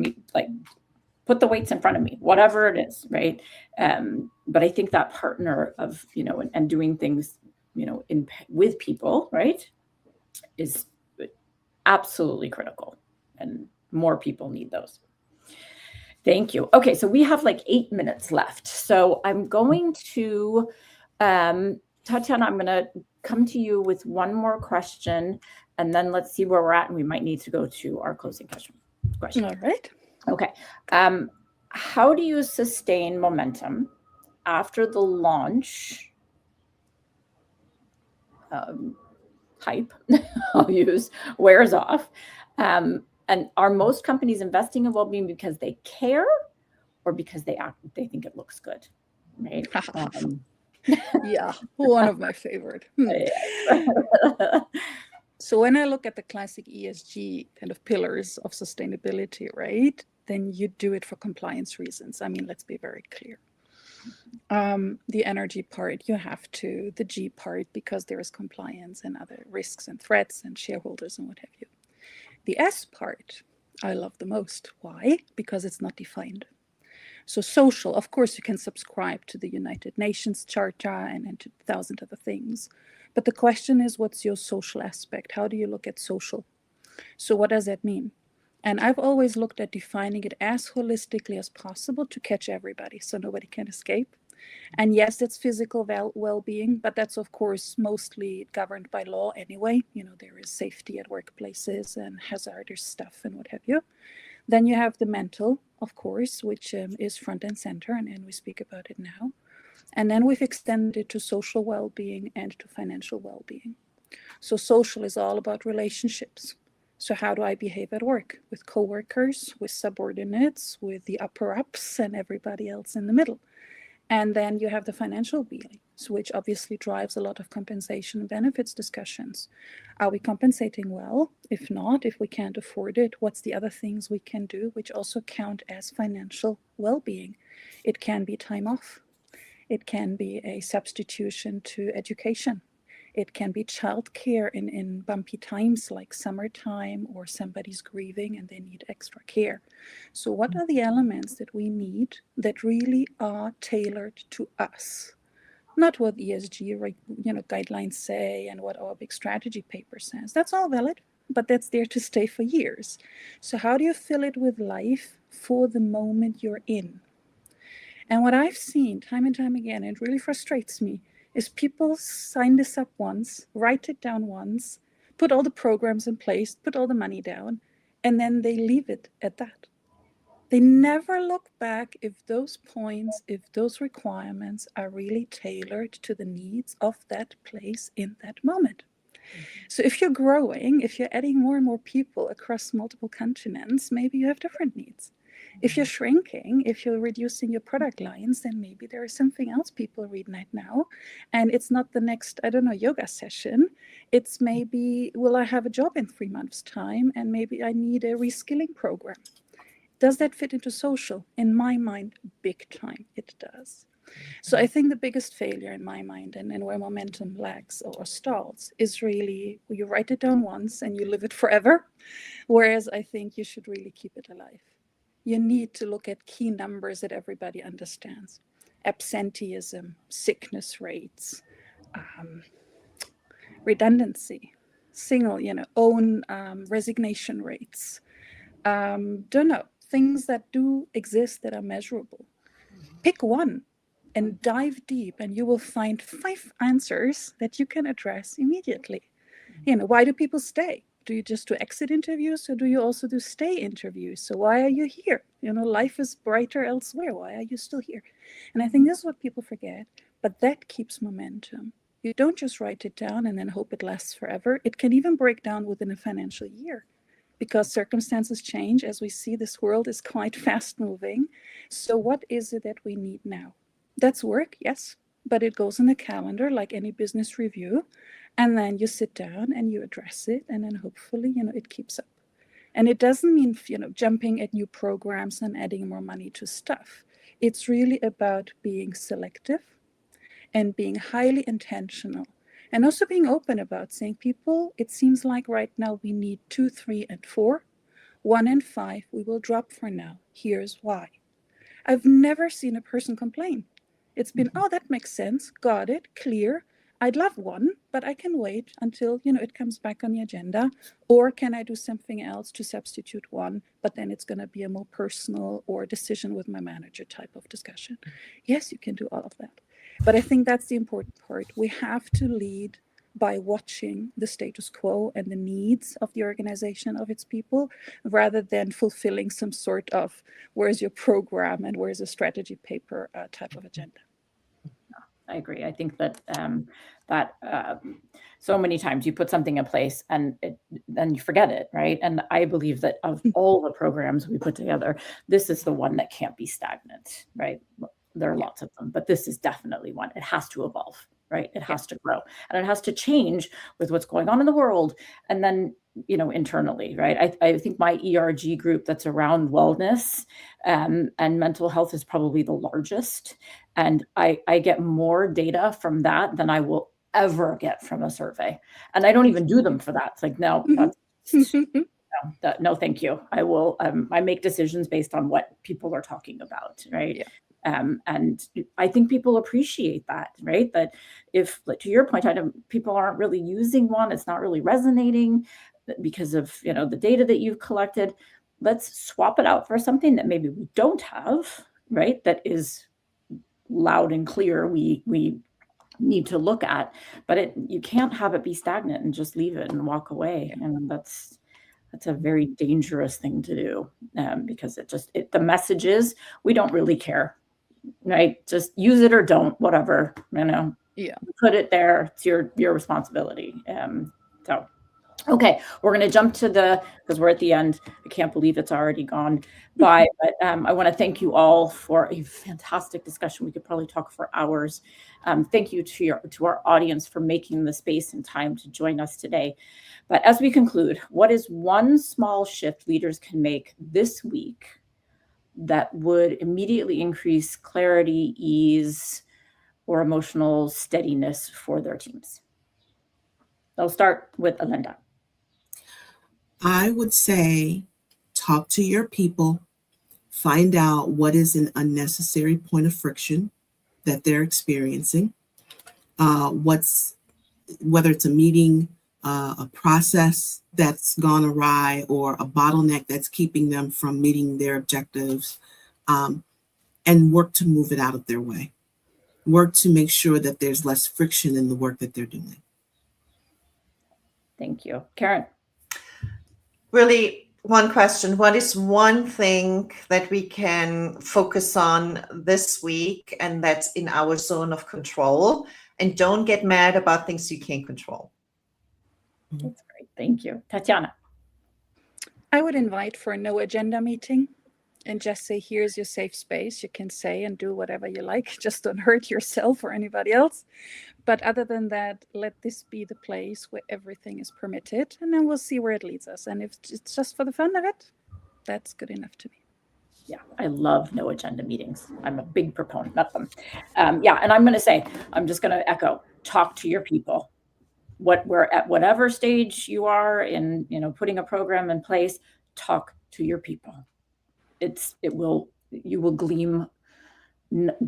the weights in front of me, whatever it is, right? But I think that partner of, and doing things, with people, right, is absolutely critical, and more people need those. Thank you. Okay, so we have like 8 minutes left. So I'm going to, Tatiana, I'm going to come to you with one more question, and then let's see where we're at, and we might need to go to our closing question. All right. Okay. How do you sustain momentum after the launch hype I'll use wears off? And are most companies investing in well-being because they care or because they think it looks good? Right? Yeah, one of my favorite. So when I look at the classic ESG kind of pillars of sustainability, right, then you do it for compliance reasons. I mean, let's be very clear. The energy part, you have to. The G part, because there is compliance and other risks and threats and shareholders and what have you. The S part, I love the most. Why? Because it's not defined. So social, of course, you can subscribe to the United Nations Charter and to 1,000 other things. But the question is, what's your social aspect? How do you look at social? So what does that mean? And I've always looked at defining it as holistically as possible to catch everybody so nobody can escape. And yes, it's physical well-being, but that's, of course, mostly governed by law anyway. There is safety at workplaces and hazardous stuff and what have you. Then you have the mental, of course, which is front and center, and we speak about it now. And then we've extended it to social well-being and to financial well-being. So social is all about relationships. So how do I behave at work? With coworkers, with subordinates, with the upper ups and everybody else in the middle. And then you have the financial well-being, which obviously drives a lot of compensation and benefits discussions. Are we compensating well? If not, if we can't afford it, what's the other things we can do which also count as financial well-being? It can be time off. It can be a substitution to education. It can be childcare in bumpy times like summertime, or somebody's grieving and they need extra care. So what are the elements that we need that really are tailored to us? Not what ESG guidelines say and what our big strategy paper says. That's all valid, but that's there to stay for years. So how do you fill it with life for the moment you're in? And what I've seen time and time again, it really frustrates me, is people sign this up once, write it down once, put all the programs in place, put all the money down, and then they leave it at that. They never look back if those points, if those requirements are really tailored to the needs of that place in that moment. So if you're growing, if you're adding more and more people across multiple continents, maybe you have different needs. If you're shrinking, if you're reducing your product lines, then maybe there is something else people read right now. And it's not the next, yoga session. It's maybe, will I have a job in 3 months' time? And maybe I need a reskilling program. Does that fit into social? In my mind, big time, it does. So I think the biggest failure in my mind, and where momentum lags or stalls, is really you write it down once and you live it forever. Whereas I think you should really keep it alive. You need to look at key numbers that everybody understands. Absenteeism, sickness rates, redundancy, own resignation rates. Things that do exist that are measurable. Pick one and dive deep, and you will find 5 answers that you can address immediately. Why do people stay? Do you just do exit interviews, or do you also do stay interviews? So why are you here? Life is brighter elsewhere. Why are you still here? And I think this is what people forget, but that keeps momentum. You don't just write it down and then hope it lasts forever. It can even break down within a financial year, because circumstances change. As we see, this world is quite fast moving. So what is it that we need now? That's work, yes, but it goes in the calendar like any business review. And then you sit down and you address it, and then hopefully, it keeps up. And it doesn't mean, jumping at new programs and adding more money to stuff. It's really about being selective and being highly intentional, and also being open about saying, people, it seems like right now we need 2, 3, and 4. 1 and 5 we will drop for now. Here's why. I've never seen a person complain. It's been, oh, that makes sense. Got it. Clear. I'd love 1, but I can wait until, it comes back on the agenda. Or can I do something else to substitute 1, but then it's going to be a more personal or decision with my manager type of discussion. Yes, you can do all of that. But I think that's the important part. We have to lead by watching the status quo and the needs of the organization, of its people, rather than fulfilling some sort of where's your program and where's a strategy paper type of agenda. I agree. I think that so many times you put something in place and then you forget it, right? And I believe that of all the programs we put together, this is the one that can't be stagnant, right? There are lots of them, but this is definitely one. It has to evolve, right? It has to grow, and it has to change with what's going on in the world, and then internally, right? I think my ERG group that's around wellness and mental health is probably the largest, and I get more data from that than I will ever get from a survey, and I don't even do them for that. It's like, no, that's no, thank you. I will. I make decisions based on what people are talking about, right? Yeah. And I think people appreciate that, right? That if, to your point, people aren't really using one, it's not really resonating because of the data that you've collected. Let's swap it out for something that maybe we don't have, right? That is loud and clear. We need to look at, but you can't have it be stagnant and just leave it and walk away, and that's a very dangerous thing to do, because the message is we don't really care, right? Just use it or don't, whatever, Yeah. Put it there. It's your responsibility. So, okay, we're going to jump to because we're at the end. I can't believe it's already gone by, but I want to thank you all for a fantastic discussion. We could probably talk for hours. Thank you to our audience for making the space and time to join us today. But as we conclude, what is one small shift leaders can make this week that would immediately increase clarity, ease, or emotional steadiness for their teams? I'll start with Alinda. I would say talk to your people, find out what is an unnecessary point of friction that they're experiencing, whether it's a meeting, a process that's gone awry, or a bottleneck that's keeping them from meeting their objectives, and work to move it out of their way. Work to make sure that there's less friction in the work that they're doing. Thank you. Karen? Really, one question. What is one thing that we can focus on this week and that's in our zone of control? And don't get mad about things you can't control. That's great. Thank you. Tatiana? I would invite for a no agenda meeting and just say, here's your safe space. You can say and do whatever you like. Just don't hurt yourself or anybody else. But other than that, let this be the place where everything is permitted, and then we'll see where it leads us. And if it's just for the fun of it, that's good enough to me. Yeah, I love no agenda meetings. I'm a big proponent of them. And I'm going to say, I'm just going to echo, talk to your people. We're at whatever stage you are in, putting a program in place, talk to your people. You will glean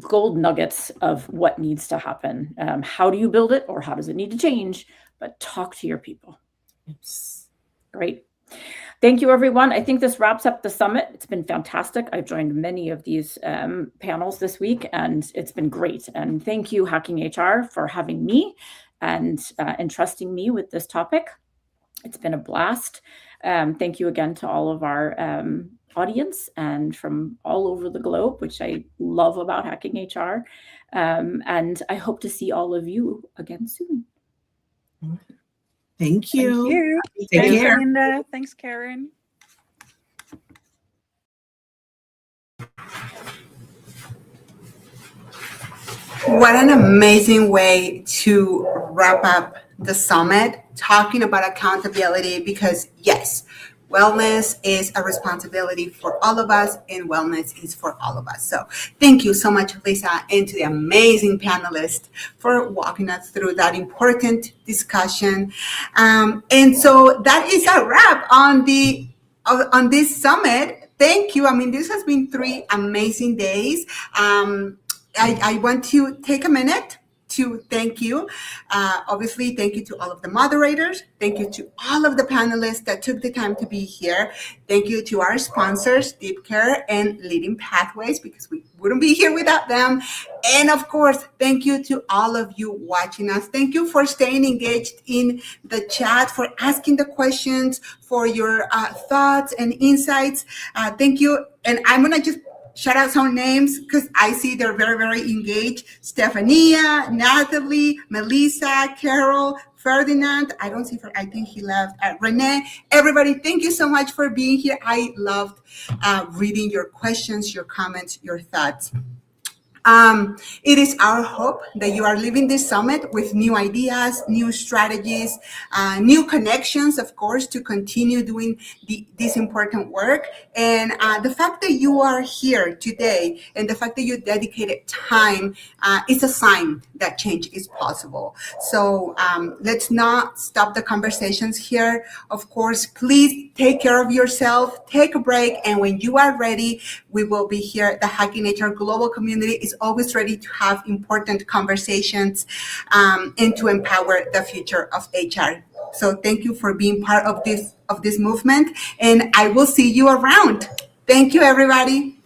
gold nuggets of what needs to happen. How do you build it, or how does it need to change? But talk to your people. Yes. Great. Thank you, everyone. I think this wraps up the summit. It's been fantastic. I've joined many of these panels this week, and it's been great. And thank you, Hacking HR, for having me and entrusting me with this topic. It's been a blast. Thank you again to all of our audience and from all over the globe, which I love about Hacking HR. And I hope to see all of you again soon. Thank you. Thank you. Take Thanks, care. Linda. Thanks, Karen. What an amazing way to wrap up the summit, talking about accountability, because yes, wellness is a responsibility for all of us, and wellness is for all of us. So thank you so much, Lisa, and to the amazing panelists for walking us through that important discussion. And so that is a wrap on this summit. Thank you. I mean, this has been 3 amazing days. I want to take a minute to thank you. Obviously, thank you to all of the moderators. Thank you to all of the panelists that took the time to be here. Thank you to our sponsors, Deep Care and Leading Pathways, because we wouldn't be here without them. And of course, thank you to all of you watching us. Thank you for staying engaged in the chat, for asking the questions, for your thoughts and insights. Thank you. And I'm going to just shout out some names because I see they're very, very engaged. Stefania, Natalie, Melissa, Carol, Ferdinand. I don't see, I think he left. Renee, everybody, thank you so much for being here. I loved reading your questions, your comments, your thoughts. It is our hope that you are leaving this summit with new ideas, new strategies, new connections, of course, to continue doing this important work. And the fact that you are here today and the fact that you dedicated time is a sign that change is possible. So let's not stop the conversations here. Of course, please take care of yourself, take a break, and when you are ready, we will be here. The Hacking HR global community is always ready to have important conversations and to empower the future of HR. So thank you for being part of this movement, and I will see you around. Thank you, everybody.